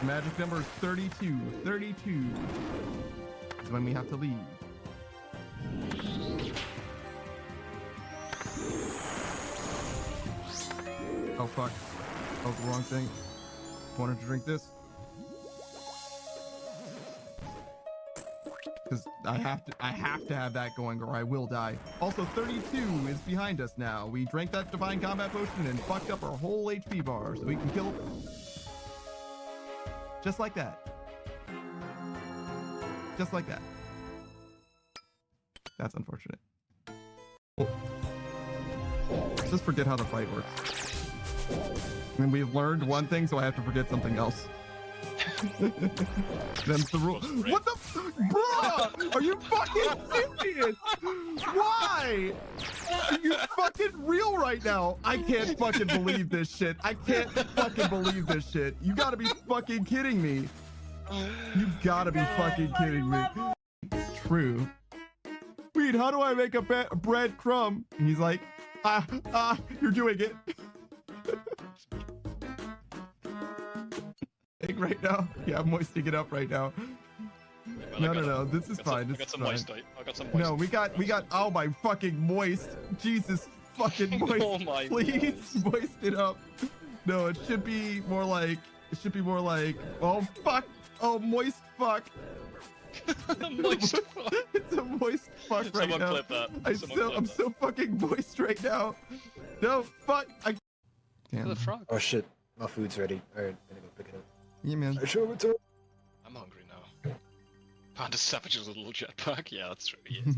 Magic number is 32. 32 is when we have to leave. Oh fuck. That was the wrong thing. Wanted to drink this. Because I have to have that going or I will die. Also, 32 is behind us now. We drank that Divine Combat Potion and fucked up our whole HP bar so we can kill just like that. Just like that. That's unfortunate. Let's just forget how the fight works. And we've learned one thing, so I have to forget something else. Them's the rule. What the? Bruh! Are you fucking serious? Why? Are you fucking real right now? I can't fucking believe this shit. I can't fucking believe this shit. You gotta be fucking kidding me. You gotta be fucking kidding me. True. Wait, how do I make a bread crumb? And he's like, you're doing it. Right now, yeah, I'm moisting it up right now. No, this is fine. I got some moist. I got some moist. No, we got. Oh my fucking moist. Jesus fucking moist. Oh my Please moist it up. No, it should be more like. Oh fuck. Oh moist fuck. Moist fuck. It's a moist fuck right Someone now. clip that. I'm so fucking moist right now. No fuck. Damn. The frog. Oh shit, my food's ready. Alright, I'm gonna go pick it up. Yeah, man. Show it to I'm hungry now. Panda Savage's little jetpack. Yeah, that's true. He is.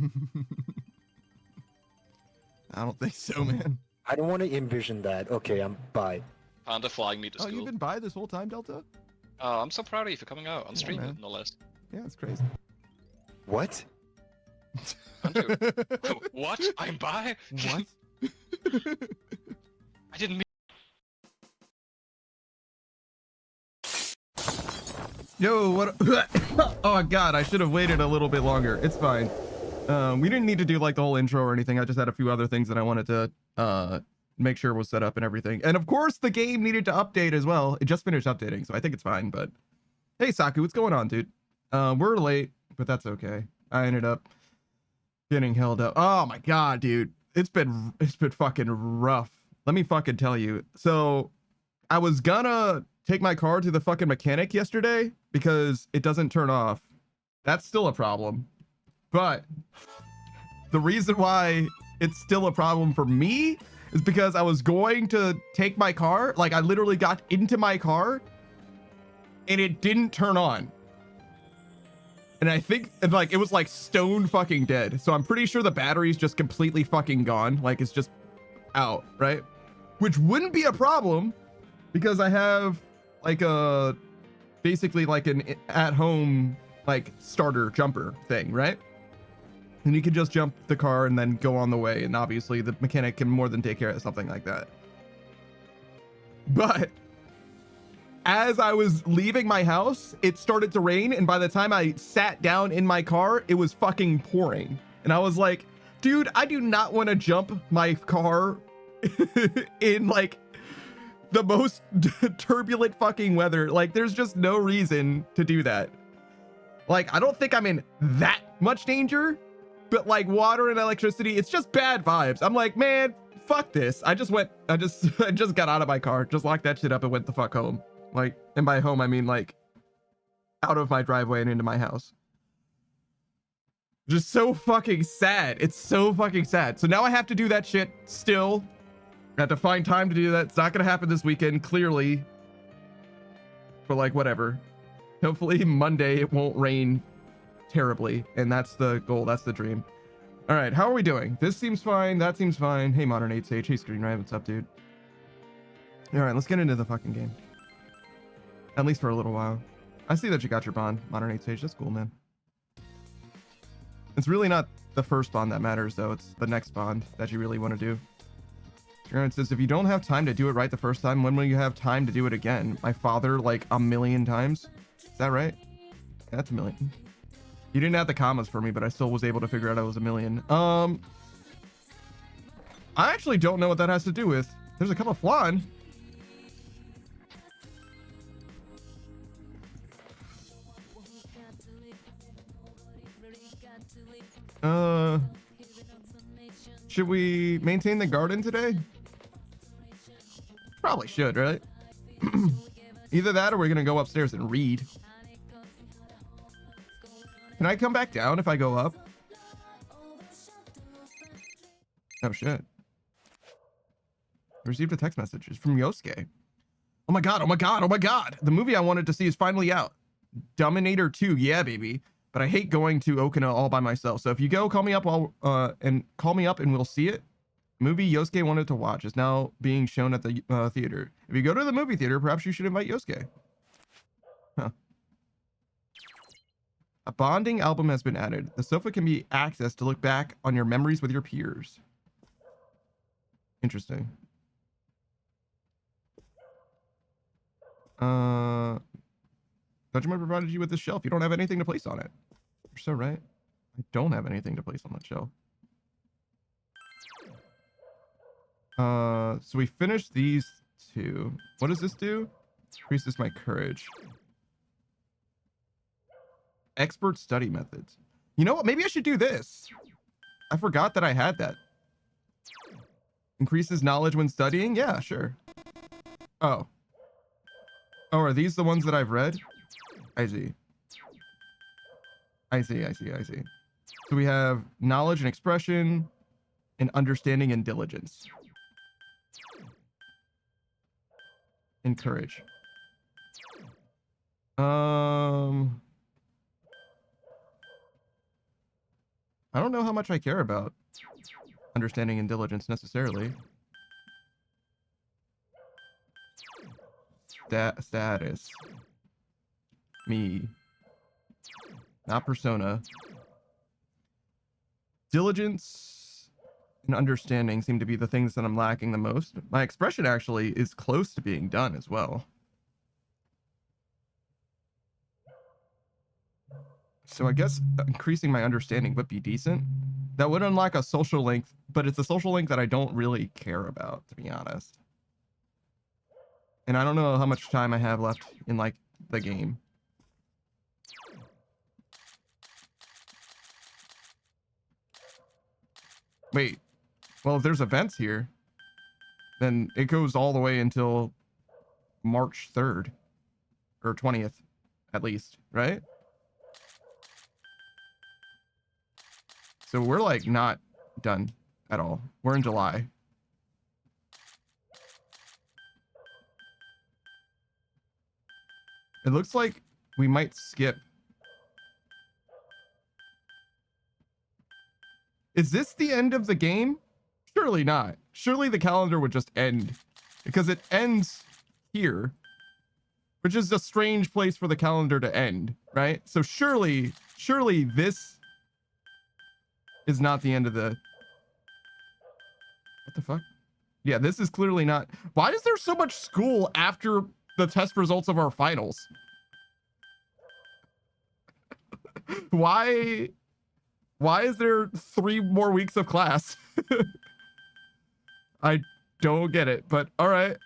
I don't think so, man. I don't want to envision that. Okay, I'm bye. Panda flying me to Oh, school. you've been by this whole time, Delta? Oh, I'm so proud of you for coming out on Yeah, stream, man. no less. Yeah, it's crazy. What? Andrew. What? I'm bi? What? I didn't mean. Yo, what? Oh god, I should have waited a little bit longer. It's fine. We didn't need to do like the whole intro or anything. I just had a few other things that I wanted to make sure was set up and everything. And of course, the game needed to update as well. It just finished updating, so I think it's fine. But hey, Saku, what's going on, dude? We're late, but that's okay. I ended up getting held up. Oh my god, dude, it's been fucking rough. Let me fucking tell you. So I was gonna take my car to the fucking mechanic yesterday because it doesn't turn off. That's still a problem. But the reason why it's still a problem for me is because I was going to take my car, like I literally got into my car and it didn't turn on. And I think like it was like stone fucking dead. So I'm pretty sure the battery's just completely fucking gone. Like it's just out, right? Which wouldn't be a problem because I have like a basically like an at-home like starter jumper thing, right? And you can just jump the car and then go on the way, and obviously the mechanic can more than take care of something like that. But as I was leaving my house, it started to rain, and by the time I sat down in my car, it was fucking pouring. And I was like, dude, I do not want to jump my car in like the most turbulent fucking weather. Like there's just no reason to do that. Like I don't think I'm in that much danger, but like water and electricity, it's just bad vibes. I'm like, man, fuck this. I just got out of my car, just locked that shit up and went the fuck home. Like, and by home I mean like out of my driveway and into my house. Just so fucking sad. It's so fucking sad. So now I have to do that shit still. I have to find time to do that. It's not gonna happen this weekend, clearly. But like, whatever. Hopefully Monday it won't rain terribly, and that's the goal. That's the dream. All right, how are we doing? This seems fine. That seems fine. Hey, Modern 8Sage. Hey, Screen Ride. What's up, dude? All right, let's get into the fucking game. At least for a little while. I see that you got your bond, Modern 8Sage. That's cool, man. It's really not the first bond that matters, though. It's the next bond that you really want to do. Aaron says, if you don't have time to do it right the first time, when will you have time to do it again? My father, like, a million times? Is that right? Yeah, that's a million. You didn't have the commas for me, but I still was able to figure out I was a million. I actually don't know what that has to do with. There's a cup of flan. Should we maintain the garden today? Probably should, right? Either that or we're gonna go upstairs and read. Can I come back down if I go up? Oh shit. Received a text message. It's from Yosuke. Oh my god, oh my god, oh my god. The movie I wanted to see is finally out. Dominator 2, yeah, baby. But I hate going to Okina all by myself. So if you go, call me up and we'll see it. Movie Yosuke wanted to watch is now being shown at the theater. If you go to the movie theater, perhaps you should invite Yosuke. Huh. A bonding album has been added. The sofa can be accessed to look back on your memories with your peers. Interesting. Dojima provided you with this shelf. You don't have anything to place on it. You're so right. I don't have anything to place on that shelf. So we finished these two. What does this do? Increases my courage. Expert study methods. You know what? Maybe I should do this. I forgot that I had that. Increases knowledge when studying? Yeah, sure. Oh. Oh, are these the ones that I've read? I see. I see. So we have knowledge and expression and understanding and diligence. And courage. I don't know how much I care about understanding and diligence necessarily. Status. Me. Not persona. Diligence and understanding seem to be the things that I'm lacking the most. My expression actually is close to being done as well. So I guess increasing my understanding would be decent. That would unlock a social link, but it's a social link that I don't really care about, to be honest. And I don't know how much time I have left in, like, the game. Wait. Well, if there's events here, then it goes all the way until March 3rd. Or 20th, at least, right? So we're, like, not done at all. We're in July. It looks like we might skip. Is this the end of the game? Surely not. Surely the calendar would just end. Because it ends here. Which is a strange place for the calendar to end, right? So surely this is not the end of the... What the fuck? Yeah, this is clearly not... Why is there so much school after the test results of our finals? Why is there 3 more weeks of class? I don't get it, but all right.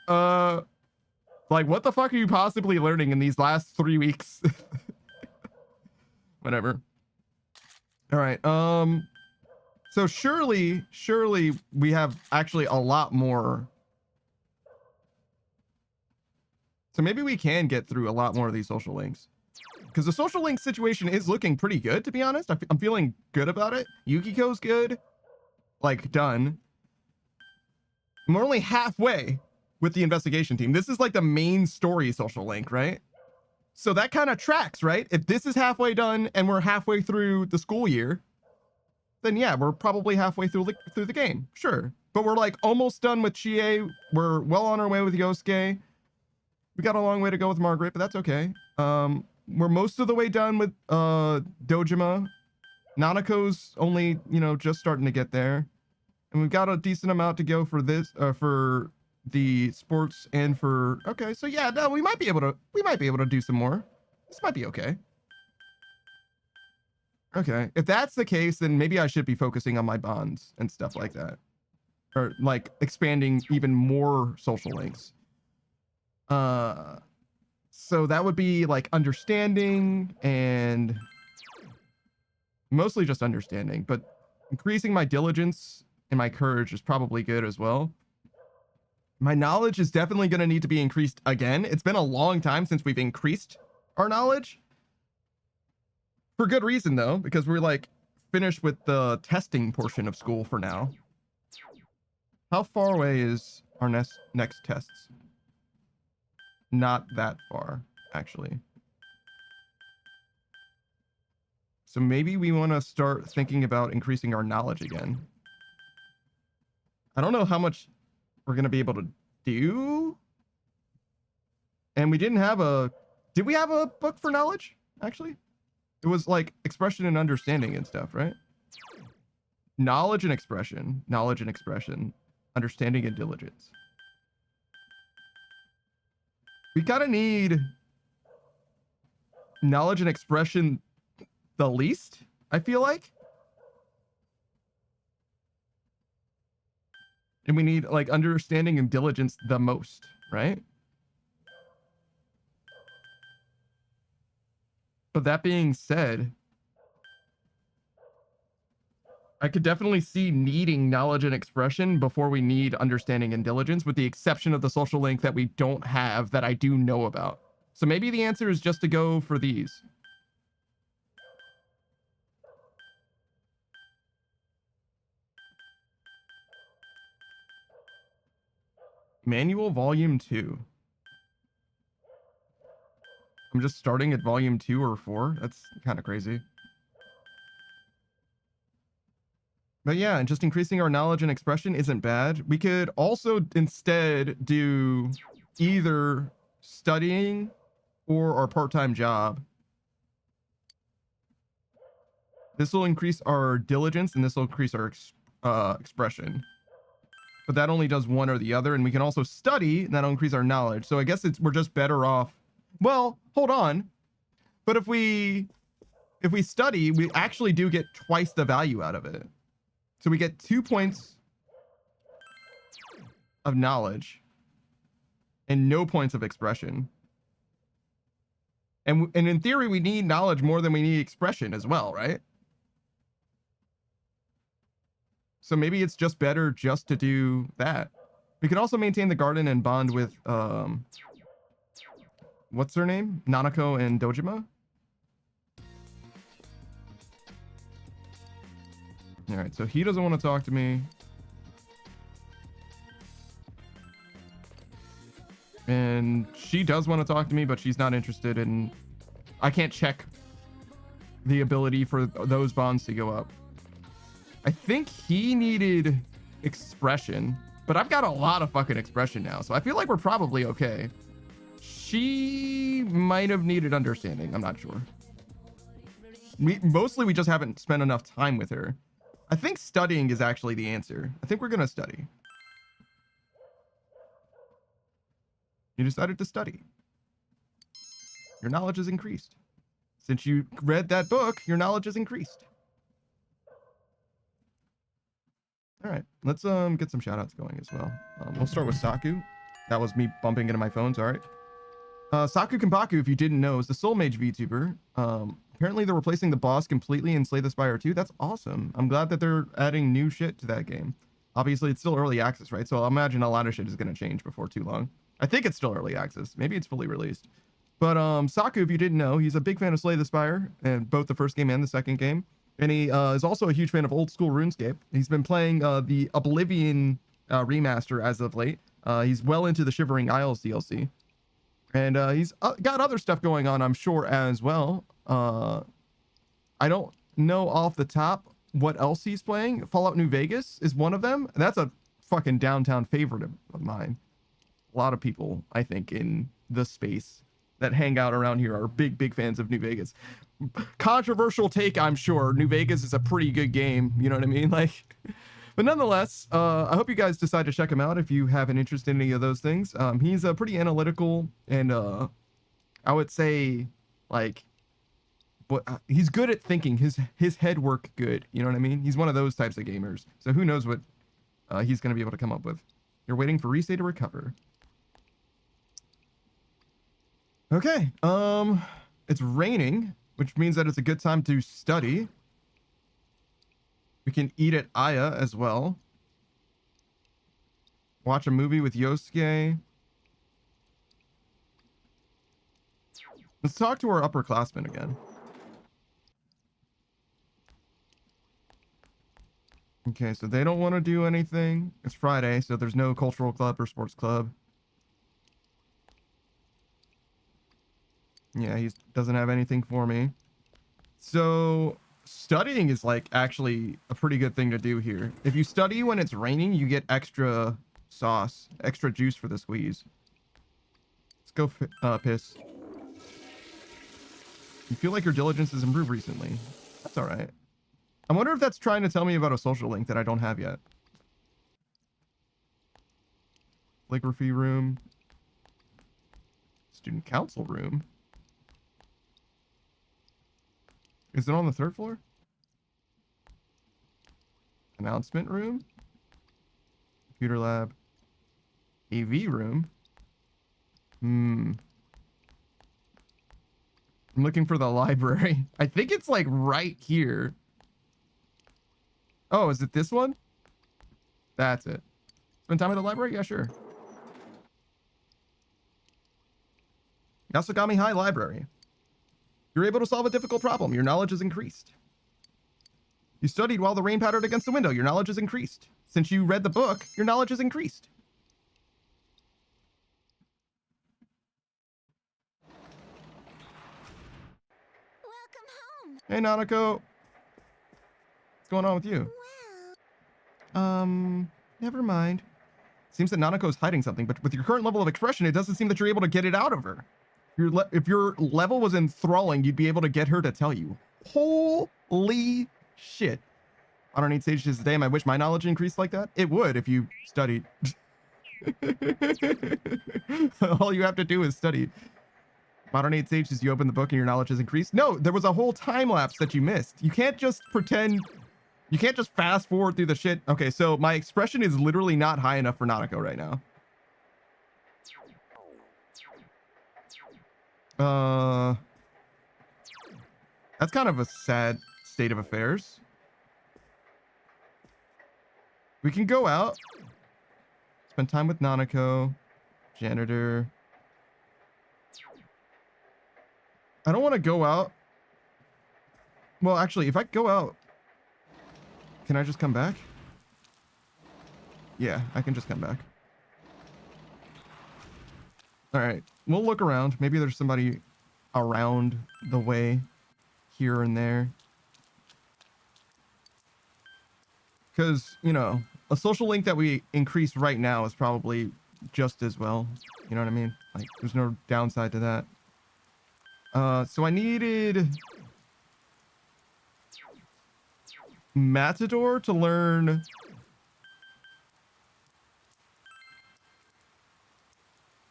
Like, what the fuck are you possibly learning in these last 3 weeks? Whatever. All right. So surely we have actually a lot more. So maybe we can get through a lot more of these social links. Because the social link situation is looking pretty good, to be honest. I'm feeling good about it. Yukiko's good. Like, done. And we're only halfway with the investigation team. This is like the main story social link, right? So that kind of tracks, right? If this is halfway done and we're halfway through the school year, then yeah, we're probably halfway through the game. Sure. But we're like almost done with Chie. We're well on our way with Yosuke. We got a long way to go with Margaret, but that's okay. We're most of the way done with Dojima. Nanako's only, just starting to get there. And we've got a decent amount to go for this, for the sports and for, okay. So yeah, no, we might be able to do some more. This might be okay. Okay. If that's the case, then maybe I should be focusing on my bonds and stuff like that. Or like expanding even more social links. So that would be like understanding and Mostly just understanding, but increasing my diligence and my courage is probably good as well. My knowledge is definitely going to need to be increased again. It's been a long time since we've increased our knowledge. For good reason, though, because we're like finished with the testing portion of school for now. How far away is our next tests? Not that far, actually. So maybe we want to start thinking about increasing our knowledge again. I don't know how much we're going to be able to do. And we didn't have a... Did we have a book for knowledge, actually? It was like expression and understanding and stuff, right? Knowledge and expression, understanding and diligence. We kind of need knowledge and expression the least, I feel like. And we need like understanding and diligence the most, right? But that being said, I could definitely see needing knowledge and expression before we need understanding and diligence, with the exception of the social link that we don't have that I do know about. So maybe the answer is just to go for these. Manual Volume 2. I'm just starting at Volume 2 or 4. That's kind of crazy. But yeah, and just increasing our knowledge and expression isn't bad. We could also instead do either studying or our part-time job. This will increase our diligence and this will increase our expression. But that only does one or the other, and we can also study, and that'll increase our knowledge. So I guess we're just better off. Well, hold on. But if we study, we actually do get twice the value out of it. So we get 2 points of knowledge and no points of expression. And in theory, we need knowledge more than we need expression as well, right? So maybe it's just better just to do that. We can also maintain the garden and bond with, what's her name? Nanako and Dojima? All right, so he doesn't want to talk to me. And she does want to talk to me, but she's not interested in... I can't check the ability for those bonds to go up. I think he needed expression, but I've got a lot of fucking expression now, so I feel like we're probably okay. She might have needed understanding. I'm not sure. Mostly we just haven't spent enough time with her. I think studying is actually the answer. I think we're going to study. You decided to study. Your knowledge is increased. Since you read that book, your knowledge is increased. All right, let's get some shout outs going as well. We'll start with Saku. That was me bumping into my phone, sorry. Saku Kenpaku, if you didn't know, is the Soul Mage VTuber. Apparently they're replacing the boss completely in Slay the Spire 2. That's awesome. I'm glad that they're adding new shit to that game. Obviously, it's still early access, right? So I'll imagine a lot of shit is going to change before too long. I think it's still early access. Maybe it's fully released. But Saku, if you didn't know, he's a big fan of Slay the Spire, and both the first game and the second game. And he is also a huge fan of old school RuneScape. He's been playing the Oblivion remaster as of late. He's well into the Shivering Isles DLC. And he's got other stuff going on, I'm sure, as well. I don't know off the top what else he's playing. Fallout New Vegas is one of them. That's a fucking downtown favorite of mine. A lot of people, I think, in the space that hang out around here are big fans of New Vegas. Controversial take, I'm sure. New Vegas is a pretty good game. You know what I mean? Like, but nonetheless, I hope you guys decide to check him out if you have an interest in any of those things. He's a pretty analytical and I would say like, but he's good at thinking. His head work good. You know what I mean? He's one of those types of gamers. So who knows what he's going to be able to come up with. You're waiting for Risei to recover. Okay. It's raining, which means that it's a good time to study. We can eat at Aya as well. Watch a movie with Yosuke. Let's talk to our upperclassmen again. Okay, so they don't want to do anything. It's Friday, so there's no cultural club or sports club. Yeah, he doesn't have anything for me. So studying is like actually a pretty good thing to do here. If you study when it's raining, you get extra sauce, extra juice for the squeeze. Let's go piss. You feel like your diligence has improved recently. That's all right. I wonder if that's trying to tell me about a social link that I don't have yet. Calligraphy room. Student council room. Is it on the 3rd floor? Announcement room. Computer lab. AV room. I'm looking for the library. I think it's like right here. Oh, is it this one? That's it. Spend time at the library? Yeah, sure. Yasogami High Library. You're able to solve a difficult problem. Your knowledge is increased. You studied while the rain pattered against the window. Your knowledge is increased. Since you read the book, your knowledge is increased. Welcome home. Hey, Nanako. What's going on with you? Never mind. Seems that Nanako's hiding something, but with your current level of expression, it doesn't seem that you're able to get it out of her. If your level was enthralling, you'd be able to get her to tell you. Holy shit. I don't need sages today. I wish my knowledge increased like that. It would if you studied. All you have to do is study. Modern 8 sages, you open the book and your knowledge has increased. No, there was a whole time lapse that you missed. You can't just pretend. You can't just fast forward through the shit. Okay, so my expression is literally not high enough for Nanako right now. That's kind of a sad state of affairs. We can go out. Spend time with Nanako. Janitor. I don't want to go out. Well, actually, if I go out, can I just come back? Yeah, I can just come back. All right, we'll look around. Maybe there's somebody around the way here and there. Because, you know, a social link that we increase right now is probably just as well. You know what I mean? Like, there's no downside to that. So I needed Matador to learn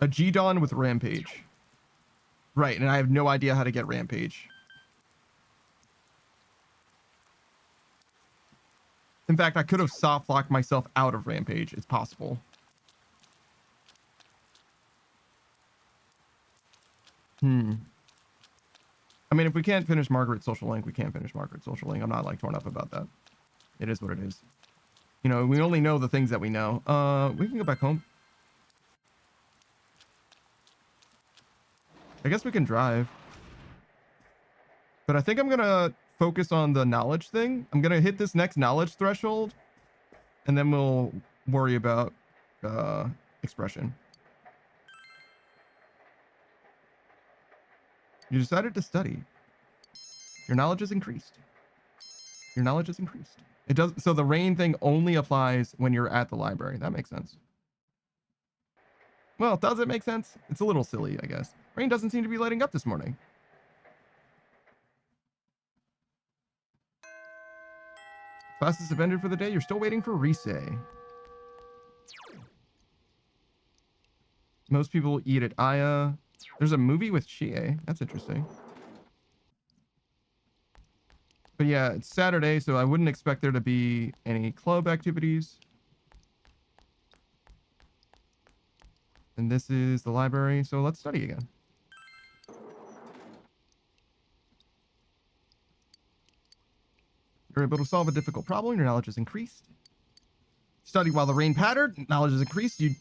a G-Don with Rampage. Right, and I have no idea how to get Rampage. In fact, I could have soft locked myself out of Rampage. It's possible. I mean, if we can't finish Margaret's social link, we can't finish Margaret's social link. I'm not like torn up about that. It is what it is. You know, we only know the things that we know. We can go back home. I guess we can drive. But I think I'm going to focus on the knowledge thing. I'm going to hit this next knowledge threshold. And then we'll worry about expression. You decided to study. Your knowledge is increased. Your knowledge is increased. It does. So the rain thing only applies when you're at the library. That makes sense. Well, does it make sense? It's a little silly, I guess. Rain doesn't seem to be letting up this morning. Classes have ended for the day. You're still waiting for Risei. Most people eat at Aya. There's a movie with Chie. That's interesting. But yeah, it's Saturday, so I wouldn't expect there to be any club activities. And this is the library, so let's study again. You're able to solve a difficult problem. Your knowledge is increased. Study while the rain pattered. Knowledge is increased. You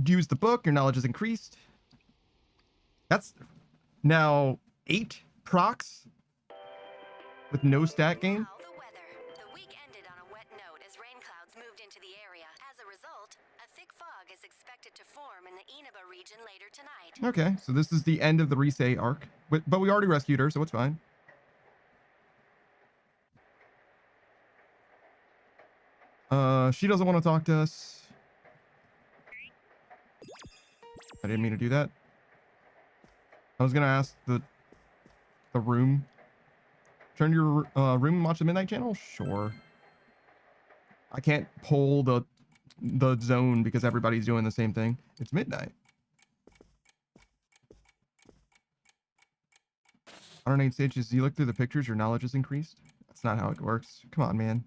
use the book. Your knowledge is increased. That's now 8 procs with no stat gain. Now the weather. The week ended on a wet note as rain clouds moved into the area. As a result, a thick fog is expected to form in the Inaba region later tonight. Okay, so this is the end of the Rise arc. But we already rescued her, so it's fine. She doesn't want to talk to us. I didn't mean to do that. I was gonna ask the room. Turn your room and watch the Midnight Channel? Sure. I can't pull the zone because everybody's doing the same thing. It's midnight. 108 stages. You look through the pictures, your knowledge is increased. That's not how it works. Come on, man.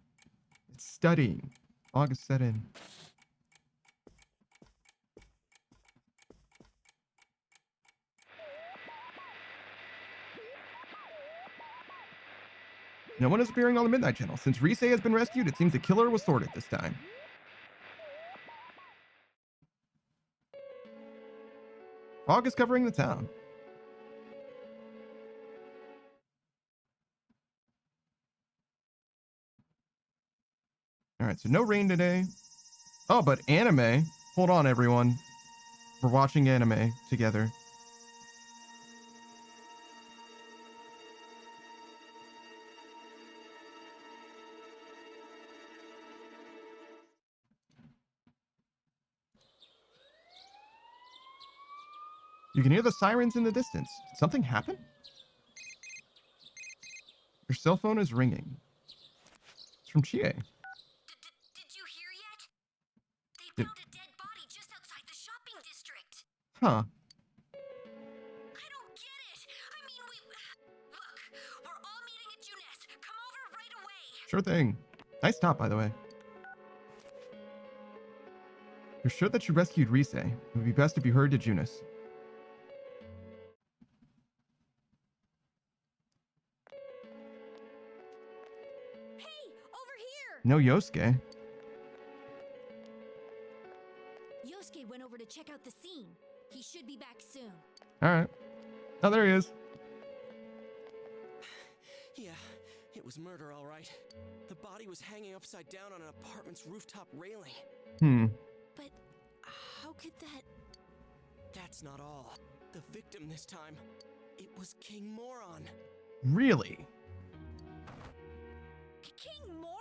It's studying. August set in. No one is appearing on the Midnight Channel. Since Rise has been rescued, it seems the killer was thwarted this time. Fog is covering the town. All right, so no rain today. Oh, but anime. Hold on, everyone. We're watching anime together. You can hear the sirens in the distance. Did something happen? Your cell phone is ringing. It's from Chie. Did you hear yet? They found a dead body just outside the shopping district. Huh. I don't get it. I mean, look, we're all meeting at Junes. Come over right away. Sure thing. Nice top, by the way. You're sure that you rescued Rise? It would be best if you hurried to Junes. No Yosuke. Yosuke went over to check out the scene. He should be back soon. All right. Oh, there he is. Yeah, it was murder, all right. The body was hanging upside down on an apartment's rooftop railing. But how could that... That's not all. The victim this time, it was King Moron. Really? King Moron?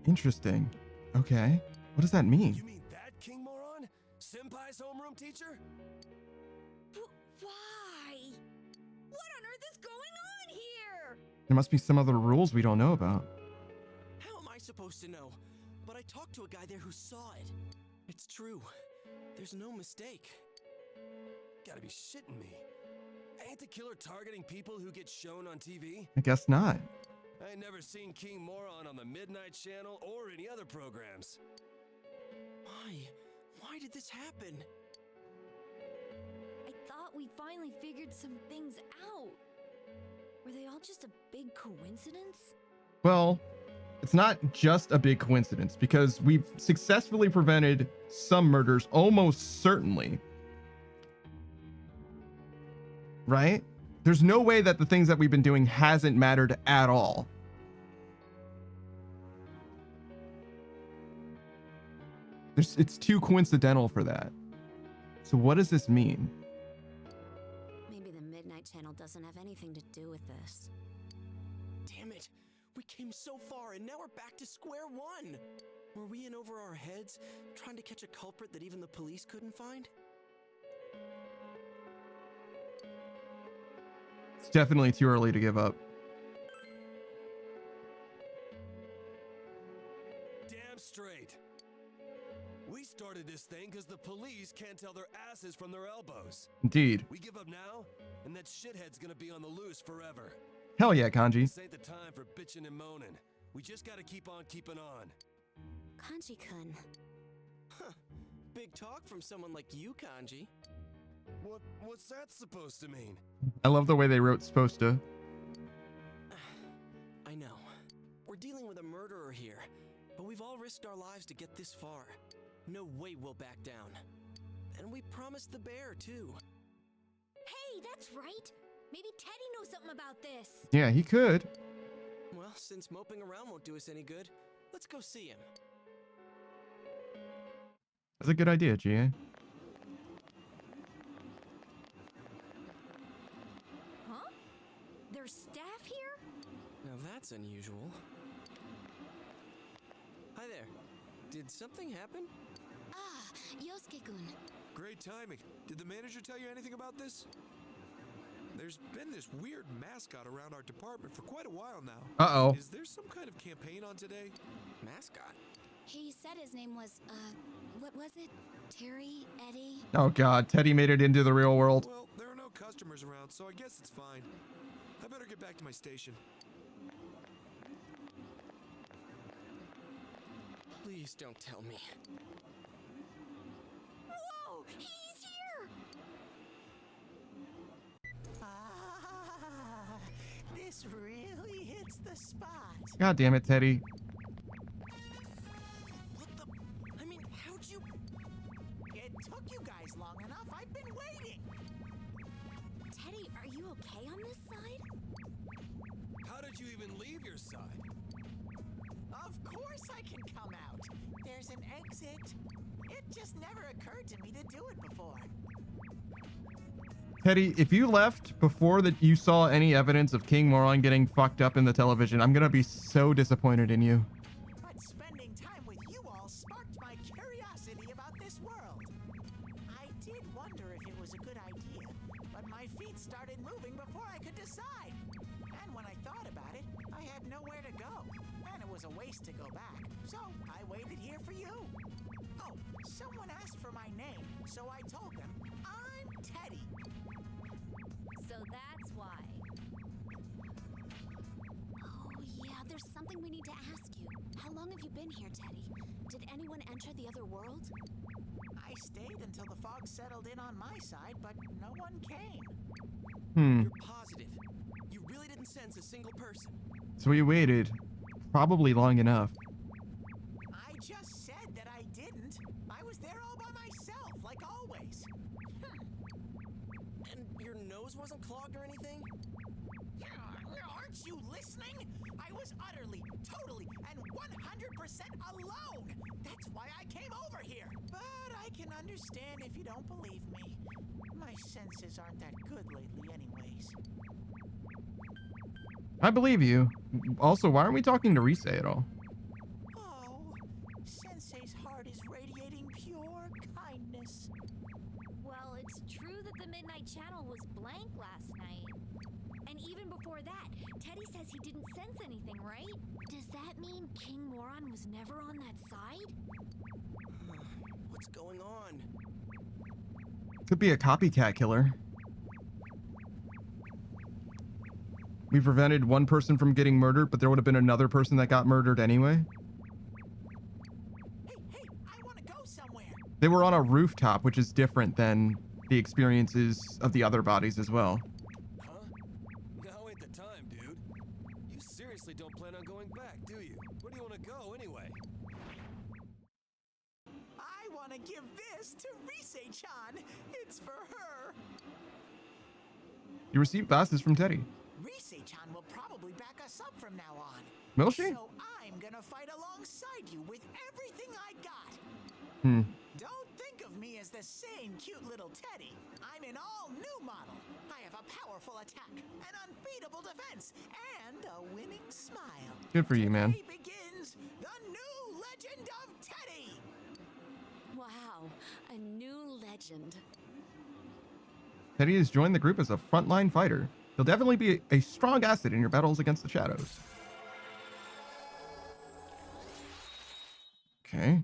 Interesting. Okay. What does that mean? You mean that King Moron? Senpai's homeroom teacher? Why? What on earth is going on here? There must be some other rules we don't know about. How am I supposed to know? But I talked to a guy there who saw it. It's true. There's no mistake. Gotta be shitting me. Ain't the killer targeting people who get shown on TV? I guess not. I ain't never seen King Moron on the Midnight Channel or any other programs. Why? Why did this happen? I thought we finally figured some things out. Were they all just a big coincidence? Well, it's not just a big coincidence because we've successfully prevented some murders almost certainly. Right? There's no way that the things that we've been doing hasn't mattered at all. It's too coincidental for that. So what does this mean? Maybe the Midnight Channel doesn't have anything to do with this. Damn it! We came so far and now we're back to square one! Were we in over our heads, trying to catch a culprit that even the police couldn't find? It's definitely too early to give up. Damn straight. We started this thing because the police can't tell their asses from their elbows. Indeed. We give up now, and that shithead's gonna be on the loose forever. Hell yeah, Kanji. This ain't the time for bitching and moaning. We just gotta keep on keeping on. Kanji-kun. Huh. Big talk from someone like you, Kanji. What's that supposed to mean? I love the way they wrote supposed to. with a murderer here, but we've all risked our lives to get this far. No way we'll back down. And we promised the bear, too. Hey, that's right. Maybe Teddy knows something about this. Yeah, he could. Well, since moping around won't do us any good, let's go see him. That's a good idea, GA. Huh? There's staff here? Now that's unusual. Hi there. Did something happen? Ah, Yosuke-kun. Great timing. Did the manager tell you anything about this? There's been this weird mascot around our department for quite a while now. Uh-oh. Is there some kind of campaign on today? Mascot? He said his name was, what was it? Terry? Eddie? Oh god, Teddy made it into the real world. Well, there are no customers around, so I guess it's fine. I better get back to my station. Please don't tell me. Whoa! He's here! Ah, this really hits the spot. God damn it, Teddy. What the? I mean, how'd you? It took you guys long enough. I've been waiting. Teddy, are you okay on this side? How did you even leave your side? Of course I can come out. There's an exit. It just never occurred to me to do it before. Teddy, if you left before that you saw any evidence of King Moron getting fucked up in the television, I'm gonna be so disappointed in you. But spending time with you all sparked my curiosity about this world. I did wonder if it was a good idea, but my feet started moving before I could decide. And when I thought about it, I had nowhere to go. And it was a waste to go back. So I waited here for you. Oh, someone asked for my name, so I told them, I'm Teddy. So that's why. Oh, yeah, there's something we need to ask you. How long have you been here, Teddy? Did anyone enter the other world? I stayed until the fog settled in on my side, but no one came. You're positive. You really didn't sense a single person. So we waited probably long enough. I just said that I didn't. I was there all by myself, like always. And your nose wasn't clogged or anything? Aren't you listening? I was utterly, totally, and 100% alone. That's why I came over here. But I can understand if you don't believe me. My senses aren't that good lately anyways. I believe you. Also, why aren't we talking to Rise at all? Oh, Sensei's heart is radiating pure kindness. Well, it's true that the Midnight Channel was blank last night. And even before that, Teddy says he didn't sense anything, right? Does that mean King Moron was never on that side? What's going on? Could be a copycat killer. We prevented one person from getting murdered, but there would have been another person that got murdered anyway. Hey, I want to go somewhere. They were on a rooftop, which is different than the experiences of the other bodies as well. Huh? Now ain't the time, dude. You seriously don't plan on going back, do you? Where do you want to go anyway? I want to give this to Rise-chan. It's for her. You received glasses from Teddy. Rise-chan will probably back us up from now on. Will she? So I'm gonna fight alongside you with everything I got. Don't think of me as the same cute little Teddy. I'm an all-new model. I have a powerful attack, an unbeatable defense, and a winning smile. Good for you, man. Today begins the new legend of Teddy. Wow, a new legend. Teddy has joined the group as a frontline fighter. He'll definitely be a strong asset in your battles against the shadows. Okay.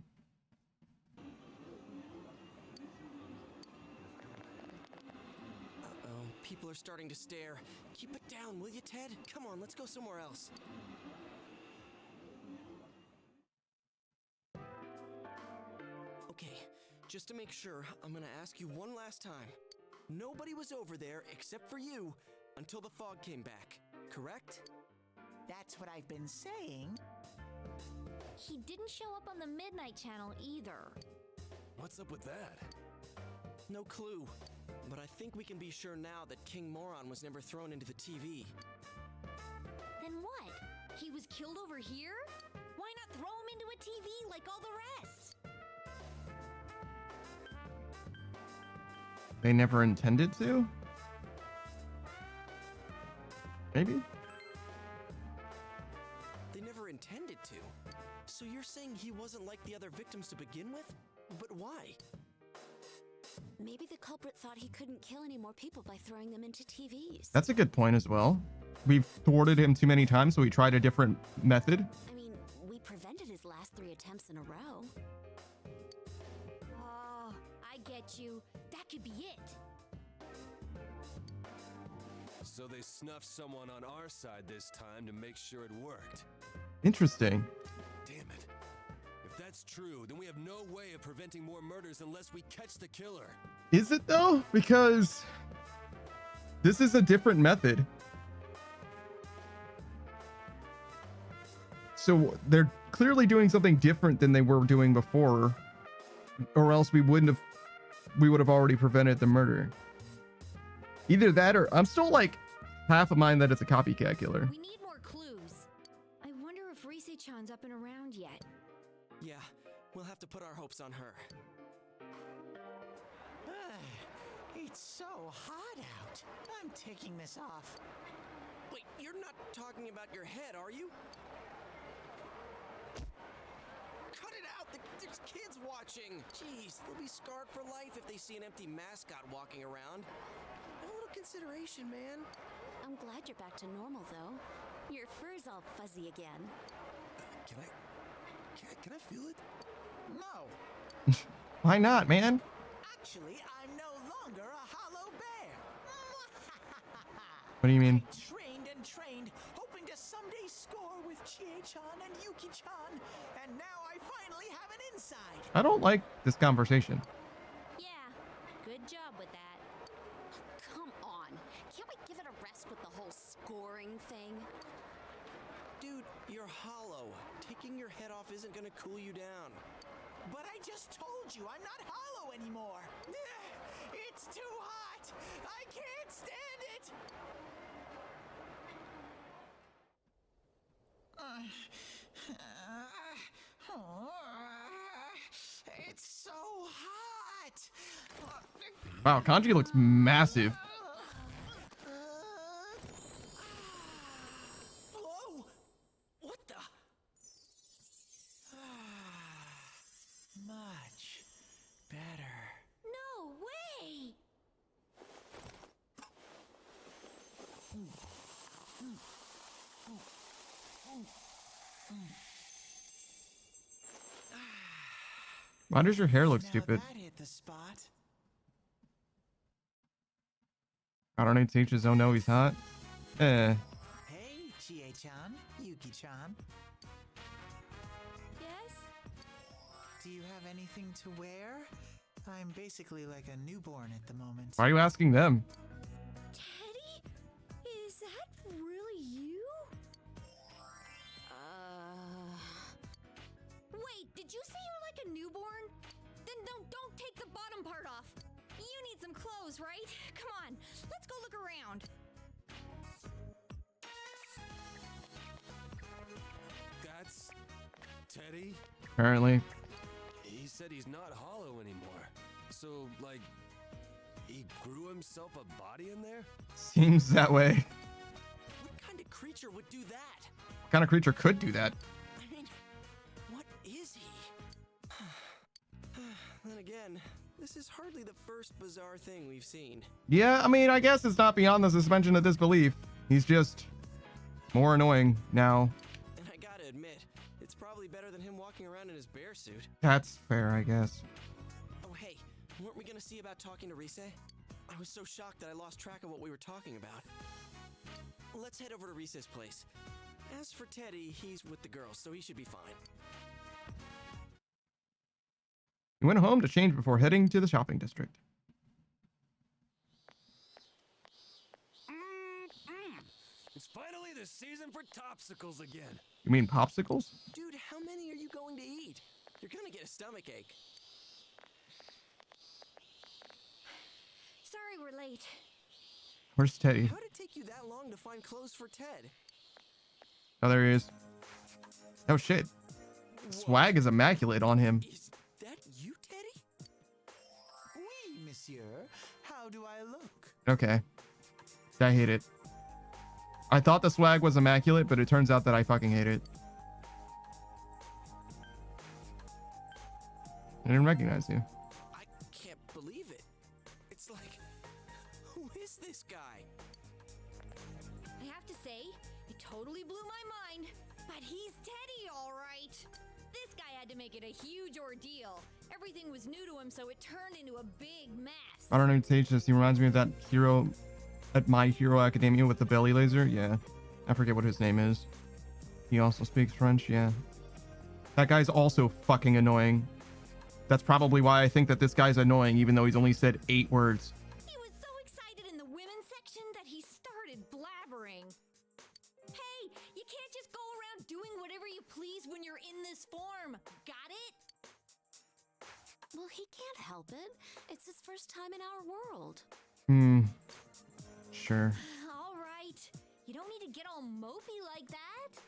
Uh-oh, people are starting to stare. Keep it down, will you, Ted? Come on, let's go somewhere else. Okay, just to make sure, I'm gonna ask you one last time. Nobody was over there except for you until the fog came back, correct? That's what I've been saying. He didn't show up on the Midnight Channel either. What's up with that? No clue. But I think we can be sure now that King Moron was never thrown into the TV. Then what? He was killed over here? Why not throw him into a TV like all the rest? They never intended to? Maybe? They never intended to. So you're saying he wasn't like the other victims to begin with? But why? Maybe the culprit thought he couldn't kill any more people by throwing them into TVs. That's a good point as well. We've thwarted him too many times, so we tried a different method. I mean, we prevented his last 3 attempts in a row. Oh, I get you. That could be it. So they snuffed someone on our side this time to make sure it worked. Interesting. Damn it. If that's true, then we have no way of preventing more murders unless we catch the killer. Is it though? Because this is a different method. So they're clearly doing something different than they were doing before, or else we would have already prevented the murder. Either that, or I'm still like half of mine that it's a copycat killer. We need more clues. I wonder if Rise-chan's up and around yet. Yeah, we'll have to put our hopes on her. It's so hot out. I'm taking this off. Wait, you're not talking about your head, are you? Cut it out! There's kids watching! Jeez, they'll be scarred for life if they see an empty mascot walking around. Have a little consideration, man. I'm glad you're back to normal, though. Your fur's all fuzzy again. Can I feel it? No. Why not, man? Actually, I'm no longer a hollow bear. What do you mean? I trained, hoping to someday score with Chie-chan and Yuki-chan, and now I finally have an inside. I don't like this conversation. Yeah, good job with that. Come on. Can't we give it a rest with the whole scoring thing? Dude, you're hollow. Taking your head off isn't gonna cool you down. But I just told you I'm not hollow anymore. It's too hot. I can't stand it. It's so hot. Wow, Kanji looks massive. Whoa! What the? Much better. No way! Why does your hair look Now stupid? that hit the spot. I don't need to teach his own know he's hot. Hey, Chie-chan, Yuki-chan. Yes? Do you have anything to wear? I'm basically like a newborn at the moment. Why are you asking them? Teddy? Is that really you? Wait, did you say you're like a newborn? Then don't take the bottom part off. You need some clothes, right? Come on, let's go look around. That's Teddy? Apparently. He said he's not hollow anymore. So, like, he grew himself a body in there? Seems that way. What kind of creature would do that? What kind of creature could do that? I mean, what is he? Then again, this is hardly the first bizarre thing we've seen. Yeah, I mean, I guess it's not beyond the suspension of disbelief. He's just more annoying now. And I gotta admit, it's probably better than him walking around in his bear suit. That's fair, I guess. Oh, hey, weren't we gonna see about talking to Rise? I was so shocked that I lost track of what we were talking about. Let's head over to Rise's place. As for Teddy, he's with the girls, so he should be fine. He went home to change before heading to the shopping district. It's finally the season for Topsicles again. You mean popsicles? Dude, how many are you going to eat? You're gonna get a stomachache. Sorry we're late. Where's Teddy? How'd it take you that long to find clothes for Ted? Oh, there he is. Oh shit. Swag is immaculate on him. Is that you, Teddy? Oui, monsieur. How do I look? Okay. I hate it. I thought the swag was immaculate, but it turns out that I fucking hate it. I didn't recognize you. I can't believe it. It's like, who is this guy? I have to say, it totally blew my mind. But he's Teddy, all right. This guy had to make it a huge ordeal. Everything was new to him, so it turned into a big mess. I don't know, Sage, he reminds me of that hero at My Hero Academia with the belly laser. Yeah. I forget what his name is. He also speaks French, yeah. That guy's also fucking annoying. That's probably why I think that this guy's annoying, even though he's only said 8 words. He was so excited in the women's section that he started blabbering. Hey, you can't just go around doing whatever you please when you're in this form. Got it? Well, he can't help it. It's his first time in our world. Sure. All right. You don't need to get all mopey like that.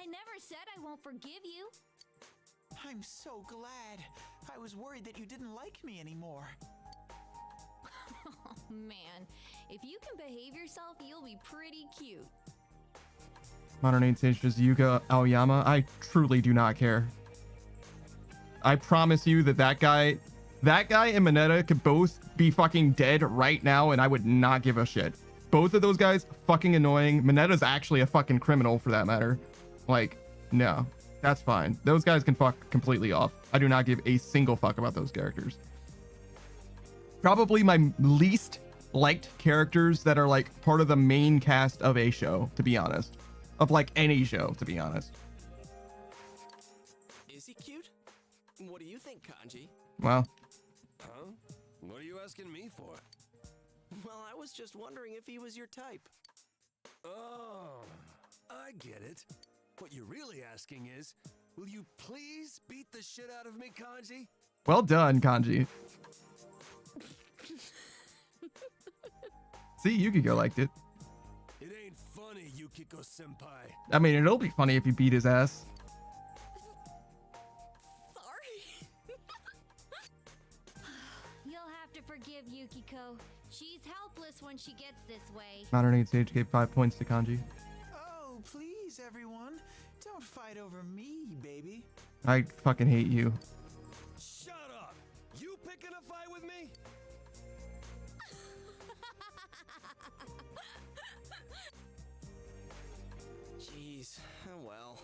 I never said I won't forgive you. I'm so glad. I was worried that you didn't like me anymore. Oh, man. If you can behave yourself, you'll be pretty cute. Modern 8 Sage just Yuka Aoyama. I truly do not care. I promise you that guy and Mineta could both be fucking dead right now, and I would not give a shit. Both of those guys, fucking annoying. Mineta's actually a fucking criminal for that matter. Like, no, that's fine. Those guys can fuck completely off. I do not give a single fuck about those characters. Probably my least liked characters that are like part of the main cast of a show, to be honest. Of like any show, to be honest. Is he cute? What do you think, Kanji? Well, Huh? What are you asking me for? Well, I was just wondering if he was your type. Oh, I get it. What you're really asking is, will you please beat the shit out of me, Kanji? well done, Kanji. See, Yukiko liked it. It ain't funny, Yukiko-senpai. I mean, it'll be funny if you beat his ass. Sorry. You'll have to forgive Yukiko. She's helpless when she gets this way. Modern 8 Sage gave 5 points to Kanji. Oh, please, everyone. Don't fight over me, baby. I fucking hate you. Shut up! You picking a fight with me? Jeez, oh well.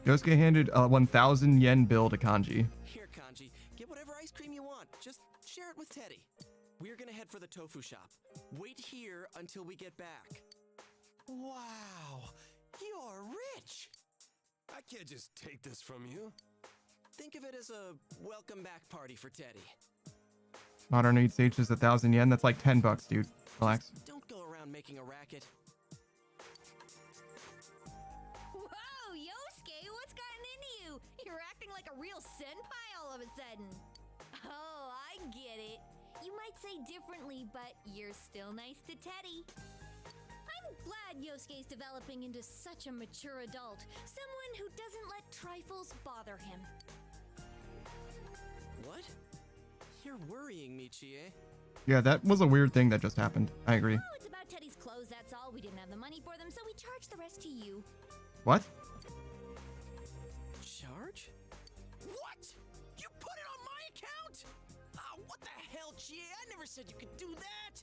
Yosuke handed a 1,000 yen bill to Kanji. Here, Kanji, get whatever ice cream you want. Just share it with Teddy. We're gonna head for the tofu shop. Wait here until we get back. Wow, you're rich. I can't just take this from you. Think of it as a welcome back party for Teddy. Modern 8 Sage is 1,000 yen. That's like $10, dude. Relax. Don't go around making a racket. Whoa, Yosuke, what's gotten into you? You're acting like a real senpai all of a sudden. Oh, I get it. You might say differently, but you're still nice to Teddy. I'm glad Yosuke's developing into such a mature adult. Someone who doesn't let trifles bother him. What? You're worrying me, Chie. Yeah, that was a weird thing that just happened. I agree. Oh, it's about Teddy's clothes, that's all. We didn't have the money for them, so we charged the rest to you. What? Charge? What? You put it on my account? Oh, what the hell, Chie? I never said you could do that.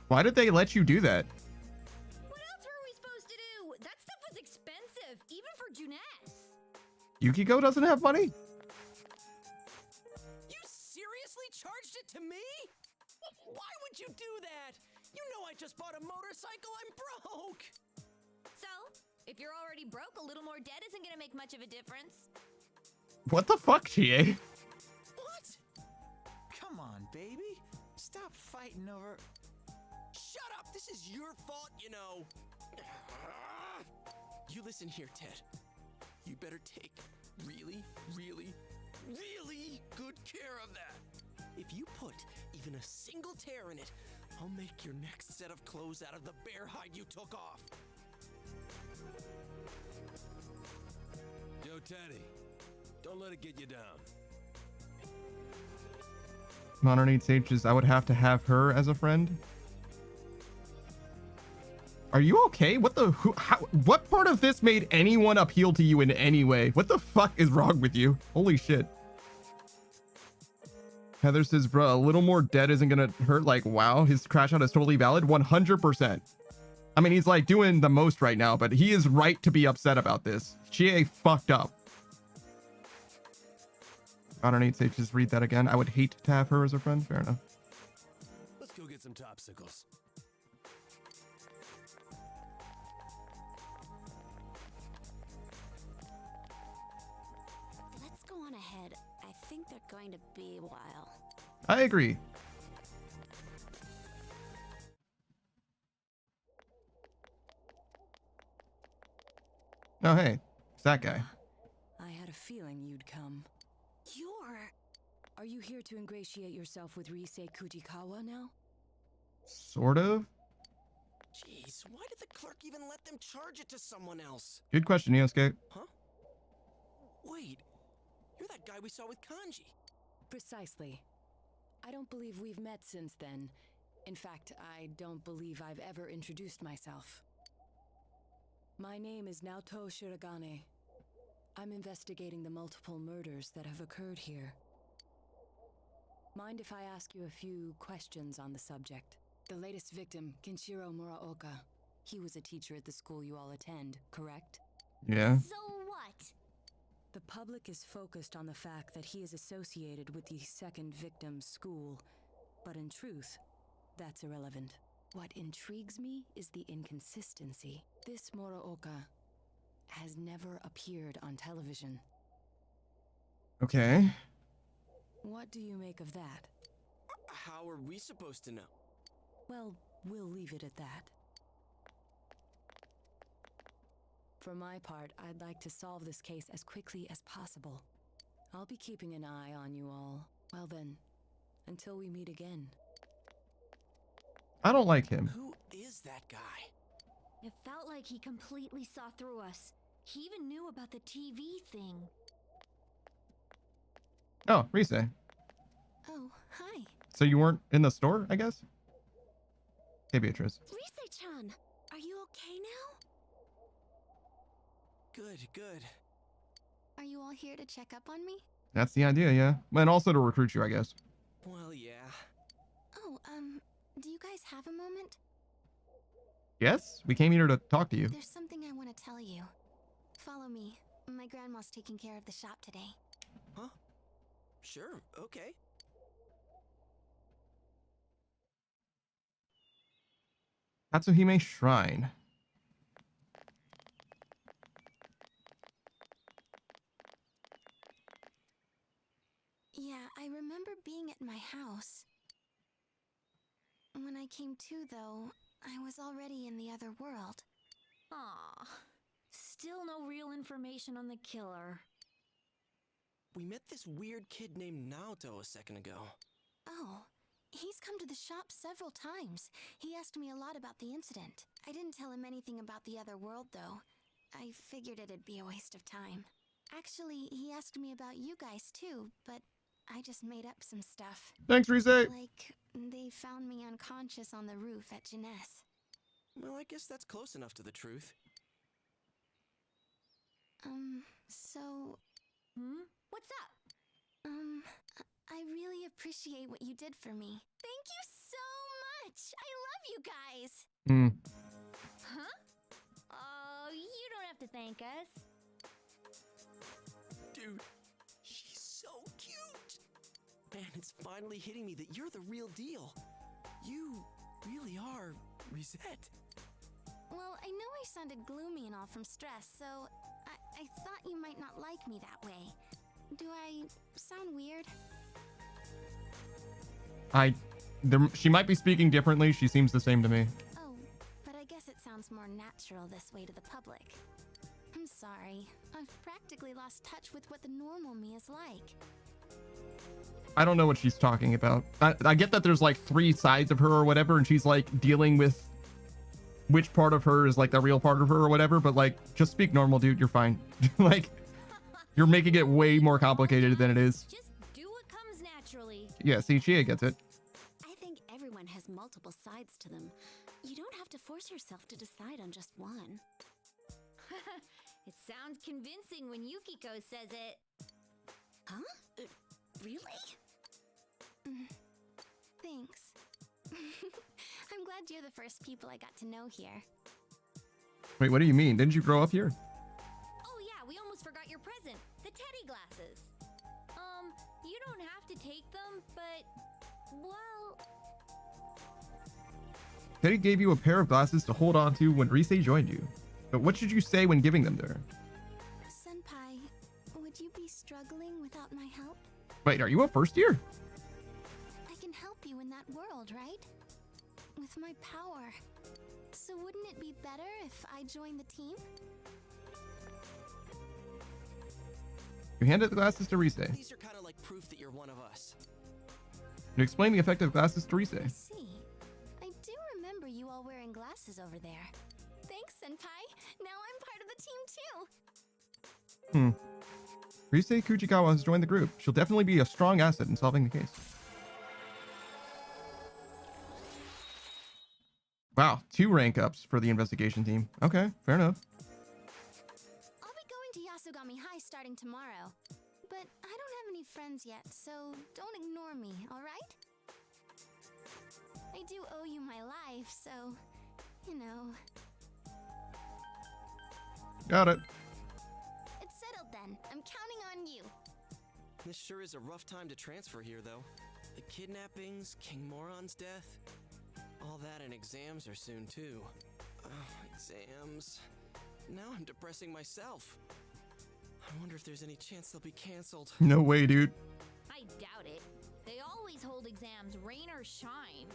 Why did they let you do that? What else were we supposed to do? That stuff was expensive, even for Juness. Yukiko doesn't have money? You seriously charged it to me? Why would you do that? You know I just bought a motorcycle. I'm broke. So, if you're already broke, a little more debt isn't gonna make much of a difference. What the fuck, Chie? What? Come on, baby. Stop fighting over. shut up! This is your fault, you know. You listen here, Ted. You better take really, really, really good care of that. If you put even a single tear in it, I'll make your next set of clothes out of the bear hide you took off. Yo, Teddy, don't let it get you down. Modern Age Sages, I would have to have her as a friend. Are you okay? What the what part of this made anyone appeal to you in any way? What the fuck is wrong with you? Holy shit. Heather says, bro, a little more dead isn't gonna hurt. Like, wow, his crash out is totally valid. 100%. I mean, he's like doing the most right now, but he is right to be upset about this. GA fucked up. I don't need to just read that again. I would hate to have her as a friend. Fair enough. Let's go get some topsicles. Let's go on ahead. I think they're going to be a while. I agree. Oh, hey, it's that guy. I had a feeling you'd come. Are you here to ingratiate yourself with Rise Kujikawa now? Sort of. Jeez, why did the clerk even let them charge it to someone else? Good question, Iosuke. Huh? Wait, you're that guy we saw with Kanji. Precisely. I don't believe we've met since then. In fact, I don't believe I've ever introduced myself. My name is Naoto Shiragane. I'm investigating the multiple murders that have occurred here. Mind if I ask you a few questions on the subject? The latest victim, Kenshiro Muraoka. He was a teacher at the school you all attend, correct? Yeah. So what? The public is focused on the fact that he is associated with the second victim's school, but in truth, that's irrelevant. What intrigues me is the inconsistency. This Muraoka has never appeared on television. Okay. What do you make of that? How are we supposed to know? Well, we'll leave it at that. For my part, I'd like to solve this case as quickly as possible. I'll be keeping an eye on you all. Well then, until we meet again. I don't like him. Who is that guy? It felt like he completely saw through us. He even knew about the TV thing. Oh, Rise. Oh, hi. So you weren't in the store, I guess? Hey, Beatrice. Rise-chan, are you okay now? Good, good. Are you all here to check up on me? That's the idea, yeah. And also to recruit you, I guess. Well, yeah. Oh, do you guys have a moment? Yes? We came here to talk to you. There's something I want to tell you. Follow me. My grandma's taking care of the shop today. Huh? Sure, okay. Natsuhime Shrine. Yeah, I remember being at my house. When I came to, though, I was already in the other world. Aw. Still no real information on the killer. We met this weird kid named Naoto a second ago. Oh, he's come to the shop several times. He asked me a lot about the incident. I didn't tell him anything about the other world, though. I figured it'd be a waste of time. Actually, he asked me about you guys, too, but I just made up some stuff. Thanks, Rise. Like, they found me unconscious on the roof at Jeunesse. Well, I guess that's close enough to the truth. So... What's up? I really appreciate what you did for me. Thank you so much! I love you guys! Huh? Oh, you don't have to thank us. Dude, she's so cute! Man, it's finally hitting me that you're the real deal. You really are Risette. Well, I know I sounded gloomy and all from stress, so I thought you might not like me that way. Do I sound weird? I She might be speaking differently. She seems the same to me. Oh, but I guess it sounds more natural this way to the public. I'm sorry. I've practically lost touch with what the normal me is like. I don't know what she's talking about. I get that there's like 3 sides of her or whatever, and she's like dealing with which part of her is like the real part of her or whatever, but like just speak normal, dude. You're fine. Like, you're making it way more complicated than it is. Just do what comes naturally. Yeah, see, Chia gets it. I think everyone has multiple sides to them. You don't have to force yourself to decide on just one. It sounds convincing when Yukiko says it. Huh? Really? Thanks. I'm glad you're the first people I got to know here. Wait, what do you mean? Didn't you grow up here? Oh yeah, we almost forgot your present. The teddy glasses. You don't have to take them, but, well... Teddy gave you a pair of glasses to hold on to when Rise joined you. But what should you say when giving them to her? Senpai, would you be struggling without my help? Wait, are you a first year? I can help you in that world, right? With my power. So wouldn't it be better if I joined the team? You handed the glasses to Rise. These are kind of like proof that you're one of us. You explain the effect of glasses to Rise. I see. I do remember you all wearing glasses over there. Thanks, Senpai. Now I'm part of the team too. Rise Kujikawa has joined the group. She'll definitely be a strong asset in solving the case. Wow, 2 rank ups for the investigation team. Okay, fair enough. I'll be going to Yasugami High starting tomorrow. But I don't have any friends yet, so don't ignore me, alright? I do owe you my life, so, you know. Got it. It's settled then. I'm counting on you. This sure is a rough time to transfer here, though. The kidnappings, King Moron's death. All that and exams are soon, too. Exams. Now I'm depressing myself. I wonder if there's any chance they'll be canceled. No way, dude. I doubt it. They always hold exams, rain or shine.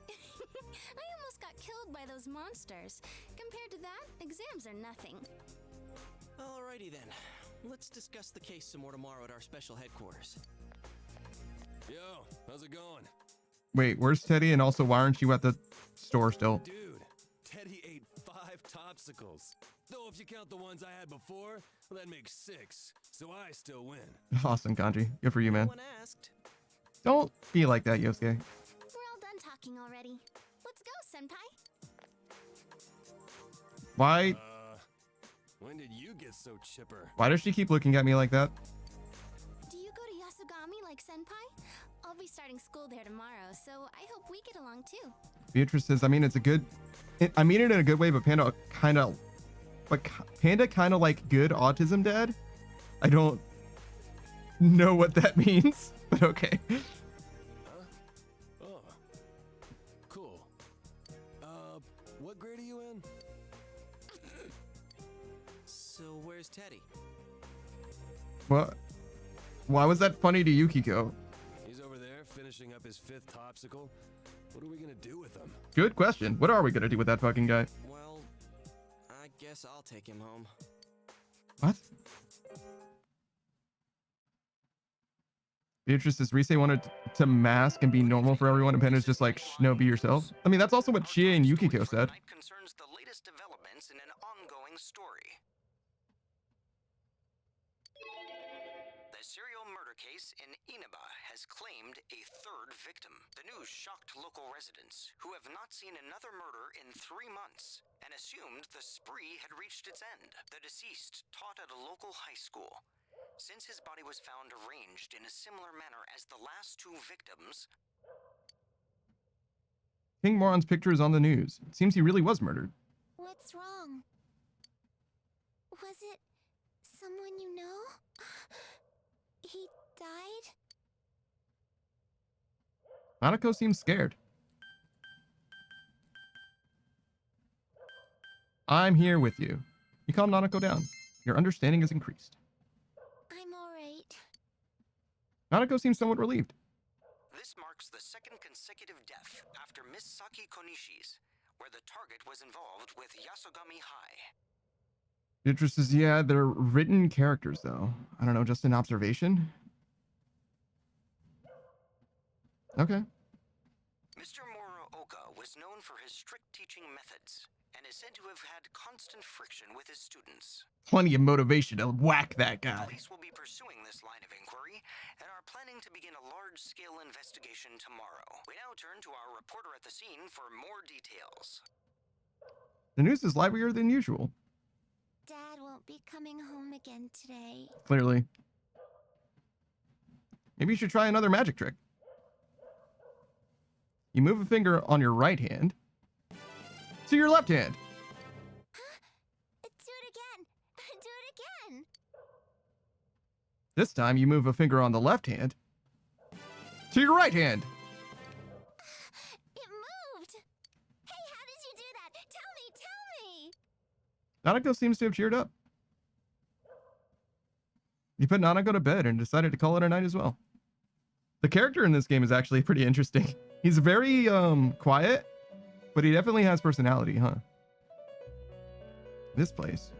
I almost got killed by those monsters. Compared to that, exams are nothing. Alrighty then. Let's discuss the case some more tomorrow at our special headquarters. Yo, how's it going? Wait, where's Teddy? And also, why aren't you at the store still? Dude, Teddy ate 5 topsicles. Though if you count the ones I had before, well, that makes 6. So I still win. Awesome, Kanji. Good for you, man. No one asked. Don't be like that, Yosuke. We're all done talking already. Let's go, Senpai. Why When did you get so chipper? does she keep looking at me like that? Do you go to Yasugami like Senpai? I'll be starting school there tomorrow, so I hope we get along too. Beatrice says, I mean, it's a good... I mean it in a good way, but Panda kind of like good autism dad. I don't know what that means, but okay. Huh? Oh. Cool. What grade are you in? So where's Teddy? What? Why was that funny to Yukiko? He's over there finishing up his 5th topsicle. What are we gonna do with him? Good question. What are we gonna do with that fucking guy? Well, I guess I'll take him home. What? Beatrice says Rise wanted to mask and be normal for everyone, and Panda's just like, shh, no, be yourself. I mean, that's also what Chia and Yukiko said. Concerns the latest developments in an ongoing story. The serial murder case in Inaba has claimed a 3rd victim. The news shocked local residents, who have not seen another murder in 3 months, and assumed the spree had reached its end. The deceased taught at a local high school. Since his body was found arranged in a similar manner as the last 2 victims... King Moron's picture is on the news. It seems he really was murdered. What's wrong? Was it someone you know? He died? Nanako seems scared. I'm here with you. You calm Nanako down. Your understanding has increased. I'm alright. Nanako seems somewhat relieved. This marks the second consecutive death after Miss Saki Konishi's, where the target was involved with Yasogami High. Interest is, yeah, they're written characters though. I don't know, just an observation. Okay. Mr. Muraoka was known for his strict teaching methods and is said to have had constant friction with his students. Plenty of motivation to whack that guy. Police will be pursuing this line of inquiry and are planning to begin a large-scale investigation tomorrow. We now turn to our reporter at the scene for more details. The news is livelier than usual. Dad won't be coming home again today. Clearly. Maybe you should try another magic trick. You move a finger on your right hand to your left hand. Do it again. Do it again. This time you move a finger on the left hand to your right hand. It moved. Hey, how did you do that? Tell me. Nanako seems to have cheered up. You put Nanako to bed and decided to call it a night as well. The character in this game is actually pretty interesting. He's very quiet, but he definitely has personality, huh? This place.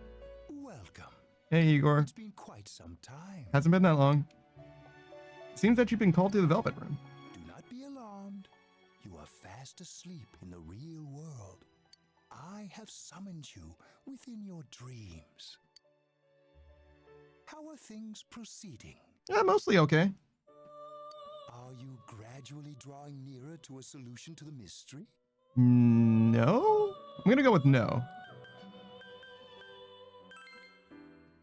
Welcome. Hey, Igor. It's been quite some time. Hasn't been that long. Seems that you've been called to the Velvet Room. Do not be alarmed. You are fast asleep in the real world. I have summoned you within your dreams. How are things proceeding? Yeah, mostly okay. Are you gradually drawing nearer to a solution to the mystery? No? I'm gonna go with no.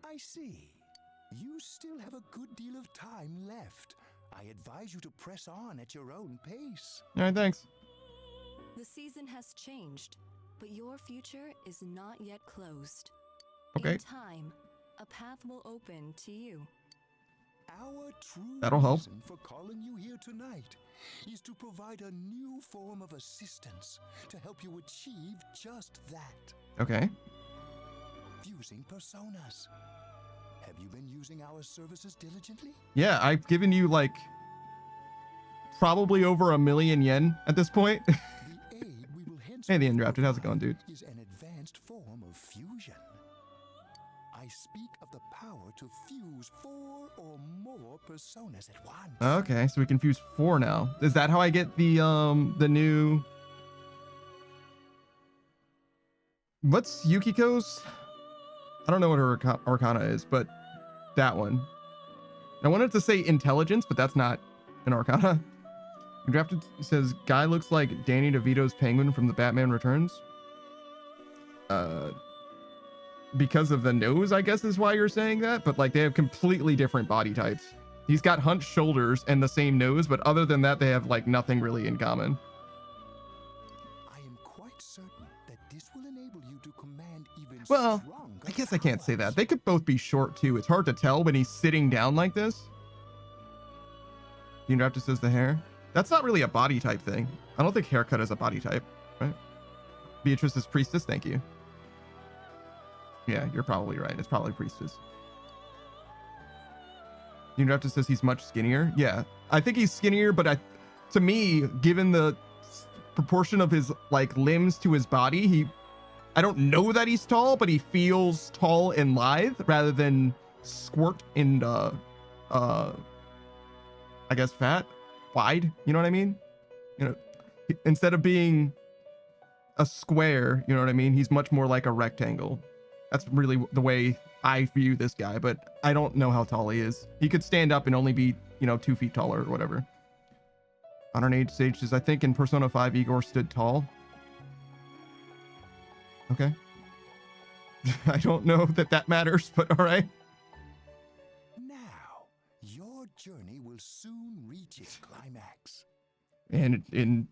I see. You still have a good deal of time left. I advise you to press on at your own pace. All right, thanks. The season has changed, but your future is not yet closed. Okay. In time, a path will open to you. Our true That'll help. reason for calling you here tonight is to provide a new form of assistance to help you achieve just that. Okay. Fusing personas. Have you been using our services diligently? Yeah, I've given you like probably over 1 million yen at this point. The aid we will Hey, the Undrafted, how's it going, dude? is an advanced form of fusion. I speak of the power to fuse 4 or more personas at once. Okay, so we can fuse 4 now. Is that how I get the new... What's Yukiko's? I don't know what her arcana is, but that one. I wanted to say intelligence, but that's not an arcana. Drafted says, guy looks like Danny DeVito's Penguin from the Batman Returns. Because of the nose, I guess is why you're saying that, but like they have completely different body types. He's got hunched shoulders and the same nose, but other than that, they have like nothing really in common. I am quite certain that this will enable you to command even Well, stronger I guess I can't say that. They could both be short too. It's hard to tell when he's sitting down like this. Undrafted says the hair. That's not really a body type thing. I don't think haircut is a body type, right? Beatrice is priestess, thank you. Yeah, you're probably right. It's probably priestess. Undrafted says he's much skinnier. Yeah, I think he's skinnier, but to me, given the proportion of his like limbs to his body, I don't know that he's tall, but he feels tall and lithe rather than squirt and I guess fat, wide. You know what I mean? You know, instead of being a square, you know what I mean? He's much more like a rectangle. That's really the way I view this guy, but I don't know how tall he is. He could stand up and only be, 2 feet taller or whatever. On an age stage says, I think in Persona 5, Igor stood tall. Okay. I don't know that matters, but all right. Now, your journey will soon reach its climax. And in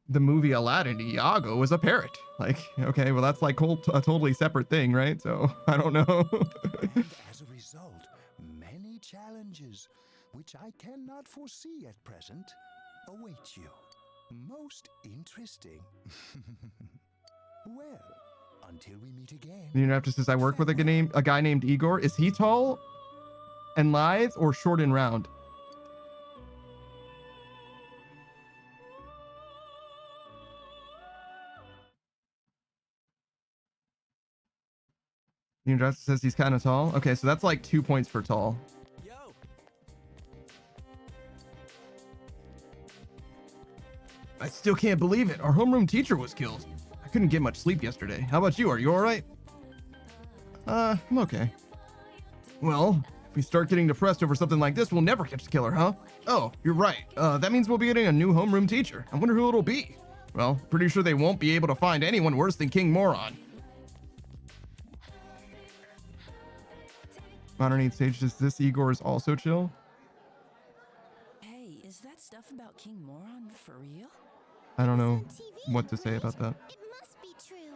the movie Aladdin, Iago was a parrot. Like, okay, well, that's like a totally separate thing, right? So I don't know. And as a result, many challenges, which I cannot foresee at present, await you. Most interesting. Well, until we meet again. The Undrafted says, I work with a guy named Igor. Is he tall and lithe or short and round? Dress says he's kind of tall. Okay, so that's like 2 points for tall. Yo, I still can't believe it. Our homeroom teacher was killed. I couldn't get much sleep yesterday. How about you? Are you all right? I'm okay. Well, if we start getting depressed over something like this, we'll never catch the killer, huh? Oh, you're right. That means we'll be getting a new homeroom teacher. I wonder who it'll be. Well, pretty sure they won't be able to find anyone worse than King Moron. Modern 8 Sage, does this Igor is also chill? Hey, is that stuff about King Moron for real? I don't know what to say about that. It must be true.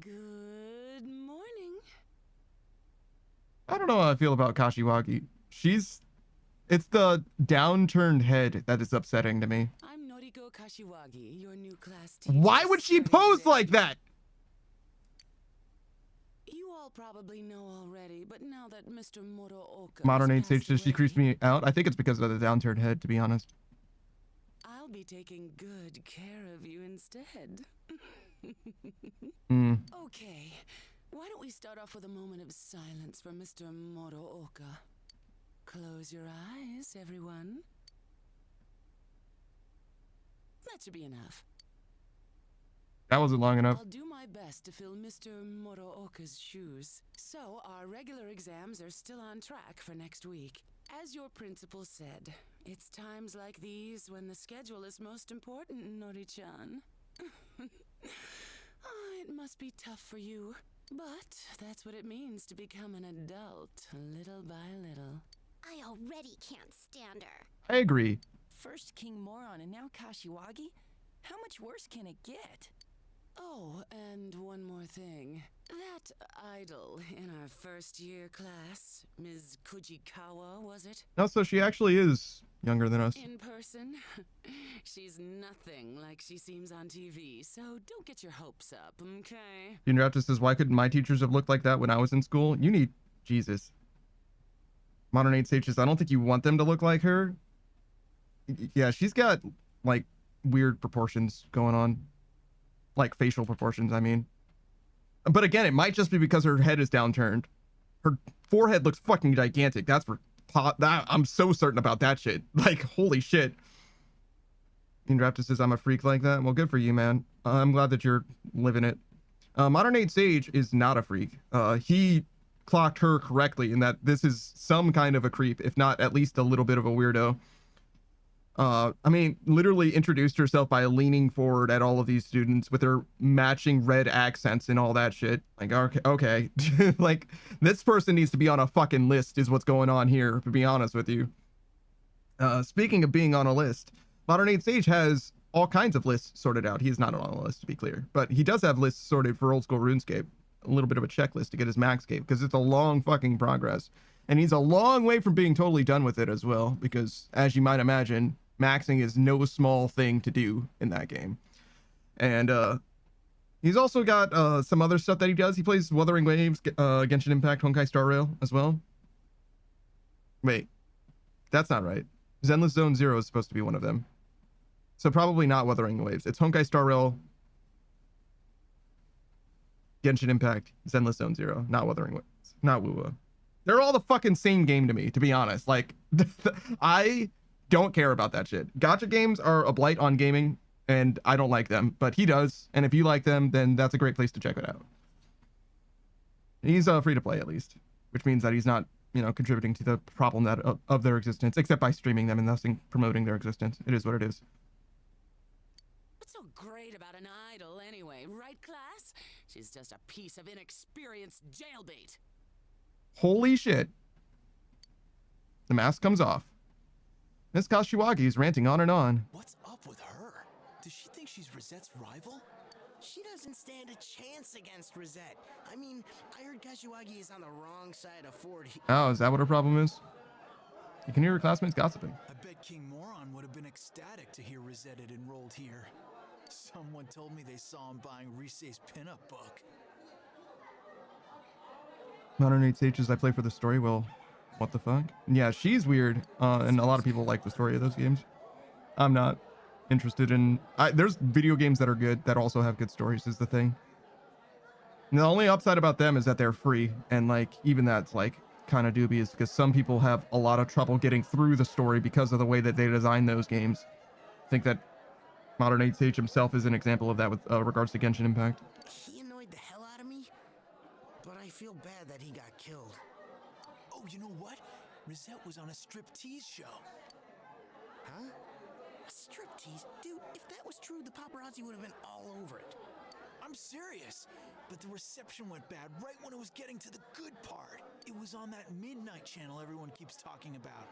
Good morning. I don't know how I feel about Kashiwagi. It's the downturned head that is upsetting to me. I'm Noriko Kashiwagi, your new class teacher. Why would she pose like that? You all probably know already, but now that Mr. Morooka Modern has 8 Sage passed says she away, creeps me out. I think it's because of the downturned head, to be honest. I'll be taking good care of you instead. Okay, why don't we start off with a moment of silence for Mr. Morooka? Close your eyes, everyone. That should be enough. That wasn't long enough. I'll do my best to fill Mr. Morooka's shoes. So, our regular exams are still on track for next week. As your principal said, it's times like these when the schedule is most important, Nori-chan. It must be tough for you, but that's what it means to become an adult, little by little. I already can't stand her. I agree. First King Moron and now Kashiwagi? How much worse can it get? Oh, and one more thing. That idol in our first year class, Ms. Kujikawa, was it? No, so she actually is younger than us. In person, she's nothing like she seems on TV, so don't get your hopes up, okay? Raptor says, why couldn't my teachers have looked like that when I was in school? You need Jesus. Modern 8 Sage says, I don't think you want them to look like her. Yeah, she's got like weird proportions going on. Like facial proportions, I mean. But again, it might just be because her head is downturned. Her forehead looks fucking gigantic. That's for that. I'm so certain about that shit. Like, holy shit. Raptor says, I'm a freak like that. Well, good for you, man. I'm glad that you're living it. Modern 8 Sage is not a freak. He clocked her correctly in that this is some kind of a creep, if not at least a little bit of a weirdo. I mean, literally introduced herself by leaning forward at all of these students with her matching red accents and all that shit. Like, okay. Like, this person needs to be on a fucking list is what's going on here, to be honest with you. Speaking of being on a list, Modern 8 Sage has all kinds of lists sorted out. He's not on a list, to be clear, but he does have lists sorted for old school RuneScape. A little bit of a checklist to get his Maxscape, because it's a long fucking progress. And he's a long way from being totally done with it as well, because as you might imagine, maxing is no small thing to do in that game. And he's also got some other stuff that he does. He plays Wuthering Waves, Genshin Impact, Honkai Star Rail as well. Wait, that's not right. Zenless Zone Zero is supposed to be one of them. So probably not Wuthering Waves. It's Honkai Star Rail, Genshin Impact, Zenless Zone Zero, not Wuthering Waves, not WoWa. They're all the fucking same game to me, to be honest. Like, I don't care about that shit. Gacha games are a blight on gaming, and I don't like them, but he does. And if you like them, then that's a great place to check it out. He's free to play, at least, which means that he's not, you know, contributing to the problem that of their existence, except by streaming them and thus promoting their existence. It is what it is. What's so great about an idol anyway, right, class? She's just a piece of inexperienced jailbait. Holy shit. The mask comes off. Miss Kashiwagi is ranting on and on. What's up with her? Does she think she's Rosette's rival? She doesn't stand a chance against Rosette. I mean, I heard Kashiwagi is on the wrong side of 40. Oh, is that what her problem is? You can hear her classmates gossiping. I bet King Moron would have been ecstatic to hear Rosette had enrolled here. Someone told me they saw him buying Rise's pinup book. Modern 8 Sages I play for the story. Well, what the fuck? Yeah, she's weird. And a lot of people like the story of those games. I'm not. interested in. There's video games that are good that also have good stories. Is the thing. And the only upside about them is that they're free, and like even that's like kind of dubious because some people have a lot of trouble getting through the story because of the way that they design those games. I think that Modern Age Sage himself is an example of that with regards to Genshin Impact. He annoyed the hell out of me, but I feel bad that he got killed. Oh, you know what? Rosette was on a striptease show. Huh? A striptease? Dude, if that was true, the paparazzi would have been all over it. I'm serious. But the reception went bad right when it was getting to the good part. It was on that midnight channel everyone keeps talking about.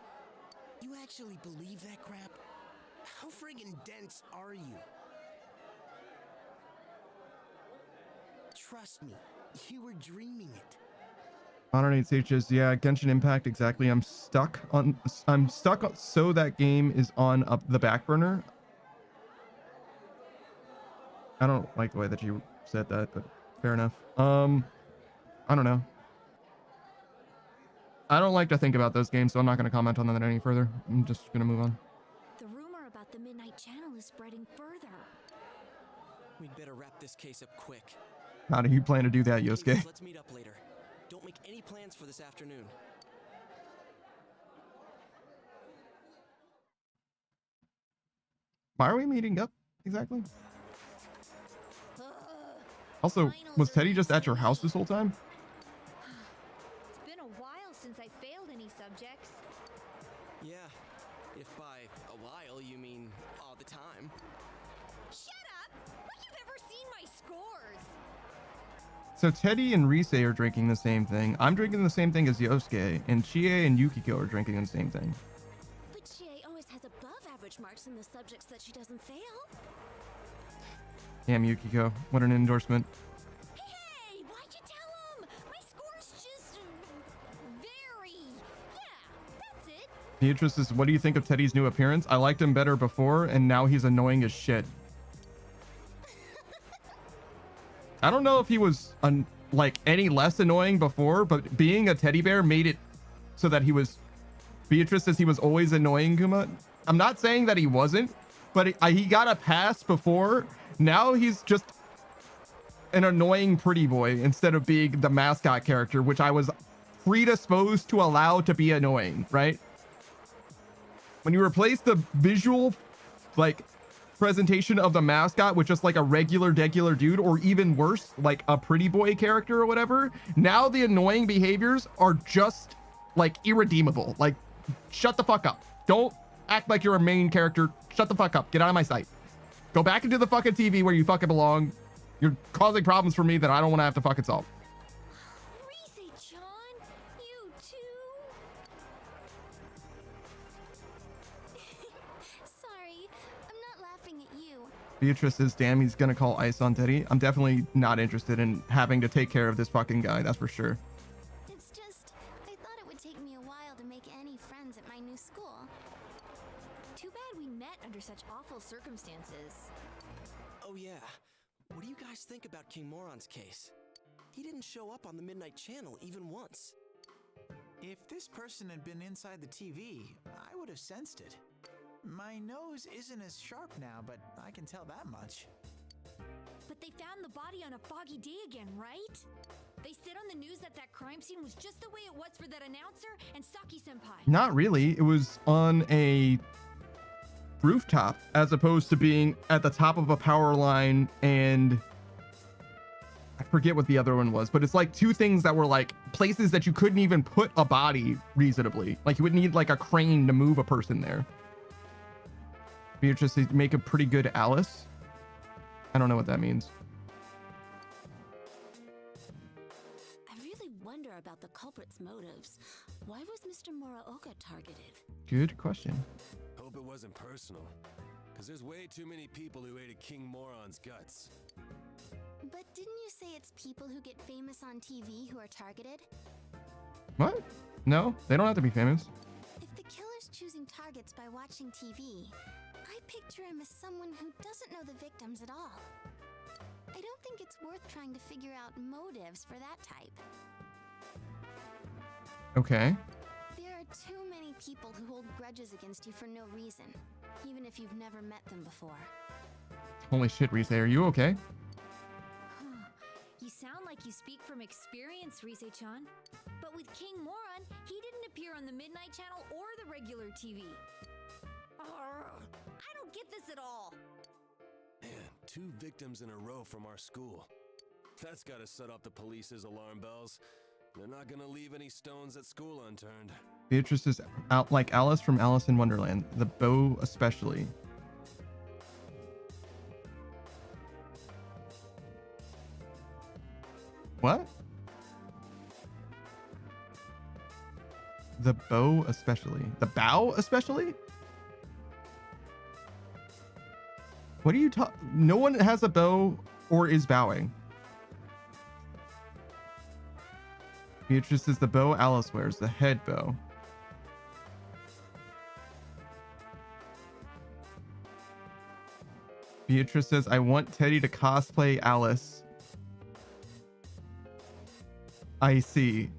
You actually believe that crap? How friggin' dense are you? Trust me, you were dreaming it. Modern Age Sage is, yeah, Genshin Impact, exactly. I'm stuck so that game is on the back burner. I don't like the way that you said that, but fair enough. I don't know. I don't like to think about those games, so I'm not going to comment on that any further. I'm just going to move on. The rumor about the Midnight Channel is spreading further. We'd better wrap this case up quick. How do you plan to do that, Yosuke? Let's meet up later. Don't make any plans for this afternoon. Why are we meeting up exactly? Also, was Teddy just at your house this whole time? It's been a while since I failed any subjects. Yeah, if by a while you mean all the time. Shut up! Like you've ever seen my scores! So Teddy and Rise are drinking the same thing. I'm drinking the same thing as Yosuke, and Chie and Yukiko are drinking the same thing. But Chie always has above average marks in the subjects that she doesn't fail. Damn, Yukiko, what an endorsement. Hey, why'd you tell him? My score's just very... Yeah, that's it. Beatrice is, what do you think of Teddy's new appearance? I liked him better before, and now he's annoying as shit. I don't know if he was like any less annoying before, but being a teddy bear made it so that he was. Beatrice says he was always annoying, Kuma. I'm not saying that he wasn't, but he got a pass before. Now he's just an annoying pretty boy instead of being the mascot character, which I was predisposed to allow to be annoying, right? When you replace the visual, like, presentation of the mascot with just like a regular dude, or even worse, like a pretty boy character or whatever, now the annoying behaviors are just like irredeemable. Like, shut the fuck up. Don't act like you're a main character. Shut the fuck up. Get out of my sight. Go back into the fucking TV where you fucking belong. You're causing problems for me that I don't want to have to fucking solve. Rise-chan, you too? Sorry, I'm not laughing at you. Beatrice says, damn, he's gonna call ice on Teddy. I'm definitely not interested in having to take care of this fucking guy, that's for sure. It's just, I thought it would take me a while to make any friends at my new school. Too bad we met under such awful circumstances. Oh yeah, what do you guys think about King Moron's case? He didn't show up on the Midnight Channel even once. If this person had been inside the TV, I would have sensed it. My nose isn't as sharp now, but I can tell that much. But they found the body on a foggy day again, right? They said on the news that that crime scene was just the way it was for that announcer and Saki-senpai. Not really. It was on a rooftop as opposed to being at the top of a power line, and I forget what the other one was, but it's like two things that were like places that you couldn't even put a body reasonably. Like you would need like a crane to move a person there. Beatrice, make a pretty good Alice. I don't know what that means. I really wonder about the culprit's motives. Why was Mr. Muraoka targeted? Good question. Hope it wasn't personal, because there's way too many people who ate a King Moron's guts. But didn't you say it's people who get famous on TV who are targeted? What? No, they don't have to be famous. If the killer's choosing targets by watching TV, I picture him as someone who doesn't know the victims at all. I don't think it's worth trying to figure out motives for that type. Okay. There are too many people who hold grudges against you for no reason, even if you've never met them before. Holy shit, Rise, are you okay? You sound like you speak from experience, Rise-chan. But with King Moron, he didn't appear on the Midnight Channel or the regular TV. I don't get this at all. Man, 2 victims in a row from our school. That's gotta set off the police's alarm bells. They're not gonna leave any stones at school unturned. Beatrice is out like Alice from Alice in Wonderland. The bow especially. What? The bow especially. The bow especially? What are you talking? No one has a bow or is bowing. Beatrice is the bow Alice wears, the head bow. Beatrice says, I want Teddy to cosplay Alice. I see.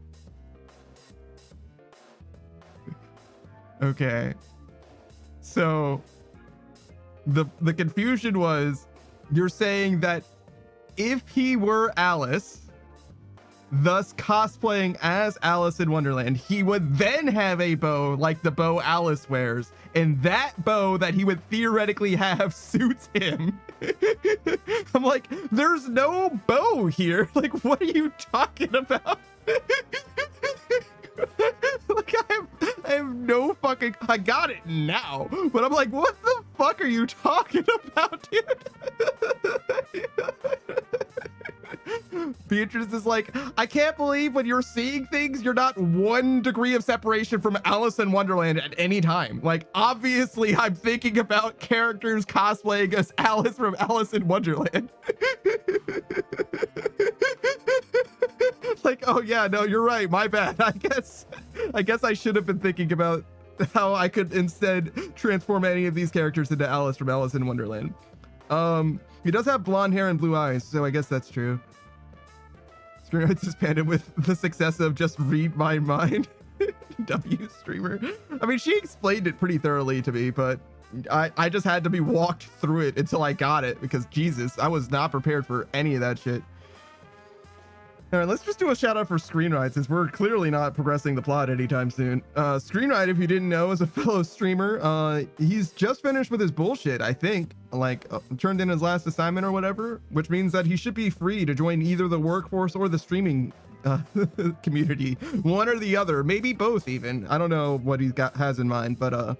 Okay. So the confusion was, you're saying that if he were Alice, thus cosplaying as Alice in Wonderland, he would then have a bow like the bow Alice wears, and that bow that he would theoretically have suits him. I'm like, there's no bow here. Like, what are you talking about? Like, I have no fucking, I got it now, but I'm like, what the fuck are you talking about, dude? Beatrice is like, I can't believe when you're seeing things, you're not 1 degree of separation from Alice in Wonderland at any time. Like, obviously, I'm thinking about characters cosplaying as Alice from Alice in Wonderland. Like, oh yeah, no, you're right. My bad. I guess I should have been thinking about how I could instead transform any of these characters into Alice from Alice in Wonderland. He does have blonde hair and blue eyes, so I guess that's true. Screenwrites disbanded with the success of Just Read My Mind. W streamer. I mean, she explained it pretty thoroughly to me, but I just had to be walked through it until I got it, because Jesus, I was not prepared for any of that shit. All right, let's just do a shout out for Screenwrite, since we're clearly not progressing the plot anytime soon. Screenwrite, if you didn't know, is a fellow streamer. He's just finished with his bullshit, I think, like turned in his last assignment or whatever, which means that he should be free to join either the workforce or the streaming community, one or the other, maybe both even. I don't know what has in mind, but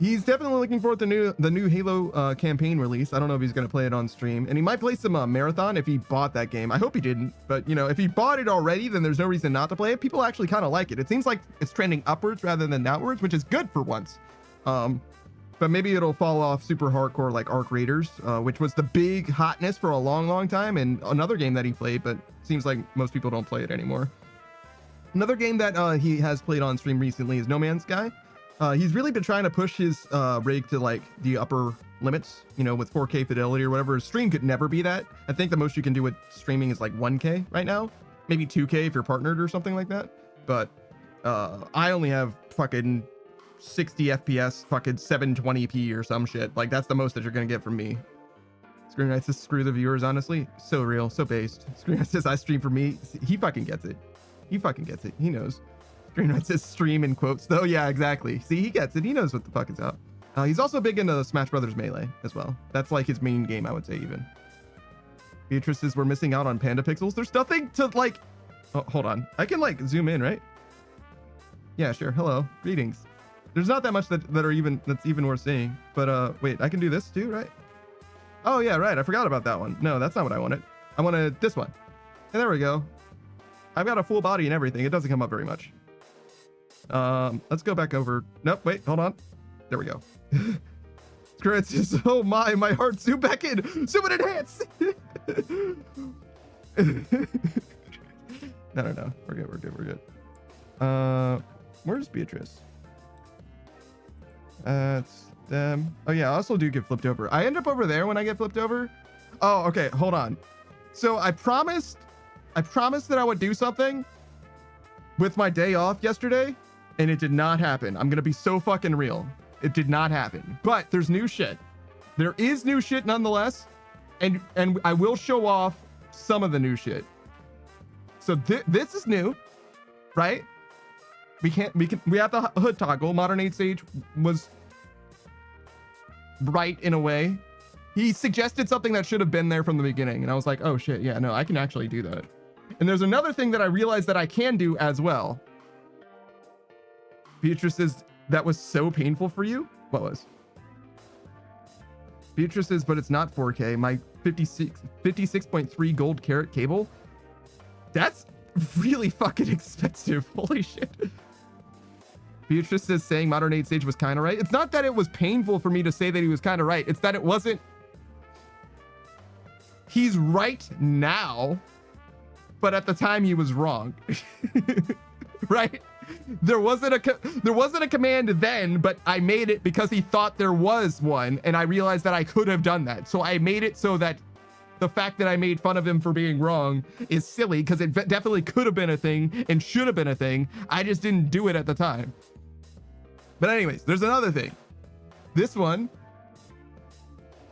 he's definitely looking forward to the new Halo campaign release. I don't know if he's going to play it on stream, and he might play some Marathon if he bought that game. I hope he didn't, but you know, if he bought it already, then there's no reason not to play it. People actually kind of like it. It seems like it's trending upwards rather than downwards, which is good for once. But maybe it'll fall off super hardcore like Arc Raiders, which was the big hotness for a long time, and another game that he played, but seems like most people don't play it anymore. Another game that he has played on stream recently is No Man's Sky. He's really been trying to push his rig to like the upper limits, you know, with 4K fidelity or whatever. Stream could never be that. I think the most you can do with streaming is like 1K right now, maybe 2K if you're partnered or something like that. But I only have fucking 60 FPS, fucking 720p or some shit. Like, that's the most that you're gonna get from me. Screenwrite says, screw the viewers, honestly. So real, so based. Screenwrite says, I stream for me. He fucking gets it. He fucking gets it. He knows. Screenwrite says stream in quotes though. Yeah, exactly. See, he gets it. He knows what the fuck is up. He's also big into Smash Brothers Melee as well. That's like his main game, I would say, even. Beatrice says, we're missing out on Panda Pixels. There's nothing to like. Oh, hold on. I can like zoom in, right? Yeah, sure. Hello. Greetings. There's not that much that's even worth seeing. But wait, I can do this too, right? Oh yeah, right. I forgot about that one. No, that's not what I wanted. I wanted this one. And there we go. I've got a full body and everything. It doesn't come up very much. Let's go back over. Nope, wait, hold on. There we go. Screwit says, oh my heart, zoom back in. Zoom and enhance. No. We're good. Where's Beatrice? That's them. Oh yeah, I also do get flipped over. I end up over there when I get flipped over. Oh, okay, hold on. So I promised that I would do something with my day off yesterday, And it did not happen. I'm gonna be so fucking real. It did not happen. But there's new shit. There is new shit nonetheless. And I will show off some of the new shit. So this is new, right? We have the hood toggle. Modern 8 Sage was right in a way. He suggested something that should have been there from the beginning. And I was like, oh shit, yeah, no, I can actually do that. And there's another thing that I realized that I can do as well. Beatrice says, that was so painful for you? What was? Beatrice says, but it's not 4K. My 56.3 gold carat cable. That's really fucking expensive. Holy shit. Beatrice is saying Modern 8 Sage was kind of right. It's not that it was painful for me to say that he was kind of right. It's that it wasn't. He's right now, but at the time he was wrong. Right? There wasn't a command then, but I made it because he thought there was one, and I realized that I could have done that. So I made it so that the fact that I made fun of him for being wrong is silly, because it definitely could have been a thing and should have been a thing. I just didn't do it at the time. But anyways, there's another thing. This one,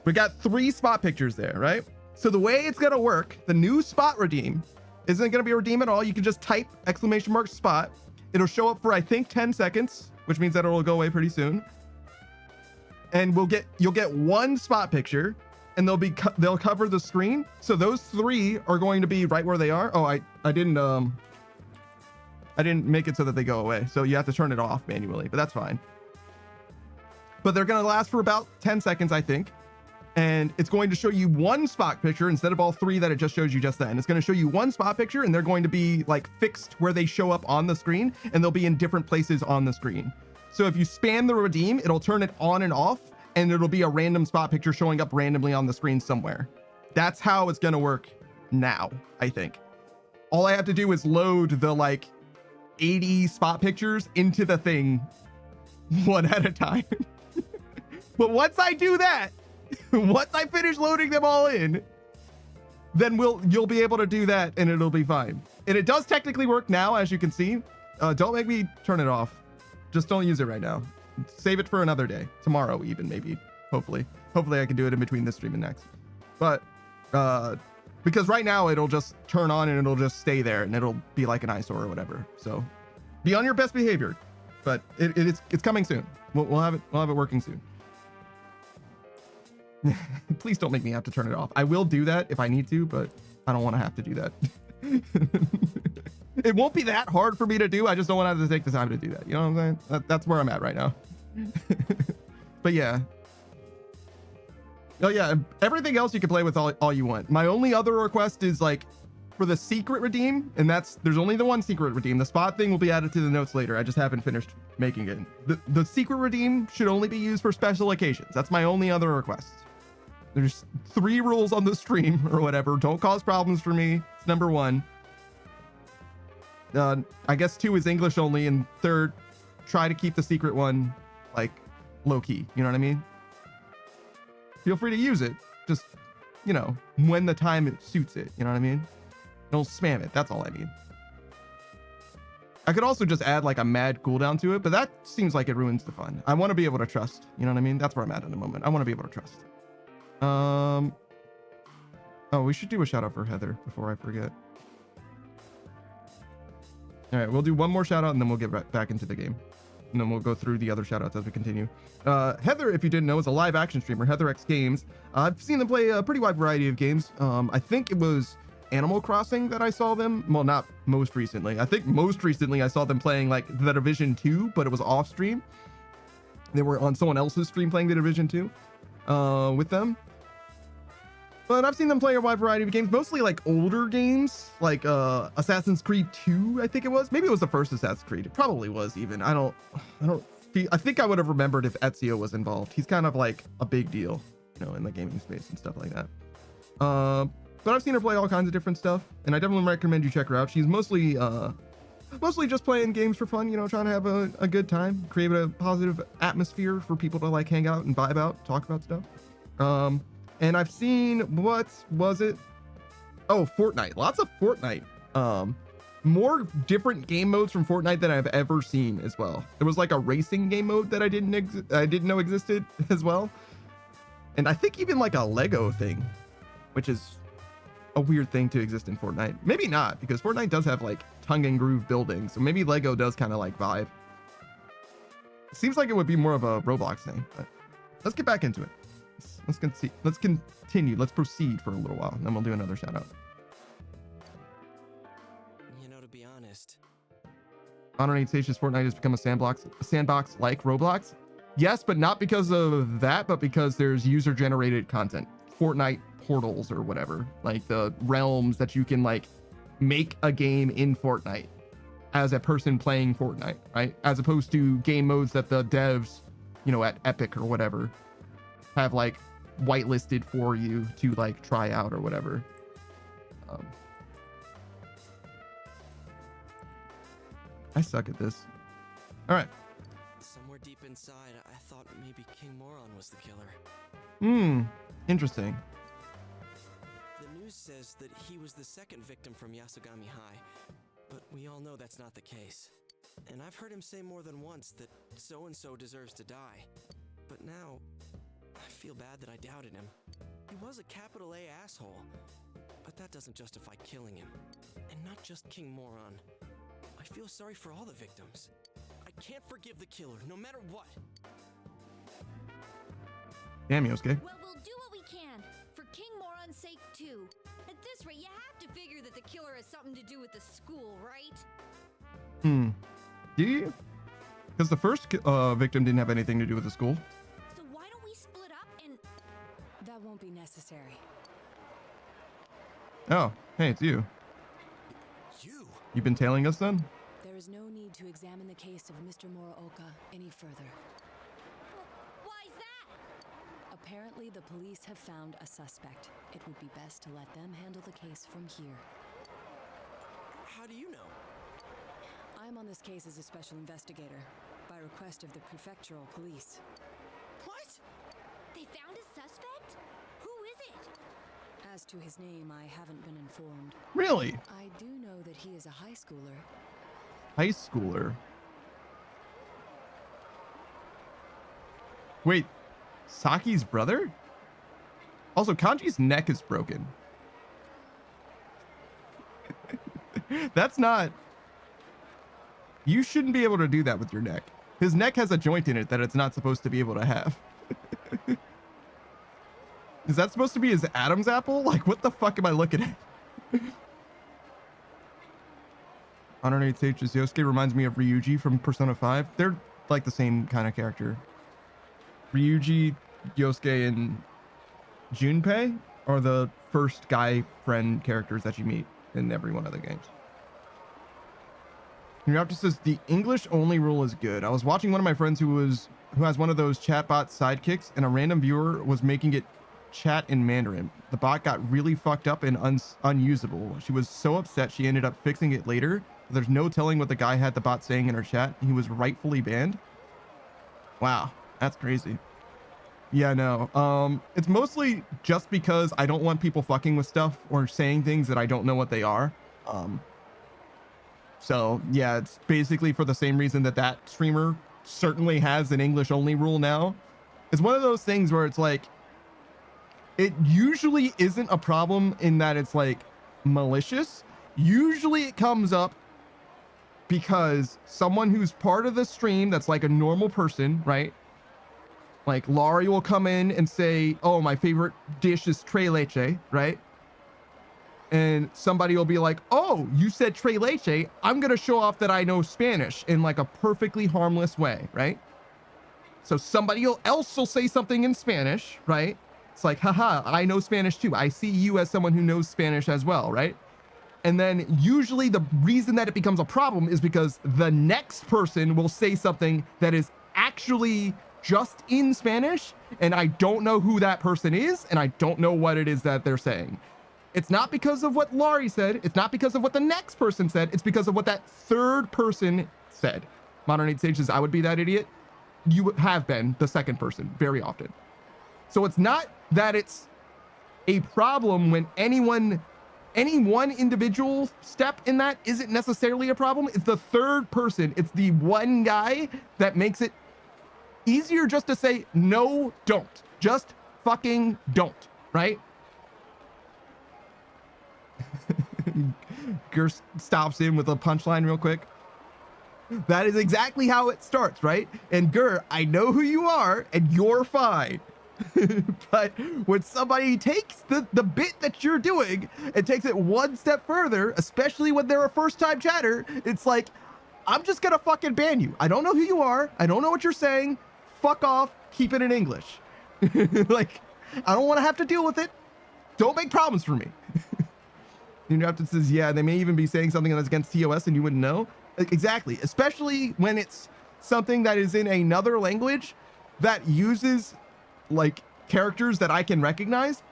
we got 3 spot pictures there, right? So the way it's gonna work, the new spot redeem isn't gonna be a redeem at all. You can just type !spot. It'll show up for, I think, 10 seconds, which means that it will go away pretty soon. And you'll get 1 spot picture, and they'll cover the screen. So those 3 are going to be right where they are. Oh, I didn't make it so that they go away. So you have to turn it off manually, but that's fine. But they're going to last for about 10 seconds, I think. And it's going to show you 1 spot picture instead of all 3 that it just shows you just then. It's going to show you 1 spot picture, and they're going to be like fixed where they show up on the screen, and they'll be in different places on the screen. So if you spam the redeem, it'll turn it on and off, and it'll be a random spot picture showing up randomly on the screen somewhere. That's how it's going to work now, I think. All I have to do is load the like 80 spot pictures into the thing one at a time. But once I do that, once I finish loading them all in, then you'll be able to do that, and it'll be fine. And it does technically work now, as you can see. Don't make me turn it off. Just don't use it right now. Save it for another day, tomorrow even, maybe. Hopefully I can do it in between this stream and next. But because right now it'll just turn on and it'll just stay there, and it'll be like an eyesore or whatever. So be on your best behavior. But it's coming soon. We'll have it working soon. Please don't make me have to turn it off. I will do that if I need to, but I don't want to have to do that. It won't be that hard for me to do. I just don't want to have to take the time to do that. You know what I'm saying? That's where I'm at right now. But yeah. Oh yeah, everything else you can play with all you want. My only other request is like for the secret redeem, and there's only the 1 secret redeem. The spot thing will be added to the notes later. I just haven't finished making it. The secret redeem should only be used for special occasions. That's my only other request. There's 3 rules on the stream or whatever. Don't cause problems for me. It's number 1. I guess 2 is English only, and 3rd, try to keep the secret one like low key. You know what I mean? Feel free to use it. Just, you know, when the time it suits it. You know what I mean? Don't spam it. That's all I mean. I could also just add like a mad cooldown to it, but that seems like it ruins the fun. I want to be able to trust. You know what I mean? That's where I'm at the moment. I want to be able to trust. Oh, we should do a shout out for Heather before I forget. All right, we'll do one more shout out and then we'll get back into the game. And then we'll go through the other shout outs as we continue. Heather, if you didn't know, is a live action streamer, Heather X Games. I've seen them play a pretty wide variety of games. I think it was Animal Crossing that I saw them. Well, not most recently. I think most recently I saw them playing like The Division 2, but it was off stream. They were on someone else's stream playing The Division 2 with them. But I've seen them play a wide variety of games, mostly like older games, like Assassin's Creed 2, I think it was. Maybe it was the first Assassin's Creed. It probably was even. I think I would have remembered if Ezio was involved. He's kind of like a big deal, you know, in the gaming space and stuff like that. But I've seen her play all kinds of different stuff, and I definitely recommend you check her out. She's mostly just playing games for fun, you know, trying to have a good time, create a positive atmosphere for people to like hang out and vibe out, talk about stuff. And I've seen, what was it? Oh, Fortnite. Lots of Fortnite more different game modes from Fortnite than I've ever seen as well. There was like a racing game mode that I didn't know existed as well. And I think even like a Lego thing, which is a weird thing to exist in Fortnite. Maybe not, because Fortnite does have like tongue and groove buildings. So maybe Lego does kind of like vibe. It seems like it would be more of a Roblox thing, but let's get back into it. Let's continue. Let's proceed for a little while, and then we'll do another shout out. You know, to be honest, Modern Age Stages Fortnite has become a sandbox like Roblox. Yes, but not because of that, but because there's user-generated content. Fortnite portals or whatever, like the realms that you can like make a game in Fortnite as a person playing Fortnite, right? As opposed to game modes that the devs, you know, at Epic or whatever, have like whitelisted for you to like try out or whatever. I suck at this. All right. somewhere deep inside, I thought maybe King Moron was the killer. Interesting. The news says that he was the second victim from Yasogami High, but we all know that's not the case. And I've heard him say more than once that so-and-so deserves to die. But now, I feel bad that I doubted him. He was a capital A asshole, but that doesn't justify killing him. And not just King Moron. I feel sorry for all the victims. I can't forgive the killer, no matter what. Damn, Yosuke. Well, we'll do what we can, for King Moron's sake too. At this rate, you have to figure that the killer has something to do with the school, right? Do you? Because the first victim didn't have anything to do with the school. So why don't we split up and... That won't be necessary. Oh, hey, it's you. You've been tailing us then? There is no need to examine the case of Mr. Muraoka any further. Why's that? Apparently, the police have found a suspect. It would be best to let them handle the case from here. How do you know? I'm on this case as a special investigator, by request of the prefectural police. What? They found a suspect? Who is it? As to his name, I haven't been informed. Really? I do know that he is a high schooler. High schooler? Wait, Saki's brother? Also, Kanji's neck is broken. That's not... You shouldn't be able to do that with your neck. His neck has a joint in it that it's not supposed to be able to have. Is that supposed to be his Adam's apple? Like, what the fuck am I looking at? Honor 8 Stages Yosuke reminds me of Ryuji from Persona 5. They're like the same kind of character. Ryuji, Yosuke, and Junpei are the first guy friend characters that you meet in every one of the games. Raptor says the English only rule is good. I was watching one of my friends who has one of those chatbot sidekicks, and a random viewer was making it chat in Mandarin. The bot got really fucked up and unusable. She was so upset she ended up fixing it later. There's no telling what the guy had the bot saying in her chat. He was rightfully banned. Wow, that's crazy. Yeah, no. It's mostly just because I don't want people fucking with stuff or saying things that I don't know what they are. So yeah, it's basically for the same reason that streamer certainly has an English only rule now. It's one of those things where it's like, it usually isn't a problem in that it's like malicious. Usually it comes up because someone who's part of the stream that's like a normal person, right? Like Laurie will come in and say, oh, my favorite dish is tres leche, right? And somebody will be like, oh, you said tres leche. I'm going to show off that I know Spanish in like a perfectly harmless way, right? So somebody else will say something in Spanish, right? It's like, haha, I know Spanish too. I see you as someone who knows Spanish as well, right? And then usually the reason that it becomes a problem is because the next person will say something that is actually just in Spanish, and I don't know who that person is, and I don't know what it is that they're saying. It's not because of what Laurie said. It's not because of what the next person said. It's because of what that third person said. Modern 8 Stages, I would be that idiot. You have been the second person very often. So it's not that it's a problem when anyone any one individual step in that isn't necessarily a problem. It's the third person, it's the one guy that makes it easier just to say, no, don't. Just fucking don't, right? Gur stops in with a punchline real quick. That is exactly how it starts, right? And Gur, I know who you are, and you're fine. But when somebody takes the bit that you're doing and takes it one step further, especially when they're a first-time chatter, it's like, I'm just gonna fucking ban you. I don't know who you are. I don't know what you're saying. Fuck off. Keep it in English. Like, I don't want to have to deal with it. Don't make problems for me. Interrupted says, yeah, they may even be saying something that's against TOS and you wouldn't know. Like, exactly. Especially when it's something that is in another language that uses like characters that I can recognize,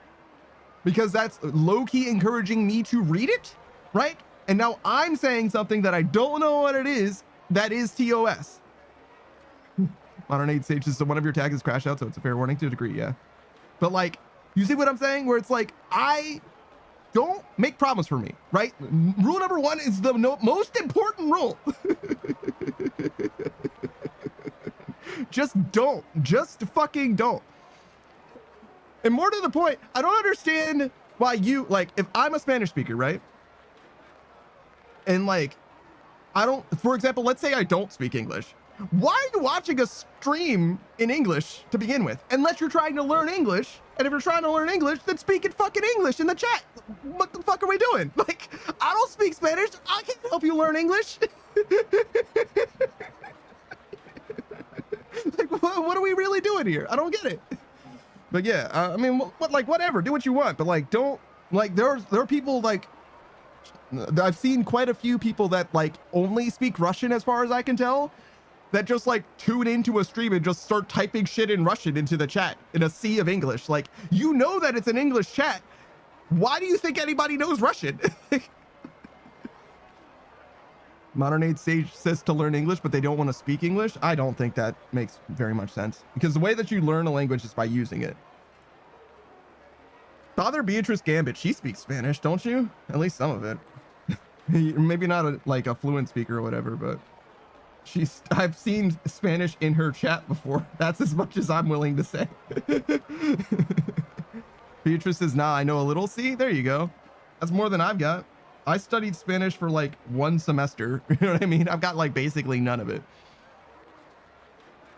because that's low-key encouraging me to read it, right? And now I'm saying something that I don't know what it is, that is TOS. Modern Age Sage says, so one of your tags is crash out, so it's a fair warning to a degree, yeah. But like, you see what I'm saying? Where it's like, I don't make problems for me, right? Rule number one is the most important rule. Just don't. Just fucking don't. And more to the point, I don't understand why you, like, if I'm a Spanish speaker, right? And like, for example, let's say I don't speak English. Why are you watching a stream in English to begin with? Unless you're trying to learn English. And if you're trying to learn English, then speak in fucking English in the chat. What the fuck are we doing? Like, I don't speak Spanish. I can't help you learn English. Like, what are we really doing here? I don't get it. But yeah, I mean, whatever, do what you want, but like, don't, like, there are people, like, I've seen quite a few people that like only speak Russian as far as I can tell, that just like tune into a stream and just start typing shit in Russian into the chat in a sea of English. Like, you know that it's an English chat. Why do you think anybody knows Russian? Modern Age Sage says to learn English, but they don't want to speak English. I don't think that makes very much sense, because the way that you learn a language is by using it. Father Beatrice Gambit, she speaks Spanish, don't you? At least some of it. Maybe not like a fluent speaker or whatever, but I've seen Spanish in her chat before. That's as much as I'm willing to say. Beatrice says, nah, I know a little. See, there you go. That's more than I've got. I studied Spanish for like 1 semester. You know what I mean? I've got like basically none of it.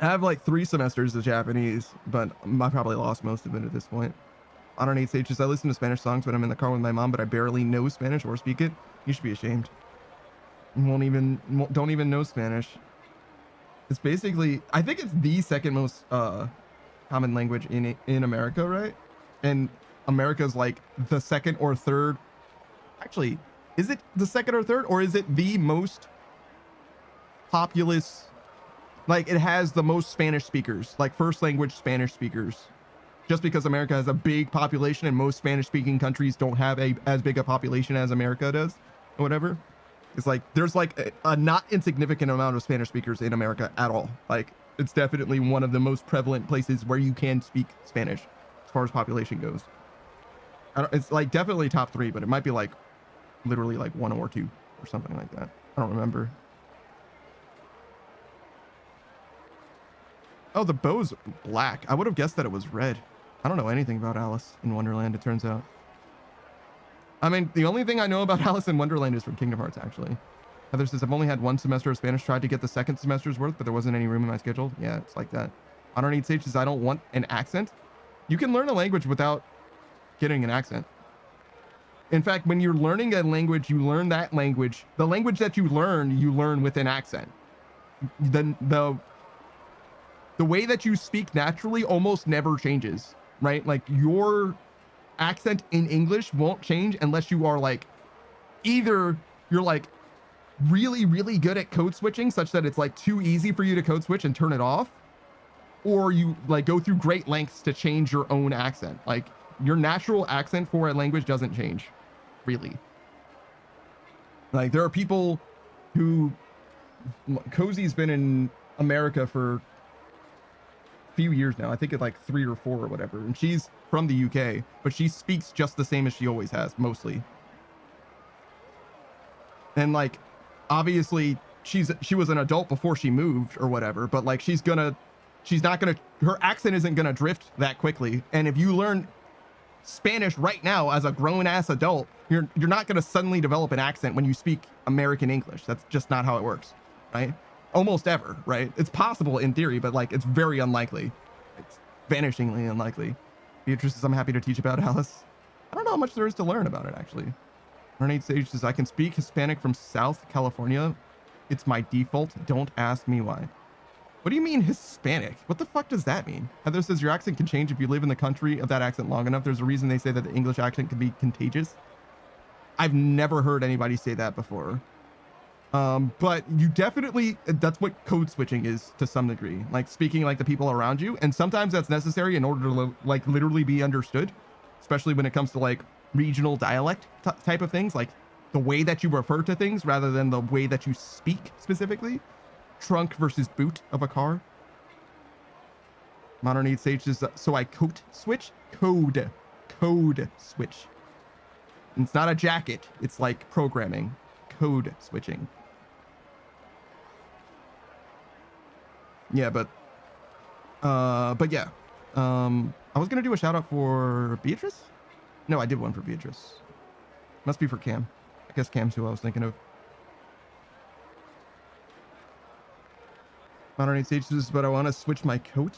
I have like 3 semesters of Japanese, but I probably lost most of it at this point. I don't need sages. I listen to Spanish songs when I'm in the car with my mom, but I barely know Spanish or speak it. You should be ashamed. Don't even know Spanish. It's basically, I think it's the second most common language in America, right? And America's like the second or third. Actually, is it the second or third, or is it the most populous? Like, it has the most Spanish speakers, like first language Spanish speakers, just because America has a big population and most Spanish speaking countries don't have as big a population as America does, or whatever. It's like, there's like a not insignificant amount of Spanish speakers in America at all. Like, it's definitely one of the most prevalent places where you can speak Spanish as far as population goes. It's like definitely top 3, but it might be like literally like 1 or 2 or something like that. I don't remember. Oh, the bow's black. I would have guessed that it was red. I don't know anything about Alice in Wonderland, it turns out. I mean, the only thing I know about Alice in Wonderland is from Kingdom Hearts, actually. Heather says, I've only had 1 semester of Spanish, tried to get the 2nd semester's worth, but there wasn't any room in my schedule. Yeah, it's like that. I don't need Sage says, I don't want an accent. You can learn a language without getting an accent. In fact, when you're learning a language, you learn that language. The language that you learn with an accent. The way that you speak naturally almost never changes, right? Like, your accent in English won't change unless you are like, either you're like really, really good at code switching such that it's like too easy for you to code switch and turn it off, or you like go through great lengths to change your own accent. Like, your natural accent for a language doesn't change, really. Like, there are people who, Cozy's been in America for a few years now. I think it's like 3 or 4 or whatever. And she's from the UK, but she speaks just the same as she always has, mostly. And like, obviously she was an adult before she moved or whatever, but like she's not gonna, her accent isn't gonna drift that quickly. And if you learn Spanish right now as a grown ass adult, you're not gonna suddenly develop an accent when you speak American English. That's just not how it works, right? Almost ever, right? It's possible in theory, but like it's very unlikely. It's vanishingly unlikely. Beatrice says, I'm happy to teach about Alice. I don't know how much there is to learn about it, actually. Renate Sage says, I can speak Hispanic from South California. It's my default. Don't ask me why. What do you mean Hispanic? What the fuck does that mean? Heather says, your accent can change if you live in the country of that accent long enough. There's a reason they say that the English accent can be contagious. I've never heard anybody say that before. But you definitely, that's what code switching is to some degree, like speaking like the people around you. And sometimes that's necessary in order to like literally be understood, especially when it comes to like regional dialect type of things, like the way that you refer to things rather than the way that you speak specifically. Trunk versus boot of a car. Modern Age Sage is, so I code switch? Code switch. And it's not a jacket. It's like programming. Code switching. Yeah, but yeah. I was gonna do a shout out for Beatrice. No, I did one for Beatrice. Must be for Cam. I guess Cam's who I was thinking of. Modern Age Sages, but I want to switch my coat.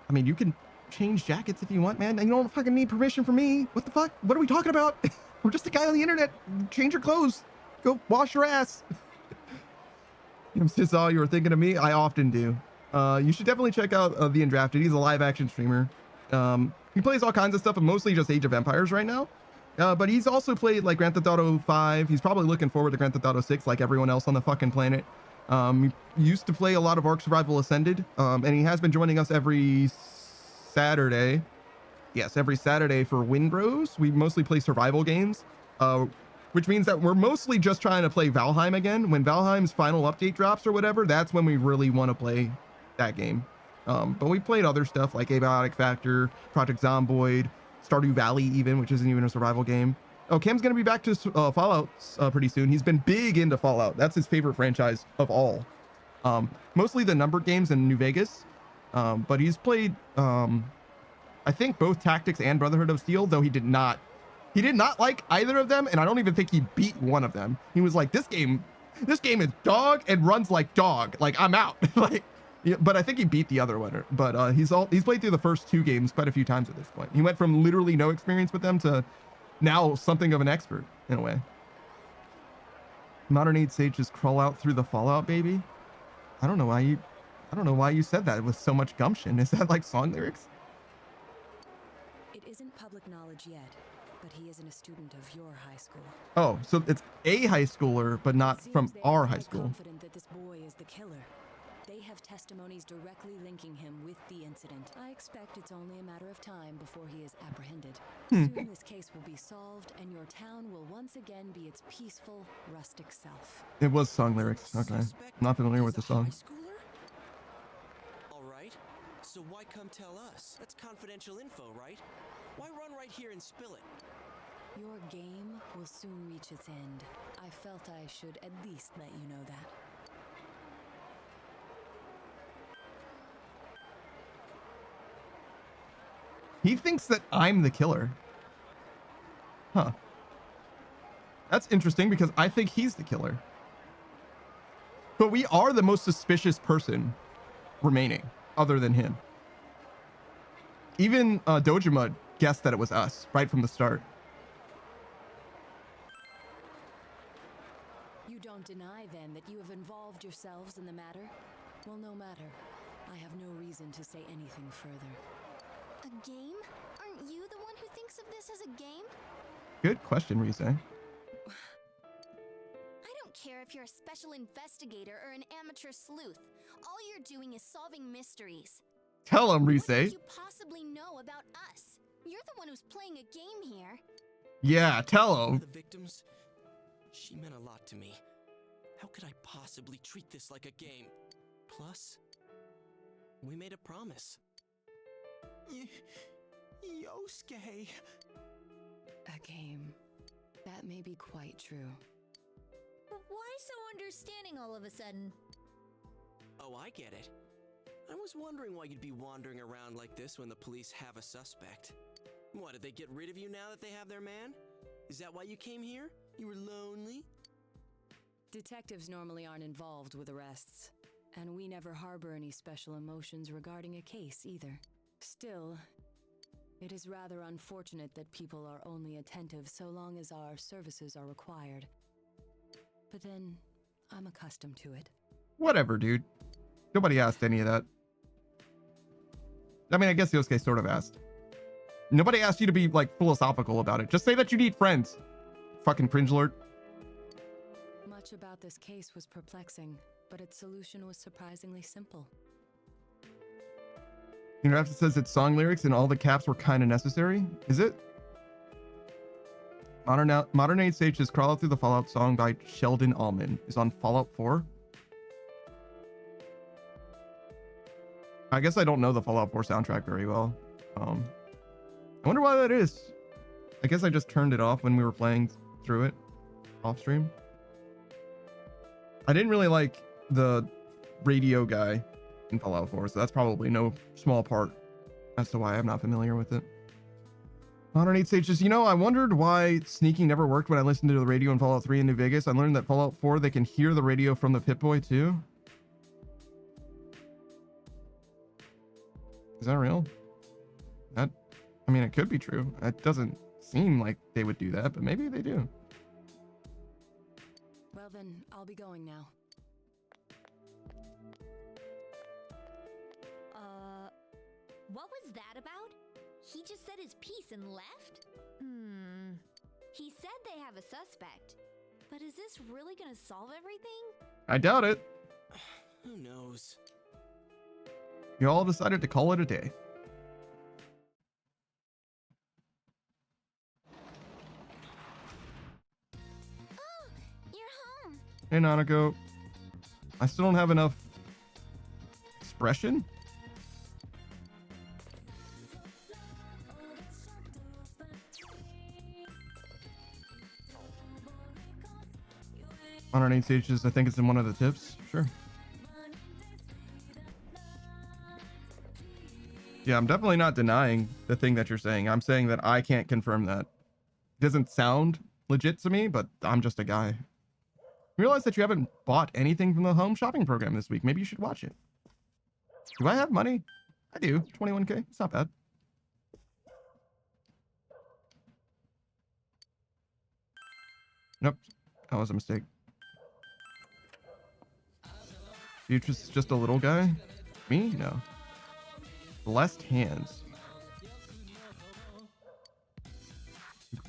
I mean, you can change jackets if you want, man. You don't fucking need permission from me. What the fuck? What are we talking about? I'm just a guy on the internet. Change your clothes. Go wash your ass. Says, oh, you were thinking of me? I often do. You should definitely check out The Undrafted. He's a live action streamer. He plays all kinds of stuff, but mostly just Age of Empires right now. But he's also played like Grand Theft Auto 5. He's probably looking forward to Grand Theft Auto 6 like everyone else on the fucking planet. He used to play a lot of Ark Survival Ascended, and he has been joining us every Saturday. Yes, every Saturday for Win Bros. We mostly play survival games, which means that we're mostly just trying to play Valheim again. When Valheim's final update drops or whatever, that's when we really want to play that game. But we played other stuff like Abiotic Factor, Project Zomboid, Stardew Valley even, which isn't even a survival game. Oh, Cam's going to be back to Fallout pretty soon. He's been big into Fallout. That's his favorite franchise of all. Mostly the numbered games in New Vegas. But he's played, I think, both Tactics and Brotherhood of Steel, though he did not like either of them. And I don't even think he beat one of them. He was like, this game is dog and runs like dog. Like, I'm out. Like, yeah, but I think he beat the other one. But he's played through the first two games quite a few times at this point. He went from literally no experience with them to now something of an expert in a way. Modern Age Sages crawl out through the Fallout, baby. I don't know why you said that with so much gumption. Is that like song lyrics? It isn't public knowledge yet, but he isn't a student of your high school. Oh, so it's a high schooler, but not from our high school. Confident that this boy is the killer. They have testimonies directly linking him with the incident. I expect it's only a matter of time before he is apprehended. Soon this case will be solved, and your town will once again be its peaceful, rustic self. It was song lyrics. Okay. I'm not familiar with the song. All right. So why come tell us? That's confidential info, right? Why run right here and spill it? Your game will soon reach its end. I felt I should at least let you know that. He thinks that I'm the killer. Huh. That's interesting because I think he's the killer. But we are the most suspicious person remaining other than him. Even Dojima guessed that it was us right from the start. You don't deny then that you have involved yourselves in the matter? Well, no matter. I have no reason to say anything further. A game? Aren't you the one who thinks of this as a game? Good question, Rise. I don't care if you're a special investigator or an amateur sleuth. All you're doing is solving mysteries. Tell him, Rise. What could you possibly know about us? You're the one who's playing a game here. Yeah, tell him. The victims, she meant a lot to me. How could I possibly treat this like a game? Plus, we made a promise. Yosuke. A game. That may be quite true. Why so understanding all of a sudden? Oh, I get it. I was wondering why you'd be wandering around like this when the police have a suspect. What, did they get rid of you now that they have their man? Is that why you came here? You were lonely? Detectives normally aren't involved with arrests, and we never harbor any special emotions regarding a case either. Still, it is rather unfortunate that people are only attentive so long as our services are required. But then, I'm accustomed to it. Whatever, dude. Nobody asked any of that. I mean, I guess Yosuke sort of asked. Nobody asked you to be, like, philosophical about it. Just say that you need friends. Fucking cringe alert. Much about this case was perplexing, but its solution was surprisingly simple. You know, it says its song lyrics and all the caps were kind of necessary. Is it? Modern Age Sage's Crawl Out Through the Fallout song by Sheldon Allman is on Fallout 4. I guess I don't know the Fallout 4 soundtrack very well. I wonder why that is. I guess I just turned it off when we were playing through it off stream. I didn't really like the radio guy in Fallout 4, so that's probably no small part as to why I'm not familiar with it. Modern Age Sages, you know, I wondered why sneaking never worked when I listened to the radio in Fallout 3 in New Vegas. I learned that Fallout 4, they can hear the radio from the Pip-Boy too. Is that real? That, I mean, it could be true. It doesn't seem like they would do that, but maybe they do. Well then, I'll be going now. What was that about? He just said his piece and left? He said they have a suspect. But is this really gonna solve everything? I doubt it. Who knows? You all decided to call it a day. Oh, you're home. Hey, Nanako. I still don't have enough expression. Modern Age Sages, I think it's in one of the tips. Sure. Yeah, I'm definitely not denying the thing that you're saying. I'm saying that I can't confirm that. It doesn't sound legit to me, but I'm just a guy. You realize that you haven't bought anything from the home shopping program this week. Maybe you should watch it. Do I have money? I do. 21K. It's not bad. Nope. That was a mistake. Beatrice is just a little guy? Me? No. Blessed Hands.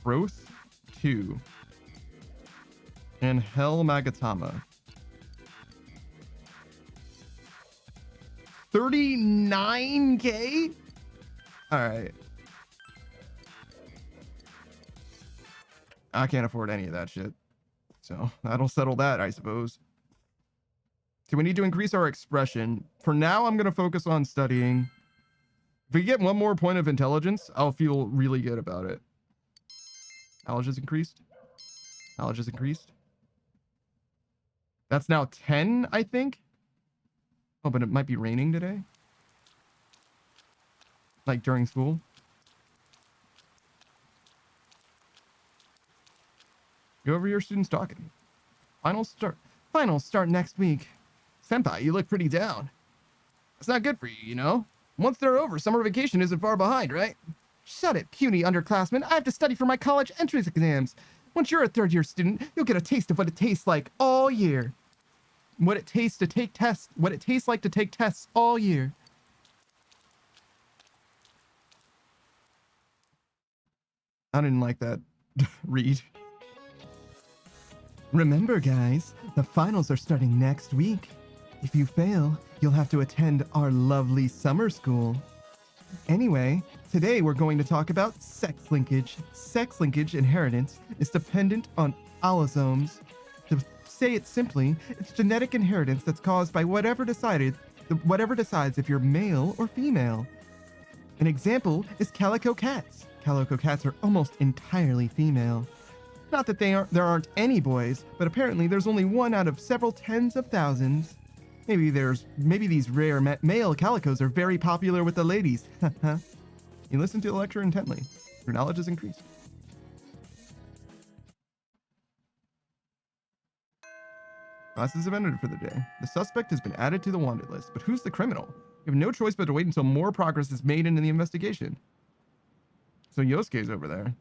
Growth 2. And Hell Magatama. 39K? Alright. I can't afford any of that shit. So that'll settle that, I suppose. So we need to increase our expression. For now, I'm going to focus on studying. If we get one more point of intelligence, I'll feel really good about it. Knowledge is increased. Knowledge is increased. That's now 10, I think. Oh, but it might be raining today. Like during school. Go over your students talking. Finals start next week. Senpai, you look pretty down. That's not good for you, you know? Once they're over, summer vacation isn't far behind, right? Shut it, puny underclassmen. I have to study for my college entrance exams. Once you're a third-year student, you'll get a taste of what it tastes like all year. What it tastes like to take tests all year. I didn't like that read. Remember, guys, the finals are starting next week. If you fail, you'll have to attend our lovely summer school. Anyway, today we're going to talk about sex linkage. Sex linkage inheritance is dependent on allosomes. To say it simply, it's genetic inheritance that's caused by whatever decides if you're male or female. An example is calico cats. Calico cats are almost entirely female. Not that there aren't any boys, but apparently there's only one out of several tens of thousands. Maybe these rare male calicos are very popular with the ladies. You listen to the lecture intently. Your knowledge is increased. Classes have ended for the day. The suspect has been added to the wanted list, but who's the criminal? You have no choice but to wait until more progress is made into the investigation. So Yosuke's over there.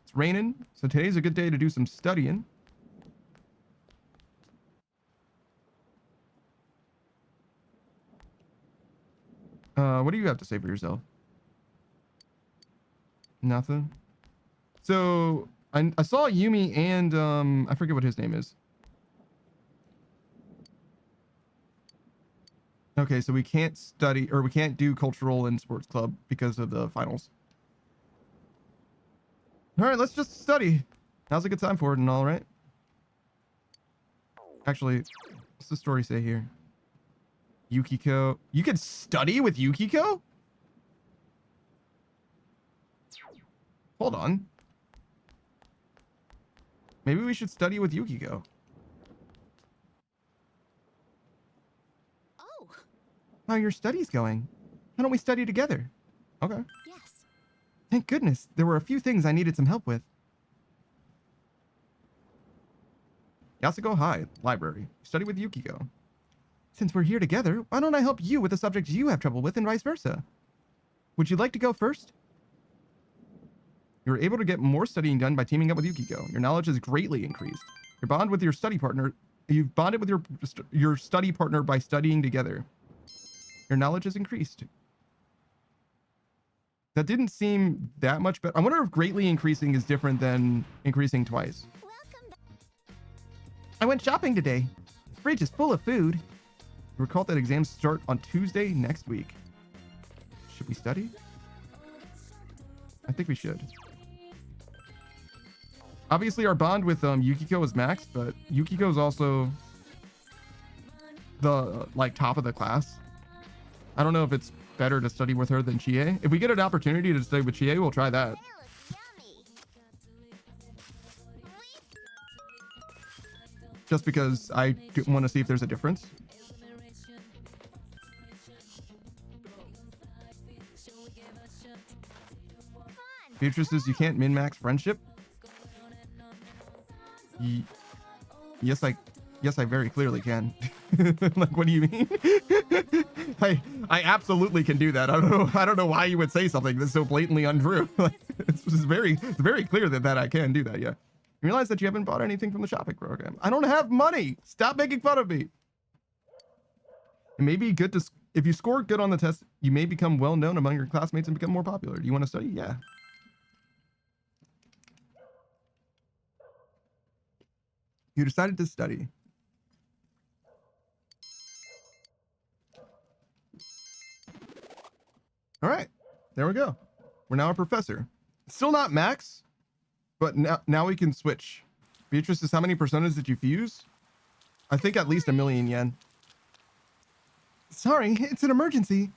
It's raining, so today's a good day to do some studying. What do you have to say for yourself? Nothing. So I saw Yumi and I forget what his name is. Okay, so we can't study or we can't do cultural and sports club because of the finals. All right, let's just study. Now's a good time for it and all, right? Actually, what's the story say here? Yukiko. You can study with Yukiko? Hold on. Maybe we should study with Yukiko. Oh. How are your studies going? Why don't we study together? Okay. Yes. Thank goodness. There were a few things I needed some help with. Yasuko High Library. Study with Yukiko. Since we're here together, why don't I help you with the subjects you have trouble with and vice versa? Would you like to go first? You're able to get more studying done by teaming up with Yukiko. Your knowledge is greatly increased. You've bonded with your study partner by studying together. Your knowledge is increased. That didn't seem that much better. I wonder if greatly increasing is different than increasing twice. I went shopping today. The fridge is full of food. Recall that exams start on Tuesday next week. Should we study? I think we should. Obviously, our bond with Yukiko is max, but Yukiko's also the top of the class. I don't know if it's better to study with her than Chie. If we get an opportunity to study with Chie, we'll try that. Just because I want to see if there's a difference. Beatrice says you can't min-max friendship. Yes, I very clearly can. Like, what do you mean? I absolutely can do that. I don't know why you would say something that's so blatantly untrue. Like, it's very clear that I can do that. Yeah. You realize that you haven't bought anything from the shopping program. I don't have money. Stop making fun of me. It may be good to, if you score good on the test, you may become well known among your classmates and become more popular. Do you want to study? Yeah. You decided to study. All right, there we go. We're now a professor. Still not max, but now we can switch. Beatrice says, how many personas did you fuse? I think at least 1,000,000 yen. Sorry, it's an emergency.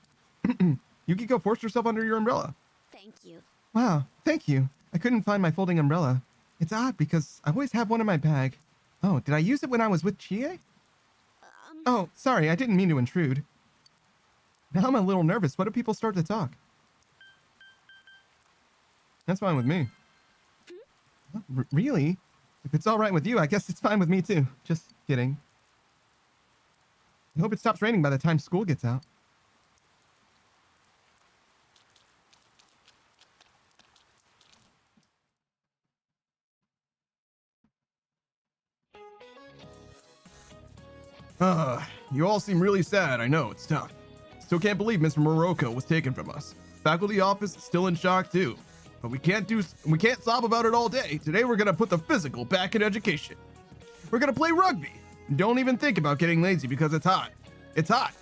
Yukiko forced herself under your umbrella. Thank you. Wow, thank you. I couldn't find my folding umbrella. It's odd because I always have one in my bag. Oh, did I use it when I was with Chie? Oh, sorry, I didn't mean to intrude. Now I'm a little nervous. What if people start to talk? That's fine with me. Really? If it's all right with you, I guess it's fine with me too. Just kidding. I hope it stops raining by the time school gets out. You all seem really sad. I know, it's tough. Still can't believe Mr. Morocco was taken from us. Faculty office is still in shock too. But we can't sob about it all day. Today we're gonna put the physical back in education. We're gonna play rugby. Don't even think about getting lazy because it's hot. It's hot,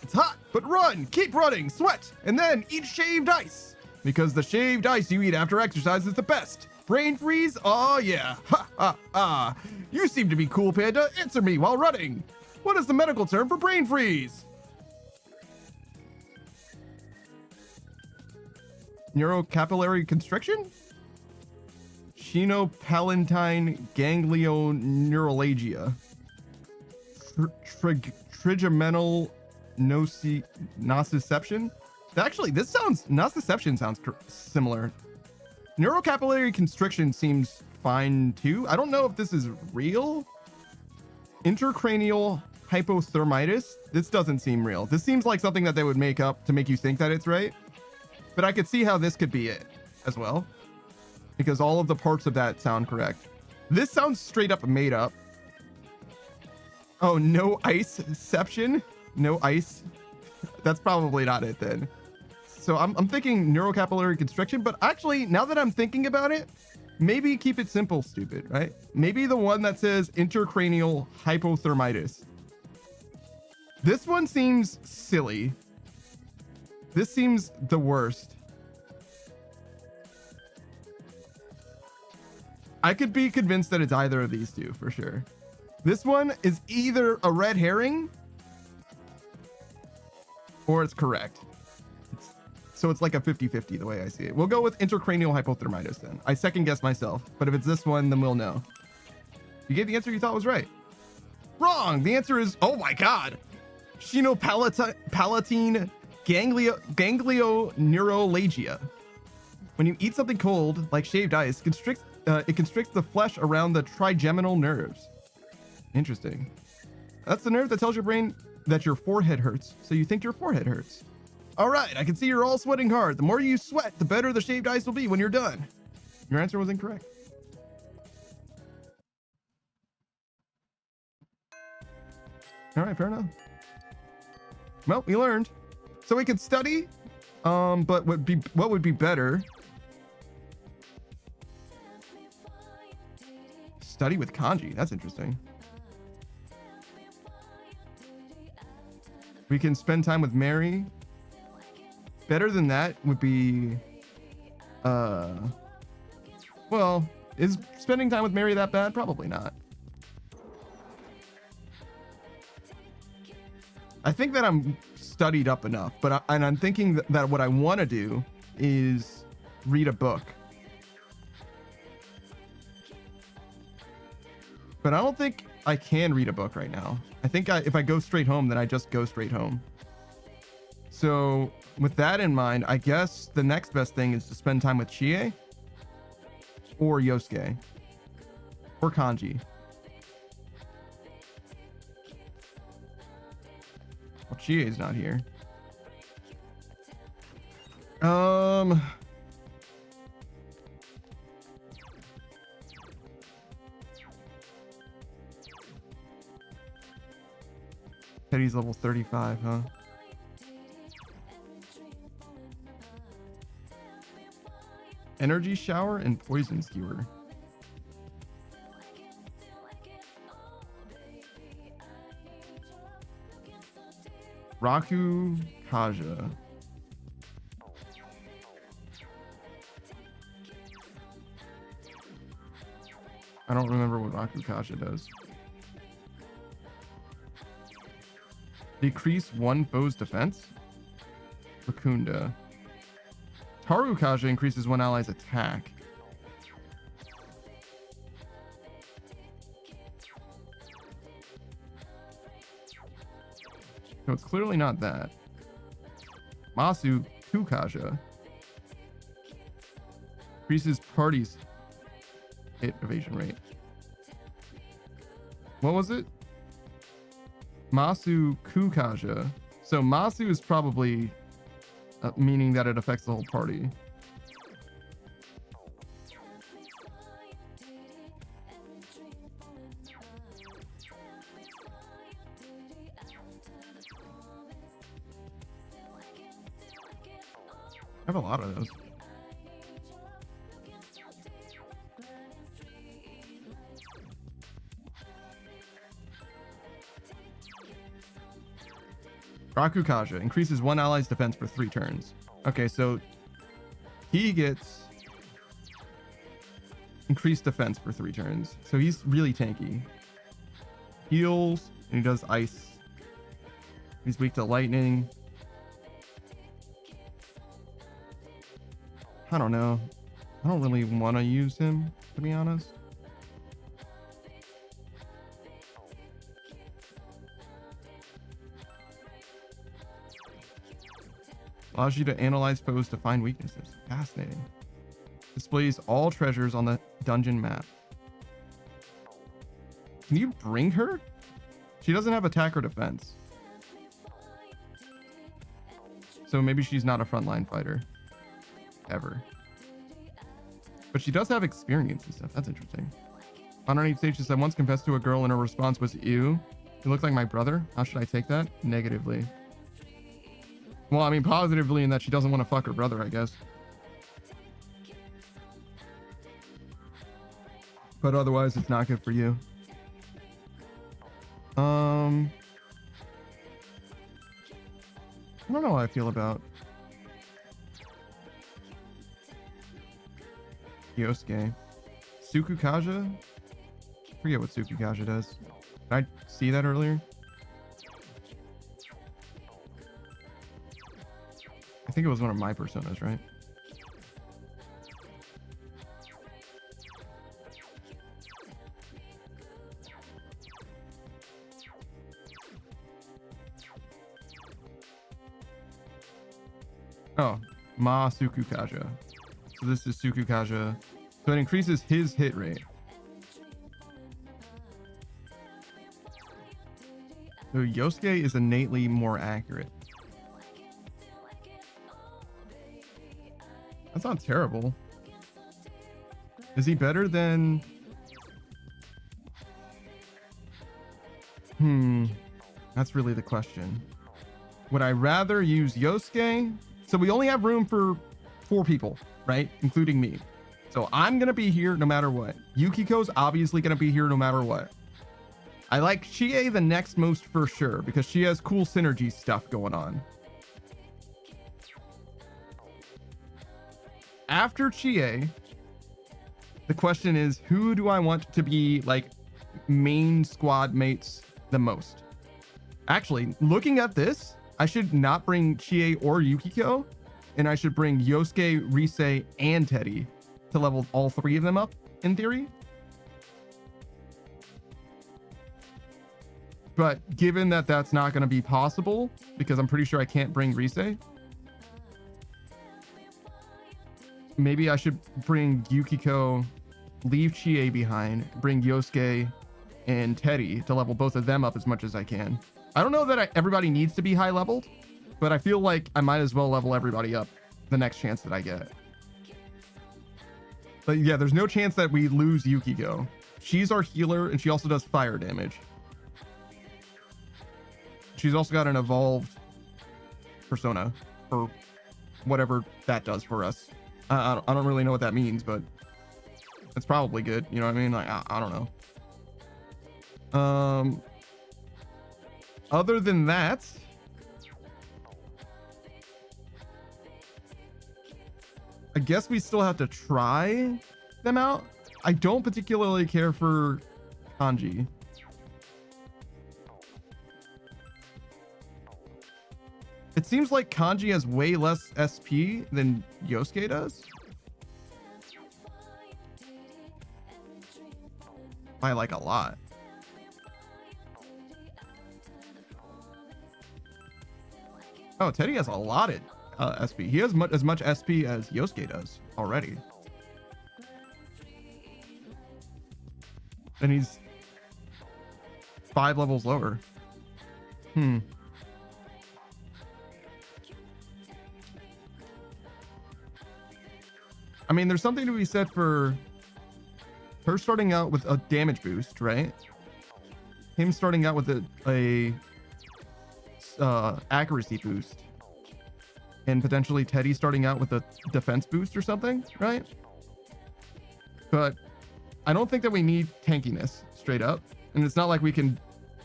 but run, keep running, sweat, and then eat shaved ice. Because the shaved ice you eat after exercise is the best. Brain freeze? Oh yeah, ha ha ha. You seem to be cool, Panda. Answer me while running. What is the medical term for brain freeze? Neurocapillary constriction? Chenopalatine ganglioneuralgia. Trigeminal nociception? Actually, this sounds... Nociception sounds similar. Neurocapillary constriction seems fine too. I don't know if this is real. Intracranial hypothermitis. This doesn't seem real. This seems like something that they would make up to make you think that it's right. But I could see how this could be it as well, because all of the parts of that sound correct. This sounds straight up made up. Oh, no iceception? No ice? That's probably not it then. So I'm thinking neurocapillary constriction, but actually, now that I'm thinking about it, maybe keep it simple, stupid, right? Maybe the one that says intracranial hypothermitis. This one seems silly. This seems the worst. I could be convinced that it's either of these two for sure. This one is either a red herring or it's correct. So it's like a 50-50 the way I see it. We'll go with intracranial hypothermitis then. I second guess myself, but if it's this one, then we'll know. You gave the answer you thought was right. Wrong. The answer is, oh my God. Chenopalatine ganglioneuralgia. When you eat something cold, like shaved ice, it constricts the flesh around the trigeminal nerves. Interesting. That's the nerve that tells your brain that your forehead hurts, so you think your forehead hurts. All right, I can see you're all sweating hard. The more you sweat, the better the shaved ice will be when you're done. Your answer was incorrect. All right, fair enough. Well, we learned. So we could study, but what would be better? Study with kanji. That's interesting. We can spend time with Mary. Better than that would be, well, is spending time with Mary that bad? Probably not. I think that I'm studied up enough, but I'm thinking that what I want to do is read a book. But I don't think I can read a book right now. I think if I go straight home, then I just go straight home. So with that in mind, I guess the next best thing is to spend time with Chie or Yosuke or Kanji. Well, Chie's not here. Teddy's level 35, huh? Energy shower and poison skewer. Raku Kaja. I don't remember what Raku Kaja does. Decrease one foe's defense. Bakunda. Taru Kaja increases one ally's attack. So it's clearly not that. Masu Kukaja increases party's hit evasion rate. What was it? Masu Kukaja. So Masu is probably meaning that it affects the whole party. I have a lot of those. Raku Kaja increases one ally's defense for 3 turns. Okay, so he gets increased defense for 3 turns. So he's really tanky. Heals, and he does ice. He's weak to lightning. I don't know. I don't really want to use him, to be honest. Allows you to analyze foes to find weaknesses. Fascinating. Displays all treasures on the dungeon map. Can you bring her? She doesn't have attack or defense. So maybe she's not a frontline fighter. Ever. But she does have experience and stuff. That's interesting. Underneath stage says, I once confessed to a girl and her response was, ew. You look like my brother. How should I take that? Negatively. Well, I mean, positively in that she doesn't want to fuck her brother, I guess. But otherwise, it's not good for you. I don't know how I feel about Yosuke. Tsukukaja? I forget what Tsukukaja does. Did I see that earlier? I think it was one of my personas, right? Oh, Ma Tsukukaja. So this is Tsukukaja. So it increases his hit rate. So Yosuke is innately more accurate. That's not terrible. Is he better than... That's really the question. Would I rather use Yosuke? So we only have room for 4 people, right? Including me. So I'm going to be here no matter what. Yukiko's obviously going to be here no matter what. I like Chie the next most for sure because she has cool synergy stuff going on. After Chie, the question is, who do I want to be like main squad mates the most? Actually, looking at this, I should not bring Chie or Yukiko, and I should bring Yosuke, Rise, and Teddy to level all 3 of them up, in theory. But given that that's not going to be possible, because I'm pretty sure I can't bring Rise, maybe I should bring Yukiko, leave Chie behind, bring Yosuke and Teddy to level both of them up as much as I can. I don't know that everybody needs to be high leveled, but I feel like I might as well level everybody up the next chance that I get. But yeah, there's no chance that we lose Yukiko. She's our healer and she also does fire damage. She's also got an evolved persona or whatever that does for us. I don't really know what that means, but it's probably good. You know what I mean? Like, I don't know. Other than that, I guess we still have to try them out. I don't particularly care for Kanji. It seems like Kanji has way less SP than Yosuke does. By like a lot. Oh, Teddy has a lot of SP. He has as much SP as Yosuke does already. And he's 5 levels lower. I mean, there's something to be said for her starting out with a damage boost, right? Him starting out with a accuracy boost. And potentially Teddy starting out with a defense boost or something, right? But I don't think that we need tankiness, straight up. And it's not like we can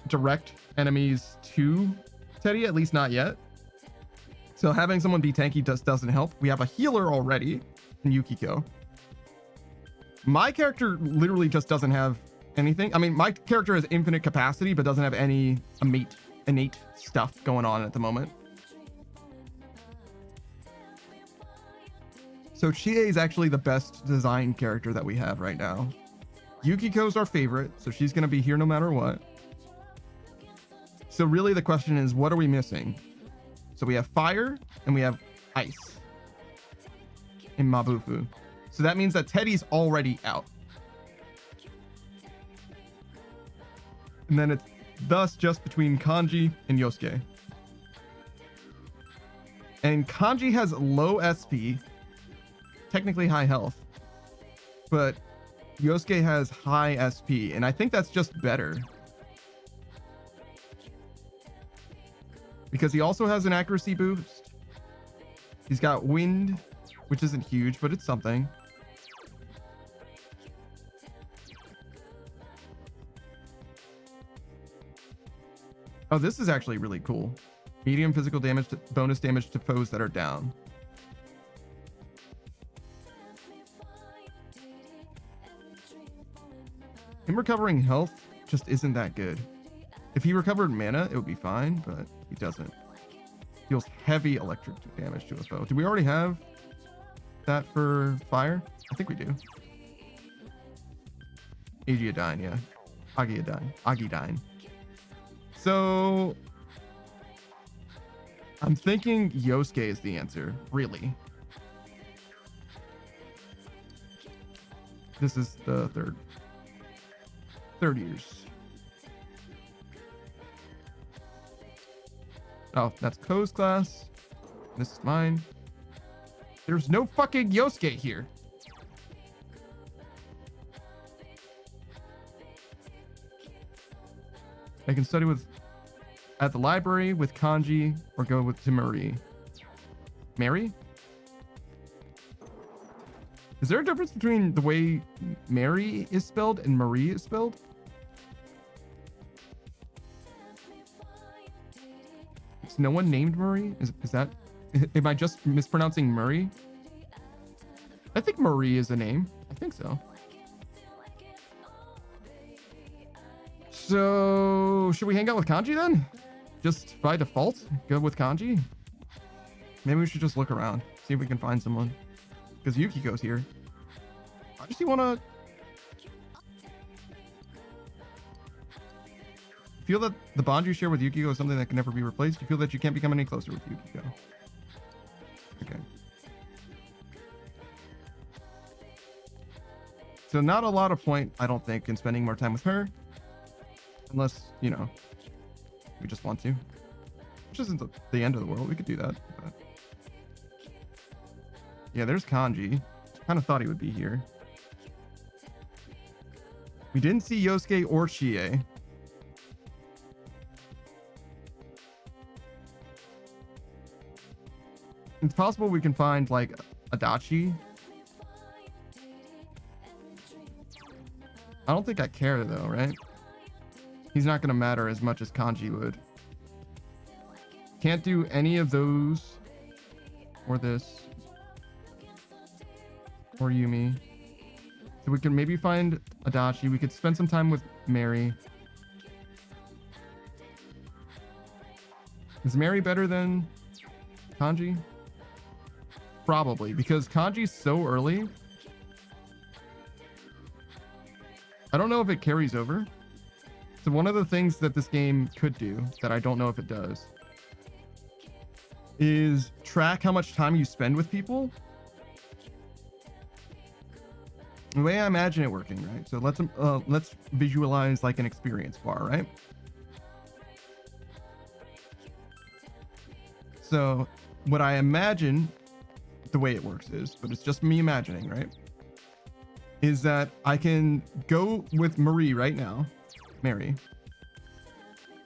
direct enemies to Teddy, at least not yet. So having someone be tanky doesn't help. We have a healer already in Yukiko. My character literally just doesn't have anything. I mean, my character has infinite capacity, but doesn't have any innate stuff going on at the moment. So Chie is actually the best design character that we have right now. Yukiko's our favorite, so she's going to be here no matter what. So really the question is, what are we missing? So we have fire and we have ice in Mabufu. So that means that Teddy's already out. And then it's thus just between Kanji and Yosuke. And Kanji has low SP, technically high health, but Yosuke has high SP, and I think that's just better. Because he also has an accuracy boost. He's got wind, which isn't huge, but it's something. Oh, this is actually really cool. Medium physical damage, bonus damage to foes that are down. Him recovering health just isn't that good. If he recovered mana, it would be fine, but he doesn't. Deals heavy electric damage to a foe. Do we already have that for fire? I think we do. Agiodine, yeah. Agidine. So I'm thinking Yosuke is the answer, really. This is the third years. Oh, that's Ko's class. This is mine. There's no fucking Yosuke here. I can study at the library with Kanji or go with Marie. Mary? Is there a difference between the way Mary is spelled and Marie is spelled? Is no one named Marie? Is that... Am I just mispronouncing Murray? I think Marie is a name. I think so. So, should we hang out with Kanji then? Just by default, go with Kanji? Maybe we should just look around, see if we can find someone. Because Yukiko's here. Why does he want to... Feel that the bond you share with Yukiko is something that can never be replaced? You feel that you can't become any closer with Yukiko? Okay. So not a lot of point, I don't think, in spending more time with her. Unless, you know, we just want to. Which isn't the end of the world. We could do that. But... yeah, there's Kanji. Kind of thought he would be here. We didn't see Yosuke or Chie. It's possible we can find, like, Adachi. I don't think I care, though, right? He's not going to matter as much as Kanji would. Can't do any of those. Or this. Or Yumi. So we can maybe find Adachi. We could spend some time with Mary. Is Mary better than Kanji? Probably, because Kanji's so early. I don't know if it carries over. So one of the things that this game could do, that I don't know if it does, is track how much time you spend with people. The way I imagine it working, right? So let's visualize like an experience bar, right? So what I imagine the way it works is, but it's just me imagining, right? Is that I can go with Marie right now, Mary,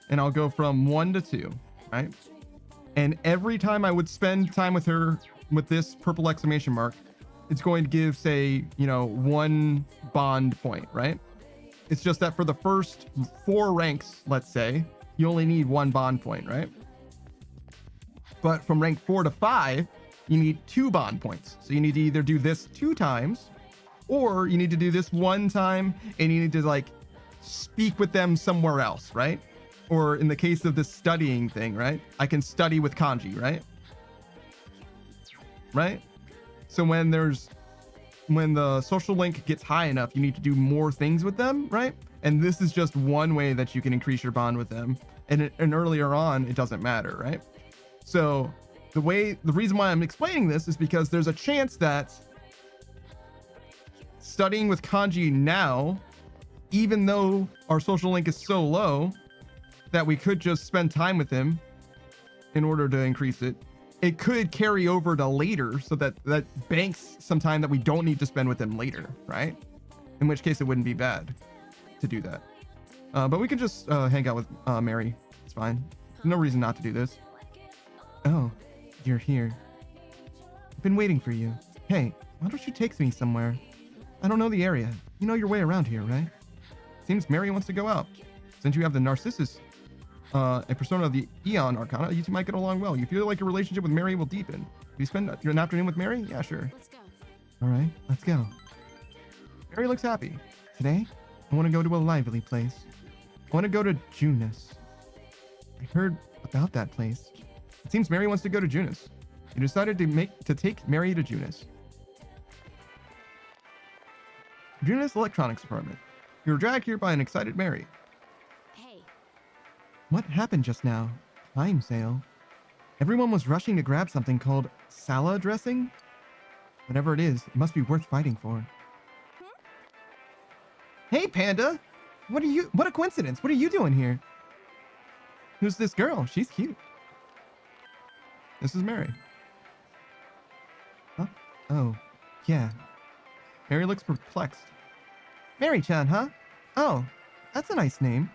and I'll go from 1 to 2, right? And every time I would spend time with her with this purple exclamation mark, it's going to give, say, you know, 1 bond point, right? It's just that for the first 4 ranks, let's say, you only need 1 bond point, right? But from rank 4 to 5, you need 2 bond points. So you need to either do this 2 times, or you need to do this 1 time, and you need to like speak with them somewhere else, right? Or in the case of this studying thing, right? I can study with Kanji, right? Right? So when the social link gets high enough, you need to do more things with them, right? And this is just one way that you can increase your bond with them. And earlier on, it doesn't matter, right? So the reason why I'm explaining this is because there's a chance that studying with Kanji now, even though our social link is so low, that we could just spend time with him in order to increase it. It could carry over to later, so that banks some time that we don't need to spend with him later, right? In which case it wouldn't be bad to do that. But we can just hang out with Mary. It's fine. No reason not to do this. Oh, you're here. I've been waiting for you. Hey, why don't you take me somewhere? I don't know the area. You know your way around here, right? Seems Mary wants to go out. Since you have the Narcissus, a persona of the Eon Arcana, you two might get along well. You feel like your relationship with Mary will deepen. Will you spend an afternoon with Mary? Yeah, sure. Let's go. All right, let's go. Mary looks happy. Today, I want to go to a lively place. I want to go to Junis. I heard about that place. It seems Mary wants to go to Junis. You decided to take Mary to Junis. Junis Electronics Department. You were dragged here by an excited Mary. Hey. What happened just now? Time sale. Everyone was rushing to grab something called salad dressing. Whatever it is, it must be worth fighting for. Hey, Panda! What a coincidence! What are you doing here? Who's this girl? She's cute. This is Mary. Huh? Oh, yeah. Mary looks perplexed. Mary-chan, huh? Oh, that's a nice name.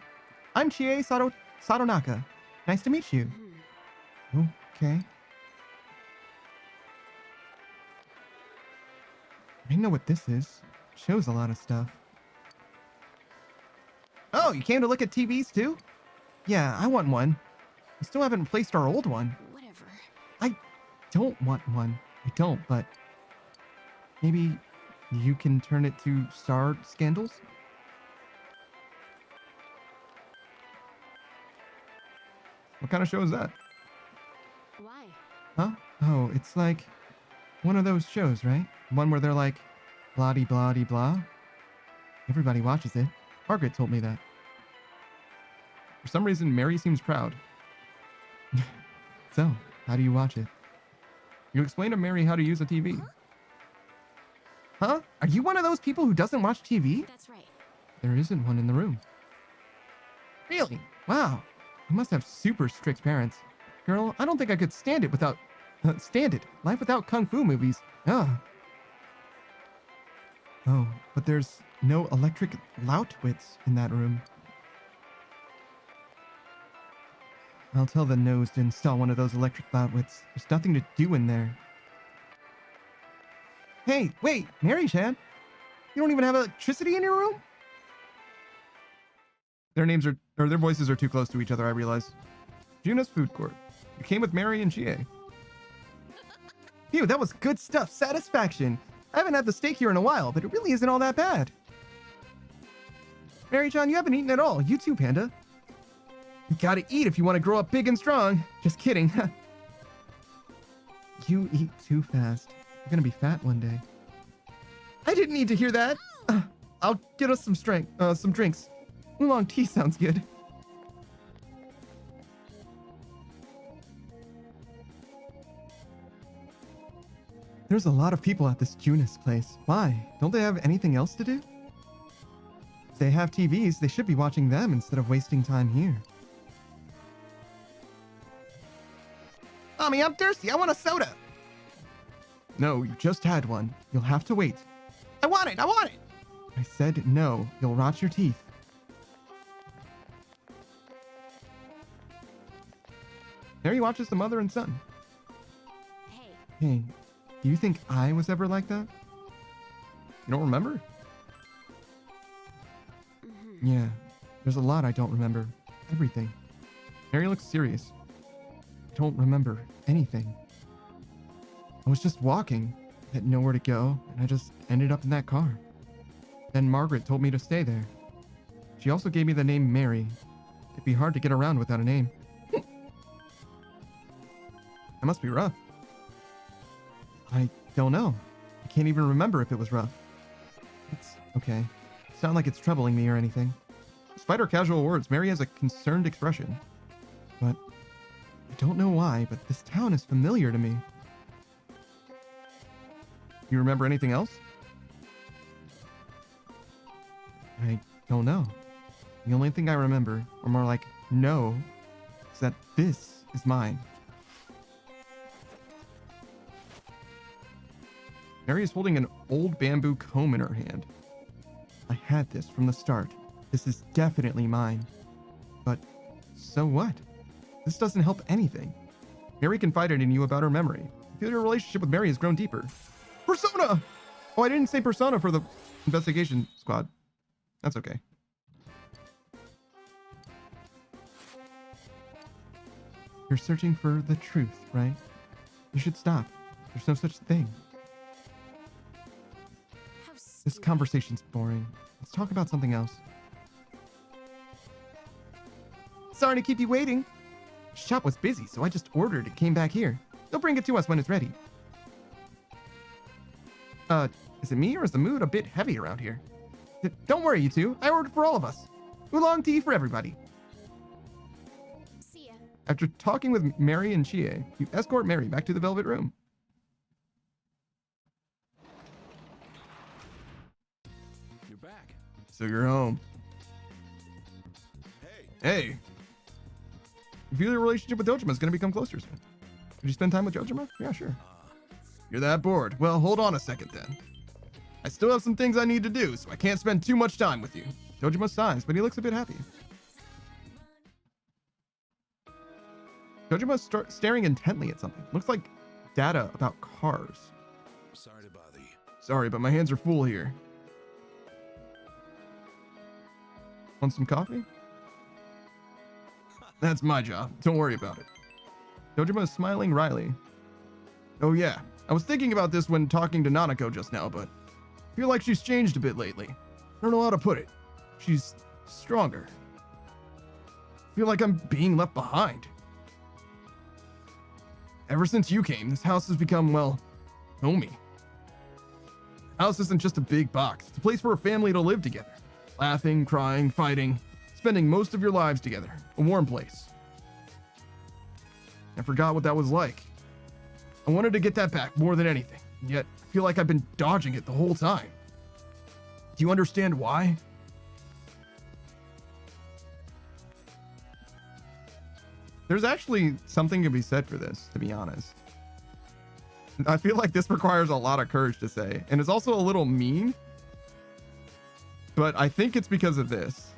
I'm Chie Sadonaka. Nice to meet you. Okay. I know what this is. It shows a lot of stuff. Oh, you came to look at TVs too? Yeah, I want one. We still haven't replaced our old one. Whatever. I don't want one. I don't, but maybe you can turn it to Star Scandals? What kind of show is that? Why? Huh? Oh, it's like one of those shows, right? One where they're like, blah-de-blah-de-blah. Everybody watches it. Margaret told me that. For some reason, Mary seems proud. So, how do you watch it? You explain to Mary how to use a TV. Huh? Are you one of those people who doesn't watch TV? That's right. There isn't one in the room. Really? Wow. You must have super strict parents. Girl, I don't think I could stand it without... Life without kung fu movies. Ugh. Oh, but there's no electric Lautwitz in that room. I'll tell the nose to install one of those electric Lautwitz. There's nothing to do in there. Hey, wait, Mary-chan. You don't even have electricity in your room? Their voices are too close to each other, I realize. Junis Food Court. You came with Mary and Chie. Phew, that was good stuff. Satisfaction. I haven't had the steak here in a while, but it really isn't all that bad. Mary-chan, you haven't eaten at all. You too, Panda. You gotta eat if you want to grow up big and strong. Just kidding. You eat too fast. You're gonna be fat one day. I didn't need to hear that. I'll get us some drinks. Oolong tea sounds good. There's a lot of people at this Junis place. Why? Don't they have anything else to do? If they have TVs, they should be watching them instead of wasting time here. Mommy, I'm thirsty. I want a soda. No, you just had one. You'll have to wait. I want it. I said no. You'll rot your teeth. Mary watches the mother and son. Hey, do you think I was ever like that? You don't remember? Yeah, there's a lot I don't remember. Everything. Mary looks serious. I don't remember anything. I was just walking. I had nowhere to go, and I just ended up in that car. Then Margaret told me to stay there. She also gave me the name Mary. It'd be hard to get around without a name. That must be rough. I don't know. I can't even remember if it was rough. It's okay. It's not like it's troubling me or anything. Despite her casual words, Mary has a concerned expression. But I don't know why, but this town is familiar to me. You remember anything else? I don't know. The only thing I remember, or more like know, is that this is mine. Mary is holding an old bamboo comb in her hand. I had this from the start. This is definitely mine. But so what? This doesn't help anything. Mary confided in you about her memory. I feel your relationship with Mary has grown deeper. Persona! Oh, I didn't say persona for the investigation squad. That's okay. You're searching for the truth, right? You should stop. There's no such thing. This conversation's boring. Let's talk about something else. Sorry to keep you waiting. Shop was busy, so I just ordered and came back here. They'll bring it to us when it's ready. Is it me or is the mood a bit heavy around here? Don't worry, you two. I ordered for all of us. Oolong tea for everybody. See ya. After talking with Mary and Chie, you escort Mary back to the Velvet Room. You're back. So you're home. Hey. You feel your relationship with Dojima is going to become closer soon. Did you spend time with Dojima? Yeah, sure. You're that bored. Well, hold on a second then. I still have some things I need to do, so I can't spend too much time with you. Dojima sighs, but he looks a bit happy. Dojima's staring intently at something. Looks like data about cars. Sorry to bother you. Sorry, but my hands are full here. Want some coffee? That's my job. Don't worry about it. Dojima is smiling wryly. Oh yeah, I was thinking about this when talking to Nanako just now, but I feel like she's changed a bit lately. I don't know how to put it. She's stronger. I feel like I'm being left behind. Ever since you came, this house has become, well, homey. The house isn't just a big box. It's a place for a family to live together. Laughing, crying, fighting, spending most of your lives together. A warm place. I forgot what that was like. I wanted to get that back more than anything, yet I feel like I've been dodging it the whole time. Do you understand why? There's actually something to be said for this, to be honest. I feel like this requires a lot of courage to say, and it's also a little mean, but I think it's because of this.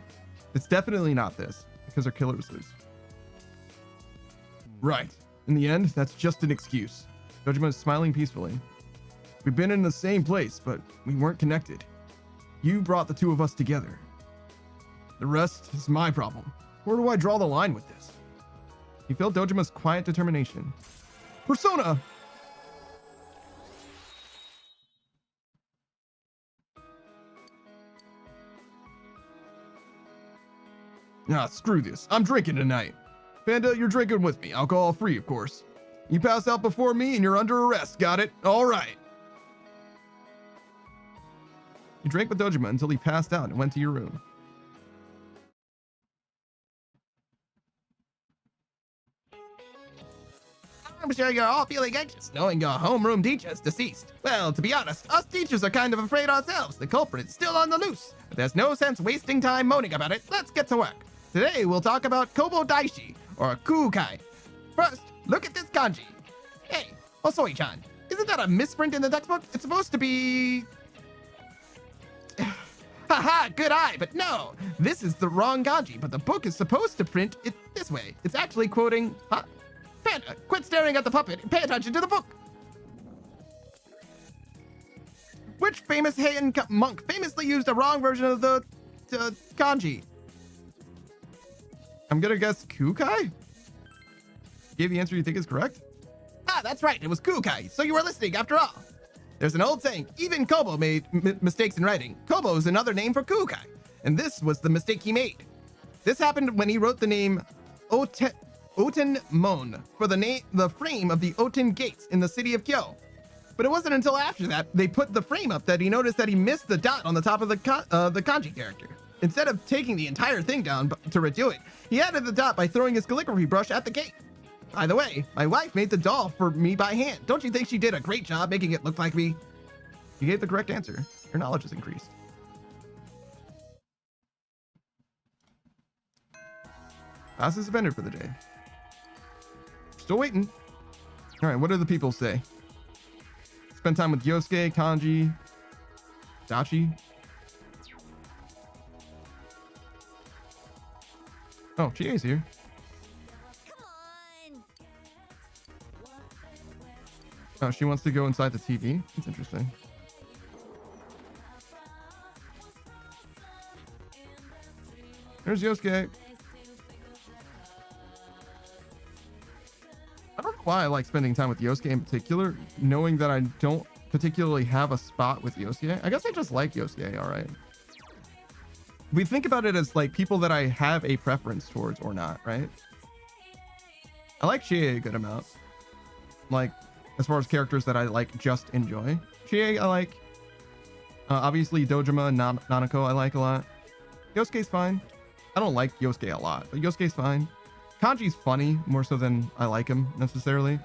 It's definitely not this, because our killers lose. Right. In the end, that's just an excuse. Dojima is smiling peacefully. We've been in the same place, but we weren't connected. You brought the two of us together. The rest is my problem. Where do I draw the line with this? You felt Dojima's quiet determination. Persona! Ah, screw this. I'm drinking tonight. Panda, you're drinking with me. Alcohol free, of course. You pass out before me and you're under arrest. Got it? All right. You drank with Dojima until he passed out and went to your room. I'm sure you're all feeling anxious knowing your homeroom teacher is deceased. Well, to be honest, us teachers are kind of afraid ourselves. The culprit's still on the loose. But there's no sense wasting time moaning about it. Let's get to work. Today, we'll talk about Kobo Daishi, or Kukai. First, look at this kanji. Hey, Osoi-chan, isn't that a misprint in the textbook? It's supposed to be... Haha, good eye, but no. This is the wrong kanji, but the book is supposed to print it this way. It's actually quoting... Huh? Panda, quit staring at the puppet and pay attention to the book. Which famous Heian monk famously used a wrong version of the kanji? I'm gonna guess Kukai? Gave the answer you think is correct? Ah, that's right. It was Kukai. So you were listening after all. There's an old saying, even Kobo made mistakes in writing. Kobo is another name for Kukai. And this was the mistake he made. This happened when he wrote the name Oten Mon for the frame of the Oten Gates in the city of Kyo. But it wasn't until after that they put the frame up that he noticed that he missed the dot on the top of the kanji character. Instead of taking the entire thing down to redo it, he added the dot by throwing his calligraphy brush at the gate. By the way, my wife made the doll for me by hand. Don't you think she did a great job making it look like me? You gave the correct answer. Your knowledge has increased. Class is suspended for the day. Still waiting. All right, what do the people say? Spend time with Yosuke, Kanji, Dachi. Oh, Chie's here. Oh, she wants to go inside the TV. That's interesting. There's Yosuke. I don't know why I like spending time with Yosuke in particular, knowing that I don't particularly have a spot with Yosuke. I guess I just like Yosuke, all right. We think about it as like people that I have a preference towards or not, right? I like Chie a good amount. Like, as far as characters that I like just enjoy. Chie I like. Obviously Dojima and Nanako I like a lot. Yosuke's fine. I don't like Yosuke a lot, but Yosuke's fine. Kanji's funny more so than I like him necessarily.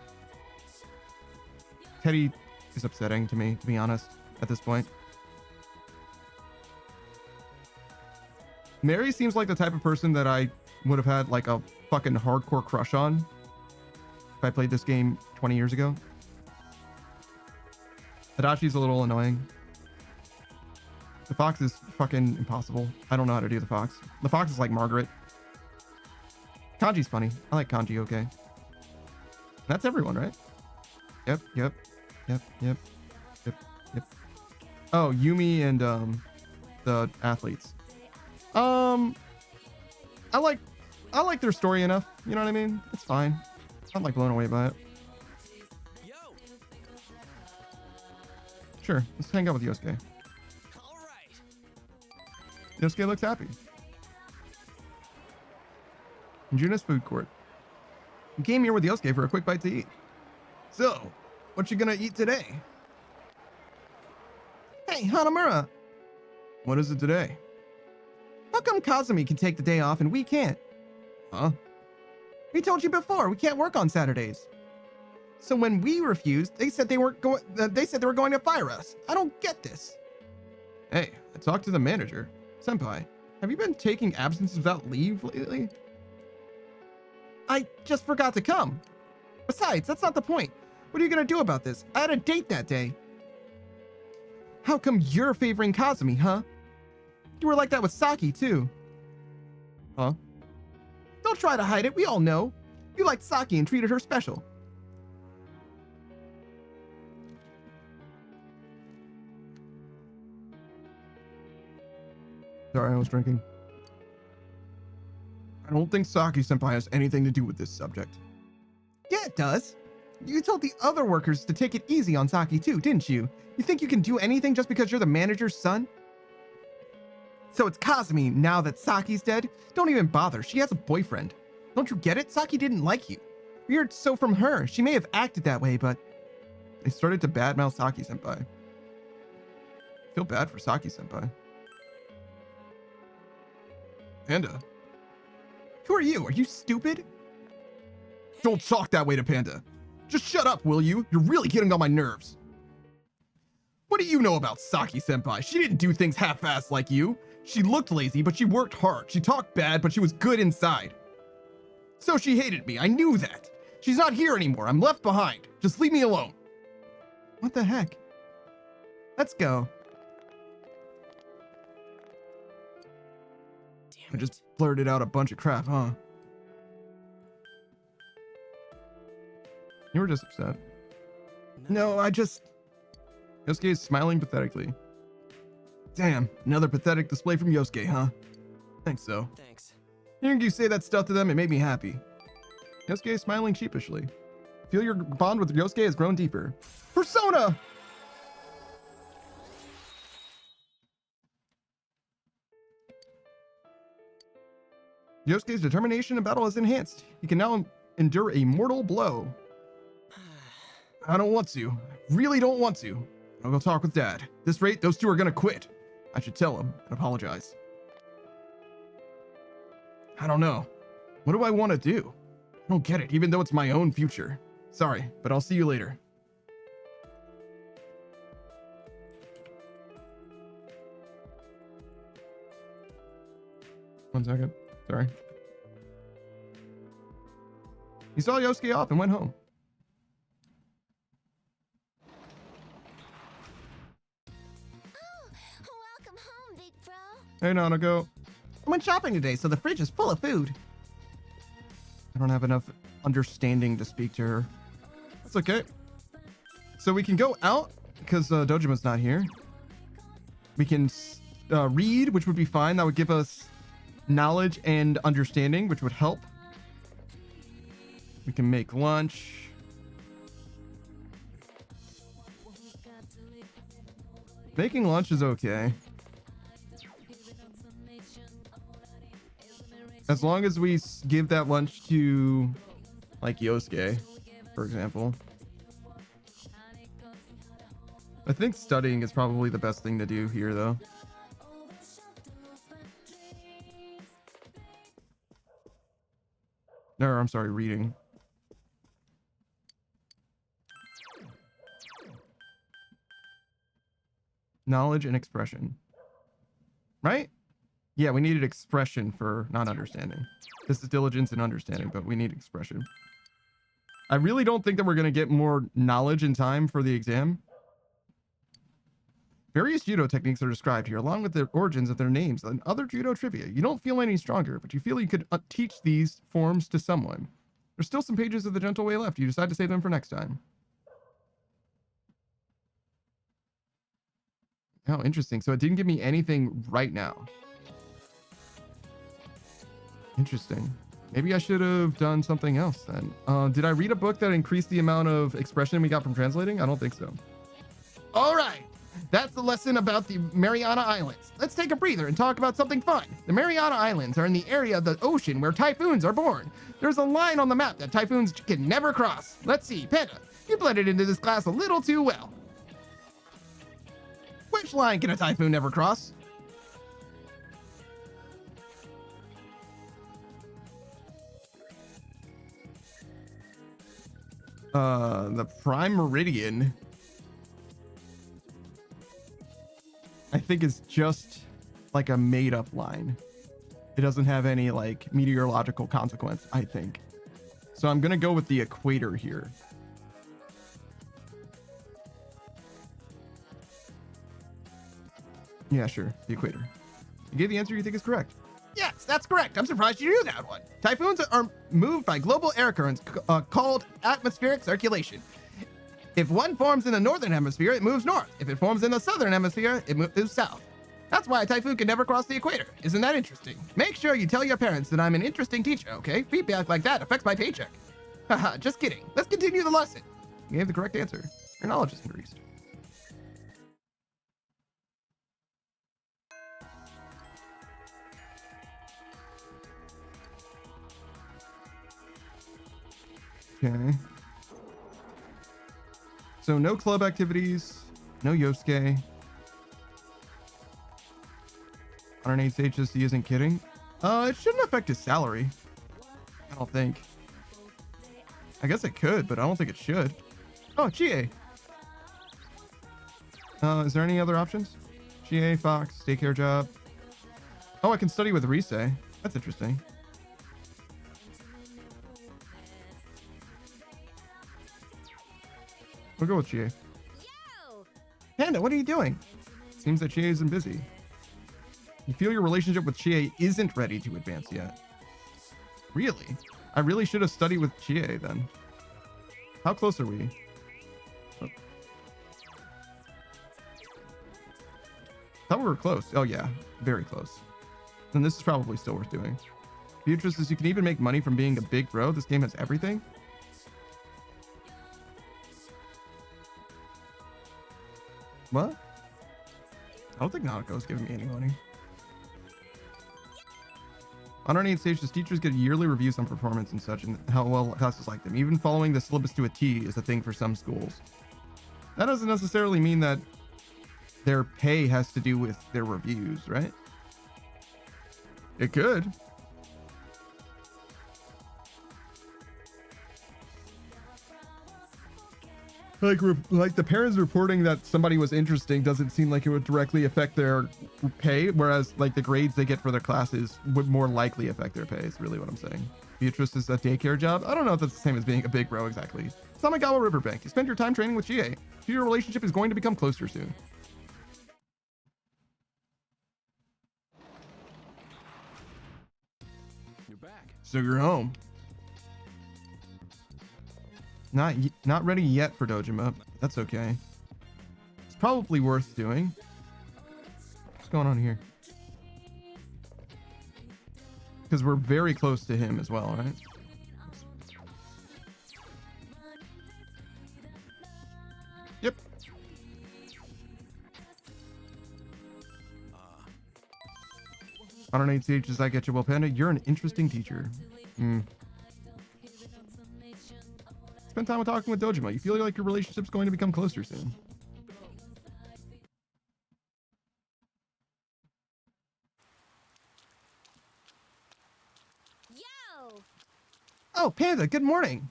Teddy is upsetting to me, to be honest, at this point. Mary seems like the type of person that I would have had like a fucking hardcore crush on if I played this game 20 years ago. Adachi's a little annoying. The fox is fucking impossible. I don't know how to do the fox. The fox is like Margaret. Kanji's funny. I like Kanji, okay. That's everyone, right? Yep. Oh, Yumi and the athletes. I like their story enough. You know what I mean? It's fine. I'm not like blown away by it. Sure, let's hang out with Yosuke. Yosuke looks happy. Juna's food court. We came here with Yosuke for a quick bite to eat. So, what you gonna eat today? Hey, Hanamura! What is it today? How come Kazumi can take the day off and we can't? Huh? We told you before, we can't work on Saturdays. So when we refused, they said they were going to fire us. I don't get this. Hey, I talked to the manager. Senpai, have you been taking absences without leave lately? I just forgot to come. Besides, that's not the point. What are you going to do about this? I had a date that day. How come you're favoring Kazumi, huh? You were like that with Saki, too. Huh? Don't try to hide it. We all know. You liked Saki and treated her special. Sorry, I was drinking. I don't think Saki-senpai has anything to do with this subject. Yeah, it does. You told the other workers to take it easy on Saki too, didn't you? You think you can do anything just because you're the manager's son? So it's Kazumi now that Saki's dead? Don't even bother. She has a boyfriend. Don't you get it? Saki didn't like you. Weird so from her. She may have acted that way, but... They started to badmouth Saki-senpai. I feel bad for Saki-senpai. Panda. Who are you? Are you stupid? Don't talk that way to Panda. Just shut up, will you? You're really getting on my nerves. What do you know about Saki-senpai? She didn't do things half-assed like you. She looked lazy, but she worked hard. She talked bad, but she was good inside. So she hated me. I knew that. She's not here anymore. I'm left behind. Just leave me alone. What the heck? Let's go. I just blurted out a bunch of crap, huh? You were just upset. No, I just... Yosuke is smiling pathetically. Damn, another pathetic display from Yosuke, huh? Thanks, so. Thanks. Hearing you say that stuff to them, it made me happy. Yosuke is smiling sheepishly. Feel your bond with Yosuke has grown deeper. Persona! Yosuke's determination in battle is enhanced. He can now endure a mortal blow. I don't want to. Really don't want to. I'll go talk with Dad. At this rate, those two are gonna quit. I should tell him and apologize. I don't know. What do I want to do? I don't get it, even though it's my own future. Sorry, but I'll see you later. One second. Sorry. He saw Yosuke off and went home. Welcome home, big bro. Hey, Nanako. I went shopping today, so the fridge is full of food. I don't have enough understanding to speak to her. That's okay. So we can go out because Dojima's not here. We can read, which would be fine. That would give us knowledge and understanding, which would help. We can make lunch. Making lunch is okay. As long as we give that lunch to, like, Yosuke, for example. I think studying is probably the best thing to do here, though. No, I'm sorry, reading. Knowledge and expression. Right? Yeah, we needed expression for not understanding. This is diligence and understanding, but we need expression. I really don't think that we're going to get more knowledge in time for the exam. Various judo techniques are described here, along with the origins of their names and other judo trivia. You don't feel any stronger, but you feel you could teach these forms to someone. There's still some pages of the Gentle Way left. You decide to save them for next time. Oh, interesting. So it didn't give me anything right now. Interesting. Maybe I should have done something else then. Did I read a book that increased the amount of expression we got from translating? I don't think so. All right. That's the lesson about the Mariana Islands. Let's take a breather and talk about something fun. The Mariana Islands are in the area of the ocean where typhoons are born. There's a line on the map that typhoons can never cross. Let's see. Panda, you blended into this class a little too well. Which line can a typhoon never cross? The Prime Meridian, I think, is just like a made-up line. It doesn't have any like meteorological consequence, I think. So I'm gonna go with the equator here. Yeah, sure, the equator. You gave the answer you think is correct. Yes, that's correct. I'm surprised you knew that one. Typhoons are moved by global air currents called atmospheric circulation. If one forms in the northern hemisphere, it moves north. If it forms in the southern hemisphere, it moves south. That's why a typhoon can never cross the equator. Isn't that interesting? Make sure you tell your parents that I'm an interesting teacher, okay? Feedback like that affects my paycheck. Haha, just kidding. Let's continue the lesson. You gave the correct answer. Your knowledge is increased. Okay. So no club activities, no Yosuke. 108 HSC isn't kidding. It shouldn't affect his salary. I don't think. I guess it could, but I don't think it should. Oh, Chie. Is there any other options? Chie, Fox, daycare job. Oh, I can study with Rise. That's interesting. We'll go with Chie. Panda, what are you doing? Seems that Chie isn't busy. You feel your relationship with Chie isn't ready to advance yet. Really? I really should have studied with Chie then. How close are we? Oh. Thought we were close. Oh yeah, very close. Then this is probably still worth doing. Beatrice says you can even make money from being a big bro. This game has everything. What? I don't think Nautico's giving me any money. On our 8 stages, teachers get yearly reviews on performance and such, and how well classes like them. Even following the syllabus to a T is a thing for some schools. That doesn't necessarily mean that their pay has to do with their reviews, right? It could. Like the parents reporting that somebody was interesting doesn't seem like it would directly affect their pay, whereas like the grades they get for their classes would more likely affect their pay, is really what I'm saying. Beatrice is a daycare job. I don't know if that's the same as being a big bro exactly. Samagawa Riverbank. You spend your time training with GA. Your relationship is going to become closer soon. You're back. So you're home. Not ready yet for Dojima. That's okay. It's probably worth doing. What's going on here? Because we're very close to him as well, right? Yep. I don't know, stages I get you. Well, Panda, you're an interesting teacher. Spend time with talking with Dojima. You feel like your relationship's going to become closer soon. Yo! Oh, Panda, good morning.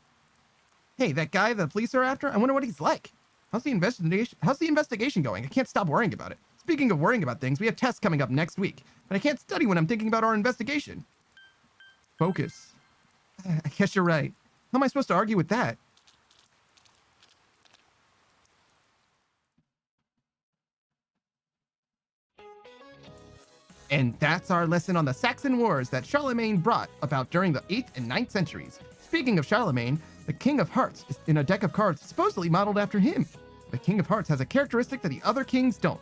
Hey, that guy the police are after, I wonder what he's like. How's the investigation going? I can't stop worrying about it. Speaking of worrying about things, we have tests coming up next week, but I can't study when I'm thinking about our investigation. Focus. I guess you're right. How am I supposed to argue with that? And that's our lesson on the Saxon Wars that Charlemagne brought about during the 8th and 9th centuries. Speaking of Charlemagne, the King of Hearts is in a deck of cards supposedly modeled after him. The King of Hearts has a characteristic that the other kings don't.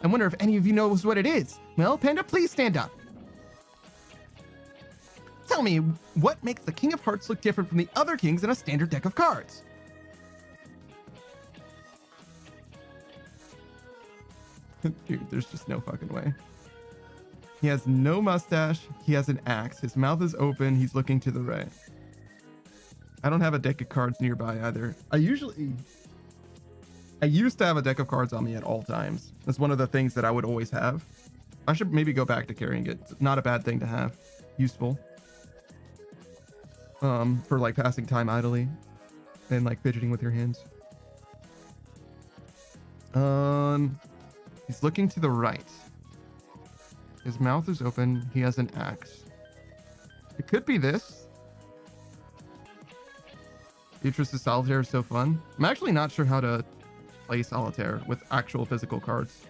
I wonder if any of you knows what it is. Well, Panda, please stand up. Tell me, what makes the King of Hearts look different from the other kings in a standard deck of cards? Dude, there's just no fucking way. He has no mustache. He has an axe. His mouth is open. He's looking to the right. I don't have a deck of cards nearby either. I used to have a deck of cards on me at all times. That's one of the things that I would always have. I should maybe go back to carrying it. It's not a bad thing to have. Useful. For like passing time idly and like fidgeting with your hands. He's looking to the right. His mouth is open. He has an axe. It could be this. Beatrice's Solitaire is so fun. I'm actually not sure how to play Solitaire with actual physical cards.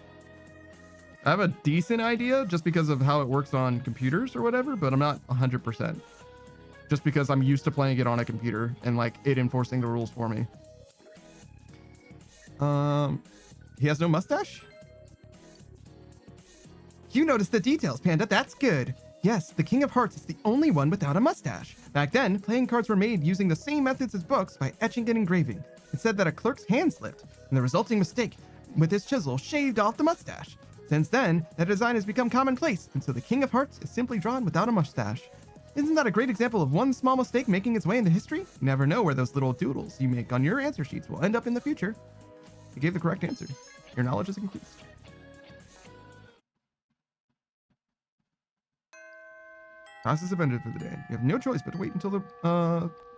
I have a decent idea just because of how it works on computers or whatever, but I'm not 100%. Just because I'm used to playing it on a computer and like it enforcing the rules for me. He has no mustache? You noticed the details, Panda. That's good. Yes, the King of Hearts is the only one without a mustache. Back then, playing cards were made using the same methods as books by etching and engraving. It said that a clerk's hand slipped, and the resulting mistake with his chisel shaved off the mustache. Since then, that design has become commonplace, and so the King of Hearts is simply drawn without a mustache. Isn't that a great example of one small mistake making its way into history? You never know where those little doodles you make on your answer sheets will end up in the future. You gave the correct answer. Your knowledge has increased. Process have ended for the day. You have no choice but to wait until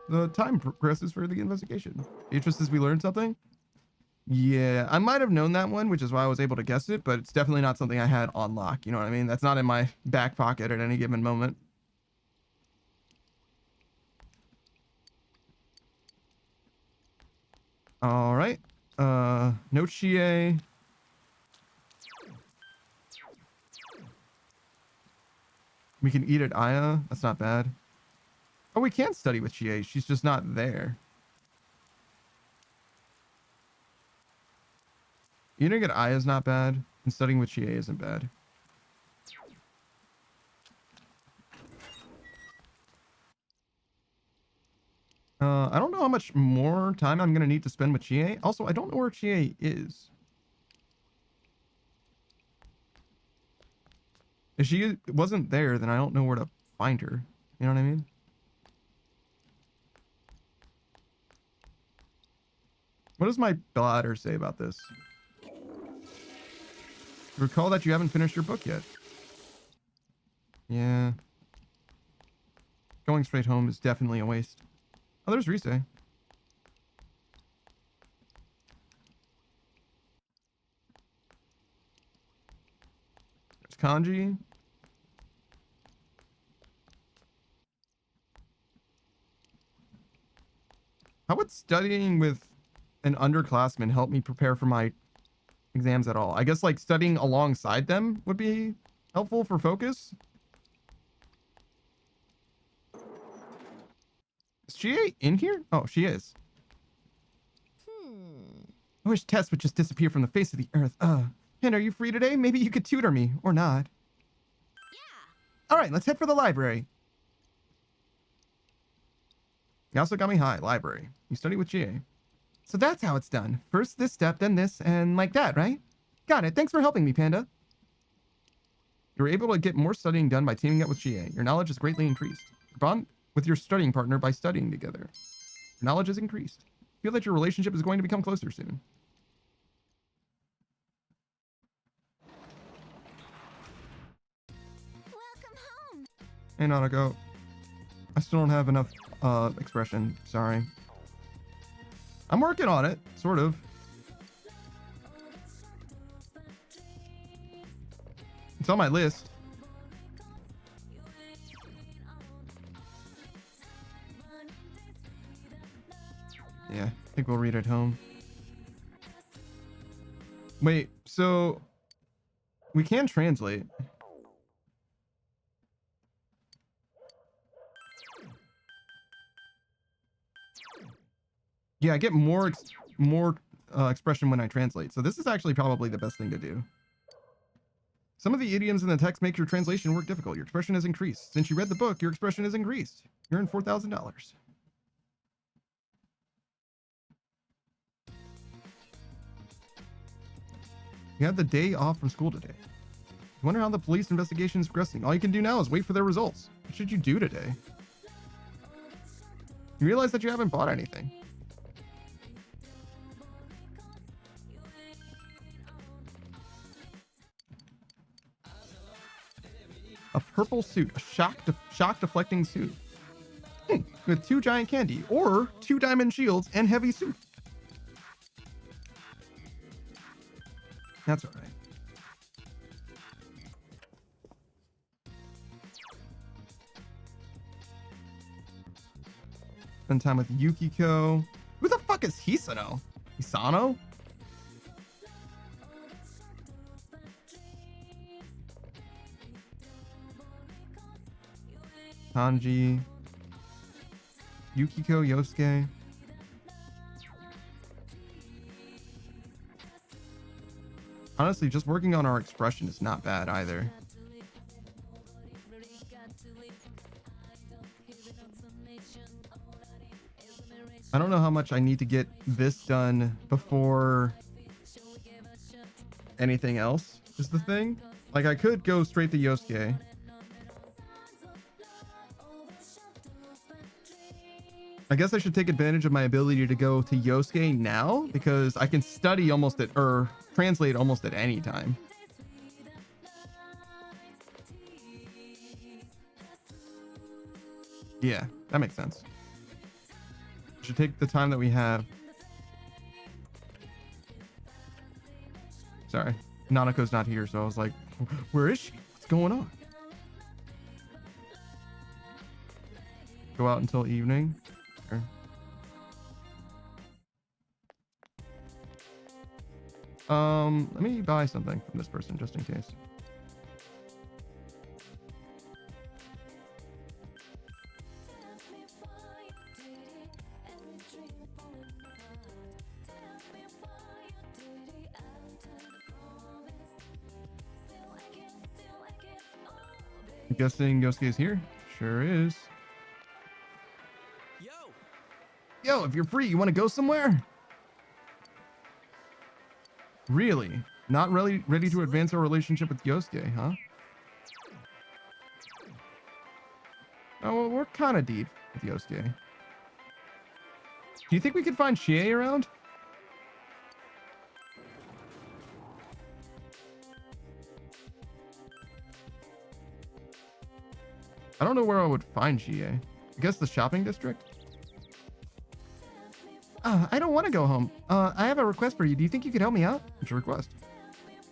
the time progresses for the investigation. Beatrice, as we learned something? Yeah, I might have known that one, which is why I was able to guess it, but it's definitely not something I had on lock. You know what I mean? That's not in my back pocket at any given moment. All right. No Chie. We can eat at Aya. That's not bad. Oh, we can study with Chie. She's just not there. Eating at Aya is not bad, and studying with Chie isn't bad. I don't know how much more time I'm going to need to spend with Chie. Also, I don't know where Chie is. If she wasn't there, then I don't know where to find her. You know what I mean? What does my bladder say about this? Recall that you haven't finished your book yet. Yeah. Going straight home is definitely a waste. Oh, there's Rise. There's Kanji. How would studying with an underclassman help me prepare for my exams at all? I guess like studying alongside them would be helpful for focus. Is she in here? Oh, she is. I wish Tess would just disappear from the face of the earth. And are you free today? Maybe you could tutor me, or not. Yeah. All right, let's head for the library. Yasogami High Library. You study with GA. So that's how it's done. First this step, then this, and like that, right? Got it. Thanks for helping me, Panda. You're able to get more studying done by teaming up with GA. Your knowledge is greatly increased. Bond with your studying partner by studying together. Your knowledge is increased. Feel that your relationship is going to become closer soon. Welcome home. Hey, Nanako. I still don't have enough expression. Sorry. I'm working on it, sort of. It's on my list. Yeah, I think we'll read it home. Wait, so we can translate. Yeah, I get more expression when I translate. So this is actually probably the best thing to do. Some of the idioms in the text make your translation work difficult. Your expression has increased. Since you read the book, your expression has increased. You earned $4,000. You had the day off from school today. You wonder how the police investigation is progressing. All you can do now is wait for their results. What should you do today? You realize that you haven't bought anything. A purple suit, a shock deflecting suit. With 2 giant candy, or 2 diamond shields and heavy suit. That's all right. Spend time with Yukiko. Who the fuck is Hisano? Hisano? Kanji. Yukiko, Yosuke. Honestly, just working on our expression is not bad either. I don't know how much I need to get this done before anything else is the thing. Like, I could go straight to Yosuke. I guess I should take advantage of my ability to go to Yosuke now, because I can study almost at, or translate almost at any time. Yeah, that makes sense. Should take the time that we have. Sorry, Nanako's not here, so I was like, where is she? What's going on? Go out until evening. Sure. Let me buy something from this person just in case. I'm guessing Yosuke is here. Sure is. Yo, if you're free, you want to go somewhere? Really? Not really ready to advance our relationship with Yosuke, huh? Oh, well, we're kind of deep with Yosuke. Do you think we could find Chie around? I don't know where I would find Chie. I guess the shopping district? I don't want to go home. I have a request for you. Do you think you could help me out? What's your request?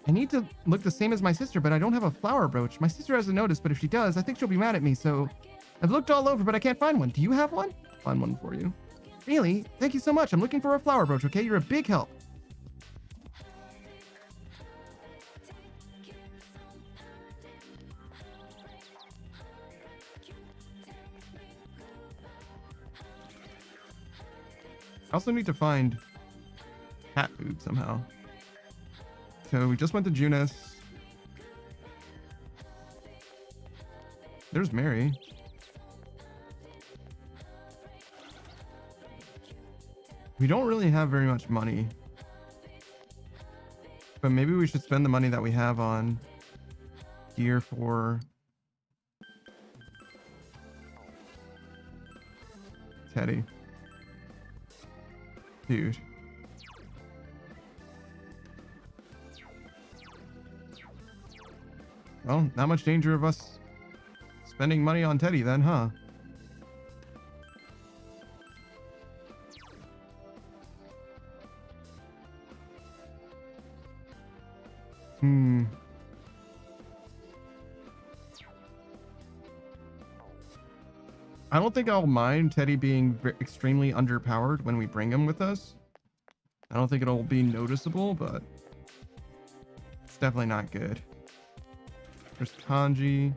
I need to look the same as my sister, but I don't have a flower brooch. My sister hasn't noticed, but if she does, I think she'll be mad at me, so I've looked all over, but I can't find one. Do you have one? Find one for you. Really? Thank you so much. I'm looking for a flower brooch, okay? You're a big help. I also need to find cat food somehow. So we just went to Junis. There's Mary. We don't really have very much money. But maybe we should spend the money that we have on gear for Teddy. Dude. Well, not much danger of us spending money on Teddy then, huh? I don't think I'll mind Teddy being extremely underpowered when we bring him with us. I don't think it'll be noticeable, but it's definitely not good. There's Kanji.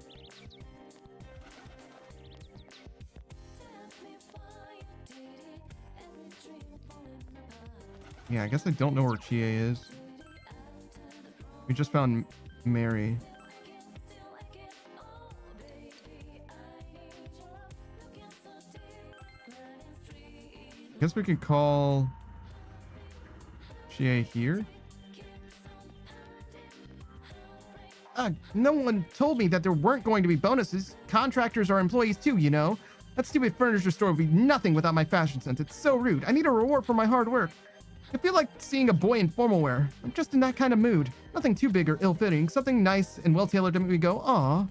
Yeah, I guess I don't know where Chie is. We just found Mary. I guess we could call Chie here. No one told me that there weren't going to be bonuses. Contractors are employees too, you know. That stupid furniture store would be nothing without my fashion sense. It's so rude. I need a reward for my hard work. I feel like seeing a boy in formal wear. I'm just in that kind of mood. Nothing too big or ill-fitting. Something nice and well-tailored to make me go, aw.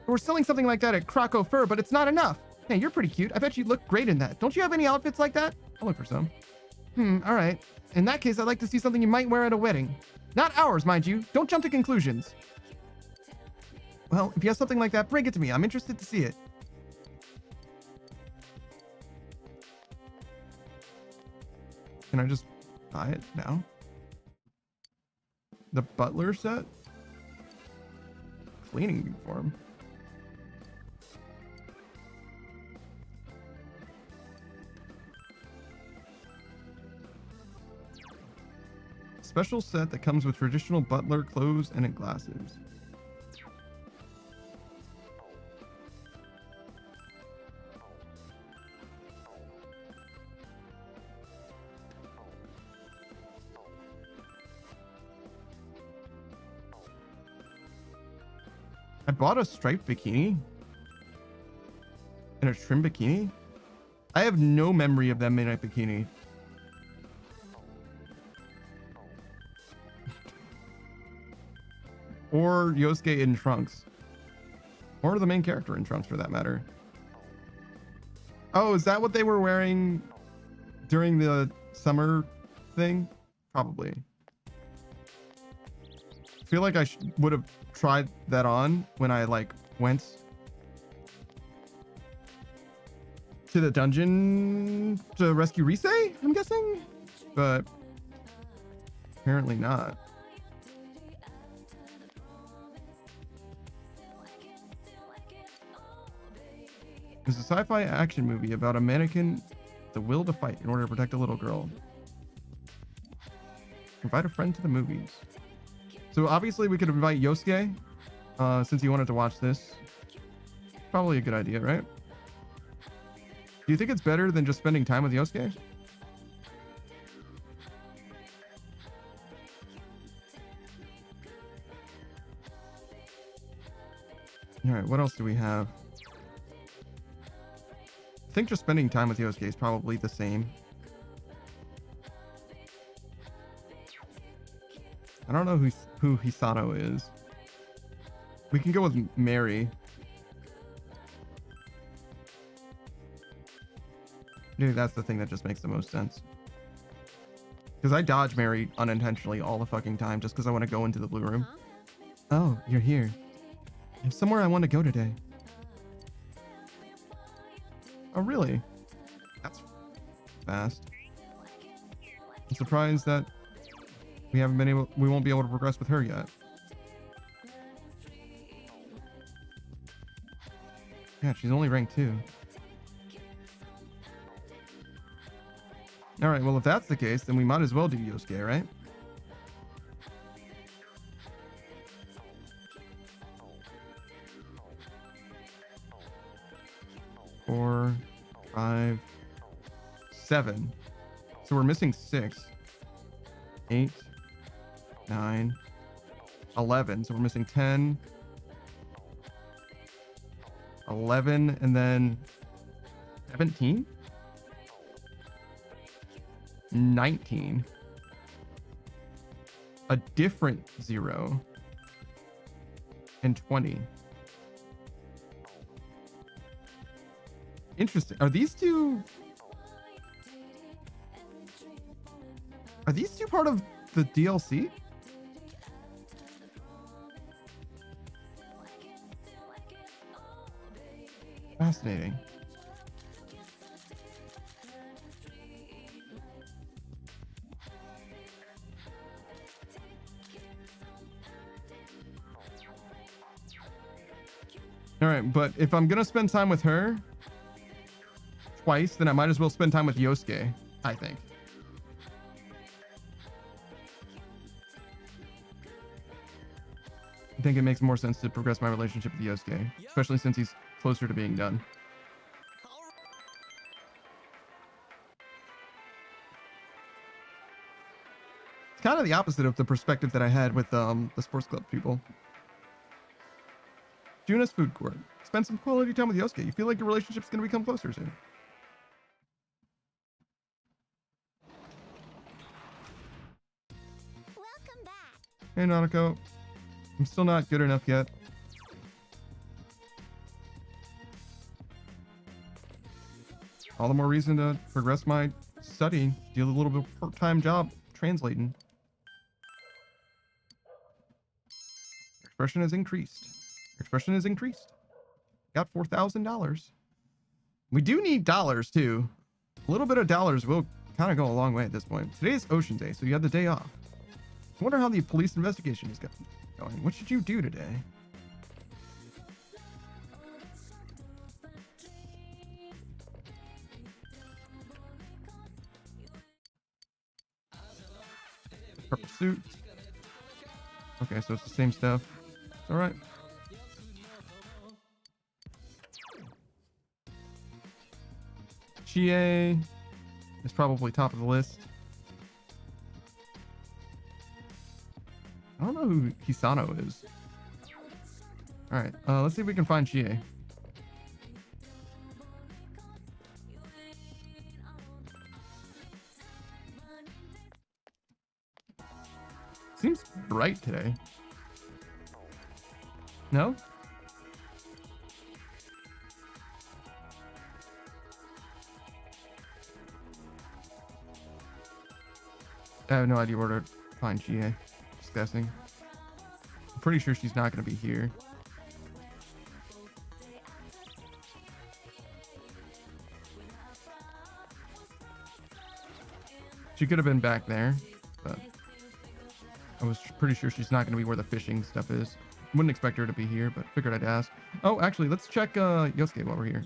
We're selling something like that at Krakow Fur, but it's not enough. Hey, you're pretty cute. I bet you look great in that. Don't you have any outfits like that? I'll look for some. All right. In that case, I'd like to see something you might wear at a wedding. Not ours, mind you. Don't jump to conclusions. Well, if you have something like that, bring it to me. I'm interested to see it. Can I just buy it now? The butler set? Cleaning uniform. Special set that comes with traditional butler clothes and glasses. I bought a striped bikini and a trim bikini. I have no memory of that midnight bikini. Or Yosuke in trunks. Or the main character in trunks for that matter. Oh, is that what they were wearing during the summer thing? Probably. I feel like I would have tried that on when I like went to the dungeon to rescue Rise, I'm guessing, but apparently not. It's a sci-fi action movie about a mannequin with the will to fight in order to protect a little girl. Invite a friend to the movies. So obviously we could invite Yosuke, since he wanted to watch this. Probably a good idea, right? Do you think it's better than just spending time with Yosuke? All right, what else do we have? think just spending time with Yosuke is probably the same. I don't know who Hisano is. We can go with Mary. Maybe that's the thing that just makes the most sense. Because I dodge Mary unintentionally all the fucking time just because I want to go into the blue room. Oh, you're here. There's somewhere I want to go today. Oh, really? That's fast. I'm surprised that we won't be able to progress with her yet. Yeah, she's only ranked 2. All right, well, if that's the case, then we might as well do Yosuke, right? Four, 5, 7. So we're missing 6. 8, 9, 11. So we're missing 10, 11, and then 17, 19. A different 0, and 20. Interesting. Are these two part of the DLC? Fascinating. All right, but if I'm gonna spend time with her twice, then I might as well spend time with Yosuke, I think. I think it makes more sense to progress my relationship with Yosuke, especially since he's closer to being done. It's kind of the opposite of the perspective that I had with the sports club people. Junas Food Court. Spend some quality time with Yosuke. You feel like your relationship's going to become closer soon. Welcome back. Hey, Nanako. I'm still not good enough yet. All the more reason to progress my study. Do a little bit of part-time job translating. Expression has increased. Expression has increased. Got $4,000. We do need dollars too. A little bit of dollars will kind of go a long way at this point. Today is Ocean Day, so you had the day off. I wonder how the police investigation is going. What should you do today? Purple suit. Okay, so it's the same stuff. It's all right. Chie is probably top of the list. I don't know who Hisano is. All right, let's see if we can find Chie. Seems bright today. No? I have no idea where to find Chie. Just guessing. I'm pretty sure she's not going to be here. She could have been back there, but I was pretty sure she's not going to be where the fishing stuff is. Wouldn't expect her to be here, but figured I'd ask. Oh, actually, let's check Yosuke while we're here.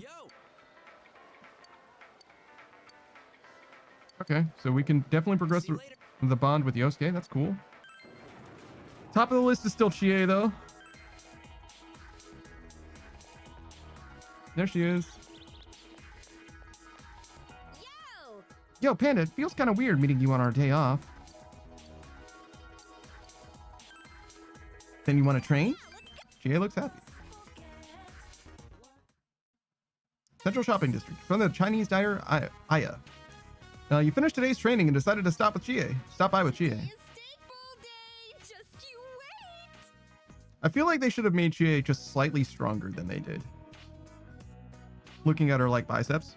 Okay, so we can definitely progress the bond with Yosuke. That's cool. Top of the list is still Chie, though. There she is. Yo, Panda, it feels kind of weird meeting you on our day off. Then you want to train? Chie looks happy. Central Shopping District. From the Chinese dyer Aya. You finished today's training and decided to stop with Chie. Stop by with Chie. I feel like they should have made Chie just slightly stronger than they did. Looking at her like biceps,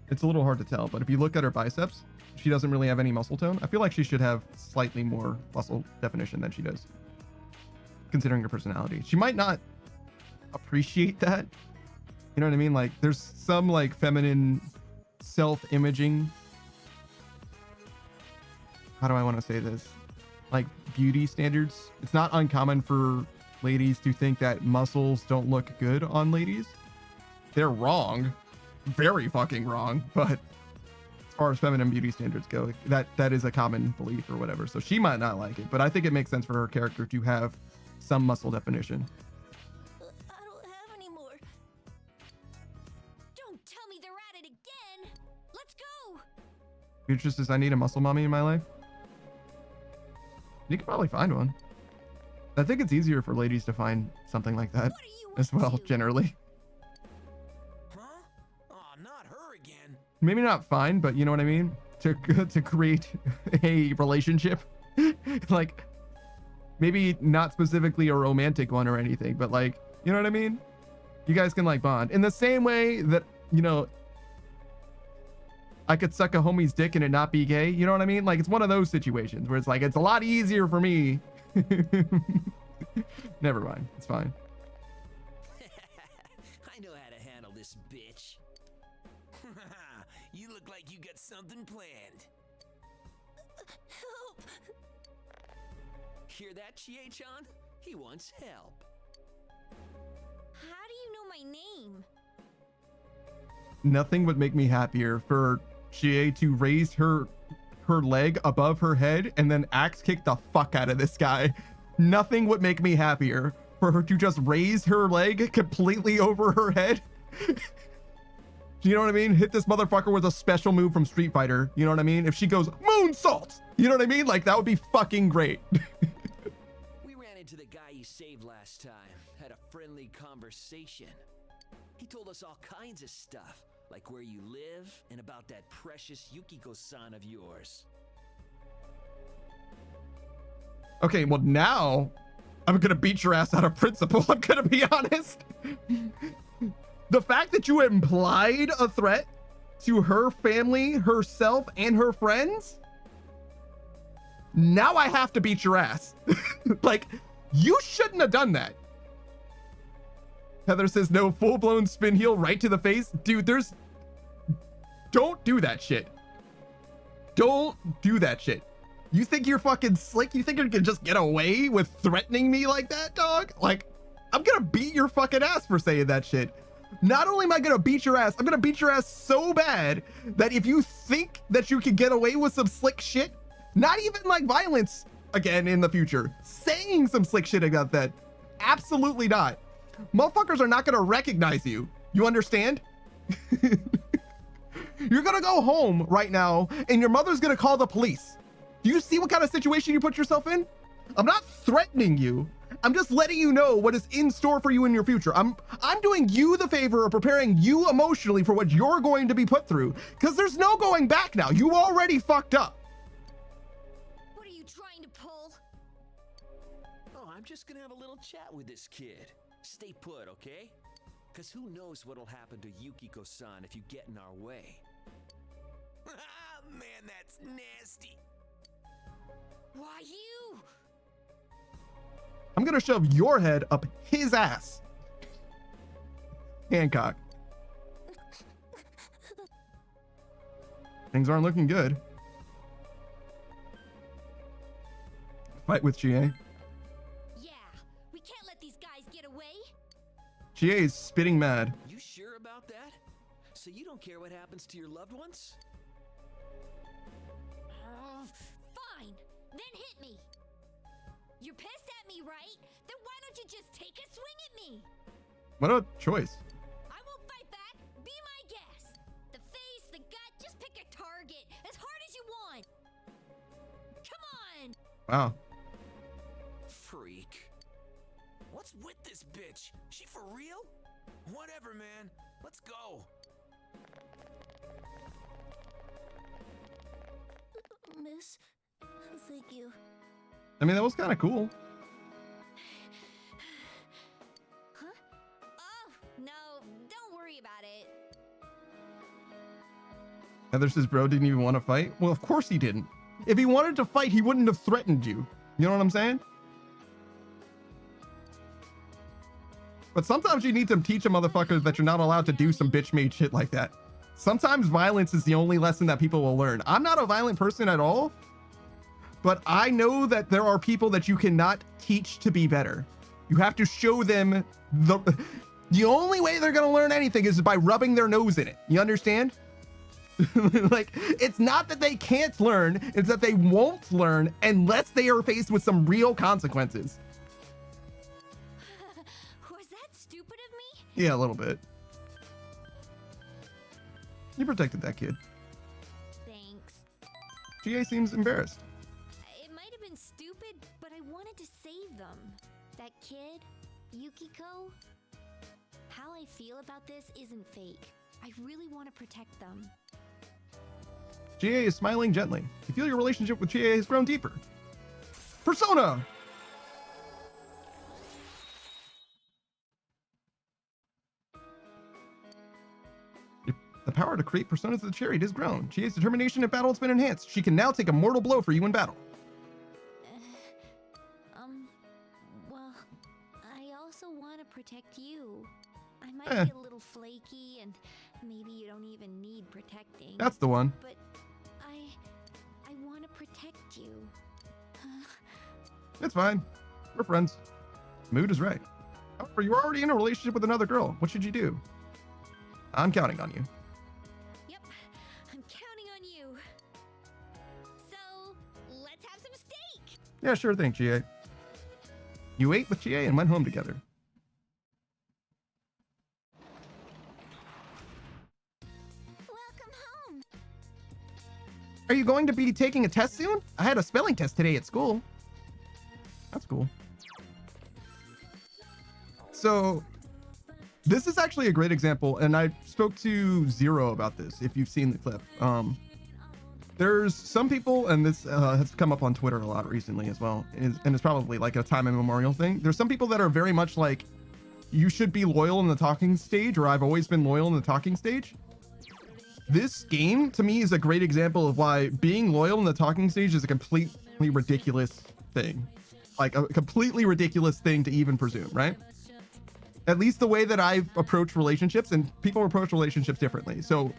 it's a little hard to tell, but if you look at her biceps, she doesn't really have any muscle tone. I feel like she should have slightly more muscle definition than she does, considering her personality. She might not appreciate that. You know what I mean? Like, there's some like feminine self-imaging. How do I want to say this? Like beauty standards. It's not uncommon for ladies to think that muscles don't look good on ladies. They're wrong. Very fucking wrong. But as far as feminine beauty standards go, that is a common belief or whatever. So she might not like it, but I think it makes sense for her character to have some muscle definition. I don't have any more. Don't tell me they're at it again. Let's go. Beatrice says, I need a muscle mommy in my life. You could probably find one. I think it's easier for ladies to find something like that as well, generally. Huh? Oh, not her again. Maybe not find, but you know what I mean? To create a relationship. Like, maybe not specifically a romantic one or anything, but like, you know what I mean? You guys can like bond. In the same way that, you know, I could suck a homie's dick and it not be gay. You know what I mean? Like, it's one of those situations where it's like, it's a lot easier for me. Never mind. It's fine. I know how to handle this bitch. You look like you got something planned. Help! Hear that, Chie-chan? He wants help. How do you know my name? Nothing would make me happier for Chie to raise her leg above her head and then axe kick the fuck out of this guy. Nothing would make me happier for her to just raise her leg completely over her head. You know what I mean? Hit this motherfucker with a special move from Street Fighter. You know what I mean? If she goes moonsault, you know what I mean? Like, that would be fucking great. We ran into the guy you saved last time, had a friendly conversation. He told us all kinds of stuff, like where you live and about that precious Yukiko-san of yours. Okay, well now I'm gonna beat your ass out of principle. I'm gonna be honest. The fact that you implied a threat to her family, herself, and her friends, now I have to beat your ass. Like, you shouldn't have done that. Heather says, no, full-blown spin heel right to the face. Dude, don't do that shit. Don't do that shit. You think you're fucking slick? You think you can just get away with threatening me like that, dog? Like, I'm gonna beat your fucking ass for saying that shit. Not only am I gonna beat your ass, I'm gonna beat your ass so bad that if you think that you can get away with some slick shit, not even like violence again in the future, saying some slick shit about that, absolutely not. Motherfuckers are not gonna recognize you. You understand? You're gonna go home right now and your mother's gonna call the police. Do you see what kind of situation you put yourself in? I'm not threatening you. I'm just letting you know what is in store for you in your future. I'm doing you the favor of preparing you emotionally for what you're going to be put through, because there's no going back now. You already fucked up. What are you trying to pull? Oh, I'm just gonna have a little chat with this kid. Stay put, okay? Because who knows what'll happen to Yukiko-san if you get in our way. Man, that's nasty. Why you? I'm gonna shove your head up his ass. Hancock. Things aren't looking good. Fight with Chie. Yeah, we can't let these guys get away. Chie is spitting mad. You sure about that? So you don't care what happens to your loved ones? Fine, then hit me. You're pissed at me, right? Then why don't you just take a swing at me? What a choice. I won't fight back. Be my guest. The face, the gut, just pick a target as hard as you want. Come on. Wow. Freak. What's with this bitch? She for real? Whatever, man. Let's go. Miss. Thank you. I mean, that was kind of cool. Huh? Oh, no, don't worry about it. Heather says, bro, didn't even want to fight? Well, of course he didn't. If he wanted to fight, he wouldn't have threatened you. You know what I'm saying? But sometimes you need to teach a motherfucker that you're not allowed to do some bitch-made shit like that. Sometimes violence is the only lesson that people will learn. I'm not a violent person at all, but I know that there are people that you cannot teach to be better. You have to show them the only way they're going to learn anything is by rubbing their nose in it. You understand? Like, it's not that they can't learn, it's that they won't learn unless they are faced with some real consequences. Was that stupid of me? Yeah, a little bit. You protected that kid. Thanks. GA seems embarrassed. It might have been stupid, but I wanted to save them. That kid, Yukiko. How I feel about this isn't fake. I really want to protect them. GA is smiling gently. You feel your relationship with GA has grown deeper. Persona! The power to create personas of the chariot has grown. GA's determination in battle has been enhanced. She can now take a mortal blow for you in battle. Well, I also want to protect you. I might be a little flaky, and maybe you don't even need protecting. That's the one. But I want to protect you. It's fine. We're friends. Mood is right. However, you're already in a relationship with another girl. What should you do? I'm counting on you. Yep, I'm counting on you. So, let's have some steak. Yeah, sure thing, GA. You ate with GA and went home together. Welcome home. Are you going to be taking a test soon? I had a spelling test today at school. That's cool. So this is actually a great example, and I spoke to Zero about this, if you've seen the clip. There's some people, and this has come up on Twitter a lot recently as well, and it's probably like a time immemorial thing. There's some people that are very much like, you should be loyal in the talking stage, or I've always been loyal in the talking stage. This game, to me, is a great example of why being loyal in the talking stage is a completely ridiculous thing. Like, a completely ridiculous thing to even presume, right? At least the way that I've approached relationships, and people approach relationships differently. So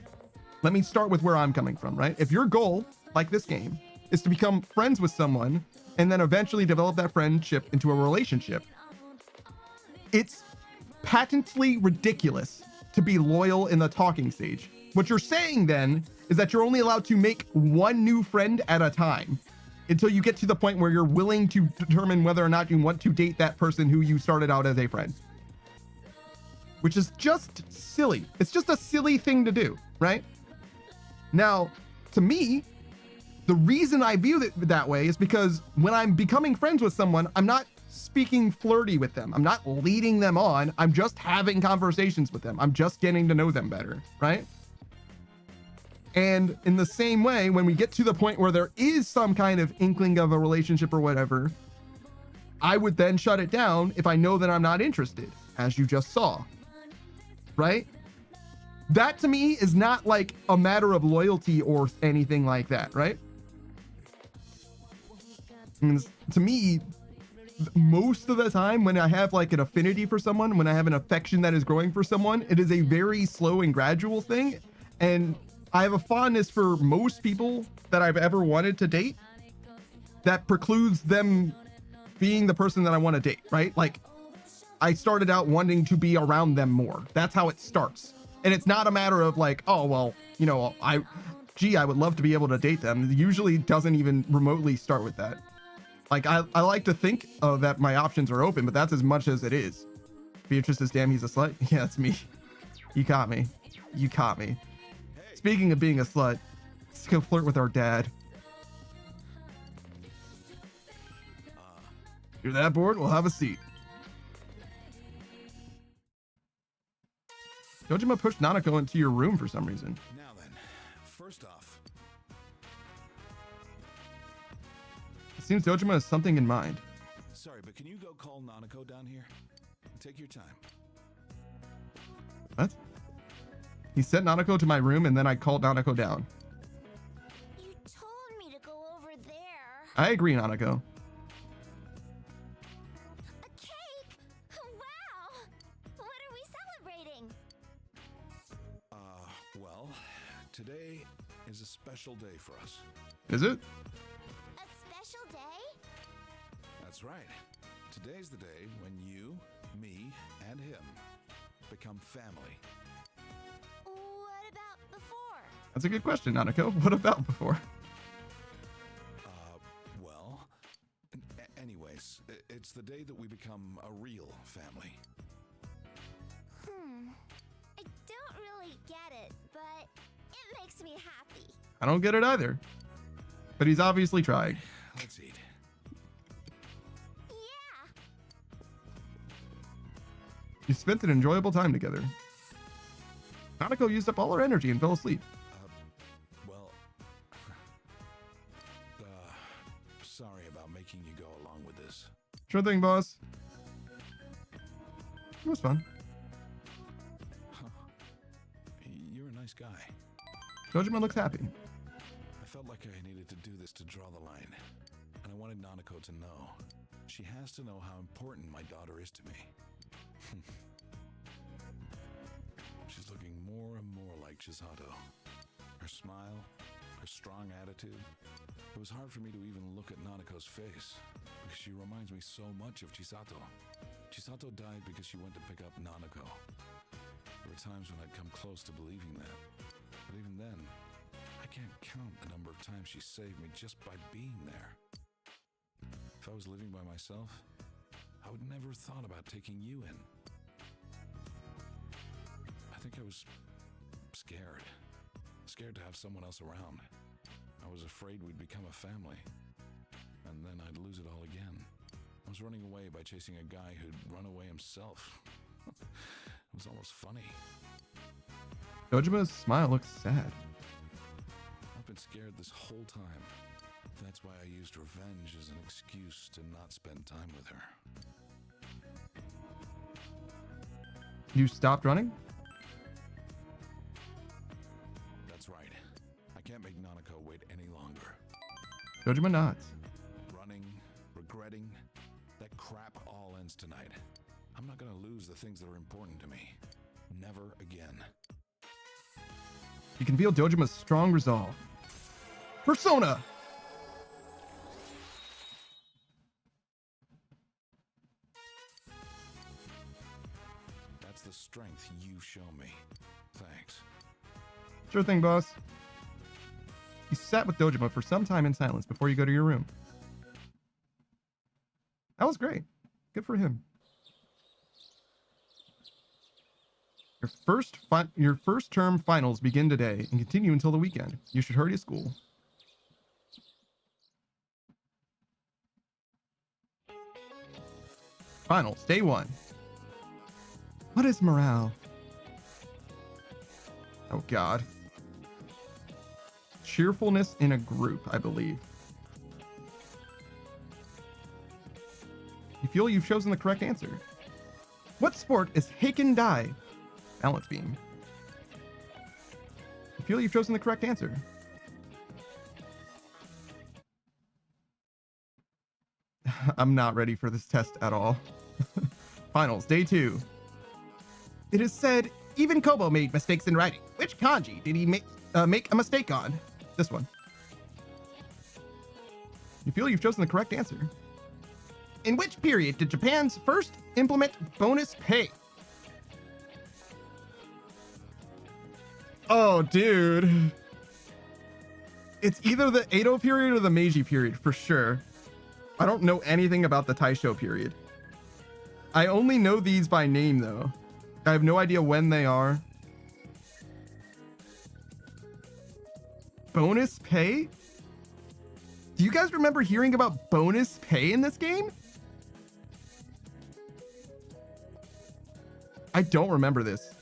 let me start with where I'm coming from, right? If your goal, like this game, is to become friends with someone and then eventually develop that friendship into a relationship, it's patently ridiculous to be loyal in the talking stage. What you're saying then is that you're only allowed to make one new friend at a time until you get to the point where you're willing to determine whether or not you want to date that person who you started out as a friend. Which is just silly. It's just a silly thing to do, right? Now, to me, the reason I view it that way is because when I'm becoming friends with someone, I'm not speaking flirty with them. I'm not leading them on. I'm just having conversations with them. I'm just getting to know them better, right? And in the same way, when we get to the point where there is some kind of inkling of a relationship or whatever, I would then shut it down if I know that I'm not interested, as you just saw, right? That to me is not like a matter of loyalty or anything like that, right? And to me, most of the time when I have like an affinity for someone, when I have an affection that is growing for someone, it is a very slow and gradual thing. And I have a fondness for most people that I've ever wanted to date that precludes them being the person that I want to date, right? Like, I started out wanting to be around them more. That's how it starts. And it's not a matter of like, oh, well, you know, I would love to be able to date them. It usually doesn't even remotely start with that. Like, I like to think that my options are open, but that's as much as it is. Beatrice says, damn, he's a slut. Yeah, it's me. You caught me. You caught me. Speaking of being a slut, let's go flirt with our dad. You're that bored? We'll have a seat. Dojima pushed Nanako into your room for some reason. Now then, first off, seems Dojima has something in mind. Sorry, but can you go call Nanako down here? Take your time. What? He sent Nanako to my room and then I called Nanako down. You told me to go over there. I agree, Nanako. A cake? Wow! What are we celebrating? Well, today is a special day for us. Is it? A special day? That's right. Today's the day when you, me, and him become family. What about before? That's a good question, Nanako. What about before? Well, anyways, it's the day that we become a real family. I don't really get it, but it makes me happy. I don't get it either. But he's obviously trying. Let's eat. Yeah. You spent an enjoyable time together. Nanako used up all her energy and fell asleep. Well, sorry about making you go along with this. Sure thing, boss. It was fun. You're a nice guy. Dojima looks happy. I felt like I needed to do this to draw the line, and I wanted Nanako to know. She has to know how important my daughter is to me. She's looking more and more like Chisato. Her smile, her strong attitude. It was hard for me to even look at Nanako's face, because she reminds me so much of Chisato. Chisato died because she went to pick up Nanako. There were times when I'd come close to believing that, but even then, I can't count the number of times she saved me just by being there. If I was living by myself, I would never have thought about taking you in. I think I was scared. Scared to have someone else around. I was afraid we'd become a family, and then I'd lose it all again. I was running away by chasing a guy who'd run away himself. It was almost funny. Dojima's smile looks sad. I've been scared this whole time. That's why I used revenge as an excuse to not spend time with her. You stopped running? That's right. I can't make Nanako wait any longer. Dojima nods. Running, regretting, that crap all ends tonight. I'm not gonna lose the things that are important to me. Never again. You can feel Dojima's strong resolve. Persona! That's the strength you show me. Thanks. Sure thing, boss. You sat with Dojima for some time in silence before you go to your room. That was great. Good for him. Your first term finals begin today and continue until the weekend. You should hurry to school. Finals, day 1. What is morale? Oh God. Cheerfulness in a group, I believe. You feel you've chosen the correct answer. What sport is Heiken Dai? Balance beam. You feel you've chosen the correct answer. I'm not ready for this test at all. Finals, day 2. It is said even Kobo made mistakes in writing. Which kanji did he make a mistake on? This one. You feel you've chosen the correct answer. In which period did Japan's first implement bonus pay? Oh, dude. It's either the Edo period or the Meiji period, for sure. I don't know anything about the Taisho period. I only know these by name, though. I have no idea when they are. Bonus pay? Do you guys remember hearing about bonus pay in this game? I don't remember this.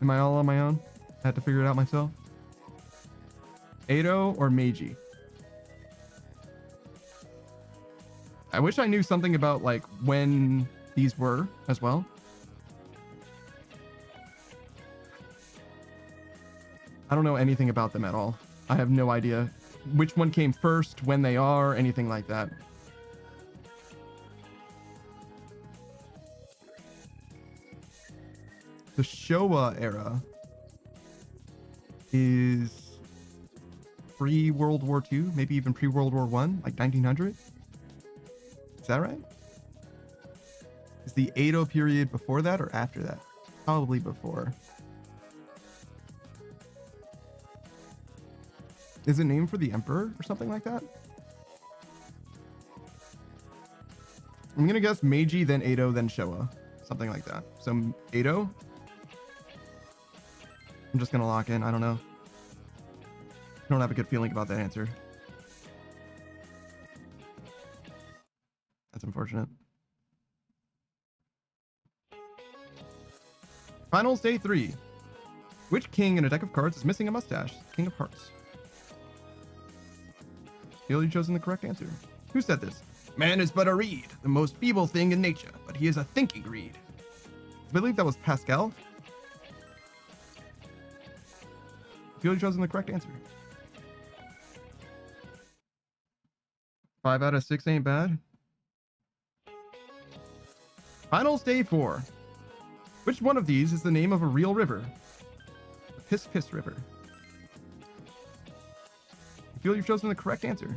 Am I all on my own? I had to figure it out myself. Edo or Meiji? I wish I knew something about like when these were as well. I don't know anything about them at all. I have no idea which one came first, when they are, anything like that. The Showa era is pre-World War II, maybe even pre-World War I, like 1900. Is that right? Is the Edo period before that or after that? Probably before. Is it named for the emperor or something like that? I'm gonna guess Meiji, then Edo, then Showa. Something like that. So Edo? I'm just gonna lock in. I don't know. I don't have a good feeling about that answer. That's unfortunate. Finals day 3. Which king in a deck of cards is missing a mustache? King of Hearts. Feel you've chosen the correct answer. Who said this? Man is but a reed, the most feeble thing in nature, but he is a thinking reed. I believe that was Pascal. Feel you've chosen the correct answer. 5 out of 6 ain't bad. Finals day 4. Which one of these is the name of a real river? The Piss Piss River. I feel you've chosen the correct answer.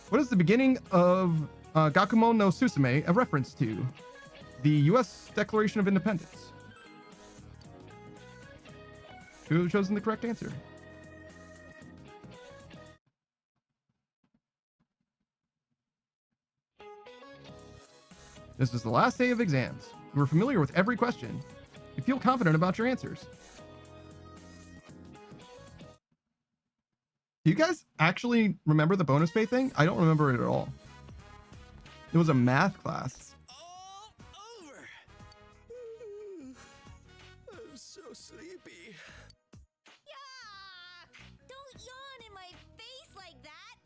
What is the beginning of Gakumon no Susume a reference to? The U.S. Declaration of Independence. I feel you've chosen the correct answer. This is the last day of exams. You are familiar with every question. You feel confident about your answers. Do you guys actually remember the bonus pay thing? I don't remember it at all. It was a math class. All over. I'm so sleepy. Yuck! Don't yawn in my face like that.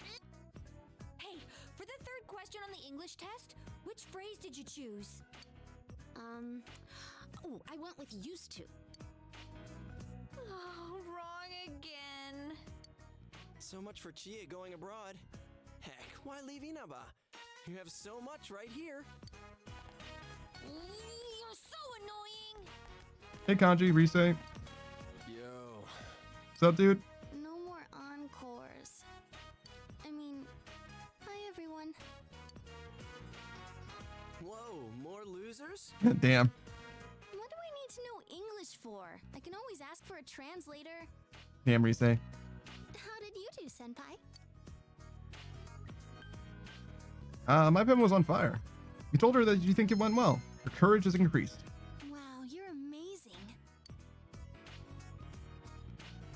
Hey, for the third question on the English test, which phrase did you choose? Oh, I went with used to. Oh, wrong again. So much for Chie going abroad. Heck, why leave Inaba? You have so much right here. You're so annoying. Hey Kanji, Rise. Yo. What's up, dude? No more encores. I mean, hi everyone. Whoa, more losers? Damn. What do I need to know English for? I can always ask for a translator. Damn, Rise. How did you do, Senpai? My pen was on fire. You told her that you think it went well. Her courage has increased. Wow, you're amazing.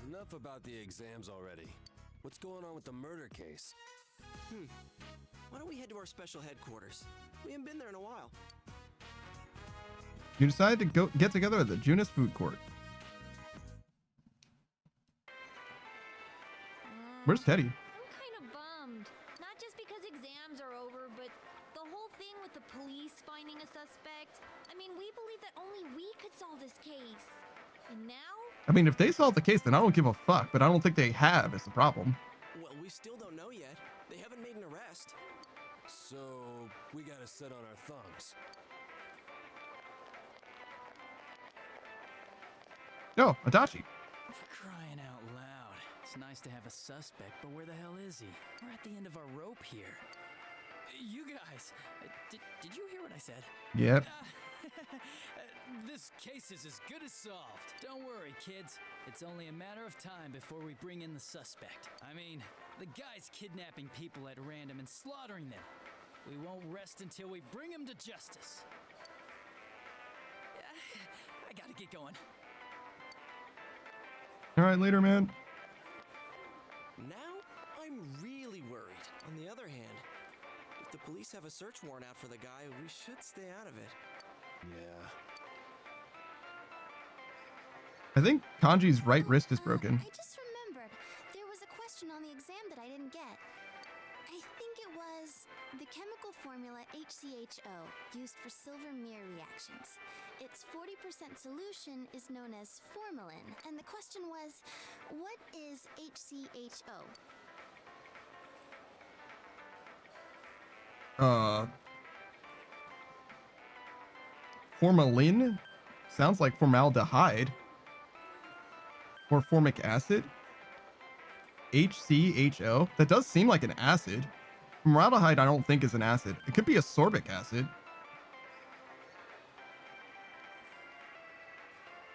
Enough about the exams already. What's going on with the murder case? Why don't we head to our special headquarters? We haven't been there in a while. You decided to go get together at the Junis Food Court. Where's Teddy? I'm kind of bummed. Not just because exams are over, but the whole thing with the police finding a suspect. I mean, we believed that only we could solve this case. And now? I mean, if they solve the case, then I don't give a fuck, but I don't think they have is the problem. Well, we still don't know yet. They haven't made an arrest. So, we gotta sit on our thumbs. Oh, Adachi. For crying out loud. It's nice to have a suspect, but where the hell is he? We're at the end of our rope here. You guys, did you hear what I said? Yep. This case is as good as solved. Don't worry, kids. It's only a matter of time before we bring in the suspect. I mean, the guy's kidnapping people at random and slaughtering them. We won't rest until we bring him to justice. I gotta get going. All right, later, man. Now, I'm really worried. On the other hand, if the police have a search warrant out for the guy, we should stay out of it. Yeah. I think Kanji's right wrist is broken. I just remembered. There was a question on the exam that I didn't get. I think it was the chemical formula HCHO used for silver mirror reactions. Its 40% solution is known as formalin. And the question was, what is HCHO? Formalin? Sounds like formaldehyde. Or formic acid? HCHO? That does seem like an acid. Formaldehyde I don't think is an acid. It could be ascorbic acid.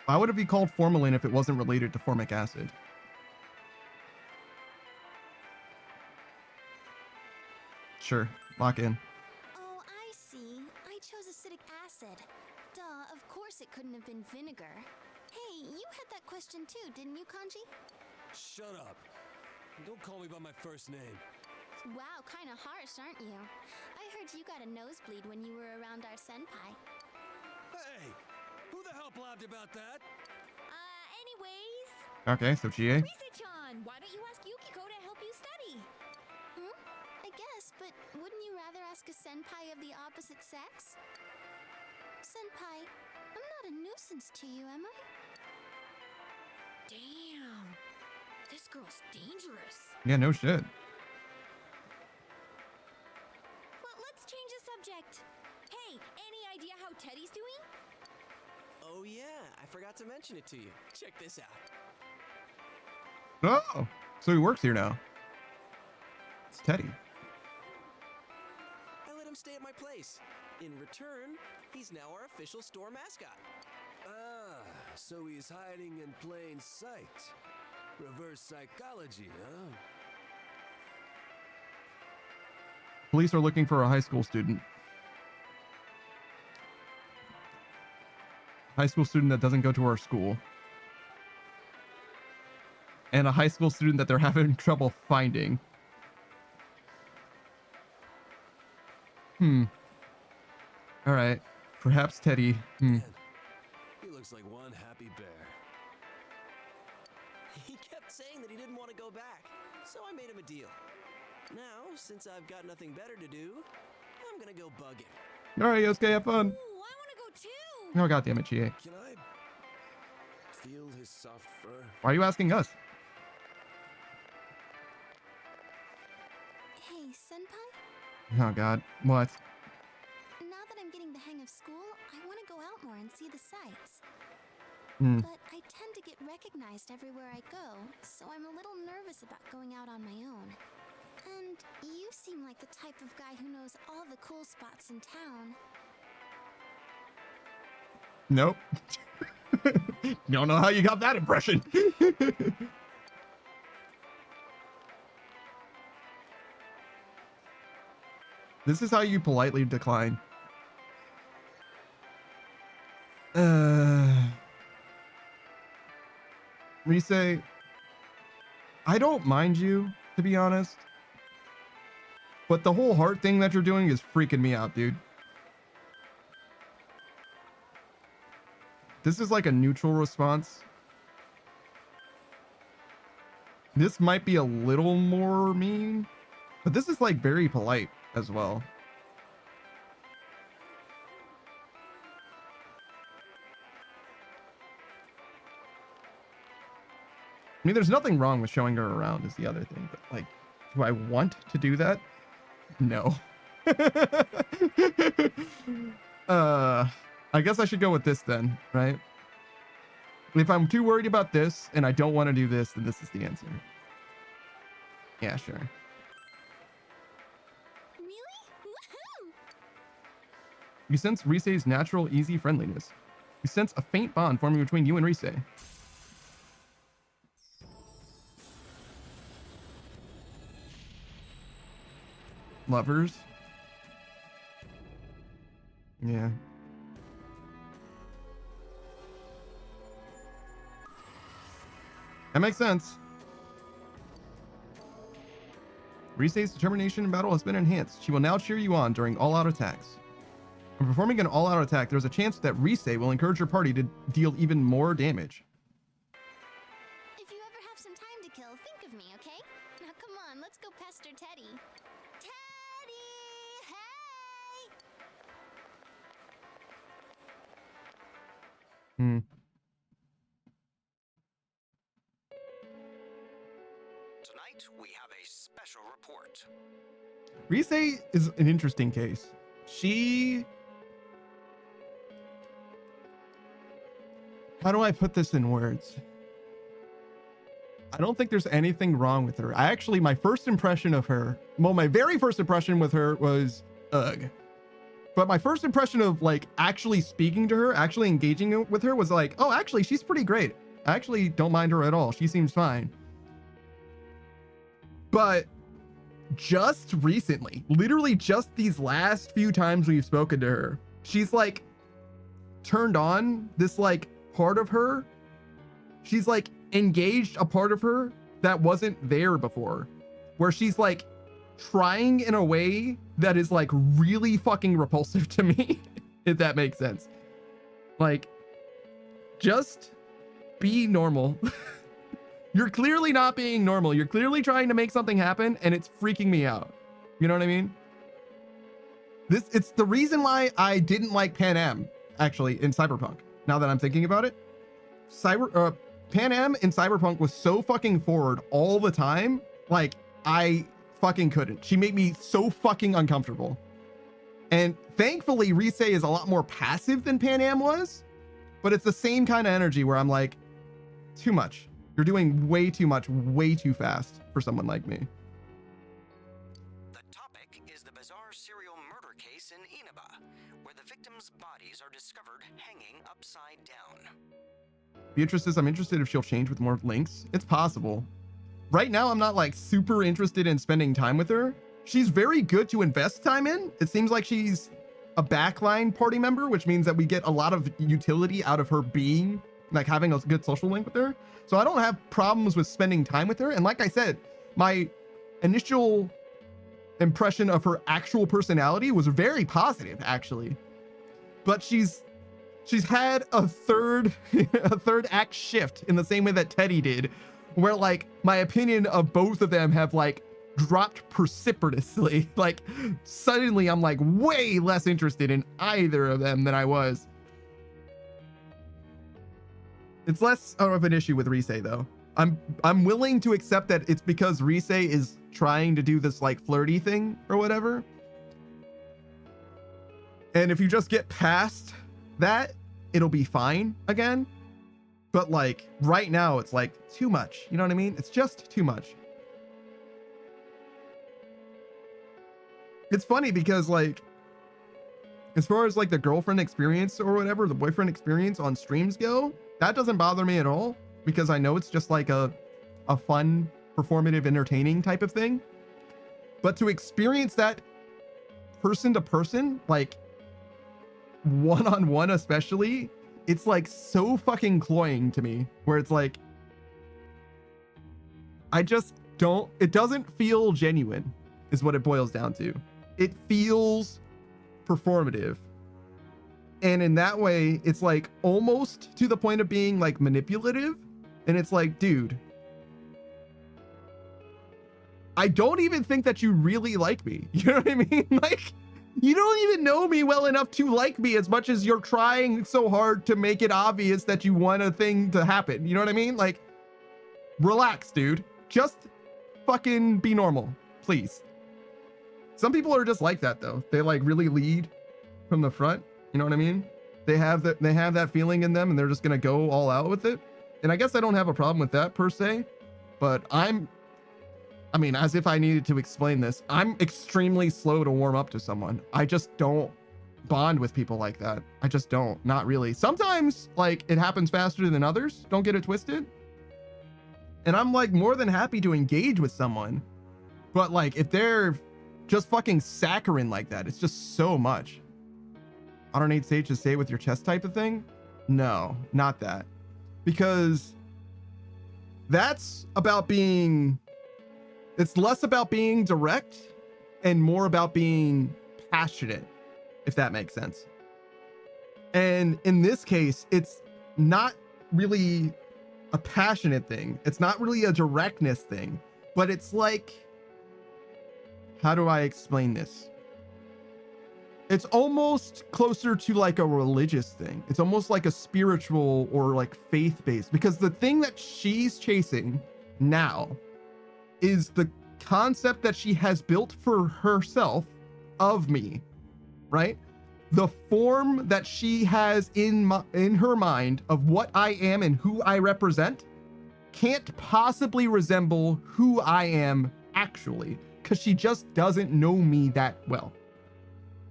Why would it be called formalin if it wasn't related to formic acid? Sure, lock in. Oh, I see. I chose acetic acid. Duh, of course it couldn't have been vinegar. Hey, you had that question too, didn't you, Kanji? Shut up. Don't call me by my first name. Wow, kinda harsh, aren't you? I heard you got a nosebleed when you were around our senpai. Hey! Who the hell blabbed about that? Anyways. Okay, so GA. Rise-chan, why don't you ask Yukiko to help you study? I guess, but wouldn't you rather ask a senpai of the opposite sex? Senpai, I'm not a nuisance to you, am I? Damn. This girl's dangerous. Yeah, no shit. Let's change the subject. Hey, any idea how Teddy's doing? Oh yeah, I forgot to mention it to you. Check this out. Oh, so he works here now. It's Teddy. I let him stay at my place. In return, he's now our official store mascot. Ah, so he's hiding in plain sight. Reverse psychology, huh? Police are looking for a high school student. High school student that doesn't go to our school. And a high school student that they're having trouble finding. All right. Perhaps Teddy. He looks like one happy bear. He kept saying that he didn't want to go back, so I made him a deal. Now, since I've got nothing better to do, I'm gonna go bug him. All right, Yosuke, have fun. Ooh, I want to go too. Oh, God damn it, GA. Can I feel his soft fur? Why are you asking us? Hey, senpai? Oh, God. What? Now that I'm getting the hang of school, I want to go out more and see the sights. But I tend to get recognized everywhere I go, so I'm a little nervous about going out on my own. And you seem like the type of guy who knows all the cool spots in town. Nope. Don't know how you got that impression. This is how you politely decline. Rise, I don't mind you, to be honest. But the whole heart thing that you're doing is freaking me out, dude. This is like a neutral response. This might be a little more mean, but this is like very polite as well. I mean, there's nothing wrong with showing her around is the other thing, but like, do I want to do that? No. I guess I should go with this then, right? If I'm too worried about this and I don't want to do this, then this is the answer. Yeah, sure. Really? Woohoo! You sense Rise's natural, easy friendliness. You sense a faint bond forming between you and Rise. Lovers? Yeah. That makes sense. Rise's determination in battle has been enhanced. She will now cheer you on during all-out attacks. When performing an all-out attack, there's a chance that Rise will encourage your party to deal even more damage. If you ever have some time to kill, think of me, okay? Now come on, let's go pester Teddy. Teddy! Hey! Tonight, we have a special report. Rise is an interesting case. How do I put this in words? I don't think there's anything wrong with her. My first impression of her, my very first impression with her was ugh. But my first impression of like actually speaking to her, actually engaging with her was like, oh, actually, she's pretty great. I actually don't mind her at all. She seems fine. But just recently, literally just these last few times we've spoken to her, she's like turned on this like part of her. She's like engaged a part of her that wasn't there before, where she's like trying in a way that is like really fucking repulsive to me, if that makes sense. Like, just be normal. You're clearly not being normal. You're clearly trying to make something happen and it's freaking me out. You know what I mean? It's the reason why I didn't like Pan Am actually in Cyberpunk. Now that I'm thinking about it, Pan Am in Cyberpunk was so fucking forward all the time. Like, I fucking couldn't. She made me so fucking uncomfortable. And thankfully, Rise is a lot more passive than Pan Am was, but it's the same kind of energy where I'm like, too much. You're doing way too much, way too fast for someone like me. The topic is the bizarre serial murder case in Inaba, where the victims' bodies are discovered hanging upside down. Beatrice, I'm interested if she'll change with more links. It's possible. Right now, I'm not like super interested in spending time with her. She's very good to invest time in. It seems like she's a backline party member, which means that we get a lot of utility out of her being, like having a good social link with her. So I don't have problems with spending time with her. And like I said, my initial impression of her actual personality was very positive, actually. But she's had a third act shift in the same way that Teddy did, where like my opinion of both of them have like dropped precipitously. Like suddenly I'm like way less interested in either of them than I was. It's less of an issue with Rise though. I'm willing to accept that it's because Rise is trying to do this like flirty thing or whatever. And if you just get past that, it'll be fine again. But like right now it's like too much. You know what I mean? It's just too much. It's funny because like, as far as like the girlfriend experience or whatever, the boyfriend experience on streams go, that doesn't bother me at all because I know it's just like a fun, performative, entertaining type of thing. But to experience that person to person, like one-on-one especially, it's like so fucking cloying to me, where it's like, it doesn't feel genuine is what it boils down to. It feels performative. And in that way, it's like almost to the point of being like manipulative. And it's like, dude, I don't even think that you really like me. You know what I mean? Like, you don't even know me well enough to like me as much as you're trying so hard to make it obvious that you want a thing to happen. You know what I mean? Like, relax, dude. Just fucking be normal, please. Some people are just like that though. They like really lead from the front. You know what I mean? They have that feeling in them and they're just going to go all out with it. And I guess I don't have a problem with that per se, but I mean, as if I needed to explain this, I'm extremely slow to warm up to someone. I just don't bond with people like that. I just don't, not really. Sometimes like it happens faster than others. Don't get it twisted. And I'm like more than happy to engage with someone, but like if they're just fucking saccharine like that, it's just so much. I don't need Sage to say it with your chest type of thing. No, not that. Because that's about being, it's less about being direct and more about being passionate, if that makes sense. And in this case, it's not really a passionate thing. It's not really a directness thing, but it's like, how do I explain this? It's almost closer to like a religious thing. It's almost like a spiritual or like faith-based, because the thing that she's chasing now is the concept that she has built for herself of me, right? The form that she has in her mind of what I am and who I represent can't possibly resemble who I am actually, because she just doesn't know me that well,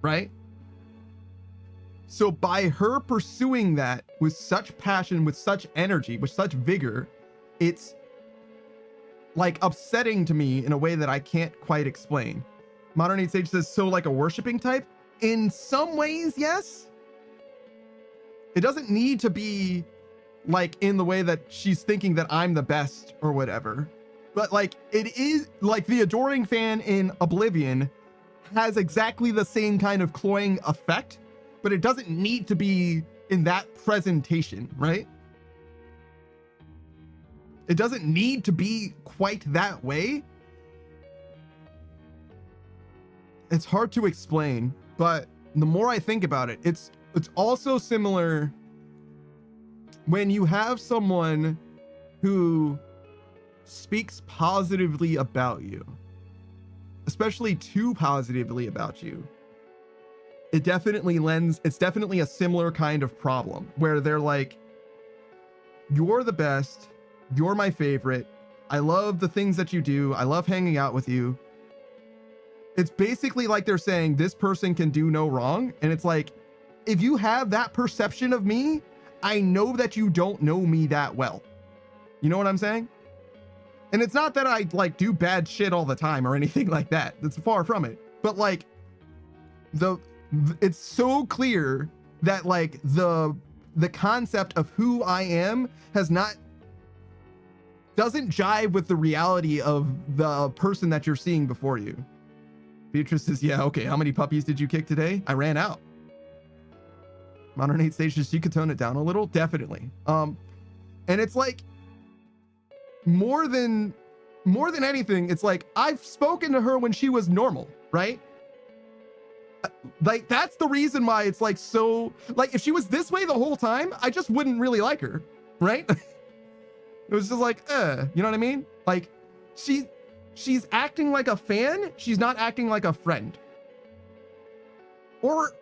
right? So by her pursuing that with such passion, with such energy, with such vigor, it's like upsetting to me in a way that I can't quite explain. Modern Age Sage says, so like a worshiping type? In some ways, yes. It doesn't need to be like in the way that she's thinking that I'm the best or whatever. But like, it is like the adoring fan in Oblivion has exactly the same kind of cloying effect, but it doesn't need to be in that presentation, right? It doesn't need to be quite that way. It's hard to explain, but the more I think about it, it's also similar when you have someone who speaks positively about you, especially too positively about you. It's definitely a similar kind of problem where they're like, you're the best, you're my favorite, I love the things that you do, I love hanging out with you. It's basically like they're saying this person can do no wrong. And it's like, if you have that perception of me, I know that you don't know me that well. You know what I'm saying? And it's not that I like do bad shit all the time or anything like that. That's far from it. But like it's so clear that like the concept of who I am doesn't jive with the reality of the person that you're seeing before you. Beatrice says, yeah, okay, how many puppies did you kick today? I ran out. Modern Age Sage says, you could tone it down a little? Definitely. And it's like, more than anything, it's like, I've spoken to her when she was normal, right? Like, that's the reason why it's like, so, like, if she was this way the whole time, I just wouldn't really like her, right? It was just like, you know what I mean? Like, she's acting like a fan. She's not acting like a friend. Or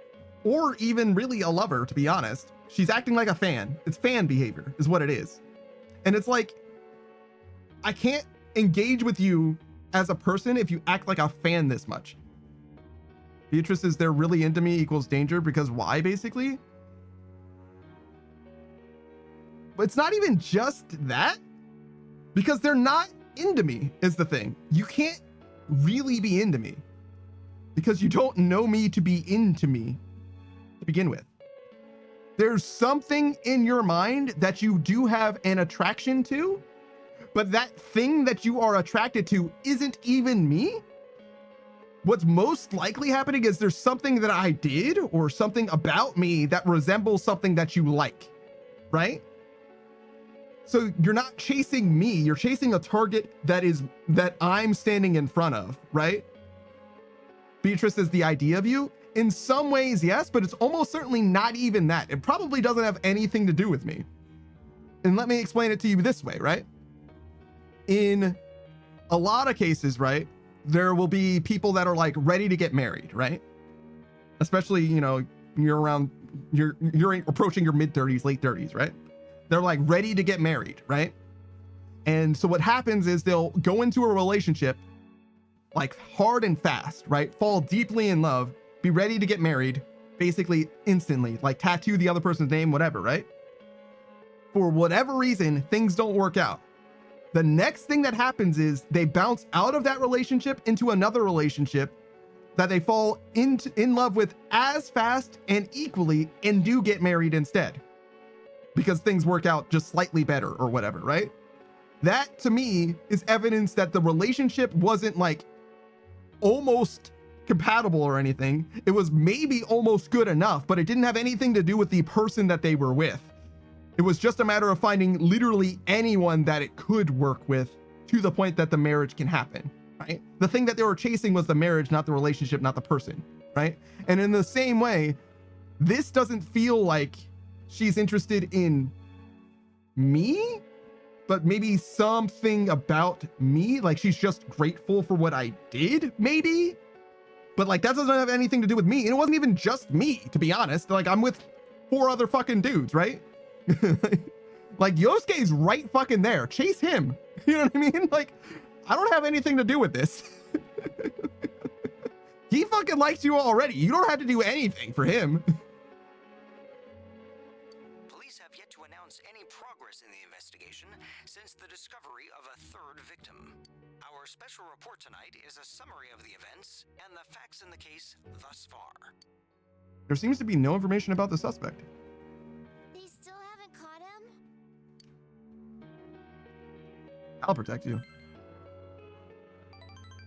even really a lover, to be honest. She's acting like a fan. It's fan behavior is what it is. And it's like, I can't engage with you as a person if you act like a fan this much. Beatrice is they're really into me equals danger because why, basically? But it's not even just that, because they're not into me is the thing. You can't really be into me because you don't know me to be into me to begin with. There's something in your mind that you do have an attraction to, but that thing that you are attracted to isn't even me. What's most likely happening is there's something that I did or something about me that resembles something that you like, right? So you're not chasing me, you're chasing a target that I'm standing in front of, right? Beatrice is the idea of you. In some ways, yes, but it's almost certainly not even that. It probably doesn't have anything to do with me. And let me explain it to you this way, right? In a lot of cases, right, there will be people that are like ready to get married, right? Especially, you know, you're approaching your mid 30s, late 30s, right? They're like ready to get married, right? And so what happens is they'll go into a relationship like hard and fast, right? Fall deeply in love, be ready to get married, basically instantly, like tattoo the other person's name, whatever, right? For whatever reason, things don't work out. The next thing that happens is they bounce out of that relationship into another relationship that they fall in love with as fast and equally and do get married instead because things work out just slightly better or whatever, right? That to me is evidence that the relationship wasn't like almost compatible or anything. It was maybe almost good enough, but it didn't have anything to do with the person that they were with. It was just a matter of finding literally anyone that it could work with to the point that the marriage can happen, right? The thing that they were chasing was the marriage, not the relationship, not the person, right? And in the same way, this doesn't feel like she's interested in me, but maybe something about me. Like she's just grateful for what I did, maybe. But like that doesn't have anything to do with me. And it wasn't even just me, to be honest. Like I'm with 4 other fucking dudes, right? Like Yosuke's right fucking there. Chase him. You know what I mean? Like I don't have anything to do with this. He fucking likes you already. You don't have to do anything for him. Police have yet to announce any progress in the investigation since the discovery of a 3rd victim. Our special report tonight is a summary of the events and the facts in the case thus far. There seems to be no information about the suspect. They still haven't caught him? I'll protect you.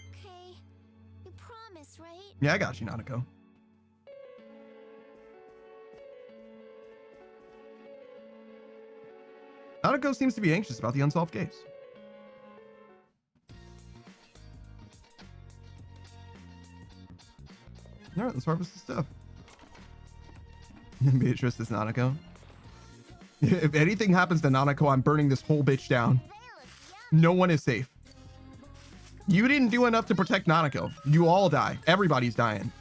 Okay. You promise, right? Yeah, I got you, Nanako. Nanako seems to be anxious about the unsolved case. All right, let's harvest the stuff. Beatrice is Nanako. If anything happens to Nanako, I'm burning this whole bitch down. No one is safe. You didn't do enough to protect Nanako. You all die. Everybody's dying.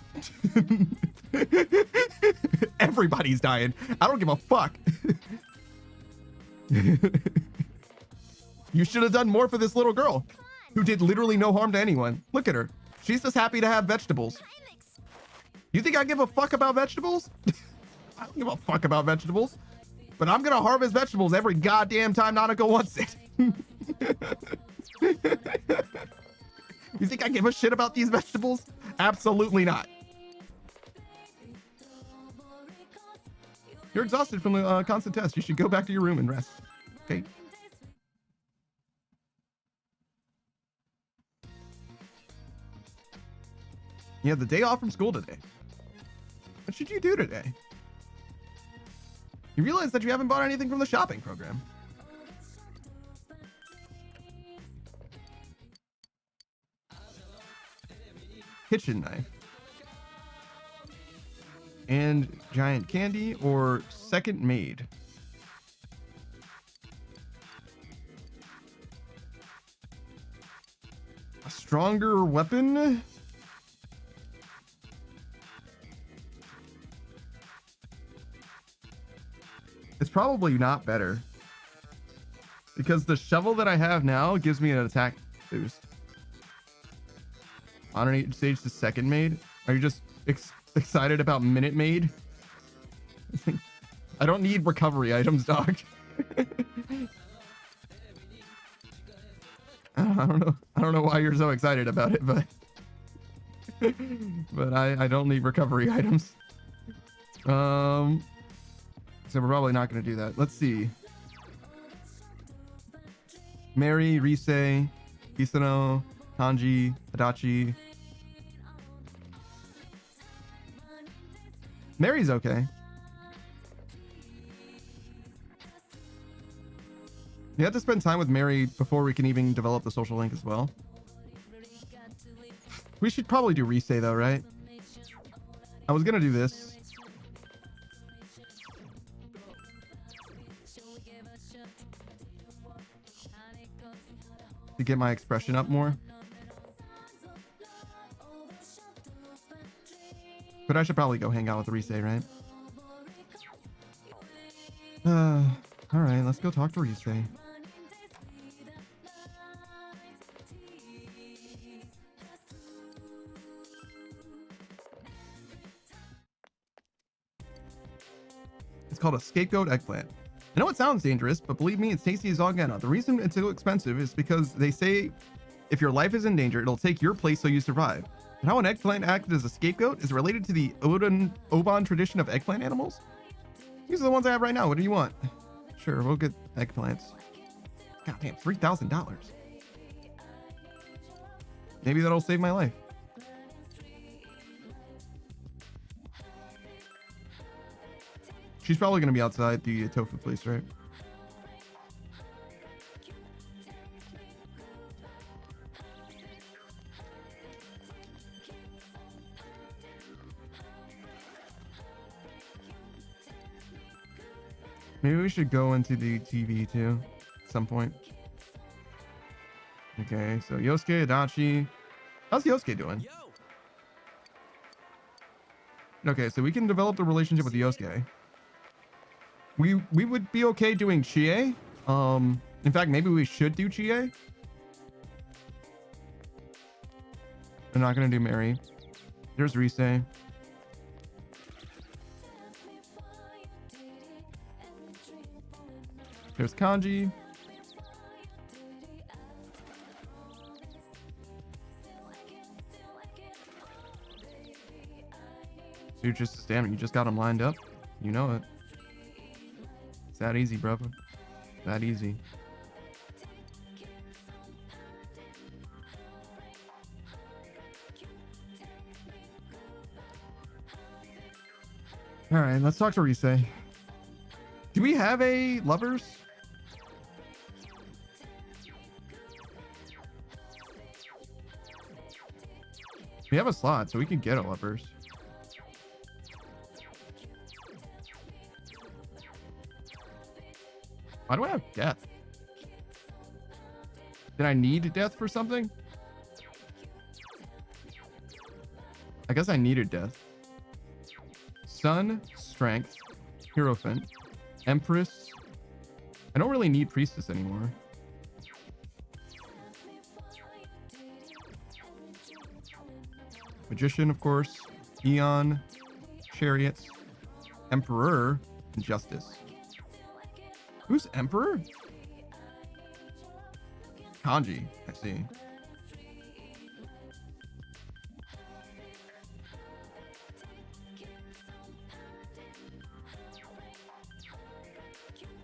Everybody's dying. I don't give a fuck. You should have done more for this little girl who did literally no harm to anyone. Look at her. She's just happy to have vegetables. You think I give a fuck about vegetables? I don't give a fuck about vegetables. But I'm gonna harvest vegetables every goddamn time Nanako wants it. You think I give a shit about these vegetables? Absolutely not. You're exhausted from the constant test. You should go back to your room and rest. Okay. You had the day off from school today. What should you do today? You realize that you haven't bought anything from the shopping program. Kitchen knife. And giant candy or second maid. A stronger weapon? It's probably not better. Because the shovel that I have now gives me an attack boost. On an stage to second maid? Are you just excited about Minute Maid? I don't need recovery items, dog. I don't know why you're so excited about it, but but I don't need recovery items. So we're probably not going to do that. Let's see. Mary, Rise, Hisano, Hanji, Adachi. Mary's okay. You have to spend time with Mary before we can even develop the social link as well. We should probably do Rise though, right? I was gonna do this. To get my expression up more. But I should probably go hang out with Rise, right? Alright, let's go talk to Rise. It's called a scapegoat eggplant. I know it sounds dangerous, but believe me, it's tasty as all get out. The reason it's so expensive is because they say if your life is in danger, it'll take your place so you survive. And how an eggplant acted as a scapegoat is related to the Oban tradition of eggplant animals. These are the ones I have right now. What do you want? Sure, we'll get eggplants. God damn, $3,000. Maybe that'll save my life. She's probably gonna be outside the tofu place, right? Maybe we should go into the TV too at some point. Okay, so Yosuke, Adachi. How's Yosuke doing? Okay, so we can develop the relationship with Yosuke. We would be okay doing Chie. In fact, maybe we should do Chie. We're not gonna do Mary. There's Rise. There's Kanji. Dude, just stamina. You just got them lined up. You know it. It's that easy, brother. That easy. All right, let's talk to Rise. Do we have a lovers? We have a slot, so we can get a lovers. Why do I have death? Did I need death for something? I guess I needed death. Sun, strength, Hierophant, Empress. I don't really need priestess anymore. Magician, of course. Eon, chariots, Emperor, and justice. Who's Emperor? Kanji, I see.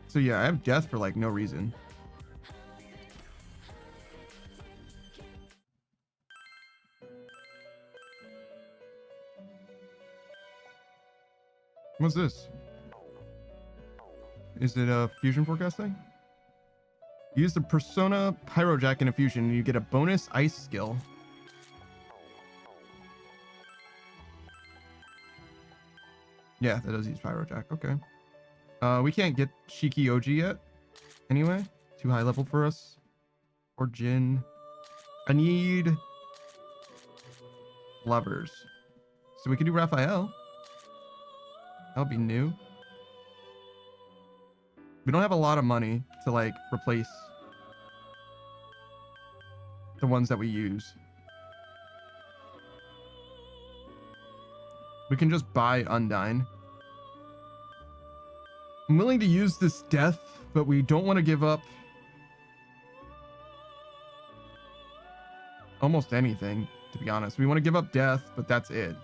So yeah, I have death for like no reason. What's this? Is it a fusion forecasting? Use the Persona Pyrojack in a fusion and you get a bonus ice skill. Yeah, that does use Pyrojack. Okay. We can't get Shiki Oji yet. Anyway, too high level for us. Or Jin. I need lovers. So we can do Raphael. That'll be new. We don't have a lot of money to like replace the ones that we use. We can just buy Undyne. I'm willing to use this death, but we don't want to give up almost anything, to be honest. We want to give up death, but that's it.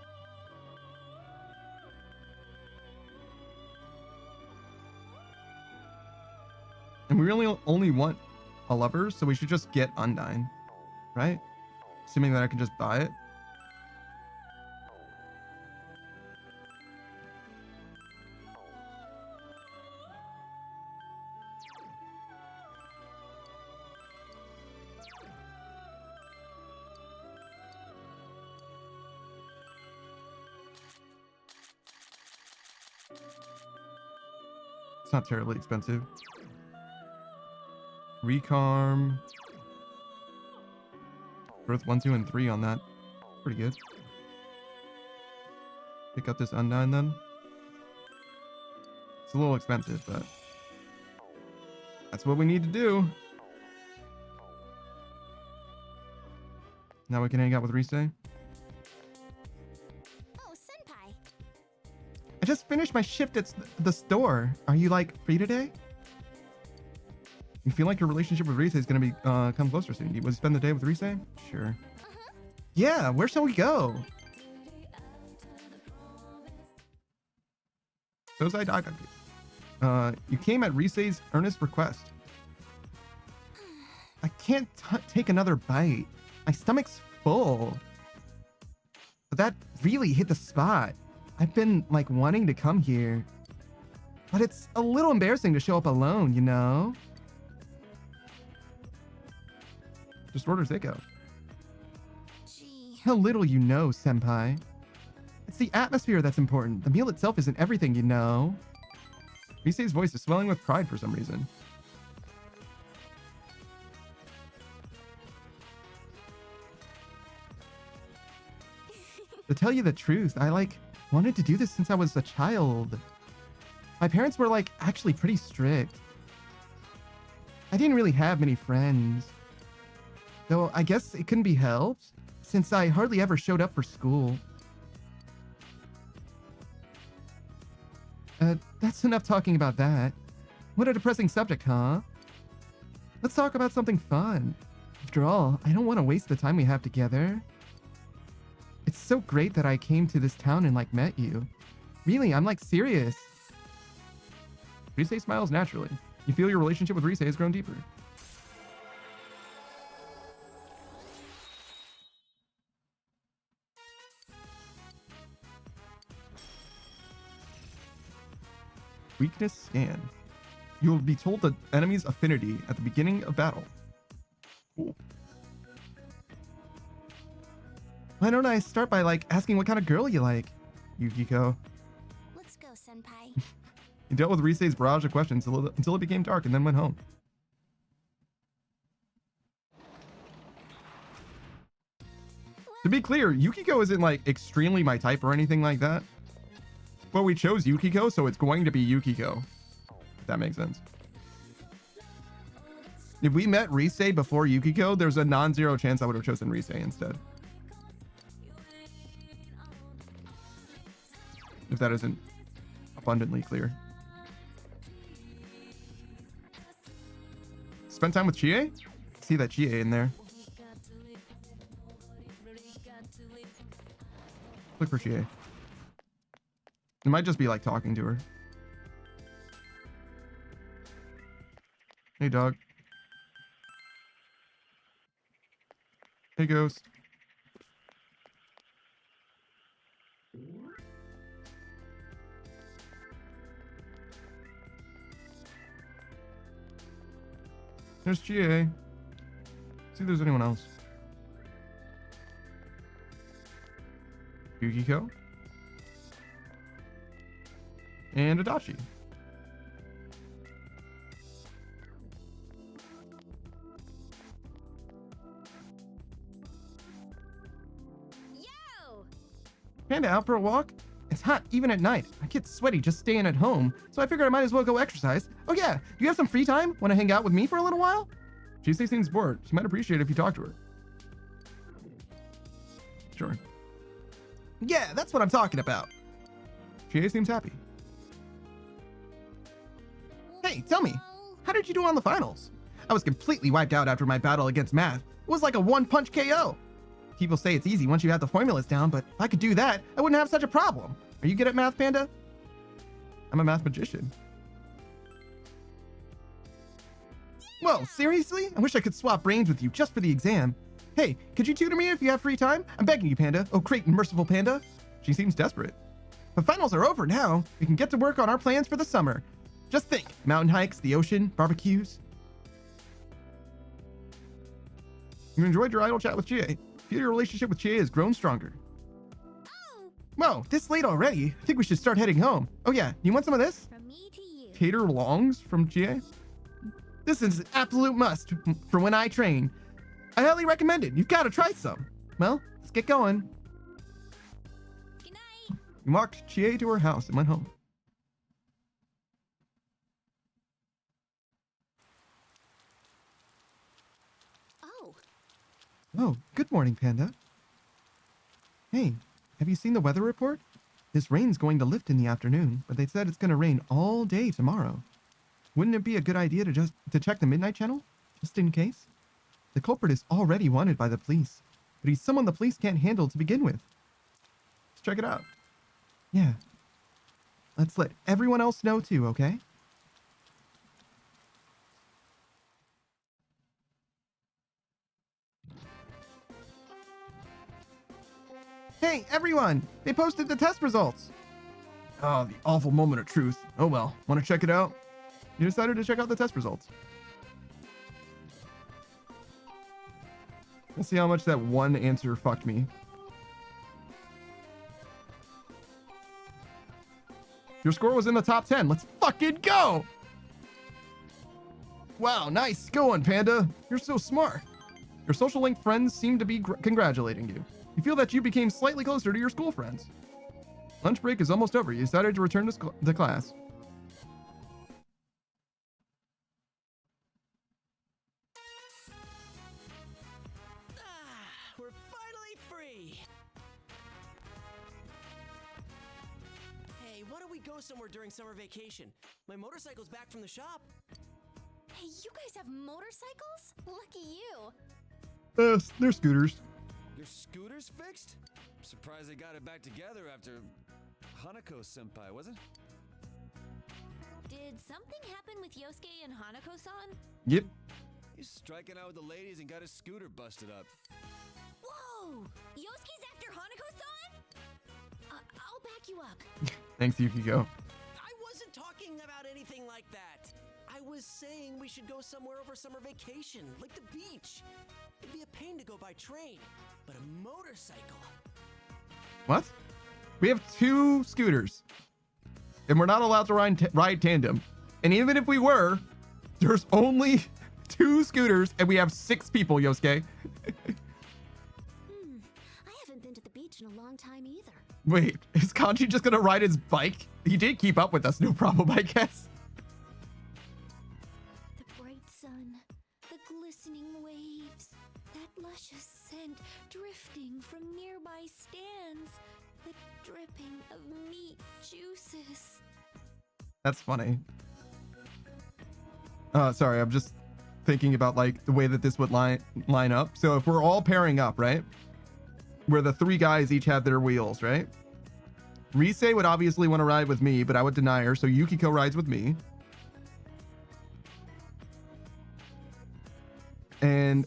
And we really only want a lover, so we should just get Undyne, right? Assuming that I can just buy it. It's not terribly expensive. Recarm. Worth 1, 2, and 3 on that. Pretty good. Pick up this Undyne then. It's a little expensive, but that's what we need to do. Now we can hang out with Rise. Oh, Senpai. I just finished my shift at the store. Are you like free today? You feel like your relationship with Rise is gonna be come closer soon. You want to spend the day with Rise? Sure. Yeah, where shall we go? Sozai Dagaku. You came at Rise's earnest request. I can't take another bite. My stomach's full. But that really hit the spot. I've been like wanting to come here. But it's a little embarrassing to show up alone, you know? Just order takeout. Gee. How little you know, senpai. It's the atmosphere that's important. The meal itself isn't everything, you know? Risei's voice is swelling with pride for some reason. To tell you the truth, I wanted to do this since I was a child. My parents were actually pretty strict. I didn't really have many friends. Though I guess it couldn't be helped since I hardly ever showed up for school. That's enough talking about that. What a depressing subject, huh? Let's talk about something fun. After all, I don't want to waste the time we have together. It's so great that I came to this town and met you. Really, I'm serious. Risei smiles naturally. You feel your relationship with Risei has grown deeper. Weakness scan. You will be told the enemy's affinity at the beginning of battle. Cool. Why don't I start by asking what kind of girl you like, Yukiko? Let's go, senpai. You dealt with Risei's barrage of questions until it became dark and then went home. To be clear, Yukiko isn't extremely my type or anything like that. But we chose Yukiko, so it's going to be Yukiko. If that makes sense. If we met Risei before Yukiko, there's a non-zero chance I would have chosen Risei instead. If that isn't abundantly clear. Spend time with Chie? See that Chie in there. Look for Chie. It might just be talking to her. Hey, dog. Hey, ghost. There's GA. See if there's anyone else. Yukiko. And Adachi. Yo! Panda out for a walk? It's hot even at night. I get sweaty just staying at home, so I figured I might as well go exercise. Oh yeah, do you have some free time? Want to hang out with me for a little while? She seems bored. She might appreciate it if you talk to her. Sure. Yeah, that's what I'm talking about. Chie seems happy. Hey, tell me, how did you do on the finals? I was completely wiped out after my battle against Math. It was like a one-punch KO. People say it's easy once you have the formulas down, but if I could do that, I wouldn't have such a problem. Are you good at math, Panda? I'm a math magician. Whoa, seriously? I wish I could swap brains with you just for the exam. Hey, could you tutor me if you have free time? I'm begging you, Panda. Oh, great and merciful Panda. She seems desperate. The finals are over now. We can get to work on our plans for the summer. Just think, mountain hikes, the ocean, barbecues. You enjoyed your idle chat with Chie. Feel your relationship with Chie has grown stronger. Oh! Whoa, this late already? I think we should start heading home. Oh yeah, you want some of this? From me to you. Tater longs from Chie? This is an absolute must for when I train. I highly recommend it. You've got to try some. Well, let's get going. Good night. We walked Chie to her house and went home. Oh, good morning, Panda. Hey, have you seen the weather report? This rain's going to lift in the afternoon, but they said it's going to rain all day tomorrow. Wouldn't it be a good idea to check the Midnight Channel, just in case? The culprit is already wanted by the police, but he's someone the police can't handle to begin with. Let's check it out. Yeah. Let's let everyone else know too, okay? Hey, everyone! They posted the test results! Oh, the awful moment of truth. Oh well. Want to check it out? You decided to check out the test results. Let's see how much that one answer fucked me. Your score was in the top 10. Let's fucking go! Wow, nice going, Panda. You're so smart. Your social link friends seem to be congratulating you. You feel that you became slightly closer to your school friends. Lunch break is almost over. You decided to return to the class. We're finally free! Hey, why don't we go somewhere during summer vacation? My motorcycle's back from the shop. Hey, you guys have motorcycles? Lucky you. They're scooters. Your scooter's fixed? I'm surprised they got it back together after Hanako-senpai, was it? Did something happen with Yosuke and Hanako-san? Yep. He's striking out with the ladies and got his scooter busted up. Whoa! Yosuke's after Hanako-san? I'll back you up. Thanks, Yukiko. I wasn't talking about anything like that. I was saying we should go somewhere over summer vacation, like the beach. It'd be a pain to go by train, but a motorcycle. What? We have 2 scooters. And we're not allowed to ride tandem. And even if we were, there's only 2 scooters and we have 6 people, Yosuke. I haven't been to the beach in a long time either. Wait, is Kanji just gonna ride his bike? He did keep up with us, no problem, I guess. The bright sun, the glistening waves, that luscious scent drifting from nearby stands, the dripping of meat juices. That's funny. Sorry, I'm just thinking about like the way that this would line up. So if we're all pairing up, right? Where the 3 guys each have their wheels, right? Rise would obviously want to ride with me, but I would deny her, so Yukiko rides with me. And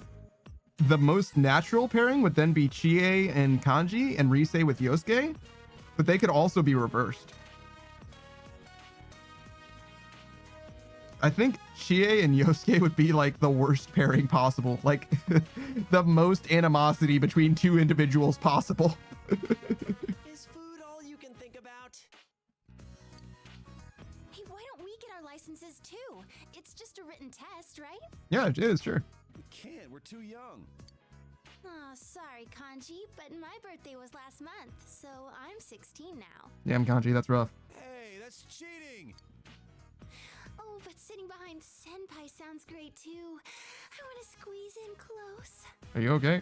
the most natural pairing would then be Chie and Kanji and Rise with Yosuke, but they could also be reversed. I think Chie and Yosuke would be like the worst pairing possible. Like the most animosity between 2 individuals possible. Is food all you can think about? Hey, why don't we get our licenses too? It's just a written test, right? Yeah, it is, sure. We can't, we're too young. Oh, sorry, Kanji, but my birthday was last month, so I'm 16 now. Damn, Kanji, that's rough. Hey, that's cheating! Oh, but sitting behind Senpai sounds great too. I want to squeeze in close. Are you okay?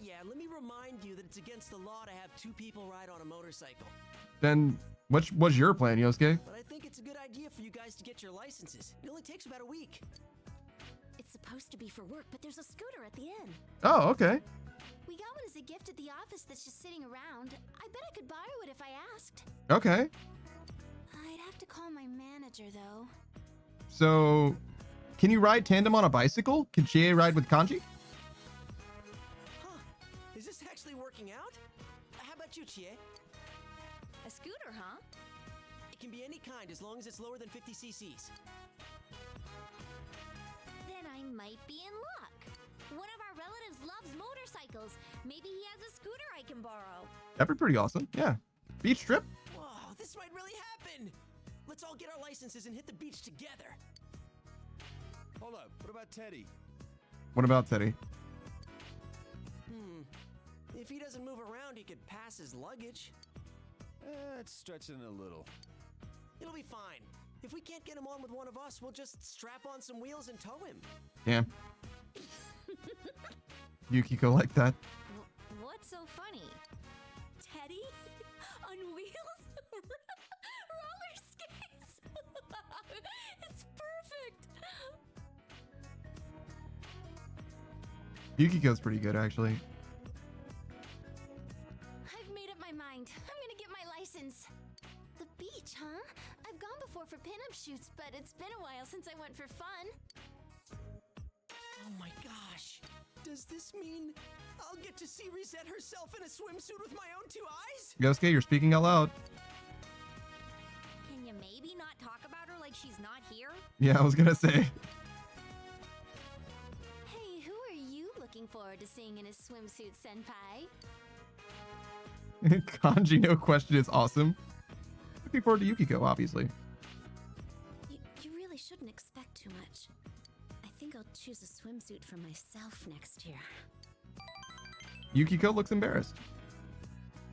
Yeah, let me remind you that it's against the law to have 2 people ride on a motorcycle. Then what was your plan, Yosuke? But I think it's a good idea for you guys to get your licenses. It only takes about a week. It's supposed to be for work, but there's a scooter at the end. Oh, okay. We got one as a gift at the office that's just sitting around. I bet I could borrow it if I asked. Okay. I'd have to call my manager, though. So, can you ride tandem on a bicycle? Can Chie ride with Kanji? Huh. Is this actually working out? How about you, Chie? A scooter, huh? It can be any kind as long as it's lower than 50 cc's. Then I might be in luck. One of our relatives loves motorcycles. Maybe he has a scooter I can borrow. That'd be pretty awesome. Yeah. Beach trip? Whoa, this might really happen! Let's all get our licenses and hit the beach together. Hold up, what about Teddy? What about Teddy? If he doesn't move around, he could pass his luggage. It's stretching it a little. It'll be fine. If we can't get him on with one of us, we'll just strap on some wheels and tow him. Damn. Yukiko like that. What's so funny? Teddy? On wheels? Roller skates? It's perfect! Yukiko's pretty good, actually. I've made up my mind. I'm gonna get my license. The beach, huh? I've gone before for pinup shoots, but it's been a while since I went for fun. Oh my gosh. Does this mean I'll get to see Reset herself in a swimsuit with my own 2 eyes? Yosuke, you're speaking out loud. Can you maybe not talk about her like she's not here? Yeah, I was gonna say. Hey, who are you looking forward to seeing in a swimsuit, Senpai? Kanji, no question, is awesome. Looking forward to Yukiko, obviously. You really shouldn't expect too much. I think I'll choose a swimsuit for myself next year. Yukiko looks embarrassed.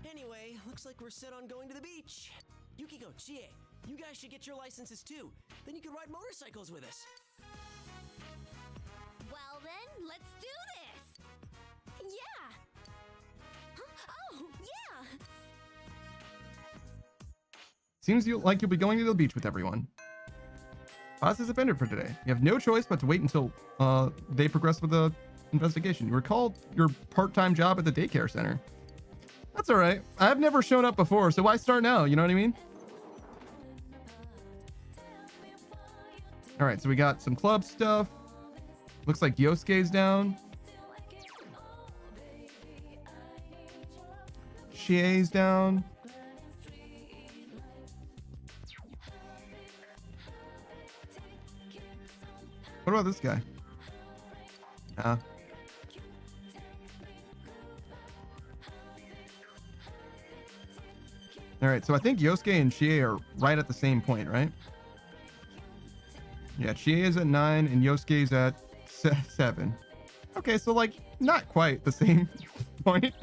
Anyway, looks like we're set on going to the beach. Yukiko, Chie, you guys should get your licenses too. Then you can ride motorcycles with us. Well then, let's do this! Yeah! Huh? Oh, yeah! Seems like you'll be going to the beach with everyone. Classes have ended for today. You have no choice but to wait until they progress with the investigation. You recall your part-time job at the daycare center. That's all right. I've never shown up before, so why start now? You know what I mean? All right, so we got some club stuff. Looks like Yosuke's down. Chie's down. What about this guy? All right, so I think Yosuke and Chie are right at the same point, right? Yeah, Chie is at 9 and Yosuke's at 7. Okay, so like not quite the same point.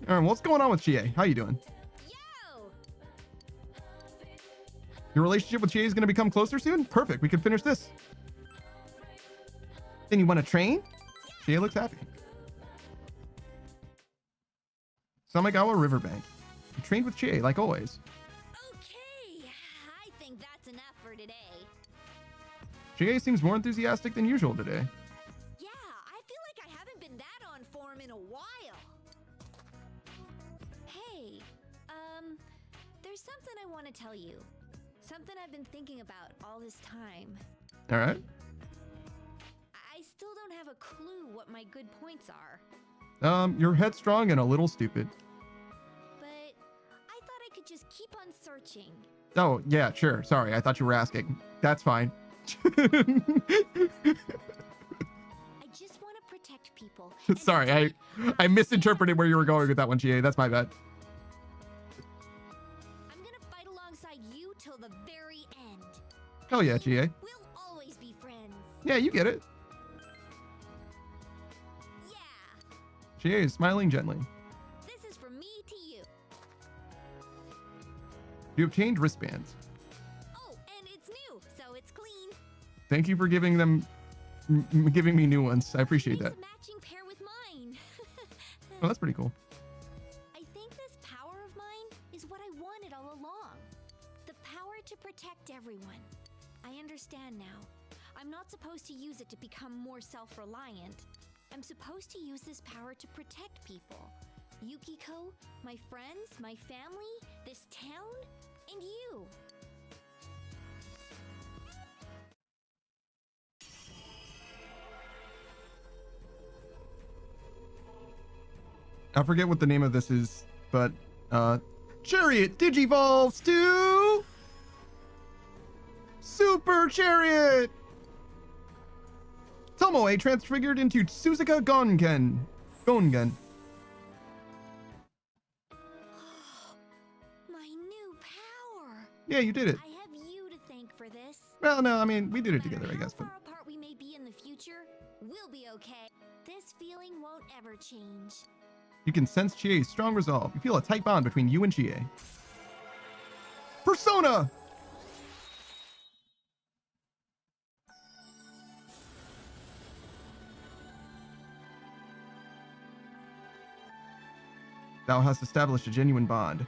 All right, what's going on with Chie? How you doing? Your relationship with Chie is going to become closer soon? Perfect. We can finish this. Then you want to train? Chie looks happy. Samigawa Riverbank. You trained with Chie, like always. Okay, I think that's enough for today. Chie seems more enthusiastic than usual today. Yeah, I feel like I haven't been that on form in a while. Hey, there's something I want to tell you. Something I've been thinking about all this time. All right. I still don't have a clue what my good points are. You're headstrong and a little stupid. But I thought I could just keep on searching. Oh, yeah, sure. Sorry, I thought you were asking. That's fine. I just want to protect people. Sorry, I misinterpreted where you were going with that one, Chie. That's my bad. I'm gonna fight alongside you till the very end. Hell yeah, Chie. We'll always be friends. Yeah, you get it. Yeah. Chie is smiling gently. This is from me to you. You obtained wristbands. Oh, and it's new, so it's clean. Thank you for giving me new ones. I appreciate that. It's a matching pair with mine. Oh, that's pretty cool. I think this power of mine is what I wanted all along. The power to protect everyone. I understand now. I'm not supposed to use it to become more self-reliant. I'm supposed to use this power to protect people. Yukiko, my friends, my family, this town, and you. I forget what the name of this is, but Chariot Digivolves to Super Chariot! Tomoe transfigured into Suzuka Gongen. My new power. Yeah, you did it. I have you to thank for this. Well, no, I mean, we did it together, I guess, but How far apart we may be in the future, we'll be okay. This feeling won't ever change. you can sense Chie's strong resolve. You feel a tight bond between you and Chie. Persona! Thou hast established a genuine bond.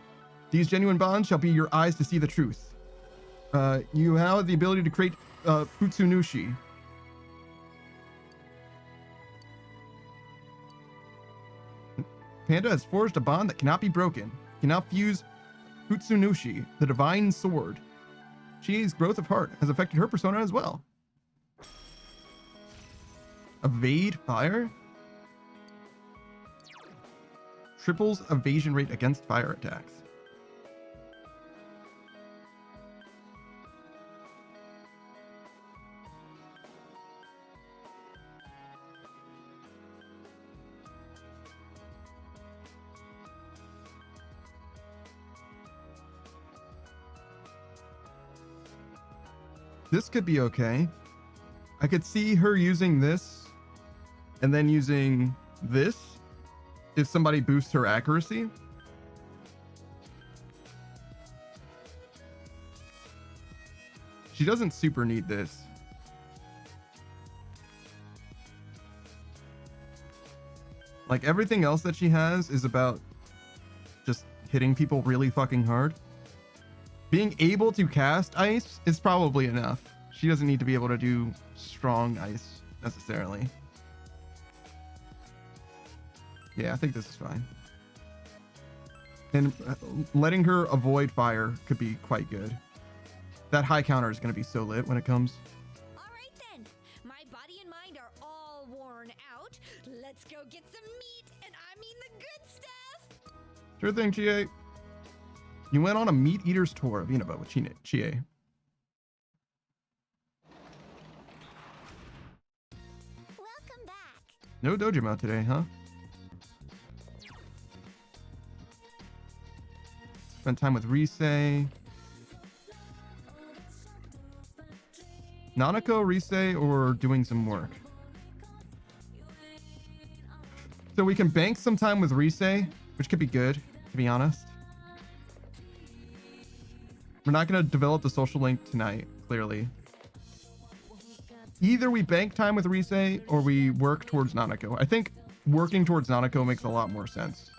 These genuine bonds shall be your eyes to see the truth. You have the ability to create Futsunushi. Panda has forged a bond that cannot be broken. You can now fuse Futsunushi, the divine sword. Chie's growth of heart has affected her persona as well. Evade fire? triples evasion rate against fire attacks. This could be okay. I could see her using this and then using this if somebody boosts her accuracy. She doesn't super need this. Like everything else that she has is about just hitting people really fucking hard. Being able to cast ice is probably enough. She doesn't need to be able to do strong ice necessarily. Yeah, I think this is fine. And letting her avoid fire could be quite good. That high counter is going to be so lit when it comes. All right then. My body and mind are all worn out. Let's go get some meat, and I mean the good stuff. Sure thing, Chie. You went on a meat eater's tour of Inaba with Chie. Welcome back. No Dojima today, huh? Spend time with Rise. Nanako, Rise, or doing some work. So we can bank some time with Rise, which could be good, to be honest. We're not going to develop the social link tonight, clearly. Either we bank time with Rise or we work towards Nanako. I think working towards Nanako makes a lot more sense.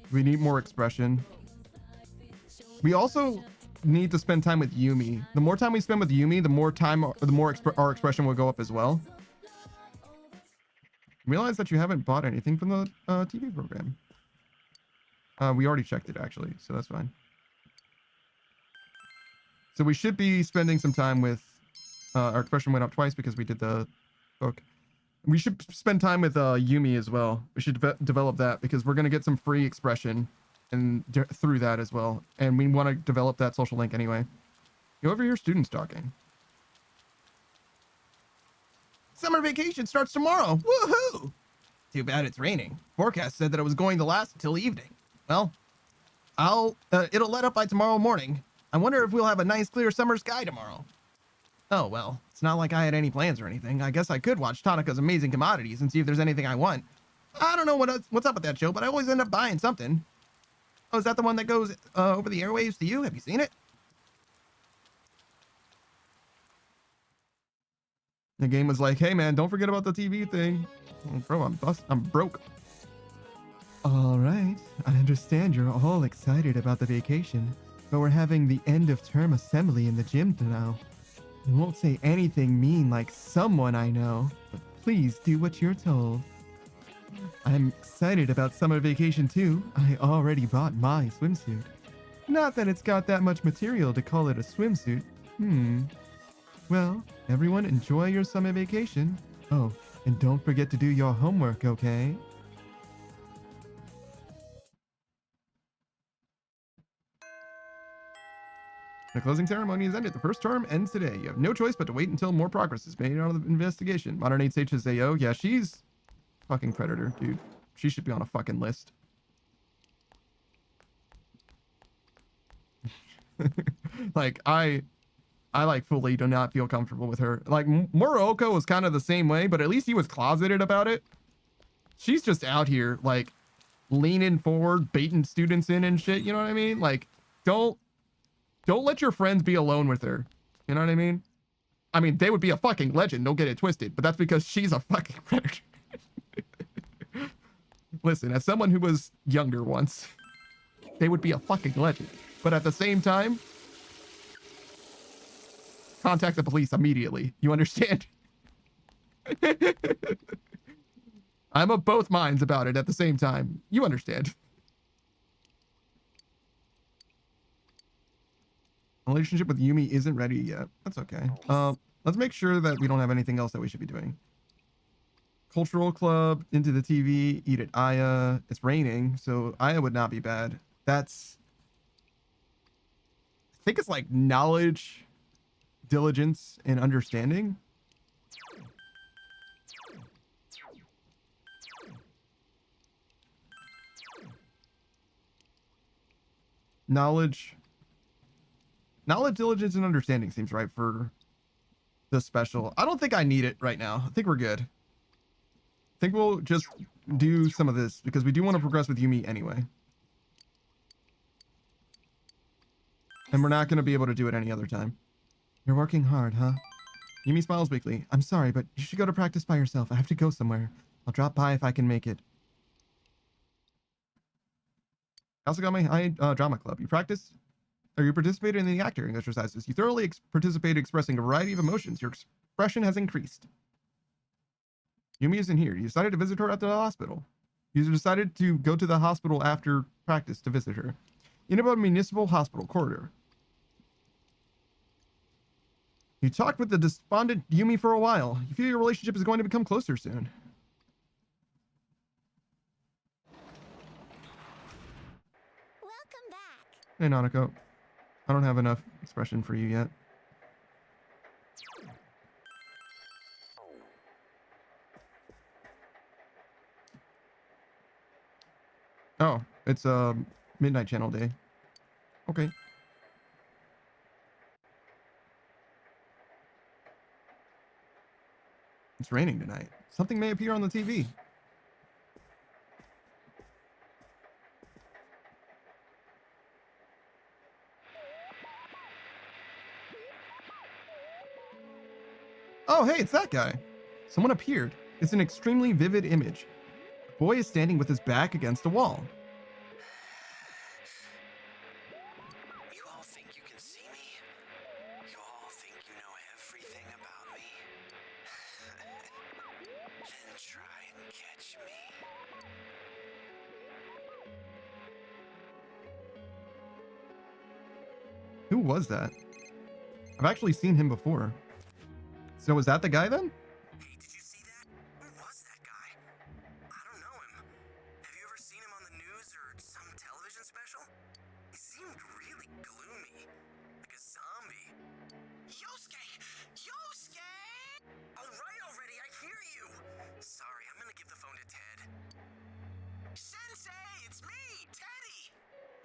We need more expression. We also need to spend time with Yumi. The more time we spend with Yumi, the more time, the more our expression will go up as well. Realize that you haven't bought anything from the TV program. We already checked it actually, so that's fine. So we should be spending some time with, our expression went up twice because we did the book. We should spend time with Yumi as well. We should develop that because we're going to get some free expression and through that as well. And we want to develop that social link anyway. You overhear students talking. Summer vacation starts tomorrow. Woohoo! Too bad it's raining. Forecast said that it was going to last until evening. Well, it'll let up by tomorrow morning. I wonder if we'll have a nice clear summer sky tomorrow. Oh, well, it's not like I had any plans or anything. I guess I could watch Tanaka's Amazing Commodities and see if there's anything I want. I don't know what's up with that show, but I always end up buying something. Oh, is that the one that goes over the airwaves to you? Have you seen it? The game was like, hey man, don't forget about the TV thing. Oh, bro, I'm broke. All right, I understand you're all excited about the vacation, but we're having the end of term assembly in the gym now. I won't say anything mean like someone I know, but please do what you're told. I'm excited about summer vacation too. I already bought my swimsuit. Not that it's got that much material to call it a swimsuit. Well, everyone enjoy your summer vacation. Oh, and don't forget to do your homework, okay? The closing ceremony is ended. The first term ends today. You have no choice but to wait until more progress is made on the investigation. Modern 8 says Zayo. Yeah, she's fucking predator, dude. She should be on a fucking list. Like, I like fully do not feel comfortable with her. Like, Moroko was kind of the same way, but at least he was closeted about it. She's just out here, like, leaning forward, baiting students in and shit, you know what I mean? Like, don't let your friends be alone with her. You know what I mean? I mean, they would be a fucking legend, don't get it twisted, but that's because she's a fucking predator. Listen, as someone who was younger once, they would be a fucking legend. But at the same time, contact the police immediately. You understand? I'm of both minds about it at the same time. You understand? Relationship with Yumi isn't ready yet. That's okay. Let's make sure that we don't have anything else that we should be doing. cultural club, into the TV, eat at Aya. It's raining, so Aya would not be bad. That's, I think it's like knowledge, diligence, and understanding. Knowledge, diligence, and understanding seems right for the special. I don't think I need it right now. I think we're good. I think we'll just do some of this because we do want to progress with Yumi anyway. And we're not going to be able to do it any other time. You're working hard, huh? Yumi smiles weakly. I'm sorry, but you should go to practice by yourself. I have to go somewhere. I'll drop by if I can make it. Asagami Drama Club. You participated in the acting exercises. You thoroughly participated, expressing a variety of emotions. Your expression has increased. Yumi isn't here. You decided to visit her at the hospital. You decided to go to the hospital after practice to visit her. Inaba Municipal Hospital corridor. You talked with the despondent Yumi for a while. You feel your relationship is going to become closer soon. Welcome back. Hey, Nanako. I don't have enough expression for you yet. Oh, it's Midnight Channel Day. Okay. It's raining tonight. Something may appear on the TV. Oh, hey, it's that guy. Someone appeared. It's an extremely vivid image. A boy is standing with his back against a wall. You all think you can see me? You all think you know everything about me? Then try and catch me. Who was that? I've actually seen him before. So was that the guy then? Hey, did you see that? Who was that guy? I don't know him. Have you ever seen him on the news or some television special? He seemed really gloomy, like a zombie. Yosuke! Yosuke! All right already, I hear you. Sorry, I'm gonna give the phone to Ted. Sensei, it's me, Teddy.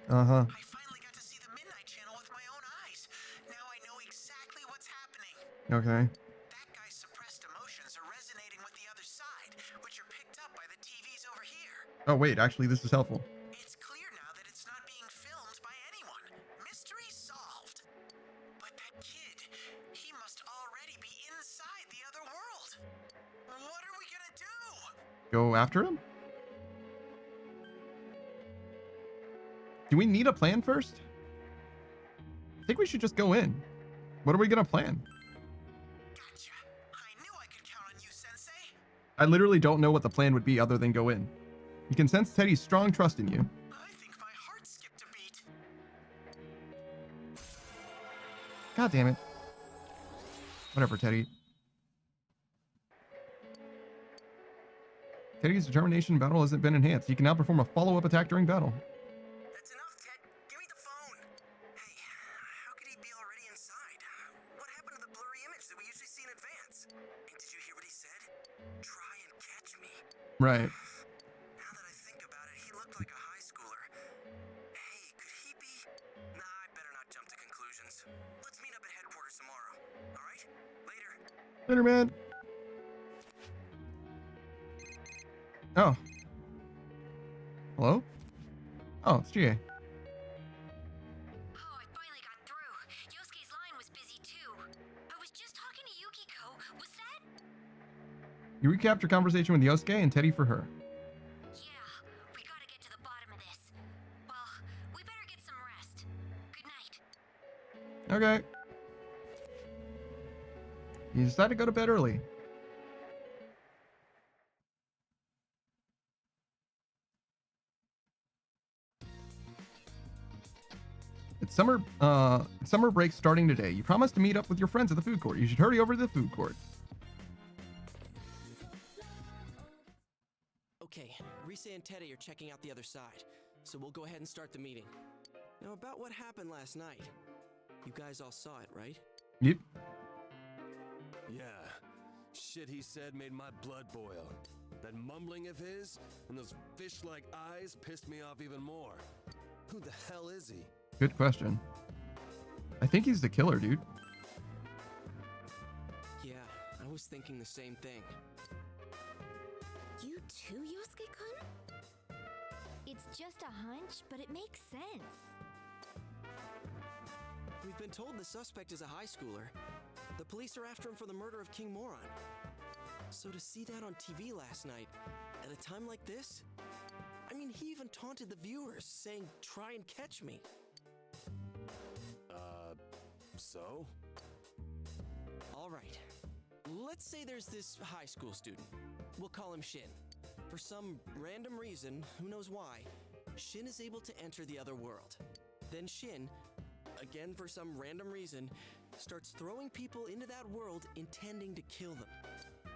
Uh-huh. I finally got to see the Midnight Channel with my own eyes. Now I know exactly what's happening. Okay. That guy's suppressed emotions are resonating with the other side, which are picked up by the TVs over here. Oh, wait, actually, this is helpful. It's clear now that it's not being filmed by anyone. Mystery solved. But that kid, he must already be inside the other world. What are we gonna do? Go after him? Do we need a plan first? I think we should just go in. What are we gonna plan? Gotcha. I knew I could count on you, Sensei. I literally don't know what the plan would be other than go in. You can sense Teddy's strong trust in you. I think my heart skipped a beat. God damn it. Whatever, Teddy. Teddy's determination in battle hasn't been enhanced. He can now perform a follow-up attack during battle. That's enough, Ted. Give me the phone. Hey, how could he be already inside? What happened to the blurry image that we usually see in advance? Hey, did you hear what he said? Try and catch me. Right. Now that I think about it, he looked like a high schooler. Hey, could he be? Nah, I better not jump to conclusions. Let's meet up at headquarters tomorrow. All right? Later. Later, man. Oh. Hello? Oh, it's GA. Oh, I finally got through. Yosuke's line was busy too. I was just talking to Yukiko. Was that? You recapped your conversation with Yosuke and Teddy for her. Yeah, we gotta get to the bottom of this. Well, we better get some rest. Good night. Okay. You decided to go to bed early. It's summer break starting today. You promised to meet up with your friends at the food court. You should hurry over to the food court. Okay, Rise and Teddy are checking out the other side, so we'll go ahead and start the meeting. Now, about what happened last night. You guys all saw it, right? Yep. Yeah. Shit he said made my blood boil. That mumbling of his and those fish-like eyes pissed me off even more. Who the hell is he? Good question. I think he's the killer, dude. Yeah, I was thinking the same thing. You too, Yosuke-kun? It's just a hunch, but it makes sense. We've been told the suspect is a high schooler. The police are after him for the murder of King Moron. So to see that on TV last night, at a time like this, I mean, he even taunted the viewers, saying, "Try and catch me." So? All right. Let's say there's this high school student. We'll call him Shin. For some random reason, who knows why, Shin is able to enter the other world. Then Shin, again for some random reason, starts throwing people into that world intending to kill them.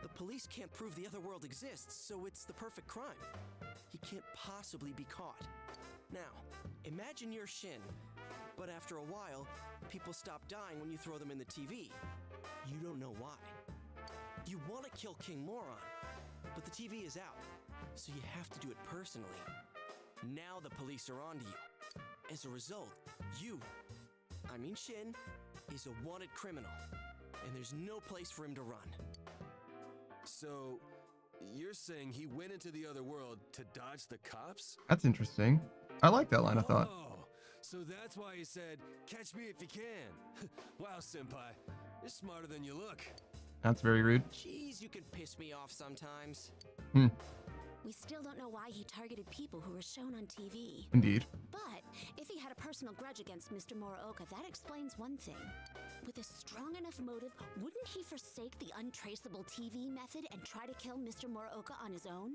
The police can't prove the other world exists, so it's the perfect crime. He can't possibly be caught. Now, imagine you're Shin, but after a while, people stop dying when you throw them in the TV. You don't know why. You want to kill King Moron, but the TV is out, so you have to do it personally. Now the police are onto you. As a result, Shin, is a wanted criminal, and there's no place for him to run. So, you're saying he went into the other world to dodge the cops? That's interesting. I like that line of thought. Oh, so that's why he said, "Catch me if you can." Wow, senpai, you're smarter than you look. That's very rude. Jeez, you can piss me off sometimes. We still don't know why he targeted people who were shown on TV. Indeed. But if he had a personal grudge against Mr. Muraoka, that explains one thing. With a strong enough motive, wouldn't he forsake the untraceable TV method and try to kill Mr. Muraoka on his own?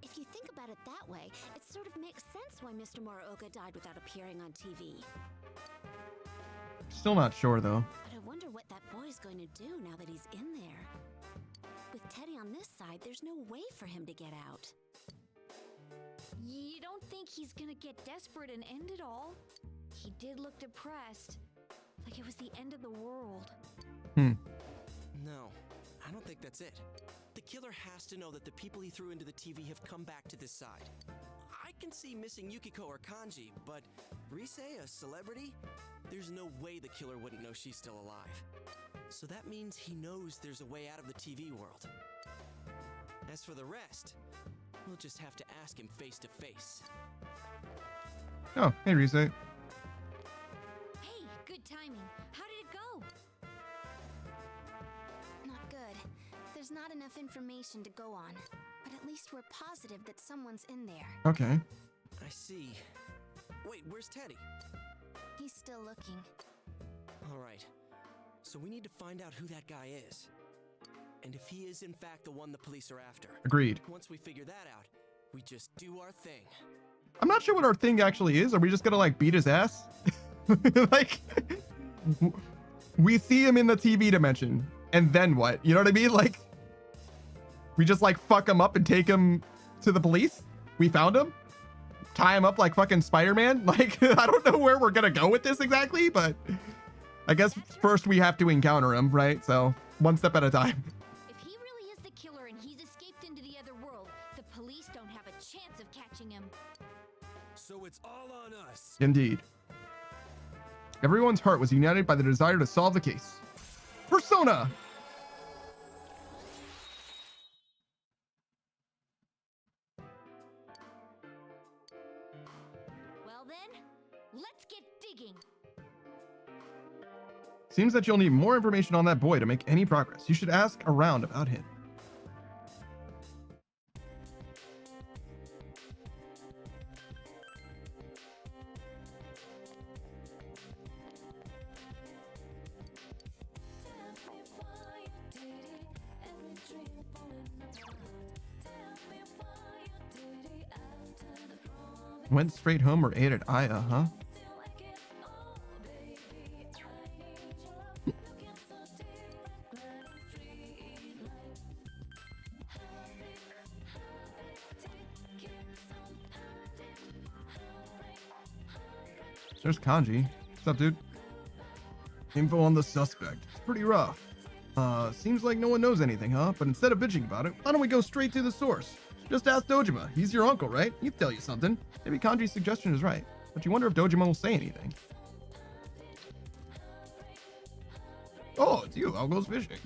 If you think about it that way, it sort of makes sense why Mr. Muraoka died without appearing on TV. Still not sure, though. But I wonder what that boy's going to do now that he's in there. With Teddy on this side, there's no way for him to get out. You don't think he's gonna get desperate and end it all? He did look depressed, like it was the end of the world. No, I don't think that's it. The killer has to know that the people he threw into the TV have come back to this side. I can see missing Yukiko or Kanji, but Rise, a celebrity? There's no way the killer wouldn't know she's still alive. So that means he knows there's a way out of the TV world. As for the rest, we'll just have to ask him face to face. Oh, hey, Rise. Hey, good timing. How did it go? Not good. There's not enough information to go on. But at least we're positive that someone's in there. Okay. I see. Wait, where's Teddy? He's still looking. All right. So we need to find out who that guy is. And if he is in fact the one the police are after. Agreed. Once we figure that out, we just do our thing. I'm not sure what our thing actually is. Are we just gonna like beat his ass? Like, we see him in the TV dimension, and then what? You know what I mean? Like, we just like fuck him up and take him to the police? We found him? Tie him up like fucking Spider-Man? Like, I don't know where we're gonna go with this exactly, but I guess first we have to encounter him, right? So one step at a time. If he really is the killer and he's escaped into the other world, the police don't have a chance of catching him. So it's all on us. Indeed. Everyone's heart was united by the desire to solve the case. Persona! Well then, let's get digging. Seems that you'll need more information on that boy to make any progress. You should ask around about him. Went straight home or ate at Aya, huh? There's Kanji. What's up, dude? Info on the suspect. It's pretty rough. Seems like no one knows anything, huh? But instead of bitching about it, why don't we go straight to the source? Just ask Dojima. He's your uncle, right? He'd tell you something. Maybe Kanji's suggestion is right. But you wonder if Dojima will say anything. Oh, it's you. Al goes fishing.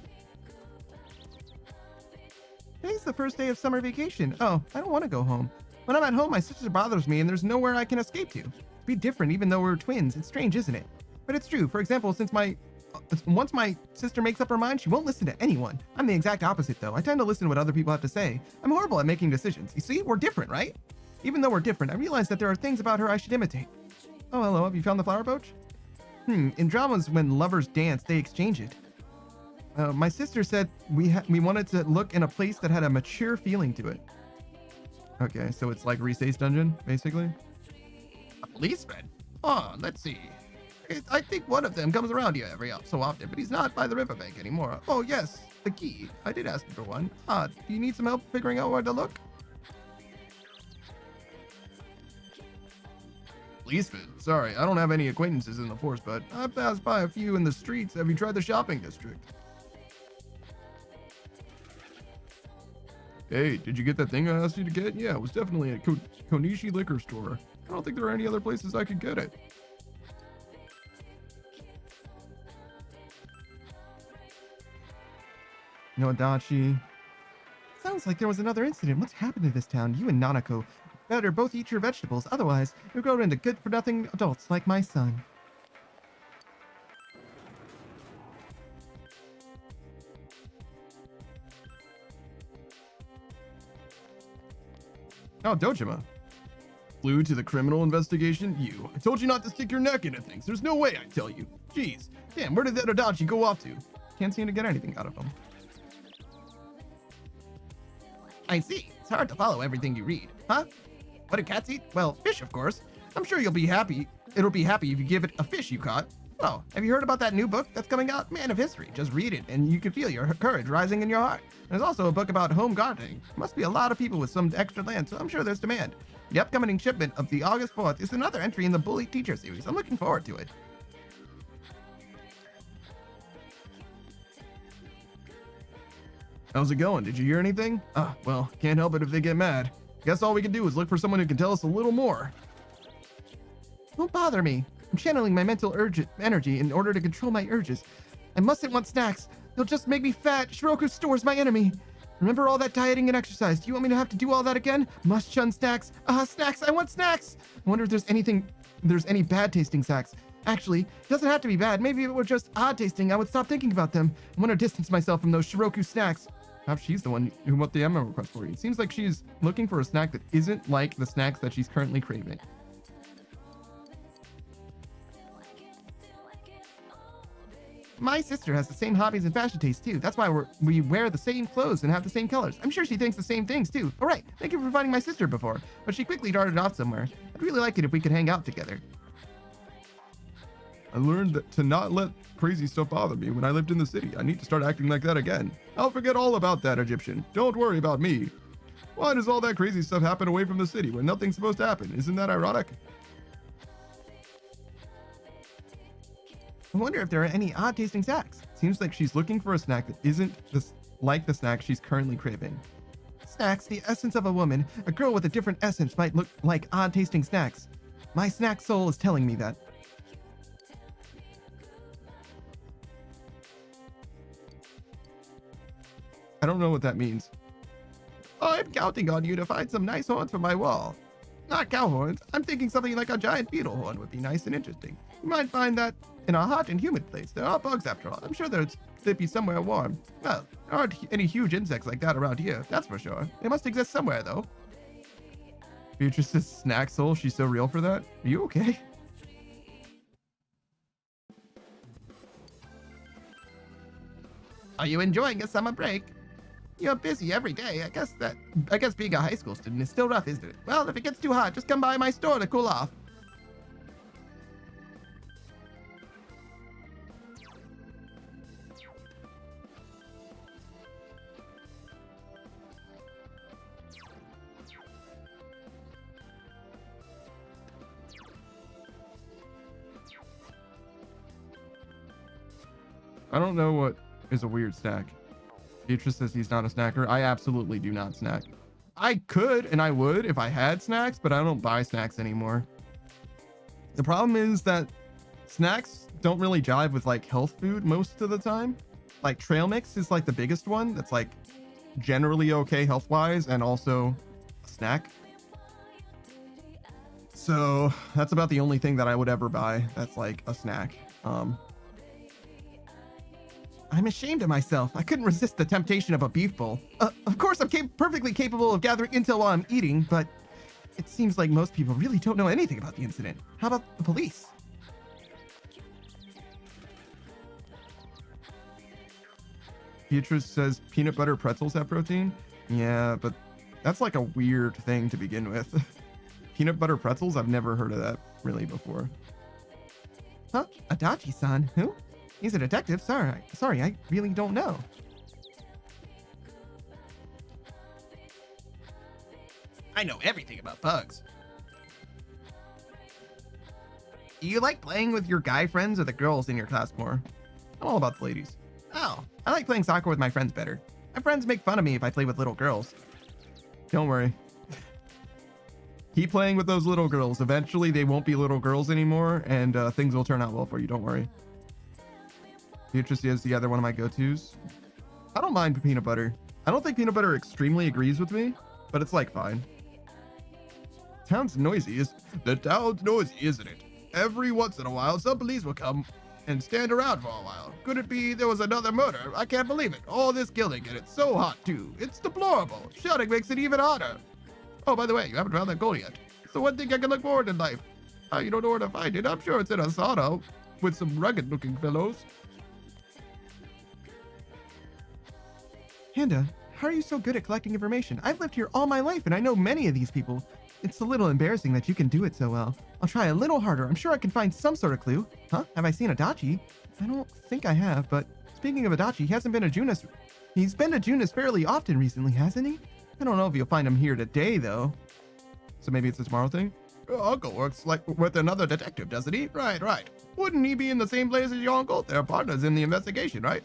Today's the first day of summer vacation. Oh, I don't want to go home. When I'm at home, my sister bothers me and there's nowhere I can escape to. Be different even though we're twins. It's strange, isn't it? But it's true. For example, once my sister makes up her mind, she won't listen to anyone. I'm the exact opposite, though. I tend to listen to what other people have to say. I'm horrible at making decisions. You see, we're different, right? Even though we're different, I realize that there are things about her I should imitate. Oh, hello. Have you found the flower pouch? In dramas, when lovers dance, they exchange it. My sister said we wanted to look in a place that had a mature feeling to it. Okay, so it's like Rise's dungeon, basically. A policeman? Oh, let's see. I think one of them comes around here every so often, but he's not by the riverbank anymore. Oh, yes, the key. I did ask him for one. Do you need some help figuring out where to look? Policeman? Sorry, I don't have any acquaintances in the force, but I passed by a few in the streets. Have you tried the shopping district? Hey, did you get that thing I asked you to get? Yeah, it was definitely at Konishi Liquor Store. I don't think there are any other places I could get it. No, Adachi. Sounds like there was another incident. What's happened to this town? You and Nanako better both eat your vegetables. Otherwise, you'll grow into good-for-nothing adults like my son. Oh, Dojima. Flew to the criminal investigation? You. I told you not to stick your neck into things. There's no way I tell you. Jeez. Damn, where did that Adachi go off to? Can't seem to get anything out of him. I see. It's hard to follow everything you read. Huh? What do cats eat? Well, fish, of course. I'm sure you'll be happy. It'll be happy if you give it a fish you caught. Oh, have you heard about that new book that's coming out? Man of History. Just read it, and you can feel your courage rising in your heart. There's also a book about home gardening. Must be a lot of people with some extra land, so I'm sure there's demand. The upcoming shipment of the August 4th is another entry in the Bully Teacher series. I'm looking forward to it. How's it going? Did you hear anything? Well, can't help it if they get mad. Guess all we can do is look for someone who can tell us a little more. Don't bother me. I'm channeling my mental energy in order to control my urges. I mustn't want snacks. They'll just make me fat. Shiroku Store's my enemy. Remember all that dieting and exercise. Do you want me to have to do all that again? Must shun snacks. Snacks. I want snacks. I wonder if there's any bad tasting snacks. Actually, it doesn't have to be bad. Maybe if it were just odd tasting, I would stop thinking about them. I want to distance myself from those Shiroku snacks. Perhaps she's the one who wrote the MMO request for you. It seems like she's looking for a snack that isn't like the snacks that she's currently craving. My sister has the same hobbies and fashion tastes too. That's why we wear the same clothes and have the same colors. I'm sure she thinks the same things too. All right, thank you for finding my sister before. But she quickly darted off somewhere. I'd really like it if we could hang out together. I learned to not let crazy stuff bother me when I lived in the city. I need to start acting like that again. I'll forget all about that, Egyptian. Don't worry about me. Why does all that crazy stuff happen away from the city when nothing's supposed to happen? Isn't that ironic? I wonder if there are any odd tasting snacks. Seems like she's looking for a snack that isn't like the snack she's currently craving. Snacks, the essence of a woman. A girl with a different essence might look like odd tasting snacks. My snack soul is telling me that. I don't know what that means. I'm counting on you to find some nice horns for my wall. Not cow horns. I'm thinking something like a giant beetle horn would be nice and interesting. You might find that in a hot and humid place. There are bugs after all. I'm sure they'd be somewhere warm. Well, there aren't any huge insects like that around here, that's for sure. They must exist somewhere, though. Beatrice's snack soul, she's so real for that? Are you okay? Are you enjoying a summer break? You're busy every day. I guess being a high school student is still rough, isn't it? Well, if it gets too hot, just come by my store to cool off. I don't know what is a weird snack. Beatrice says he's not a snacker. I absolutely do not snack. I could and I would if I had snacks, but I don't buy snacks anymore. The problem is that snacks don't really jive with like health food most of the time. Like trail mix is like the biggest one that's like generally okay health wise and also a snack. So that's about the only thing that I would ever buy that's like a snack. I'm ashamed of myself. I couldn't resist the temptation of a beef bowl. Of course, I'm perfectly capable of gathering intel while I'm eating, but it seems like most people really don't know anything about the incident. How about the police? Beatrice says peanut butter pretzels have protein. Yeah, but that's like a weird thing to begin with. Peanut butter pretzels? I've never heard of that really before. Huh? Adachi-san? Who? He's a detective. Sorry, I really don't know. I know everything about bugs. Do you like playing with your guy friends or the girls in your class more? I'm all about the ladies. Oh, I like playing soccer with my friends better. My friends make fun of me if I play with little girls. Don't worry. Keep playing with those little girls. Eventually, they won't be little girls anymore, and things will turn out well for you. Don't worry. Beatrice is the other one of my go-tos. I don't mind peanut butter. I don't think peanut butter extremely agrees with me, but it's like fine. The town's noisy, isn't it? Every once in a while, some police will come and stand around for a while. Could it be there was another murder? I can't believe it. All this killing, and it's so hot too. It's deplorable. Shouting makes it even hotter. Oh, by the way, you haven't found that gold yet. It's the one thing I can look forward in life. You don't know where to find it. I'm sure it's in Asano with some rugged-looking fellows. Panda, how are you so good at collecting information? I've lived here all my life and I know many of these people. It's a little embarrassing that you can do it so well. I'll try a little harder. I'm sure I can find some sort of clue. Huh? Have I seen Adachi? I don't think I have, but speaking of Adachi, he's been to Junis fairly often recently, hasn't he? I don't know if you'll find him here today, though. So maybe it's a tomorrow thing? Your uncle works like with another detective, doesn't he? Right. Wouldn't he be in the same place as your uncle? They're partners in the investigation, right?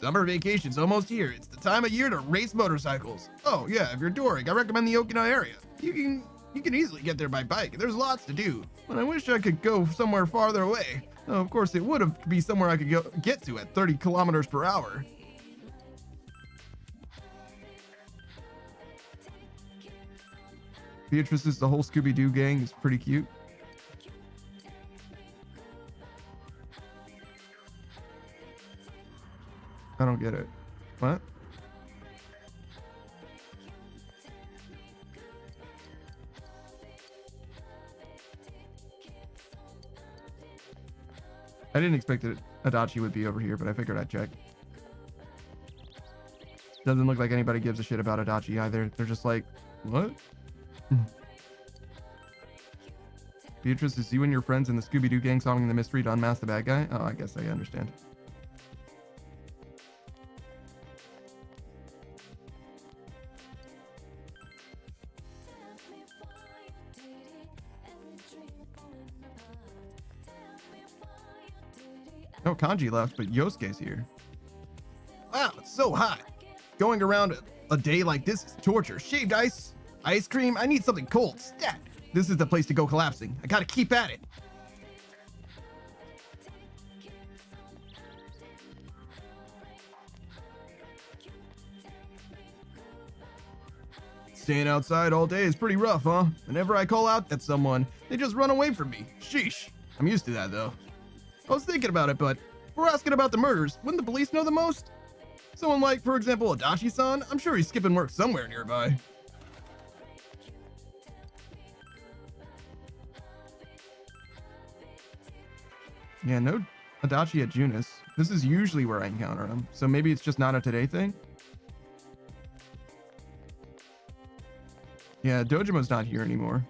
Summer vacation's almost here. It's the time of year to race motorcycles. Oh yeah, if you're touring, I recommend the Okinawa area. You can easily get there by bike. There's lots to do. But I wish I could go somewhere farther away. Of course, it would be somewhere I could get to at 30 kilometers per hour. Beatrice is the whole Scooby-Doo gang. Is pretty cute. I don't get it. What? I didn't expect that Adachi would be over here, but I figured I'd check. Doesn't look like anybody gives a shit about Adachi either. They're just like, what? Beatrice, is you and your friends in the Scooby-Doo gang solving the mystery to unmask the bad guy? Oh, I guess I understand. No, Kanji left, but Yosuke's here. Wow, it's so hot. Going around a day like this is torture. Shaved ice cream. I need something cold. Stat. This is the place to go collapsing. I gotta keep at it. Staying outside all day is pretty rough, huh? Whenever I call out at someone, they just run away from me. Sheesh. I'm used to that, though. I was thinking about it, but if we're asking about the murders, wouldn't the police know the most? Someone like, for example, Adachi-san? I'm sure he's skipping work somewhere nearby. Yeah, no Adachi at Junis. This is usually where I encounter him, so maybe it's just not a today thing? Yeah, Dojimo's not here anymore.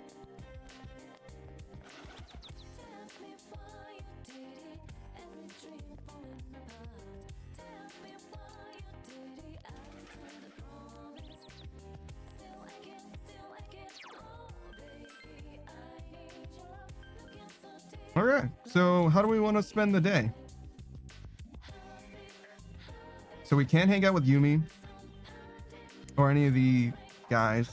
Okay, so how do we want to spend the day? So we can't hang out with Yumi or any of the guys.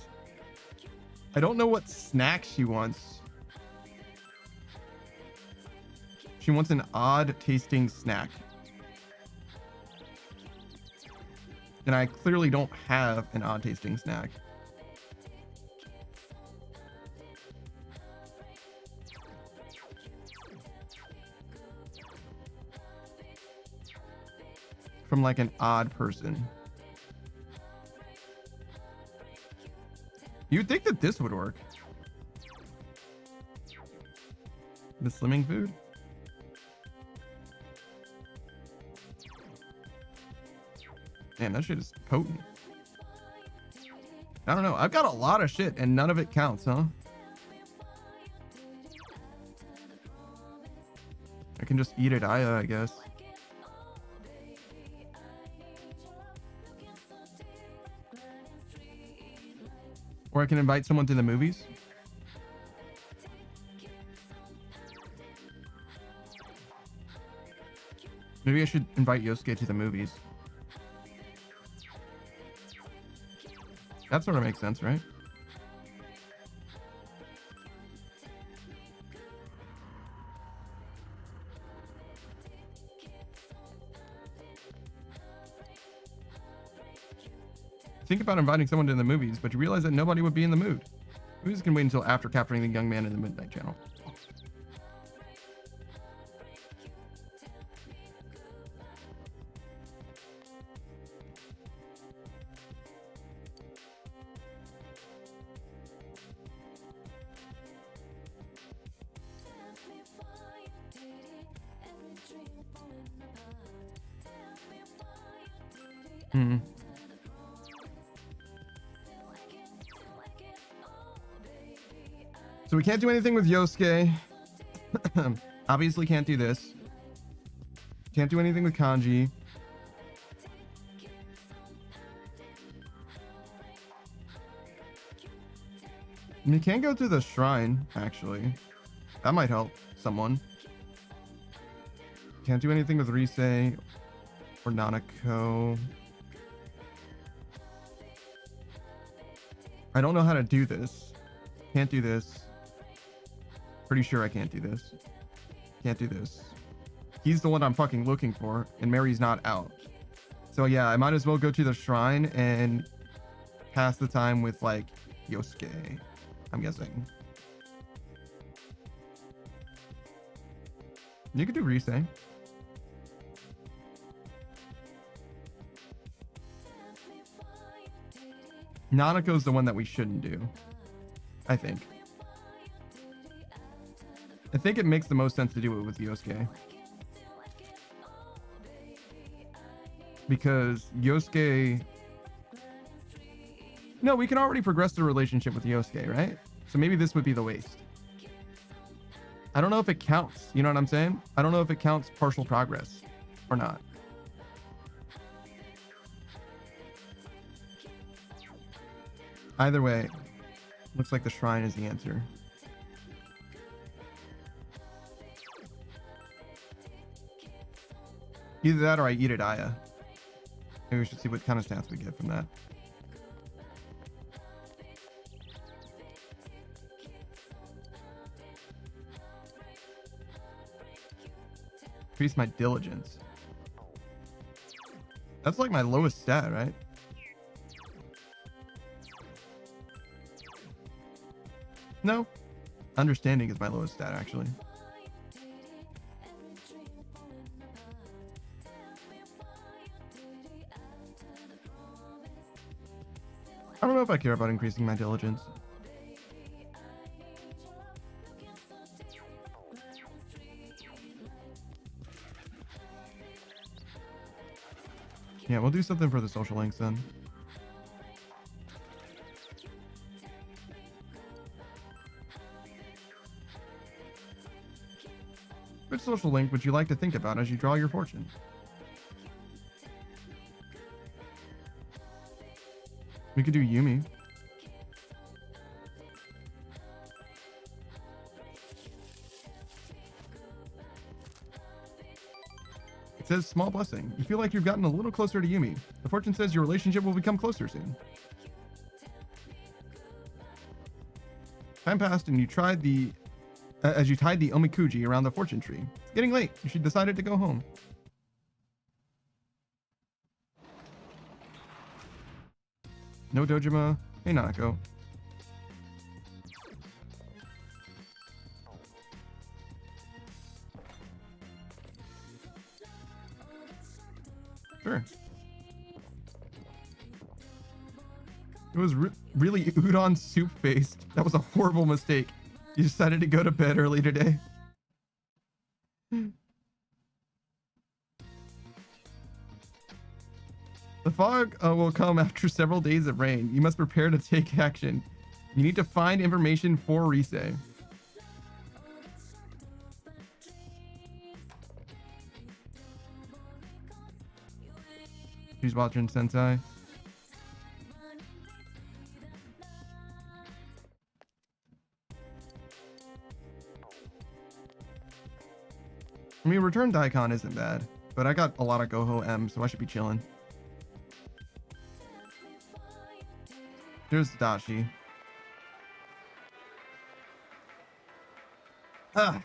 I don't know what snack she wants. She wants an odd tasting snack. And I clearly don't have an odd tasting snack. From like an odd person. You'd think that this would work. The slimming food? Damn, that shit is potent. I don't know. I've got a lot of shit and none of it counts, huh? I can just eat it, I guess. Or I can invite someone to the movies. Maybe I should invite Yosuke to the movies. That sort of makes sense, right? Think about inviting someone to the movies, but you realize that nobody would be in the mood. Movies can wait until after capturing the young man in the Midnight Channel. So we can't do anything with Yosuke. Obviously can't do this. Can't do anything with Kanji. And you can go to the shrine, actually. That might help someone. Can't do anything with Rise or Nanako. I don't know how to do this. Can't do this. Pretty sure I can't do this. Can't do this. He's the one I'm fucking looking for, and Mary's not out. So yeah, I might as well go to the shrine and pass the time with, like, Yosuke, I'm guessing. You could do Rise. Nanako's the one that we shouldn't do, I think. I think it makes the most sense to do it with Yosuke. Because Yosuke... No, we can already progress the relationship with Yosuke, right? So maybe this would be the waste. I don't know if it counts. You know what I'm saying? I don't know if it counts partial progress or not. Either way, looks like the shrine is the answer. Either that or I eat at Aya. Maybe we should see what kind of stats we get from that. Increase my diligence. That's like my lowest stat, right? No. Understanding is my lowest stat, actually. I don't know if I care about increasing my diligence. Yeah, we'll do something for the social links then. Which social link would you like to think about as you draw your fortune? We could do Yumi. It's says small blessing. You feel like you've gotten a little closer to Yumi. The fortune says your relationship will become closer soon. Time passed and you tried the as you tied the omikuji around the fortune tree. It's getting late. She decided to go home. No Dojima. Hey Nanako. Sure. It was really udon soup based. That was a horrible mistake. You decided to go to bed early today. The fog will come after several days of rain. You must prepare to take action. You need to find information for Rise. She's watching Sensei. I mean, return Daikon isn't bad, but I got a lot of Goho M, so I should be chilling. There's Dashi. I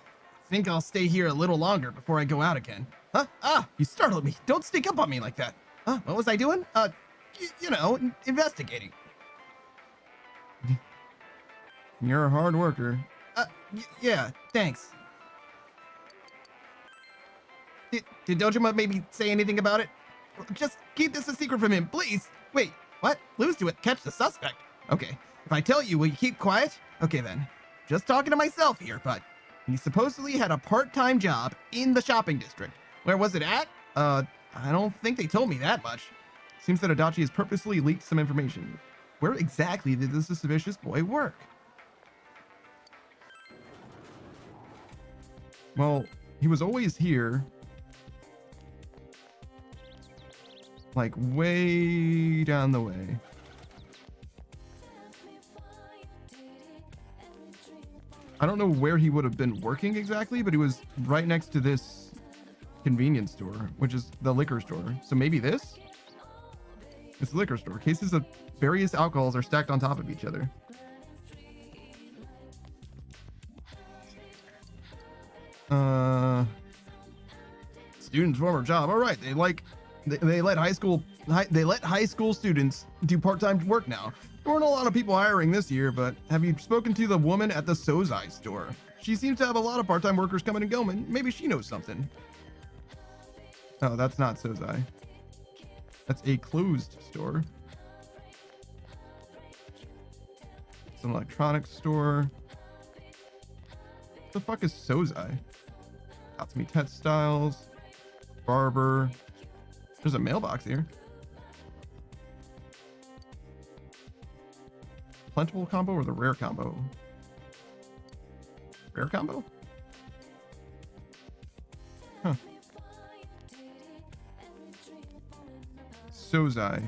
think I'll stay here a little longer before I go out again. Huh? You startled me. Don't sneak up on me like that. What was I doing? You know, investigating. You're a hard worker. Yeah, thanks. Did Dojima maybe say anything about it? Just keep this a secret from him, please. Wait, what? Lose to it, catch the suspect. Okay, if I tell you, will you keep quiet? Okay then. Just talking to myself here, but he supposedly had a part-time job in the shopping district. Where was it at? I don't think they told me that much. Seems that Adachi has purposely leaked some information. Where exactly did this suspicious boy work? Well, he was always here. Like way down the way. I don't know where he would have been working exactly, but he was right next to this convenience store, which is the liquor store. So maybe this? It's a liquor store. Cases of various alcohols are stacked on top of each other. Student's former job. All right, they let high school students do part-time work now. There weren't a lot of people hiring this year, but have you spoken to the woman at the Sozai store? She seems to have a lot of part-time workers coming and going. Maybe she knows something. Oh, that's not Sozai. That's a closed store. It's an electronics store. What the fuck is Sozai? Tatsumi Textiles. Barber. There's a mailbox here. Plentiful combo or the rare combo? Rare combo? Huh. Sozai.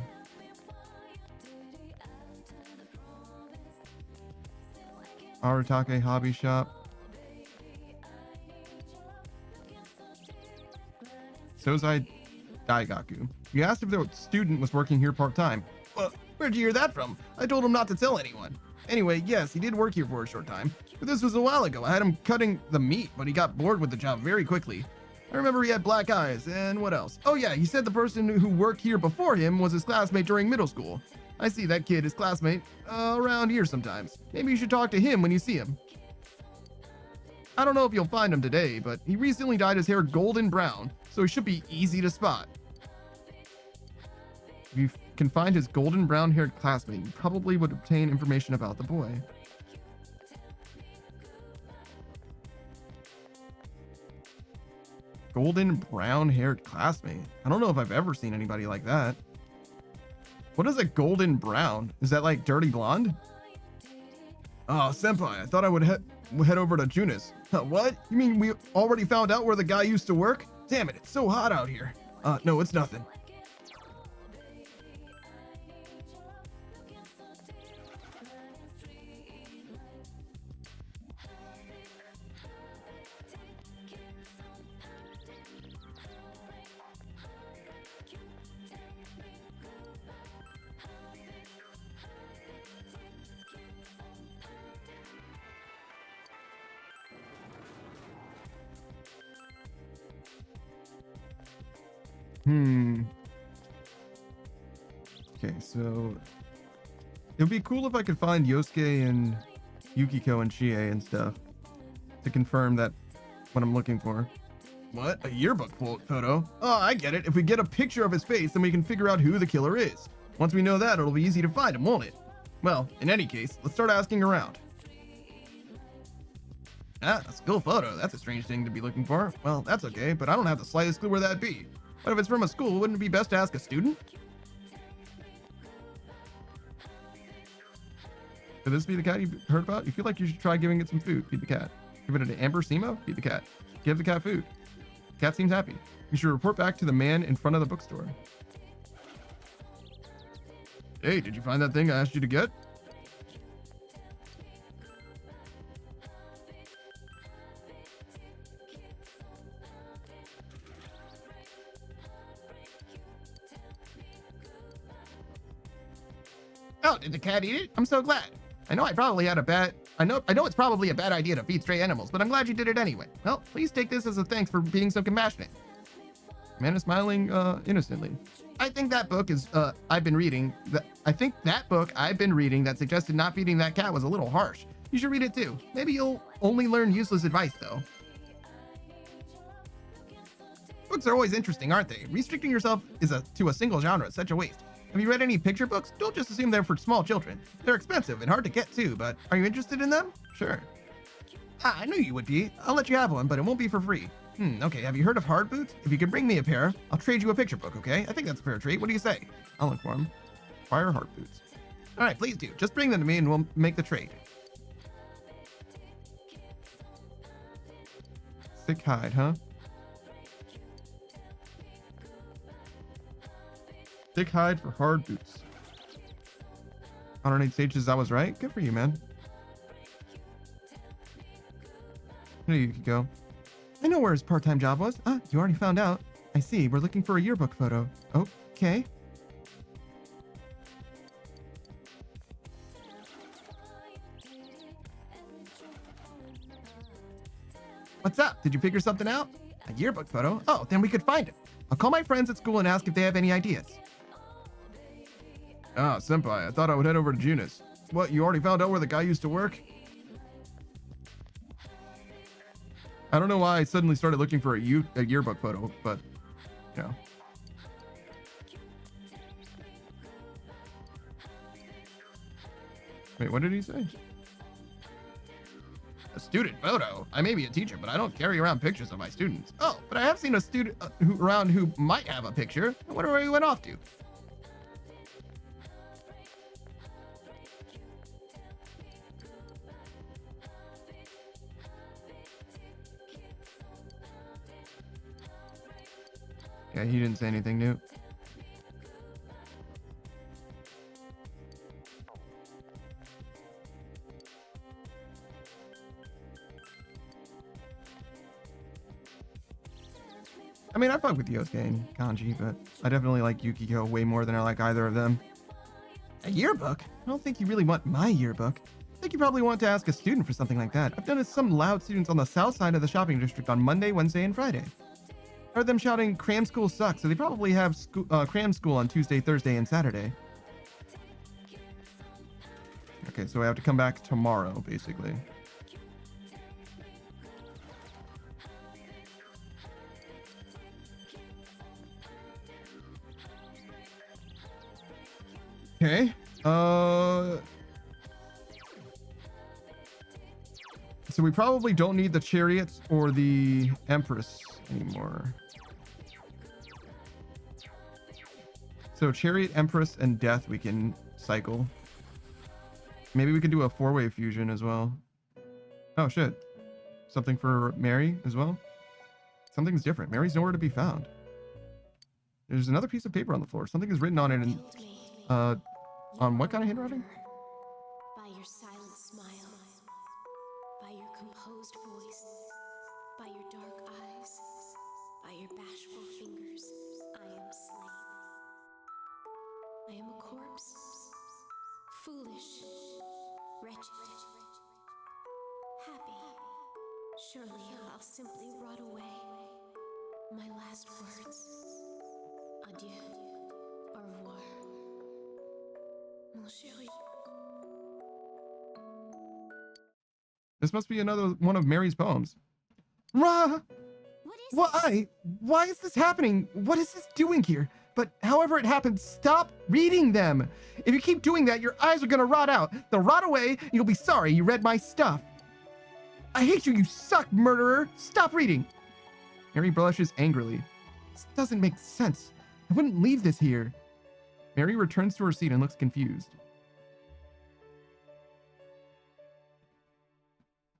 Aratake Hobby Shop. Sozai Daigaku. You asked if the student was working here part-time. Well, where'd you hear that from? I told him not to tell anyone. Anyway, yes, he did work here for a short time, but this was a while ago. I had him cutting the meat, but he got bored with the job very quickly. I remember he had black eyes, and what else? Oh yeah, he said the person who worked here before him was his classmate during middle school. I see that kid, his classmate, around here sometimes. Maybe you should talk to him when you see him. I don't know if you'll find him today, but he recently dyed his hair golden brown, so he should be easy to spot. If you can find his golden brown haired classmate, you probably would obtain information about the boy. Golden brown haired classmate. I don't know if I've ever seen anybody like that. What is a golden brown? Is that like dirty blonde? Oh, senpai, I thought I would head over to Junis. What? You mean we already found out where the guy used to work? Damn it, it's so hot out here. No, it's nothing. Okay, so it would be cool if I could find Yosuke and Yukiko and Chie and stuff to confirm that what I'm looking for. What? A yearbook photo? Oh, I get it. If we get a picture of his face, then we can figure out who the killer is. Once we know that, it'll be easy to find him, won't it? Well, in any case, let's start asking around. Ah, a school photo. That's a strange thing to be looking for. Well, that's okay, but I don't have the slightest clue where that'd be. But if it's from a school, wouldn't it be best to ask a student? Could this be the cat you heard about? You feel like you should try giving it some food. Feed the cat. Give it an Amber Semo? Feed the cat. Give the cat food. The cat seems happy. You should report back to the man in front of the bookstore. Hey, did you find that thing I asked you to get? Oh, did the cat eat it? I'm so glad. I know it's probably a bad idea to feed stray animals, but I'm glad you did it anyway. Well, please take this as a thanks for being so compassionate. Man is smiling innocently. I think that book I've been reading that suggested not feeding that cat was a little harsh. You should read it too. Maybe you'll only learn useless advice though. Books are always interesting, aren't they? Restricting yourself to a single genre is such a waste. Have you read any picture books? Don't just assume they're for small children. They're expensive and hard to get too, but are you interested in them? Sure. Ah, I knew you would be. I'll let you have one, but it won't be for free. Okay, have you heard of Hard Boots? If you can bring me a pair, I'll trade you a picture book, okay? I think that's a fair trade. What do you say? I'll look for them. Fire Hard Boots. All right, please do. Just bring them to me and we'll make the trade. Thick hide, huh? Thick hide for hard boots. 108 stages, I was right. Good for you, man. There you could go. I know where his part-time job was. Ah, you already found out. I see. We're looking for a yearbook photo. Okay. What's up? Did you figure something out? A yearbook photo? Oh, then we could find it. I'll call my friends at school and ask if they have any ideas. Ah, senpai, I thought I would head over to Junis. What, you already found out where the guy used to work? I don't know why I suddenly started looking for a yearbook photo, but, you know. Wait, what did he say? A student photo? I may be a teacher, but I don't carry around pictures of my students. Oh, but I have seen a student who might have a picture. I wonder where he went off to. Yeah, he didn't say anything new. I mean, I fuck with Yosuke and Kanji, but I definitely like Yukiko way more than I like either of them. A yearbook? I don't think you really want my yearbook. I think you probably want to ask a student for something like that. I've noticed some loud students on the south side of the shopping district on Monday, Wednesday, and Friday. I heard them shouting, "Cram school sucks," so they probably have cram school on Tuesday, Thursday, and Saturday. Okay, so I have to come back tomorrow, basically. Okay. So we probably don't need the chariots or the Empress anymore. So chariot, Empress, and death we can cycle. Maybe we could do a 4-way fusion as well. Oh shit. Something for Mary as well. Something's different. Mary's nowhere to be found. There's another piece of paper on the floor. Something is written on it in on what kind of handwriting? By your silent smile, by your composed voice, by your dark eyes, by your bashful fingers, I am slain. I am a corpse, foolish, wretched, happy. Surely I'll simply rot away. My last words, Adieu. Au revoir. Mon chéri. This must be another one of Mary's poems. Ra! Why? Why is this happening? What is this doing here? But however it happened, stop reading them. If you keep doing that, your eyes are gonna rot out. They'll rot away, and you'll be sorry you read my stuff. I hate you, you suck, murderer. Stop reading. Mary blushes angrily. This doesn't make sense. I wouldn't leave this here. Mary returns to her seat and looks confused.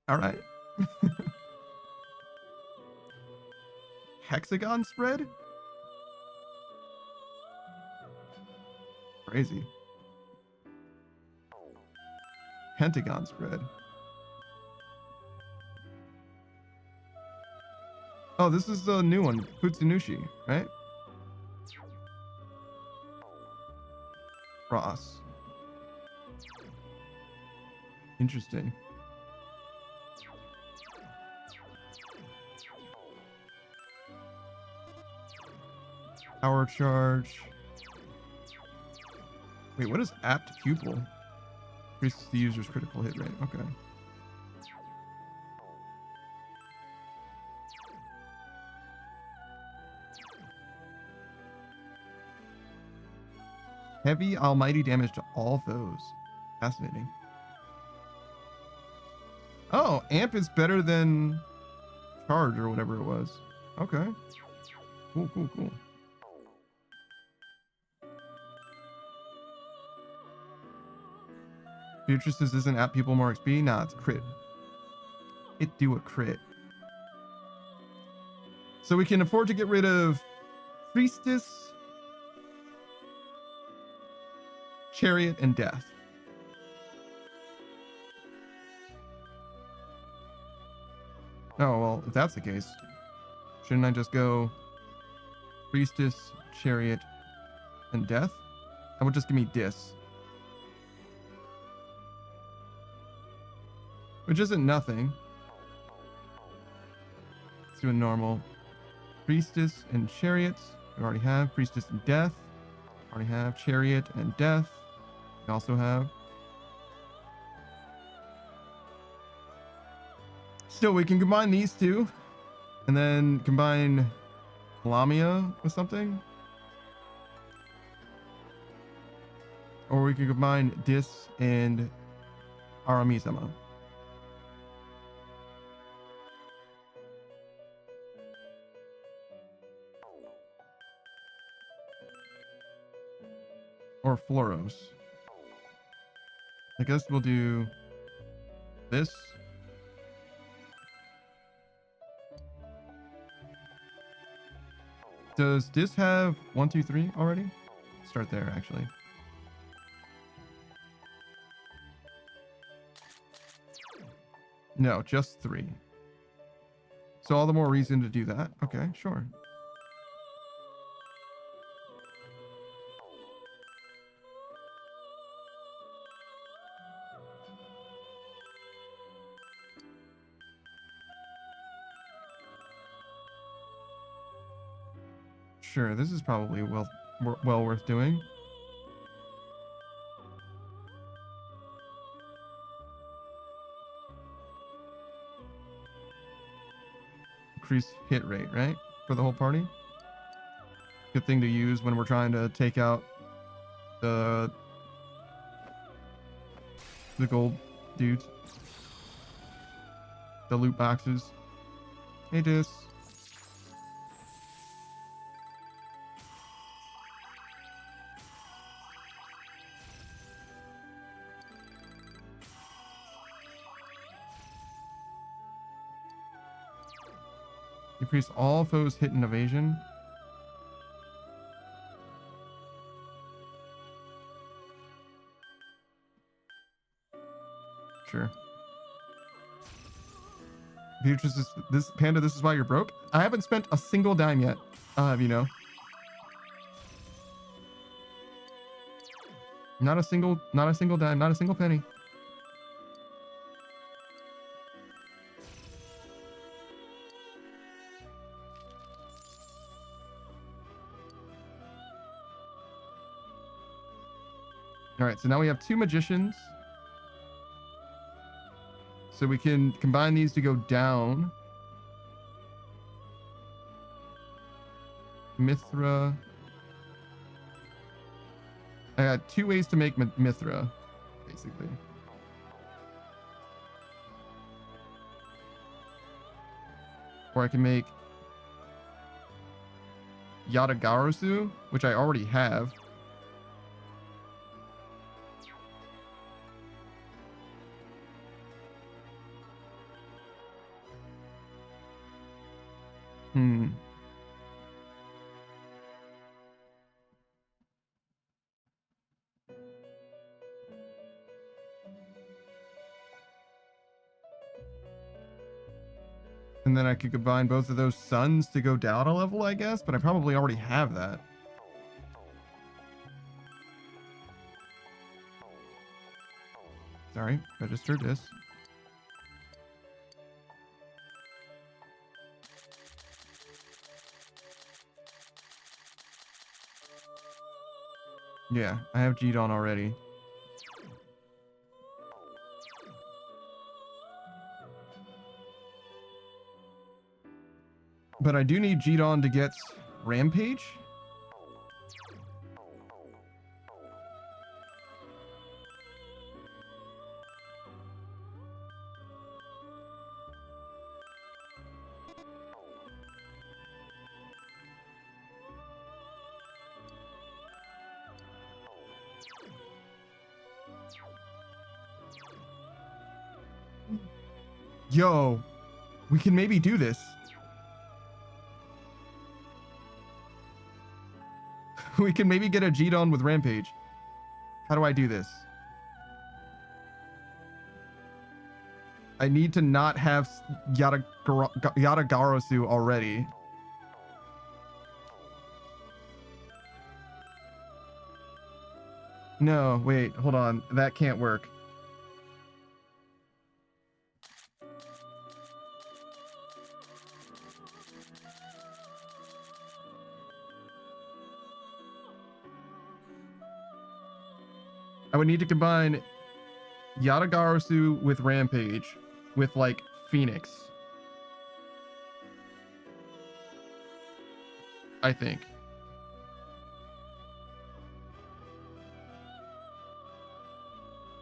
All right. Hexagon spread? Crazy. Pentagon spread. Oh, this is the new one, Futsunushi, right? Ross. Interesting. Power charge. Wait, what is apt pupil? Increases the user's critical hit rate. Okay. Heavy almighty damage to all foes. Fascinating. Oh, amp is better than charge or whatever it was. Okay. Cool, cool, cool. Beatrice's isn't app people more XP? Nah, it's crit. It do a crit. So we can afford to get rid of Priestess, Chariot, and Death. Oh, well, if that's the case, shouldn't I just go Priestess, Chariot, and Death? That would just give me Dis. Which isn't nothing. Let's do a normal. Priestess and Chariot. We already have Priestess and Death. Already have Chariot and Death. We also have. Still, we can combine these two. And then combine Lamia with something. Or we can combine Dis and Aramizama. Or Floros. I guess we'll do this. Does this have 1, 2, 3 already? Start there, actually. No, just 3. So all the more reason to do that. Okay, sure. Sure, this is probably well worth doing. Increased hit rate, right? For the whole party. Good thing to use when we're trying to take out the gold dudes. The loot boxes. Hey, Dis. Increase all foes hit and evasion. Sure. Beatrice, this Panda, this is why you're broke? I haven't spent a single dime yet. I'll have you know. Not a single dime, not a single penny. All right, so now we have 2 magicians. So we can combine these to go down. Mithra. I got 2 ways to make Mithra, basically. Or I can make Yatagarasu, which I already have. And then I could combine both of those suns to go down a level, I guess, but I probably already have that. Sorry, registered this. Yeah, I have G-Don already. But I do need G-Don to get Rampage. Yo, we can maybe do this. We can maybe get a G-Don with Rampage. How do I do this? I need to not have Yatagarasu already. No, wait, hold on. That can't work. I would need to combine Yatagarasu with Rampage with like Phoenix. I think.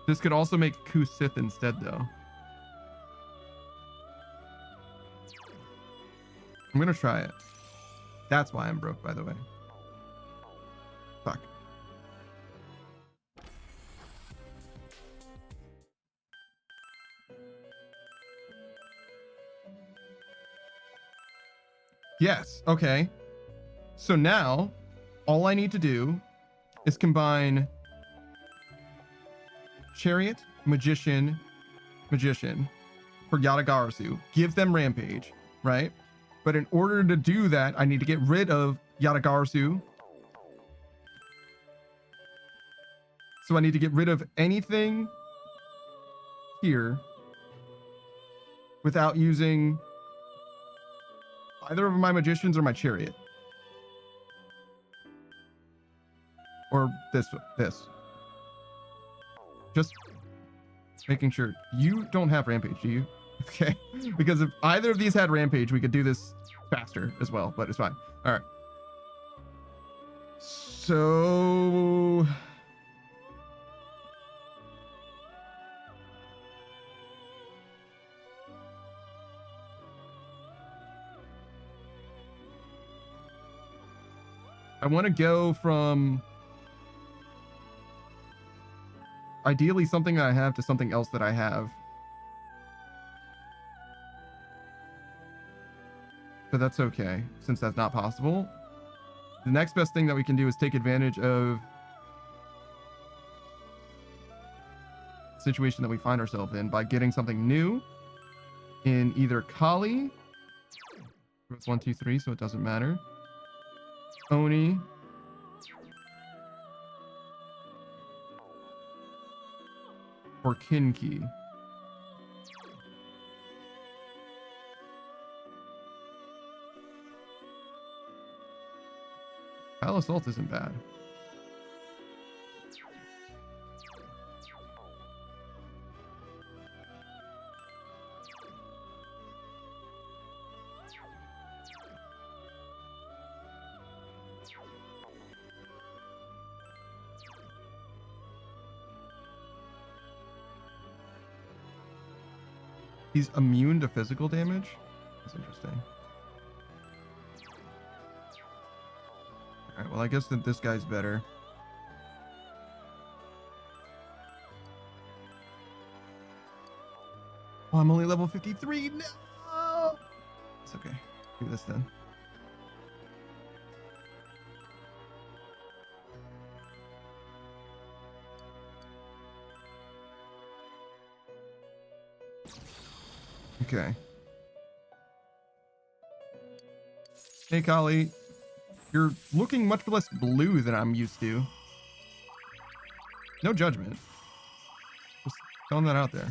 This could also make Kusith instead though. I'm gonna try it. That's why I'm broke, by the way. Fuck. Yes, okay. So now, all I need to do is combine Chariot, Magician, Magician for Yatagarasu. Give them Rampage, right? But in order to do that, I need to get rid of Yatagarasu. So I need to get rid of anything here without using either of my Magicians or my Chariot. Or this. Just making sure. You don't have Rampage, do you? Okay. Because if either of these had Rampage, we could do this faster as well, but it's fine. All right. So... I want to go from ideally something that I have to something else that I have. But that's okay, since that's not possible. The next best thing that we can do is take advantage of the situation that we find ourselves in by getting something new in either Kali. It's 1, 2, 3, so it doesn't matter. Oni. Or Kinki. Pal Assault isn't bad. He's immune to physical damage? That's interesting. Alright, well, I guess that this guy's better. Oh, I'm only level 53. No! It's okay. Do this then. Okay. Hey, Kali. You're looking much less blue than I'm used to. No judgment. Just throwing that out there.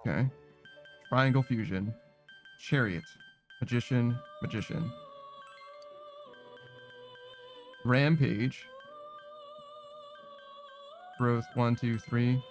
Okay. Triangle fusion. Chariot. Magician. Magician. Rampage. Growth 1, 2, 3.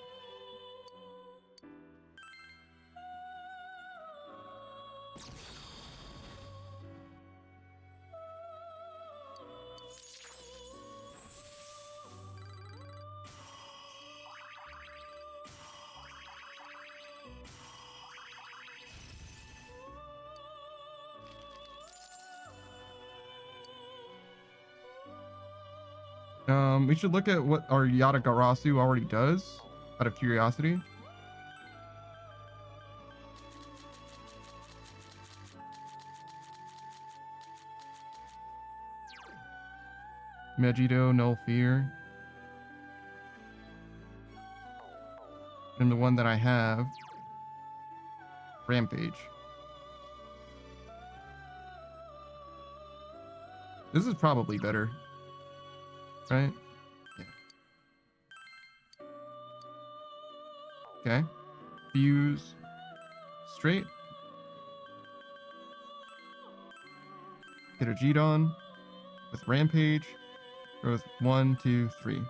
We should look at what our Yatagarasu already does, out of curiosity. Megiddo, Null Fear. And the one that I have, Rampage. This is probably better, right? Okay. Fuse. Straight. Get a G-Don with Rampage. Growth 1, 2, 3.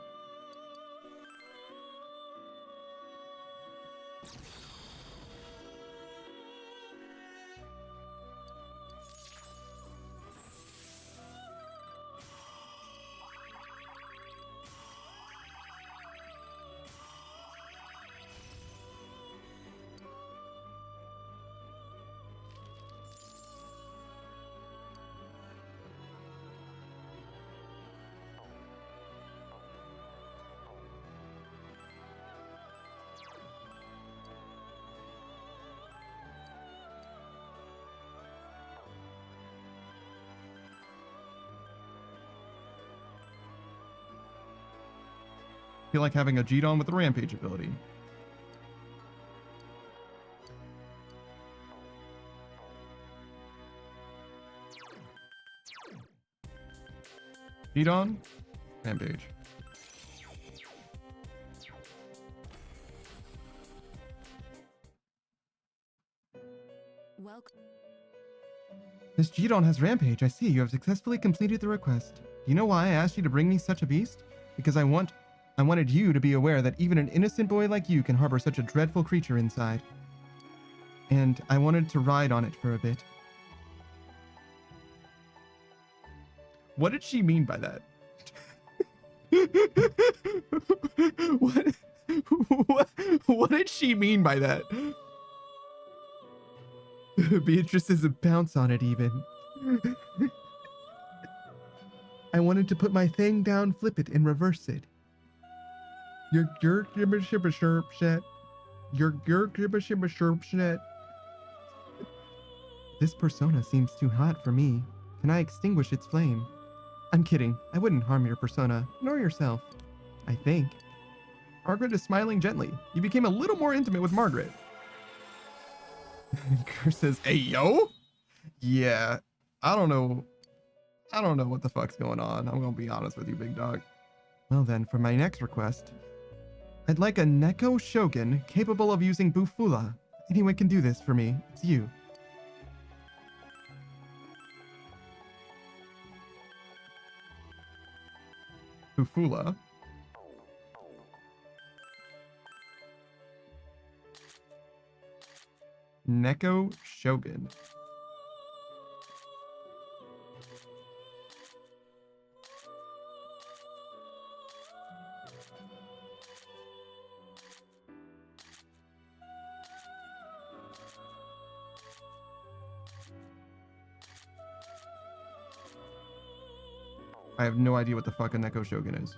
Feel like having a G-Don with the Rampage ability. G-Don, Rampage. Welcome. This G-Don has Rampage. I see. You have successfully completed the request. Do you know why I asked you to bring me such a beast? Because I wanted you to be aware that even an innocent boy like you can harbor such a dreadful creature inside. And I wanted to ride on it for a bit. What did she mean by that? what did she mean by that? Beatrice doesn't bounce on it even. I wanted to put my thing down, flip it, and reverse it. Your gibber shibber sherp shet. Your gibber shibber sherp shet. This persona seems too hot for me. Can I extinguish its flame? I'm kidding. I wouldn't harm your persona, nor yourself. I think. Margaret is smiling gently. You became a little more intimate with Margaret. Kerr says, "Hey, yo." Yeah, I don't know what the fuck's going on. I'm gonna be honest with you, big dog. Well then, for my next request, I'd like a Neko Shogun capable of using Bufula. Anyone can do this for me. It's you. Bufula. Neko Shogun. I have no idea what the fuck a Neko Shogun is.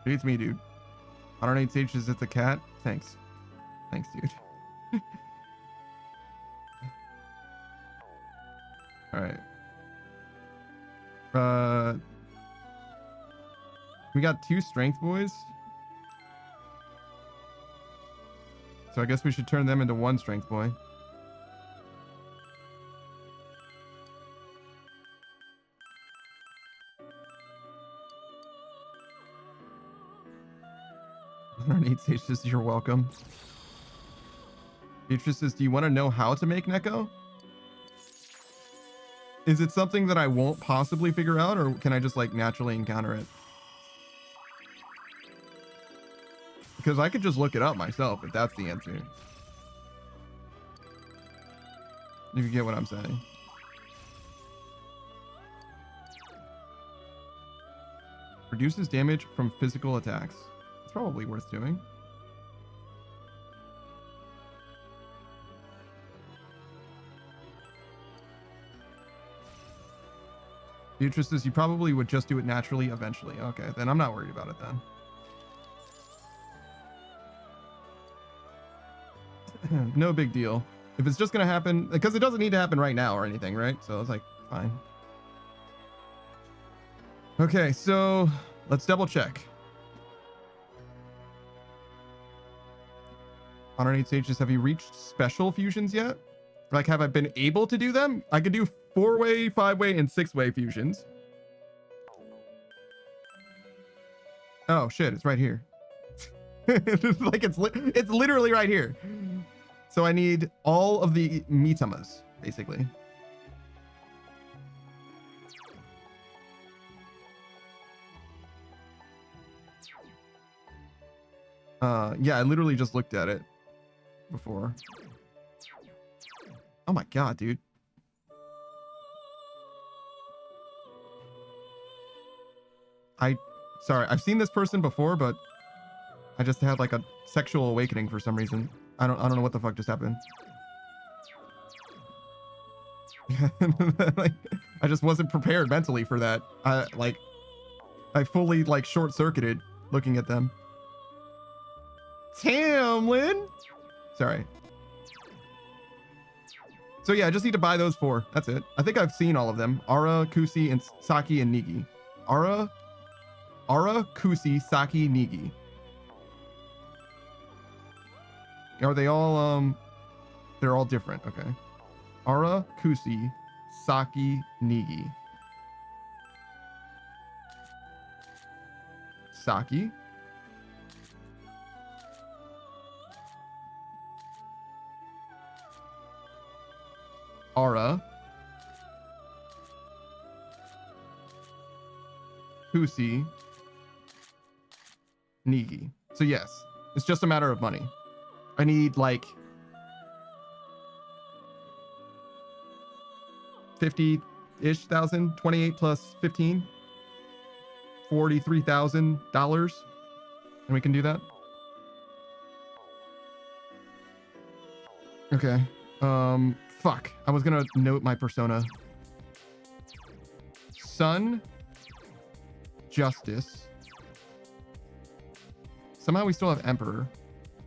It's me, dude. 108 stages, it's a cat. Thanks. Thanks, dude. All right. We got 2 strength boys. So I guess we should turn them into 1 strength boy. Eight stages, you're welcome. Beatrice says, do you want to know how to make Neko? Is it something that I won't possibly figure out, or can I just like naturally encounter it? Because I could just look it up myself if that's the answer. If you get what I'm saying. Reduces damage from physical attacks. It's probably worth doing. Beatrice says you probably would just do it naturally eventually. Okay, then I'm not worried about it then. No big deal. If it's just gonna happen, because it doesn't need to happen right now or anything, right? So it's like, fine. Okay, so let's double check. 108 stages, have you reached special fusions yet? Like, have I been able to do them? I could do 4-way, 5-way, and 6-way fusions. Oh shit, it's right here. Like it's literally right here. So I need all of the Mitamas, basically. Yeah, I literally just looked at it before. Oh my god, dude. Sorry, I've seen this person before, but I just had like a sexual awakening for some reason. I don't know what the fuck just happened. Like, I just wasn't prepared mentally for that. I fully like short-circuited looking at them. Tamlin! Sorry. So yeah, I just need to buy those 4. That's it. I think I've seen all of them. Ara, Kusi, and Saki, and Nigi. Ara, Kusi, Saki, Nigi. Are they all, they're all different. Okay. Ara, Kusi, Saki, Nigi. Saki. Ara. Kusi. Nigi. So yes, it's just a matter of money. I need like 50-ish thousand, 28 plus 15, $43,000, and we can do that. Okay. Fuck. I was gonna note my persona. Sun. Justice. Somehow we still have Emperor.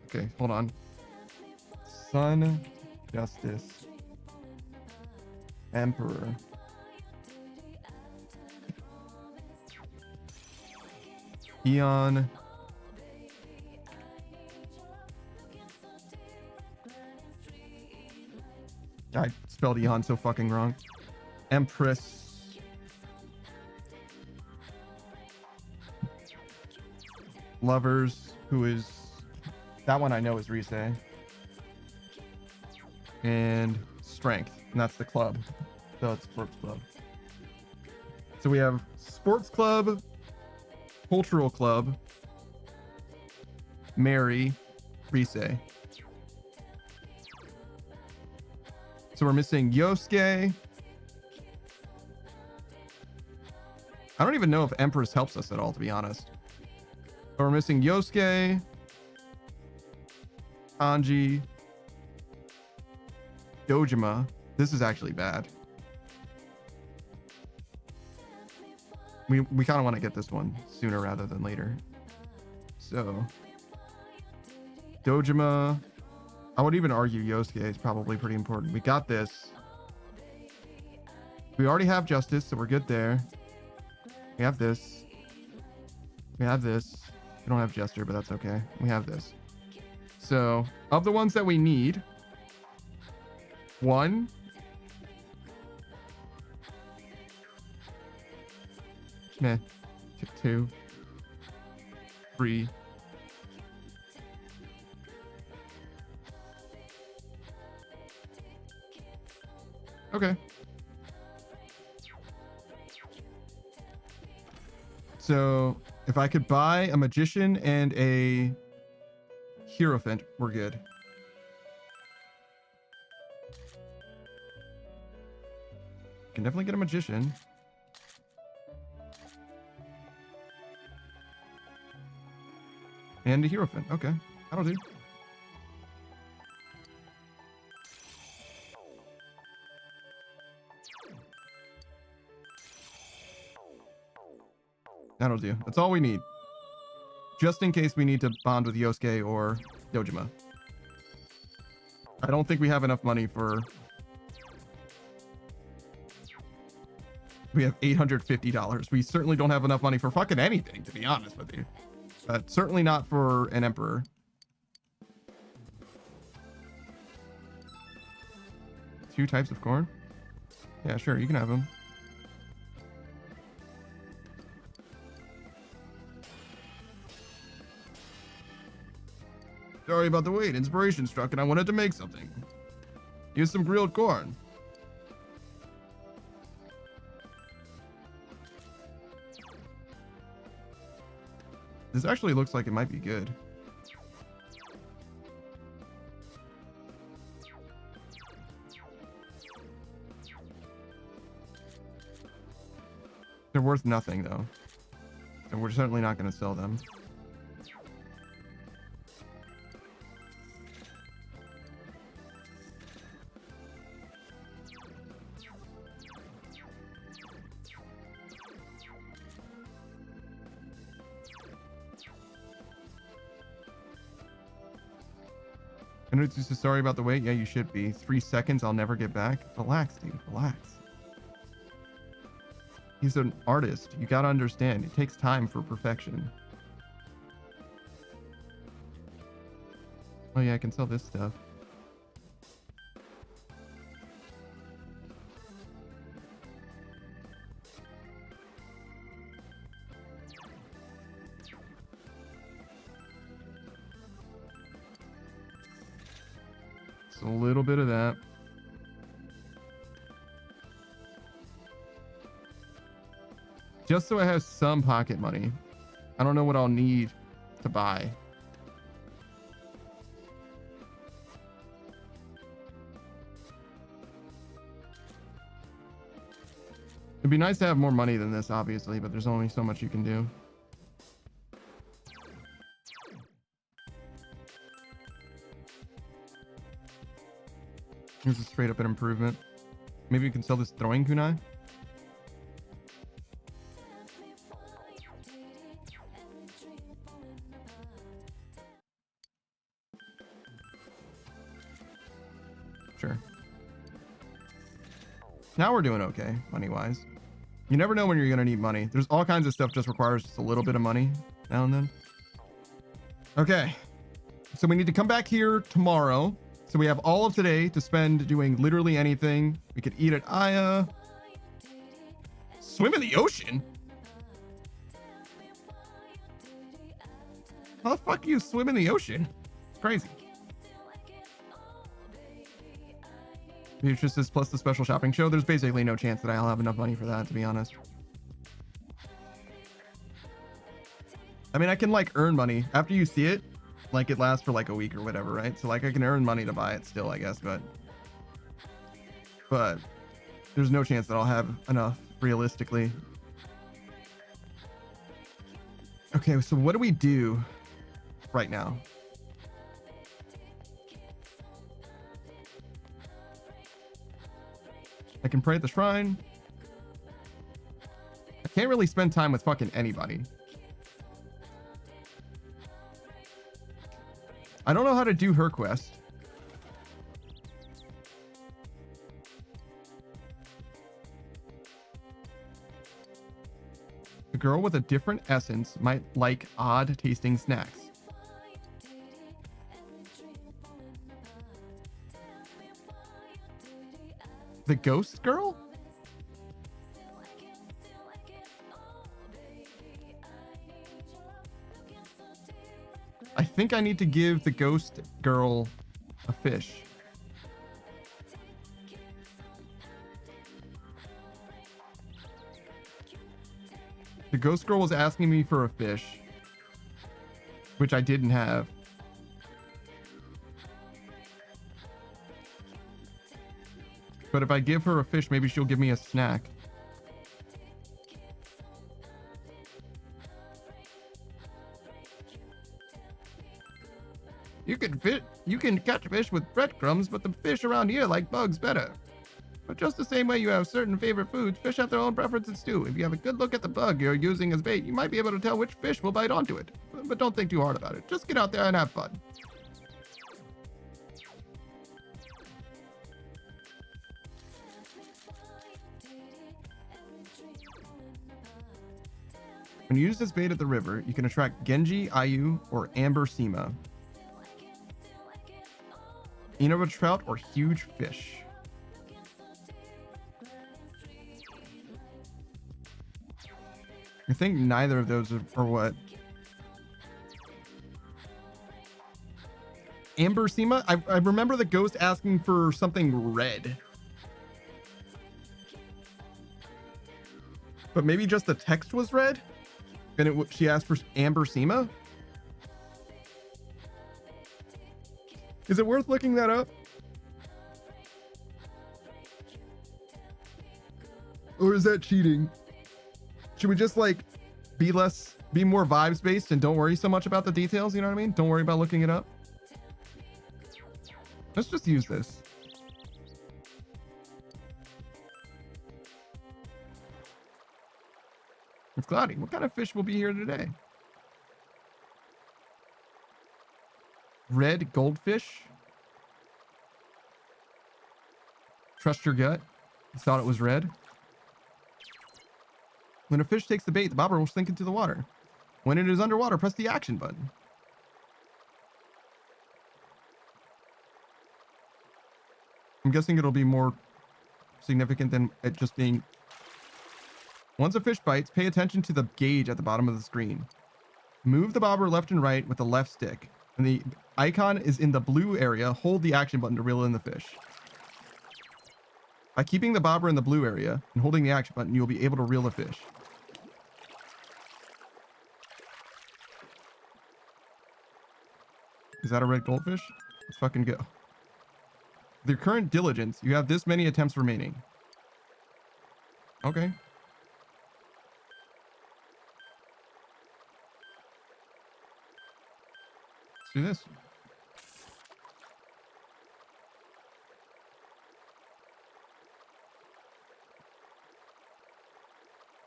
Okay, hold on. Sun, Justice, Emperor. Eon. I spelled Eon so fucking wrong. Empress. Lovers, who is... That one I know is Rise. And Strength, and that's the club. So it's Sports Club. So we have Sports Club, Cultural Club, Mary, Rise. So we're missing Yosuke, I don't even know if Empress helps us at all, to be honest. But we're missing Yosuke, Hanji, Dojima. This is actually bad. We kind of want to get this one sooner rather than later. So, Dojima. I would even argue Yosuke is probably pretty important. We got this. We already have Justice, so we're good there. We have this. We have this. We don't have Jester, but that's okay. We have this. So, of the ones that we need, 1, 2, 3, okay. So if I could buy a Magician and a Hierophant, we're good. Can definitely get a Magician. And a Hierophant. Okay, that'll do. That'll do. That's all we need. Just in case we need to bond with Yosuke or Dojima. I don't think we have enough money for... We have $850. We certainly don't have enough money for fucking anything, to be honest with you. Certainly not for an Emperor. Two types of corn? Yeah, sure, you can have them. Sorry about the wait. Inspiration struck and I wanted to make something. Use some grilled corn. This actually looks like it might be good. They're worth nothing though. And we're certainly not going to sell them. And it's just sorry about the wait. Yeah, you should be. 3 seconds, I'll never get back. Relax, dude. Relax. He's an artist. You gotta understand. It takes time for perfection. Oh yeah, I can sell this stuff. Just a little bit of that. Just so I have some pocket money. I don't know what I'll need to buy. It'd be nice to have more money than this, obviously, but there's only so much you can do. Here's a straight up an improvement. Maybe you can sell this throwing kunai. Sure. Now we're doing okay, money-wise. You never know when you're gonna need money. There's all kinds of stuff just requires just a little bit of money now and then. Okay. So we need to come back here tomorrow. So we have all of today to spend doing literally anything. We could eat at Aya. Swim in the ocean? How the fuck do you swim in the ocean? It's crazy. Beatrice's plus the special shopping show. There's basically no chance that I'll have enough money for that, to be honest. I mean, I can like earn money after you see it. Like it lasts for like a week or whatever, right? So like I can earn money to buy it still, I guess, but there's no chance that I'll have enough realistically. Okay, so what do we do right now? I can pray at the shrine. I can't really spend time with fucking anybody. I don't know how to do her quest. A girl with a different essence might like odd tasting snacks. The ghost girl? I think I need to give the ghost girl a fish. The ghost girl was asking me for a fish, which I didn't have. But if I give her a fish, maybe she'll give me a snack. You can catch fish with breadcrumbs, but the fish around here like bugs better. But just the same way you have certain favorite foods, fish have their own preferences too. If you have a good look at the bug you're using as bait, you might be able to tell which fish will bite onto it. But don't think too hard about it. Just get out there and have fun. When you use this bait at the river, you can attract Genji, Ayu, or Amber Sema. Inaba trout or huge fish. I think neither of those are what. Amber Sema? I remember the ghost asking for something red. But maybe just the text was red? And she asked for Amber Sema? Is it worth looking that up? Or is that cheating? Should we just like be more vibes based and don't worry so much about the details? You know what I mean? Don't worry about looking it up. Let's just use this. It's cloudy. What kind of fish will be here today? Red goldfish. Trust your gut. You thought it was red. When a fish takes the bait, the bobber will sink into the water. When it is underwater, press the action button. I'm guessing it'll be more significant than it just being... Once a fish bites, pay attention to the gauge at the bottom of the screen. Move the bobber left and right with the left stick. When the icon is in the blue area, hold the action button to reel in the fish. By keeping the bobber in the blue area and holding the action button, you'll be able to reel the fish. Is that a red goldfish? Let's fucking go. With your current diligence, you have this many attempts remaining. Okay. Let's do this.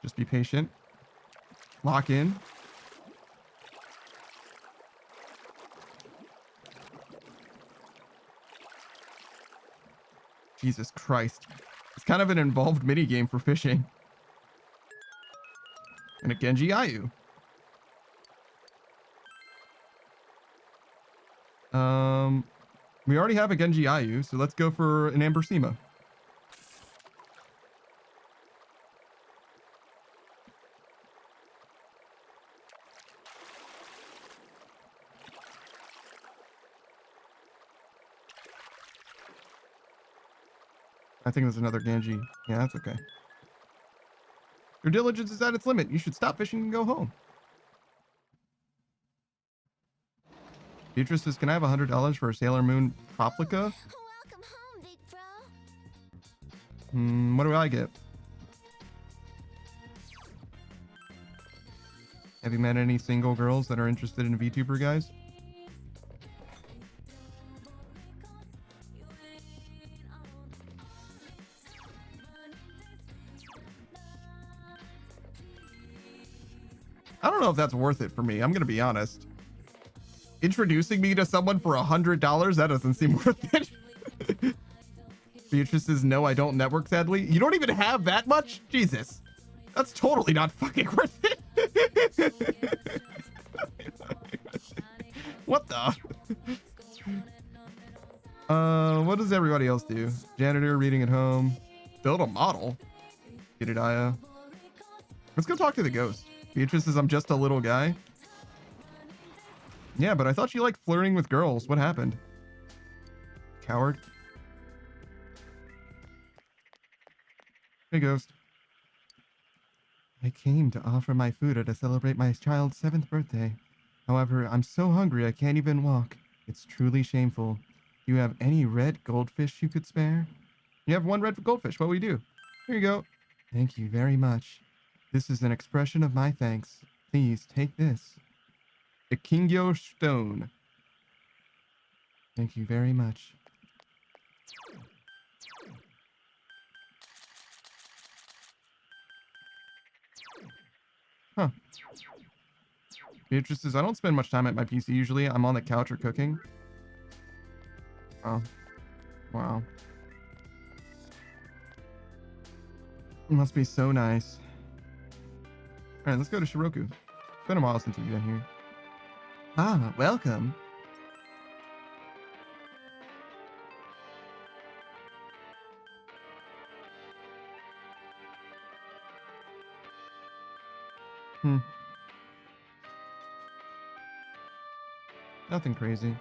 Just be patient. Lock in. Jesus Christ. It's kind of an involved minigame for fishing. And a Genji Ayu. We already have a Genji Ayu, so let's go for an Amber Sema. I think there's another Genji. Yeah, that's okay. Your diligence is at its limit. You should stop fishing and go home. Beatrice says, can I have $100 for a Sailor Moon Proplica? Welcome home, big bro. What do I get? Have you met any single girls that are interested in VTuber guys? I don't know if that's worth it for me. I'm gonna be honest. Introducing me to someone for $100, that doesn't seem worth it. Beatrice says, no, I don't network, sadly. You don't even have that much? Jesus. That's totally not fucking worth it. What the? What does everybody else do? Janitor, reading at home. Build a model. Get it, Aya. Let's go talk to the ghost. Beatrice says, I'm just a little guy. Yeah, but I thought you liked flirting with girls. What happened? Coward. Hey, ghost. I came to offer my food to celebrate my child's 7th birthday. However, I'm so hungry I can't even walk. It's truly shameful. Do you have any red goldfish you could spare? You have 1 red goldfish. What will you do? Here you go. Thank you very much. This is an expression of my thanks. Please take this. A Kingyo stone. Thank you very much. Huh. Beatrice says, I don't spend much time at my PC usually. I'm on the couch or cooking. Oh. Wow. It must be so nice. Alright, let's go to Shiroku. It's been a while since we've been here. Ah, welcome. Nothing crazy.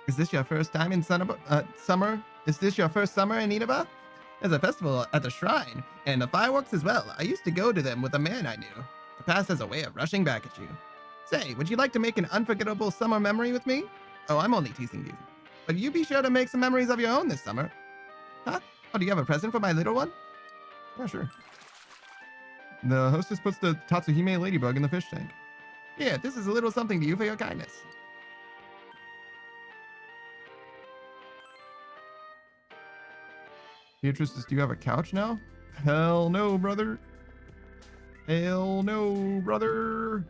Is this your first time in summer? Is this your first summer in Inaba? There's a festival at the shrine, and the fireworks as well. I used to go to them with a man I knew. The past has a way of rushing back at you. Say, would you like to make an unforgettable summer memory with me? Oh, I'm only teasing you. But you be sure to make some memories of your own this summer. Huh? Oh, do you have a present for my little one? Yeah, sure. The hostess puts the Tatsuhime ladybug in the fish tank. Yeah, this is a little something to you for your kindness. Beatrice says, do you have a couch now? Hell no, brother. Hell no, brother.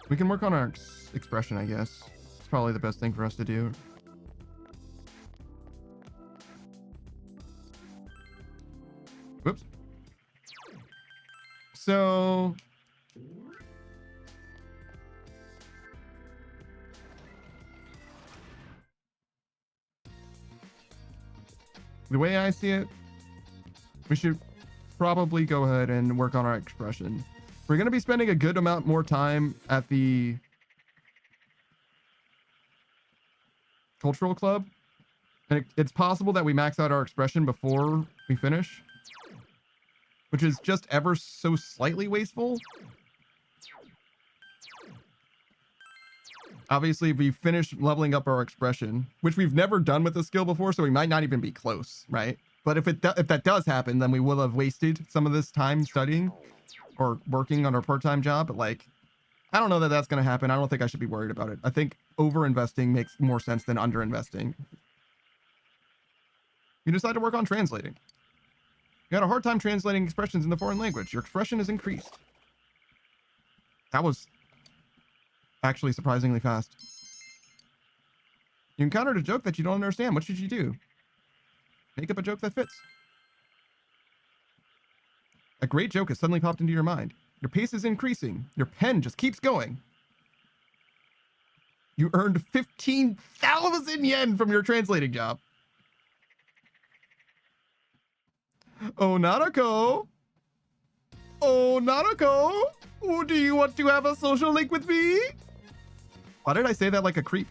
We can work on our expression, I guess. It's probably the best thing for us to do. Whoops. So... the way I see it, we should probably go ahead and work on our expression. We're going to be spending a good amount more time at the cultural club. And it's possible that we max out our expression before we finish, which is just ever so slightly wasteful. Obviously, if we finish leveling up our expression, which we've never done with the skill before, so we might not even be close, right? But if that does happen, then we will have wasted some of this time studying or working on our part-time job. But like, I don't know that that's going to happen. I don't think I should be worried about it. I think over-investing makes more sense than under-investing. You decide to work on translating. You had a hard time translating expressions in the foreign language. Your expression is increased. That was actually surprisingly fast. You encountered a joke that you don't understand. What should you do? Make up a joke that fits. A great joke has suddenly popped into your mind. Your pace is increasing. Your pen just keeps going. You earned 15,000 yen from your translating job. Oh, Nanako. Oh, Nanako. Oh, do you want to have a social link with me? Why did I say that like a creep?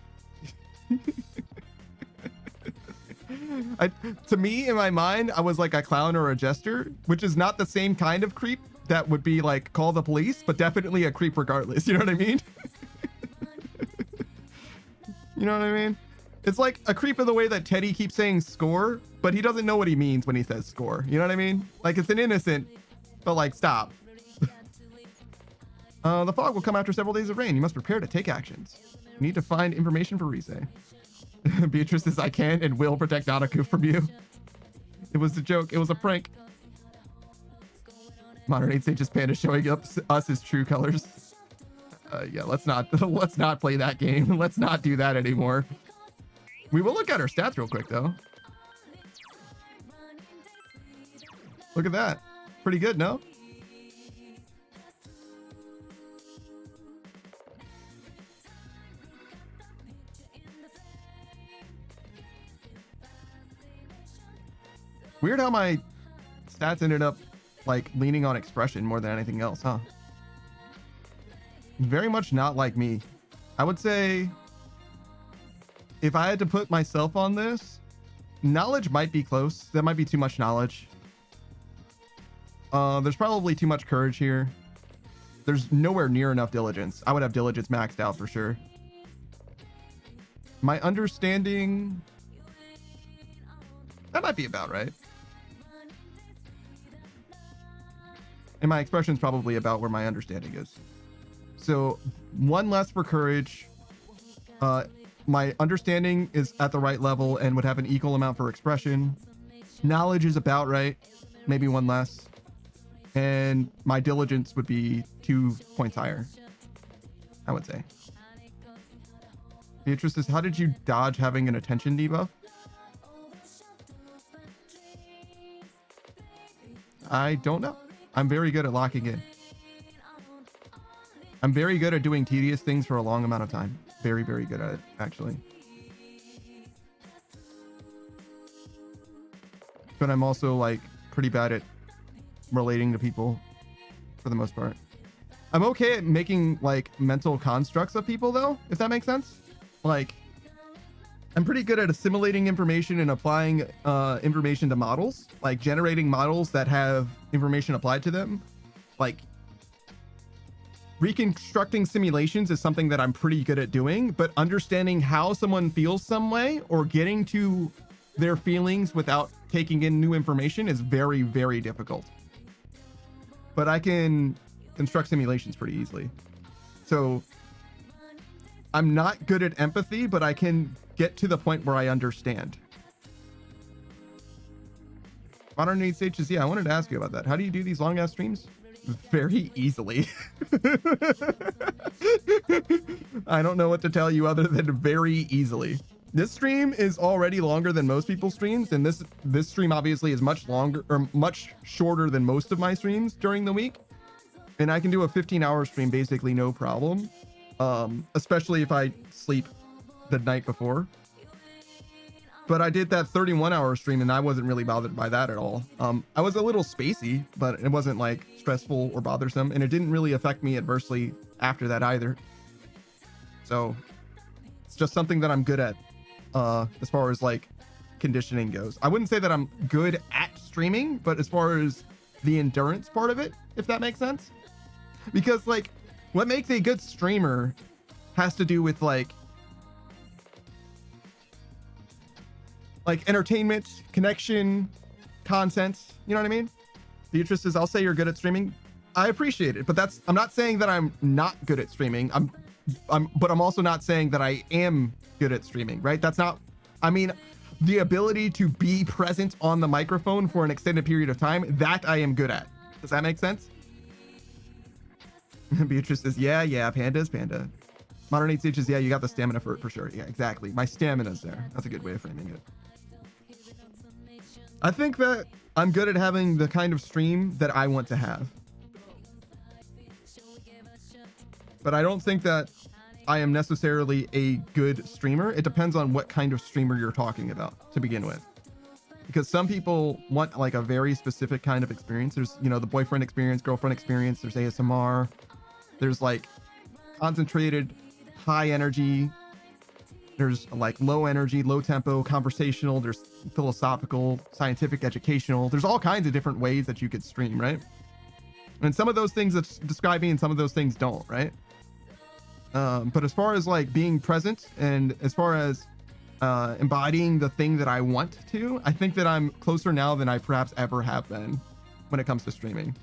To me, in my mind, I was like a clown or a jester, which is not the same kind of creep that would be like, call the police, but definitely a creep regardless. You know what I mean? You know what I mean? It's like a creep in the way that Teddy keeps saying score, but he doesn't know what he means when he says score. You know what I mean? Like, it's an innocent, but like, stop. The fog will come after several days of rain. You must prepare to take actions. You need to find information for Rise. Beatrice says, I can and will protect Nanako from you. It was a joke. It was a prank. Modern 8 Sages Panda showing up us his true colors. Yeah, let's not play that game. Let's not do that anymore. We will look at her stats real quick though. Look at that. Pretty good, no? Weird how my stats ended up like leaning on expression more than anything else, huh? Very much not like me. I would say if I had to put myself on this, knowledge might be close. That might be too much knowledge. There's probably too much courage here. There's nowhere near enough diligence. I would have diligence maxed out for sure. My understanding, that might be about right. And my expression's probably about where my understanding is. So 1 less for courage. My understanding is at the right level and would have an equal amount for expression. Knowledge is about right. Maybe 1 less. And my diligence would be 2 points higher, I would say. Beatrice says, how did you dodge having an attention debuff? I don't know. I'm very good at locking in. I'm very good at doing tedious things for a long amount of time. Very, very good at it, actually. But I'm also like pretty bad at relating to people for the most part. I'm okay at making like mental constructs of people though, if that makes sense. Like, I'm pretty good at assimilating information and applying information to models, like generating models that have information applied to them. Like, reconstructing simulations is something that I'm pretty good at doing, but understanding how someone feels some way or getting to their feelings without taking in new information is very, very difficult. But I can construct simulations pretty easily. So I'm not good at empathy, but I can get to the point where I understand. Modern 8 Sages, yeah, I wanted to ask you about that. How do you do these long ass streams? Very easily. I don't know what to tell you other than very easily. This stream is already longer than most people's streams, and this stream obviously is much longer or much shorter than most of my streams during the week. And I can do a 15-hour stream basically no problem, especially if I sleep the night before. But I did that 31-hour stream and I wasn't really bothered by that at all. I was a little spacey, but it wasn't like stressful or bothersome, and it didn't really affect me adversely after that either. So it's just something that I'm good at as far as like conditioning goes. I wouldn't say that I'm good at streaming, but as far as the endurance part of it, if that makes sense. Because like what makes a good streamer has to do with like entertainment, connection, content. You know what I mean? Beatrice says, I'll say you're good at streaming. I appreciate it, but I'm not saying that I'm not good at streaming. But I'm also not saying that I am good at streaming, right? That's not, I mean, the ability to be present on the microphone for an extended period of time, that I am good at. Does that make sense? Beatrice says, yeah, Panda's Panda. Modern 8 Sages, yeah, you got the stamina for it for sure. Yeah, exactly. My stamina's there. That's a good way of framing it. I think that I'm good at having the kind of stream that I want to have. But I don't think that I am necessarily a good streamer. It depends on what kind of streamer you're talking about to begin with. Because some people want like a very specific kind of experience. There's, you know, the boyfriend experience, girlfriend experience, there's ASMR, there's like concentrated, high energy, there's like low energy, low tempo, conversational, there's philosophical, scientific, educational. There's all kinds of different ways that you could stream, right? And some of those things describe me and some of those things don't, right? But as far as like being present and as far as embodying the thing that I want to, I think that I'm closer now than I perhaps ever have been when it comes to streaming.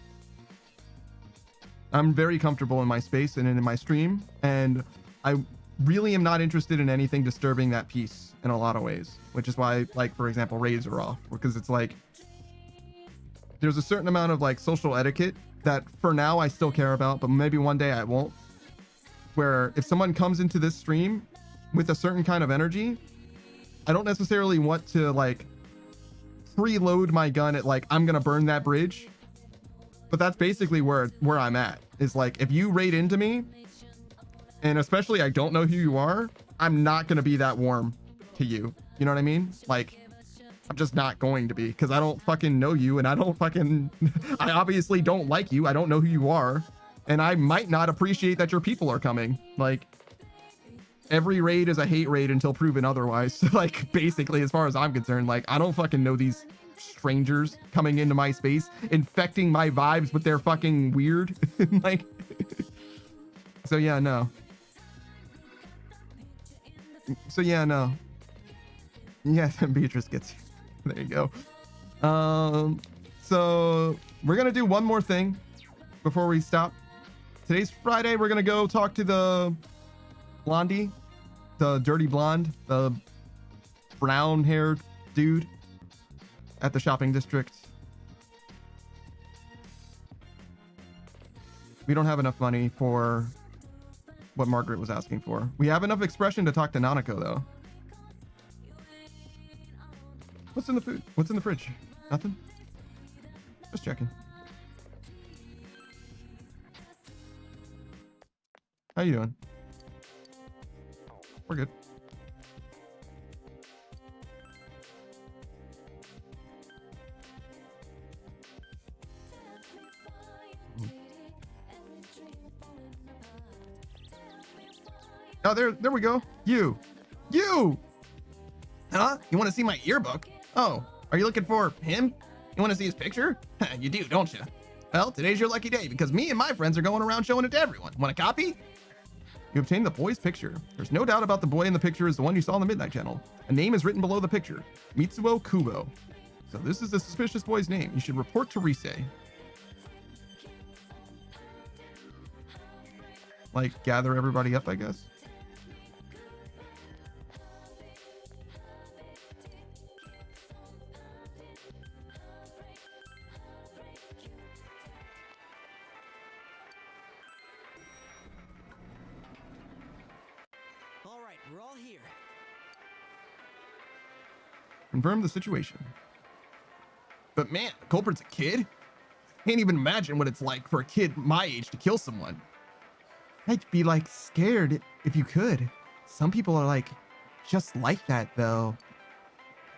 I'm very comfortable in my space and in my stream, and I really am not interested in anything disturbing that peace in a lot of ways, which is why, like, for example, raids are off, because it's like there's a certain amount of like social etiquette that for now I still care about, but maybe one day I won't, where if someone comes into this stream with a certain kind of energy, I don't necessarily want to like preload my gun at like, I'm gonna burn that bridge. But that's basically where I'm at, is like, if you raid into me, and especially I don't know who you are, I'm not gonna be that warm to you. You know what I mean? Like, I'm just not going to be, because I don't fucking know you, and I don't fucking I obviously don't like you. I don't know who you are, and I might not appreciate that your people are coming. Like, every raid is a hate raid until proven otherwise. Like, basically, as far as I'm concerned, like, I don't fucking know these strangers coming into my space, infecting my vibes with their fucking weird. Like, so yeah, no. So yeah, no. Yeah, Beatrice gets you. There you go. So we're gonna do one more thing before we stop. Today's Friday. We're gonna go talk to the blondie, the dirty blonde, the brown-haired dude at the shopping district. We don't have enough money for what Margaret was asking for. We have enough expression to talk to Nanako, though. What's in the food? What's in the fridge? Nothing? Just checking. How you doing? We're good. Oh, there we go. You! Huh? You want to see my yearbook? Oh, are you looking for him? You want to see his picture? You do, don't you? Well, today's your lucky day, because me and my friends are going around showing it to everyone. Want a copy? You obtained the boy's picture. There's no doubt about the boy in the picture is the one you saw on the Midnight Channel. A name is written below the picture. Mitsuo Kubo. So this is the suspicious boy's name. You should report to Rise. Like, gather everybody up, I guess. We're all here. Confirm the situation. But man, the culprit's a kid? Can't even imagine what it's like for a kid my age to kill someone. I'd be like scared if you could. Some people are like, just like that though.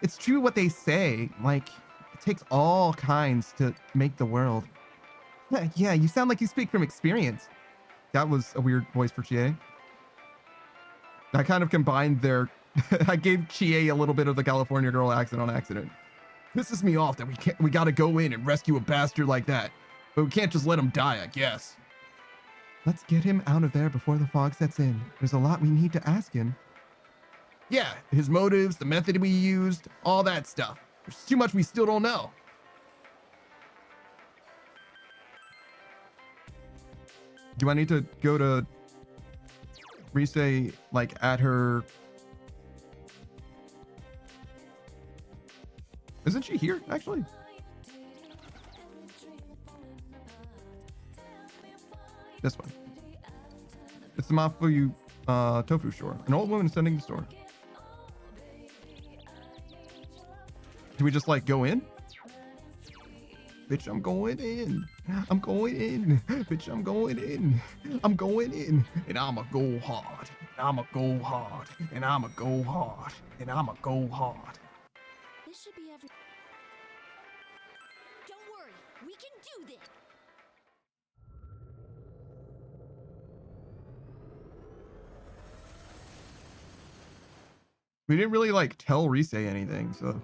It's true what they say. Like, it takes all kinds to make the world. Yeah, you sound like you speak from experience. That was a weird voice for Chie. I kind of combined their I gave Chie a little bit of the California girl accent on accident. Pisses me off that we gotta go in and rescue a bastard like that. But we can't just let him die, I guess. Let's get him out of there before the fog sets in. There's a lot we need to ask him. Yeah, his motives, the method we used, all that stuff. There's too much we still don't know. Do I need to go to Rise, like, at her... Isn't she here, actually? This one. It's the Mafuyu tofu store. An old woman is tending the store. Do we just, like, go in? Bitch, I'm going in. I'm going in. Bitch, I'm going in. I'm going in. And I'ma go hard. And I'ma go hard. And I'ma go hard. And I'ma go hard. This should be every. Don't worry, we can do this. We didn't really, like, tell Rise anything, so...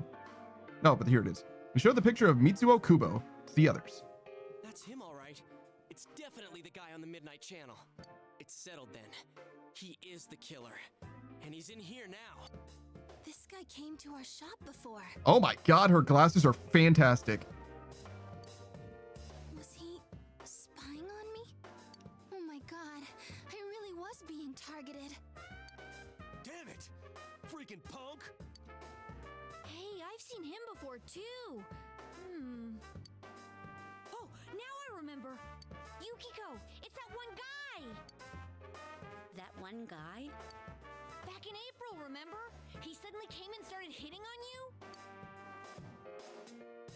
No, but here it is. We showed the picture of Mitsuo Kubo to the others. That's him, all right. It's definitely the guy on the Midnight Channel. It's settled then. He is the killer. And he's in here now. This guy came to our shop before. Oh my god, her glasses are fantastic. Was he spying on me? Oh my god, I really was being targeted. Damn it! Freaking punk! Hey, I've seen him before too. Oh, now I remember. Yukiko, it's that one guy. That one guy? Back in April, remember? He suddenly came and started hitting on you?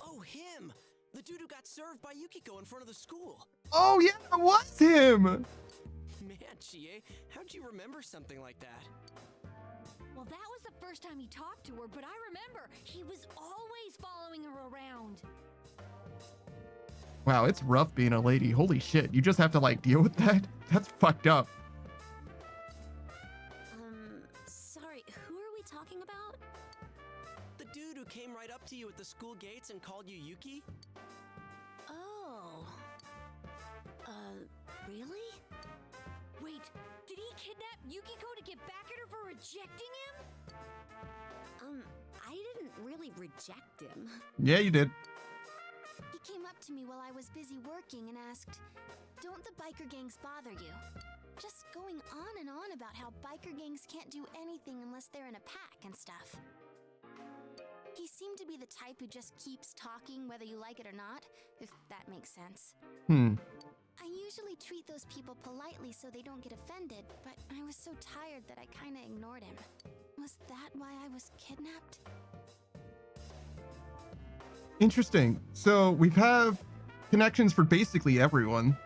Oh, him! The dude who got served by Yukiko in front of the school. Oh yeah, it was him. Man, Chie, how'd you remember something like that? Well, that was the first time he talked to her, but I remember he was always following her around. Wow, it's rough being a lady. Holy shit, you just have to like deal with that? That's fucked up. Sorry, who are we talking about? The dude who came right up to you at the school gates and called you Yuki? Oh. Really? Wait, did he kidnap Yukiko to get back at her for rejecting him? I didn't really reject him. Yeah, you did. He came up to me while I was busy working and asked, "Don't the biker gangs bother you?" Just going on and on about how biker gangs can't do anything unless they're in a pack and stuff. He seemed to be the type who just keeps talking whether you like it or not, if that makes sense. I usually treat those people politely so they don't get offended, but I was so tired that I kinda ignored him. Was that why I was kidnapped? Interesting. So we have connections for basically everyone.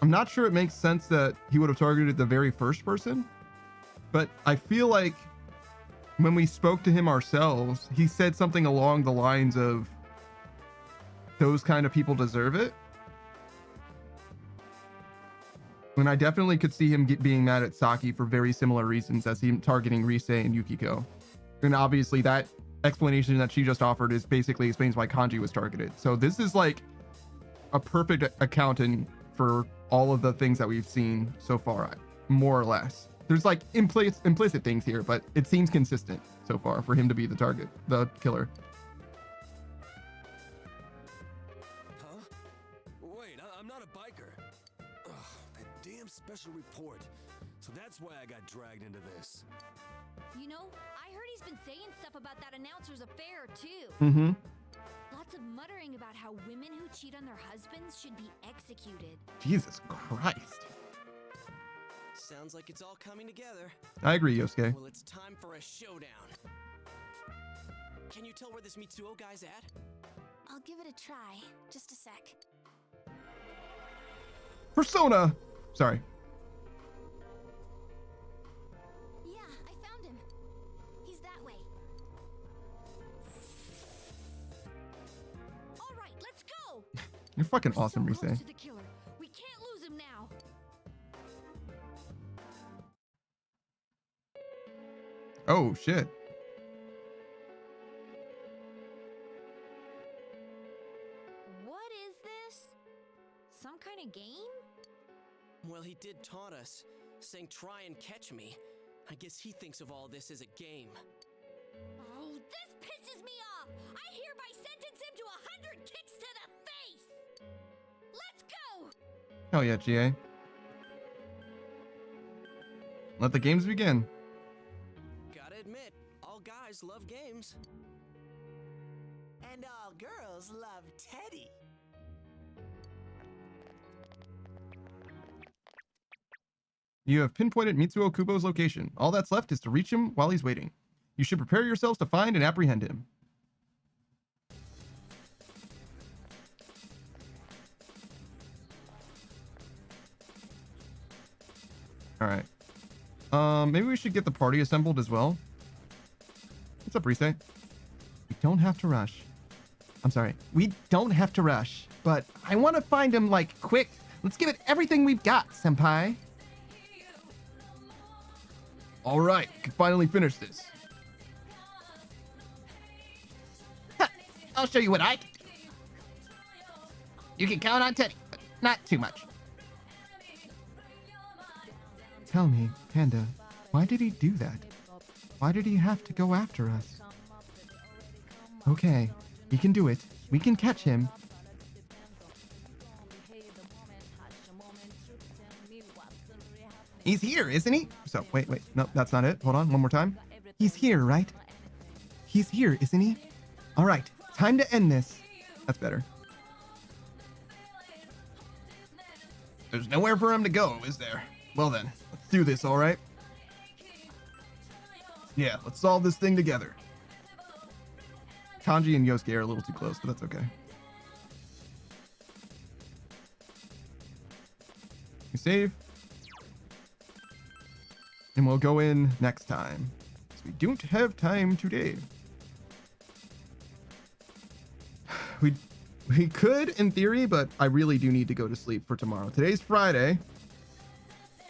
I'm not sure it makes sense that he would have targeted the very first person, but I feel like when we spoke to him ourselves, he said something along the lines of, those kind of people deserve it. And I definitely could see him being mad at Saki for very similar reasons as him targeting Rise and Yukiko. And obviously that explanation that she just offered is basically explains why Kanji was targeted. So this is like a perfect accountant for all of the things that we've seen so far, more or less. There's like implicit things here, but it seems consistent so far for him to be the target, the killer. Huh? Wait, I'm not a biker. Ugh, that damn special report. So that's why I got dragged into this. You know, I heard he's been saying stuff about that announcer's affair, too. Lots of muttering about how women who cheat on their husbands should be executed. Jesus Christ. Sounds like it's all coming together. I agree, Yosuke. Well, it's time for a showdown. Can you tell where this Mitsuo guy's at? I'll give it a try. Just a sec. Persona! Sorry. Yeah, I found him. He's that way. All right, let's go. You're fucking awesome, Close Rise. to the killer. We can't lose him now. Oh, shit. What is this? Some kind of game? Well, he did taunt us, saying try and catch me. I guess he thinks of all this as a game. Oh, this pisses me off! I hereby sentence him to 100 kicks to the face! Let's go! Hell yeah, GA. Let the games begin. Gotta admit, all guys love games. And all girls love Teddy. You have pinpointed Mitsuo Kubo's location. All that's left is to reach him while he's waiting. You should prepare yourselves to find and apprehend him. All right. Maybe we should get the party assembled as well. What's up, Rise? We don't have to rush. I'm sorry. We don't have to rush, but I want to find him, like, quick. Let's give it everything we've got, senpai. All right, can finally finish this. Ha, I'll show you what I can do. You can count on Teddy, but not too much. Tell me, Panda, why did he do that? Why did he have to go after us? Okay, he can do it. We can catch him. He's here, isn't he? So, wait. No, that's not it. Hold on, one more time. He's here, right? He's here, isn't he? All right, time to end this. That's better. There's nowhere for him to go, is there? Well then, let's do this, all right? Yeah, let's solve this thing together. Kanji and Yosuke are a little too close, but that's okay. You save. And we'll go in next time. Because we don't have time today. We could, in theory, but I really do need to go to sleep for tomorrow. Today's Friday,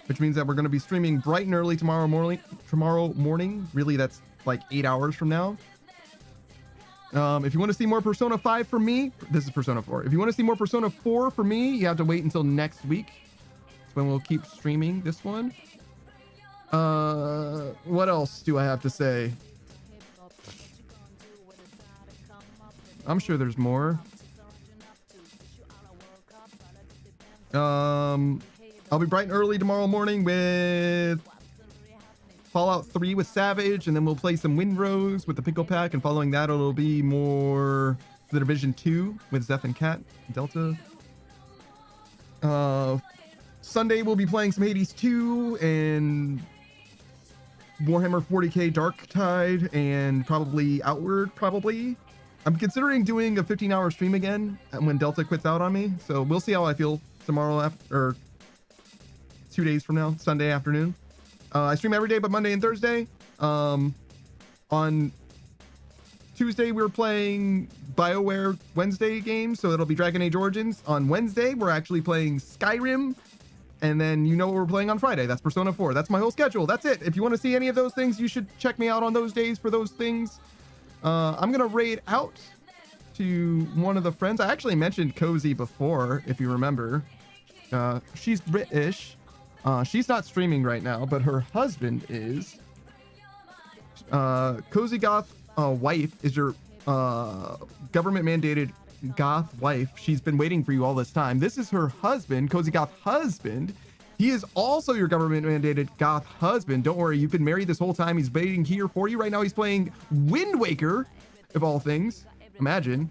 which means that we're going to be streaming bright and early tomorrow morning. Really, that's like 8 hours from now. If you want to see more Persona 5 from me, this is Persona 4. If you want to see more Persona 4 from me, you have to wait until next week. That's when we'll keep streaming this one. What else do I have to say? I'm sure there's more. I'll be bright and early tomorrow morning with Fallout 3 with Savage, and then we'll play some Windrose with the Pickle Pack, and following that it'll be more The Division 2 with Zeph and Cat Delta. Sunday we'll be playing some Hades 2 and Warhammer 40k Darktide and probably Outward, probably. I'm considering doing a 15-hour stream again when Delta quits out on me, so we'll see how I feel tomorrow or 2 days from now, Sunday afternoon. I stream every day but Monday and Thursday. On Tuesday we're playing BioWare Wednesday games, so it'll be Dragon Age Origins. On Wednesday we're actually playing Skyrim, and then you know what we're playing on Friday. That's Persona 4. That's my whole schedule. That's it. If you want to see any of those things, you should check me out on those days for those things. I'm gonna raid out to one of the friends. I actually mentioned Cozy before, if you remember. She's British. She's not streaming right now, but her husband is. Cozy Goth wife is your government mandated goth wife. She's been waiting for you all this time. This is her husband, Cozy Goth husband. He is also your government mandated goth husband. Don't worry, you've been married this whole time. He's waiting here for you. Right now he's playing Wind Waker, of all things. Imagine.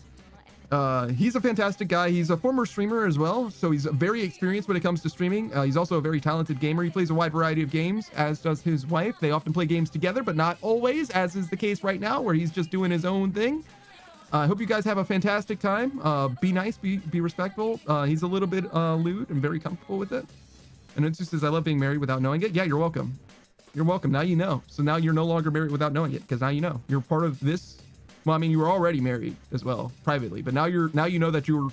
He's a fantastic guy. He's a former streamer as well, so he's very experienced when it comes to streaming. He's also a very talented gamer. He plays a wide variety of games, as does his wife. They often play games together, but not always, as is the case right now, where he's just doing his own thing. I hope you guys have a fantastic time. Be nice, be respectful. He's a little bit lewd and very comfortable with it. And it just says, I love being married without knowing it. Yeah, you're welcome. You're welcome. Now you know. So now you're no longer married without knowing it, because now you know. You're part of this. Well, I mean, you were already married as well, privately, but now you know that you're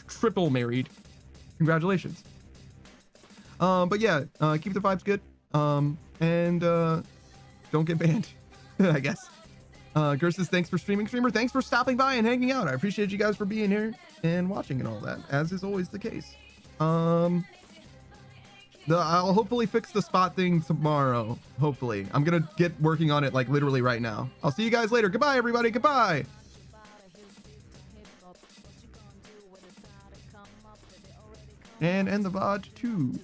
triple married. Congratulations. But yeah, keep the vibes good. And don't get banned, I guess. Gur says, thanks for streaming, streamer. Thanks for stopping by and hanging out. I appreciate you guys for being here and watching and all that, as is always the case. I'll hopefully fix the spot thing tomorrow. Hopefully. I'm going to get working on it like literally right now. I'll see you guys later. Goodbye, everybody. Goodbye. And end the VOD too.